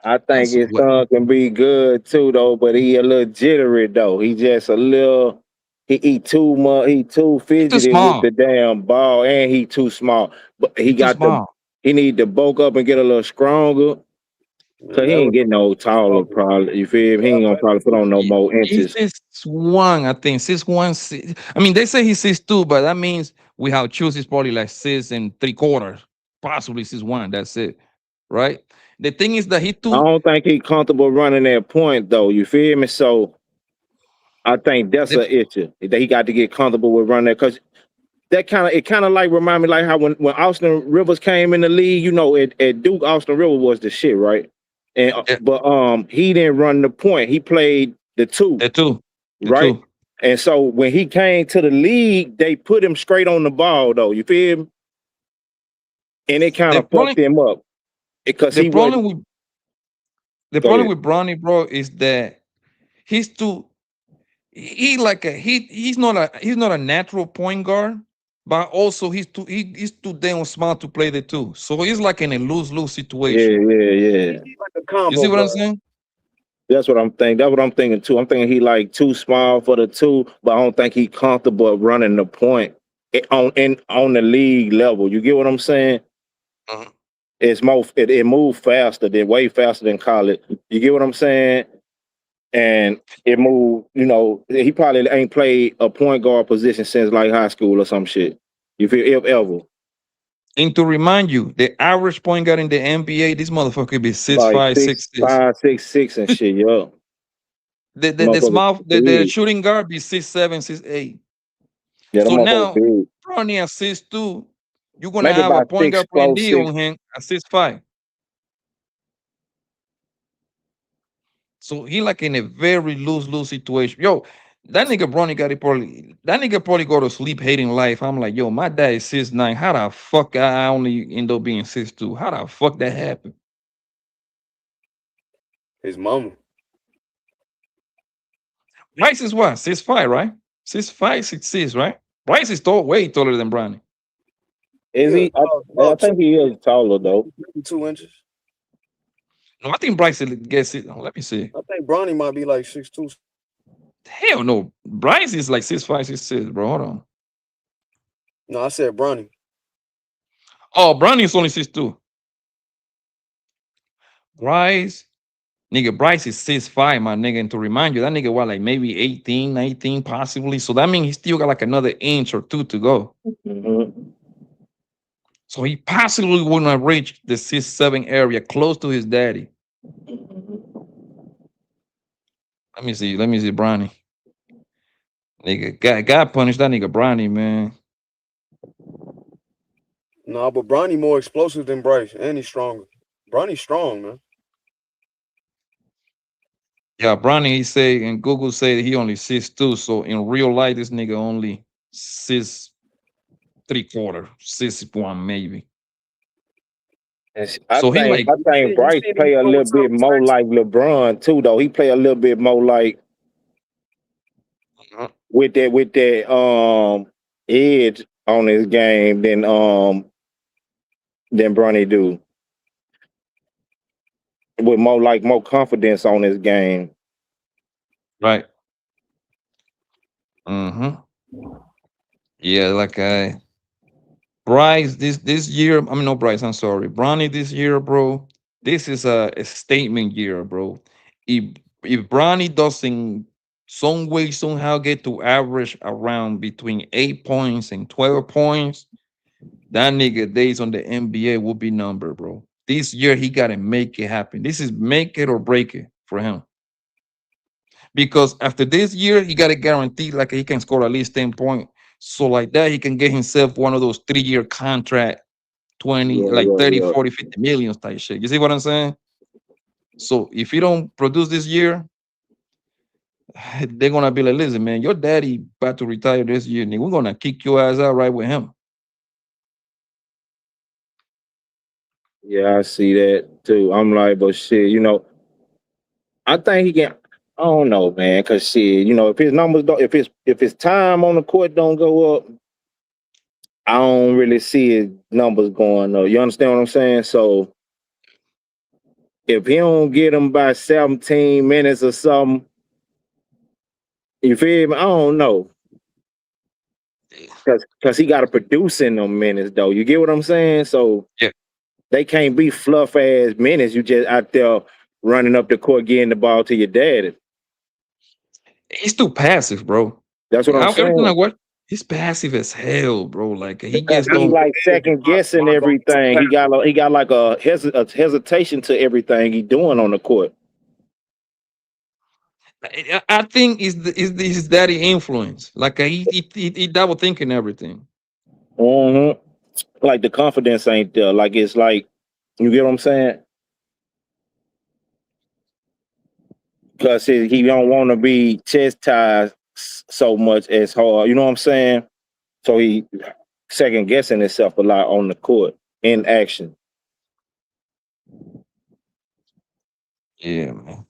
I think That's his what. son can be good too, though. But he a little jittery though. He just a little. He too much. He too He too fidgety with small. the damn ball, and he too small. But he He too got the. small. He need to bulk up and get a little stronger. Cause he That ain't was getting no taller, probably. You feel me? He ain't gonna probably put on no more He's inches. 6'1", I think. 6'1". I mean, they say he's 6'2", but that means we have choose is probably like 6 3/4, possibly 6'1". That's it, right? The thing is that he I too. don't think he comfortable running that point though. You feel me? So I think that's The, an issue that he got to get comfortable with running that. Cause that kind of like remind me like how when Austin Rivers came in the league, you know, at Duke, Austin Rivers was the shit, right? And but he didn't run the point. He played the two, right? And so when he came to the league, they put him straight on the ball, though. You feel me? And it kind The of fucked him up because the he problem wasn't. with the Go problem ahead. with Bronny, bro, is that he's too. He's not a natural point guard, but also he's too damn smart to play the two. So he's like in a lose-lose situation. Yeah. like a You combo see what I'm guard. saying? That's what I'm thinking. That's what I'm thinking too. I'm thinking he like too small for the two, but I don't think he comfortable running the point on the league level. You get what I'm saying? Uh-huh. It's more it moves way faster than college. You get what I'm saying? And it moved, you know, he probably ain't played a point guard position since like high school or some shit. You feel if ever. And to remind you, the average point guard in the NBA, this motherfucker be 6'5", Like 6'6". 6'5", 6'6" and shit, yeah. The shooting guard be 6'7", 6'8". Yeah, the So motherfucker now big. Bronny at 6'2", you're gonna Maybe have a about point guard playing 6'4", D 6. on him at 6'5". So he like in a very lose situation. Yo, that nigga Bronny probably go to sleep hating life. I'm like, yo, my dad is 6'9". How the fuck I only end up being 6'2"? How the fuck that happened? His mama. Bryce is what? 6'5", right? 6'5", 6'6", right? Bryce is way taller than Bronny. Is he? I think he is taller though. 2 inches. No, I think Bryce gets it. Let me see. I think Bronny might be like 6'2". Hell no. Bryce is like 6'5", 6'6", bro. Hold on. No, I said Bronny. Oh, Bronny is only 6'2". Bryce is 6'5", my nigga. And to remind you, that nigga was like maybe 18, 19, possibly. So that means he still got like another inch or two to go. Mm-hmm. So he possibly wouldn't have reached the 6'7" area, close to his daddy. Let me see, Bronny. Nigga, God punished that nigga Bronny, man. No, but Bronny more explosive than Bryce, and he's stronger. Bronny's strong, man. Yeah, Bronny, he say, and Google say he only 6'2". So in real life, this nigga only 6 3/4, 6'1", maybe. I So he think like, I think Bryce play a little bit more like LeBron too, though. He play a little bit more like with that edge on his game than Bronny do. With more confidence on his game. right. Yeah, like Bryce this year. I mean, no Bryce. I'm sorry, Bronny this year, bro. This is a statement year, bro. If if Bronny doesn't some way somehow get to average around between 8 points and 12 points, that nigga days on the NBA will be numbered, bro. This year he gotta make it happen. This is make it or break it for him. Because after this year, he got to guarantee like he can score at least 10 points. So like that, he can get himself one of those 3-year contract, 20, like 30, Yeah. 40, 50 millions type shit. You see what I'm saying? So if he don't produce this year, they're gonna be like, listen, man, your daddy about to retire this year, nigga. We're gonna kick your ass out right with him. Yeah, I see that too. I'm like, but shit, I think he can. I don't know, man, cause shit, if his numbers don't, if his time on the court don't go up, I don't really see his numbers going up. You understand what I'm saying? So if he don't get them by 17 minutes or something, you feel me? I don't know. Cause he got to produce in them minutes though. You get what I'm saying? So yeah, they can't be fluff ass minutes. You just out there running up the court, getting the ball to your daddy. He's too passive, bro. That's what I'm Everything I saying. watch, he's passive as hell, bro. Like he Because just he don't. like second guessing everything. He got like a hesitation to everything he doing on the court. I think his daddy influence. Like he double thinking everything. Like the confidence ain't there. Like it's like, you get what I'm saying? Because he don't want to be chastised so much as hard. You know what I'm saying? So he second guessing himself a lot on the court in action. Yeah, man.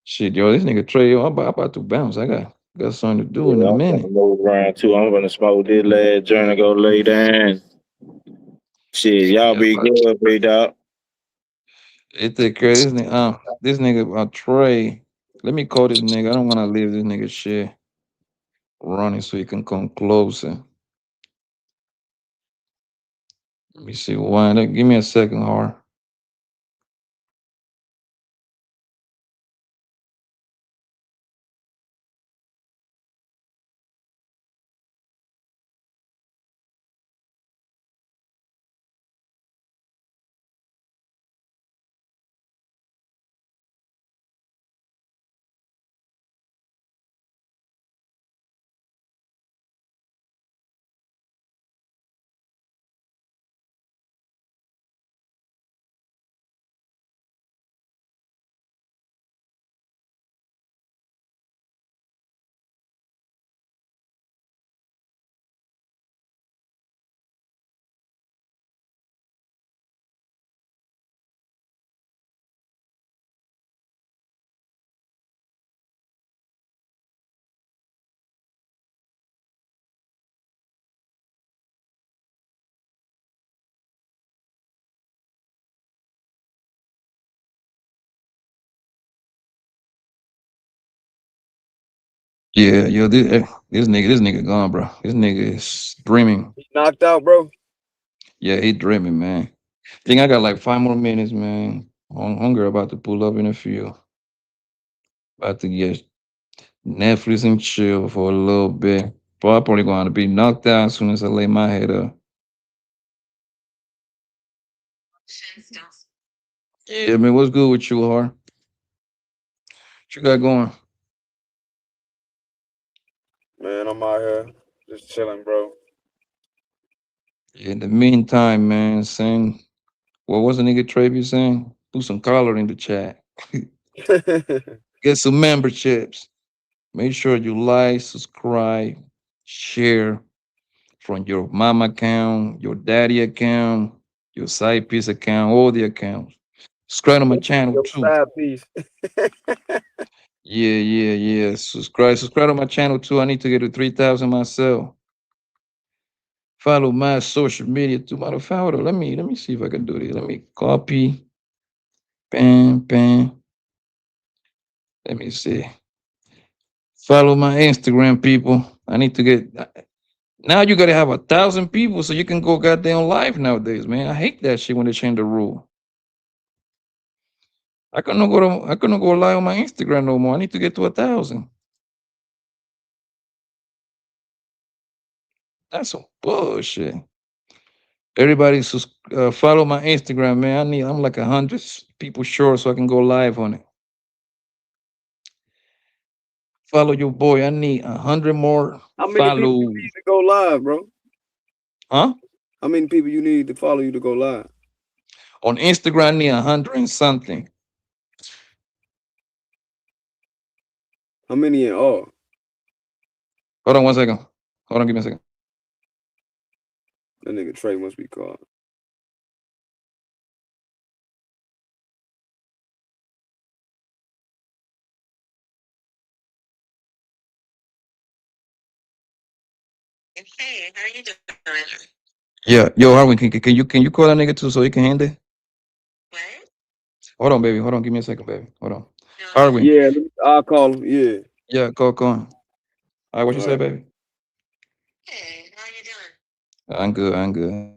Shit, yo, this nigga Trey, yo, I'm about to bounce. I got something to do in a Yeah, I'm gonna minute. move around too. I'm gonna smoke this last journey, go lay down. Shit, y'all Yeah, be good, big dog. it take care of this nigga Trey. Let me call this nigga. I don't wanna leave this nigga shit running so he can come closer. Let me see why. Give me a second, Har. Yeah, yo, this nigga gone, bro. This nigga is dreaming. He knocked out, bro. Yeah, he dreaming, man. Think I got like 5 more minutes, man. Hunger about to pull up in a few. About to get Netflix and chill for a little bit. But I'm probably going to be knocked out as soon as I lay my head up. Yeah, man, what's good with you, Har? What you got going? Man, I'm out here just chilling, bro. In the meantime, man, saying, what was the nigga Trey be saying? Put some color in the chat. Get some memberships. Make sure you like, subscribe, share from your mama account, your daddy account, your side piece account, all the accounts. Subscribe to my channel Your too. side piece. Yeah. Subscribe to my channel too. I need to get to 3,000 myself. Follow my social media too. Matter of fact, hold on, let me see if I can do this. Let me copy. Bam. Let me see. Follow my Instagram, people. I need to get. Now you gotta have 1,000 people so you can go goddamn live nowadays, man. I hate that shit when they change the rule. I couldn't go live on my Instagram no more. I need to get to 1,000. That's some bullshit. Everybody follow my Instagram, man. I'm like 100 people short so I can go live on it. Follow your boy. I need 100 more. How many people you need to go live, bro? Huh? How many people you need to follow you to go live? On Instagram, I need 100 and something. How many in all? Hold on 1 second. Hold on, give me a second. That nigga Trey must be called. Hey, how you doing? Yeah, yo, Harwin, can you call that nigga too so he can handle? What? Hold on, baby. Hold on, give me a second, baby. Hold on. Harwin. Yeah, I'll call him. Yeah. Yeah, call him. All right, what you say, baby? Hey, how you doing? I'm good.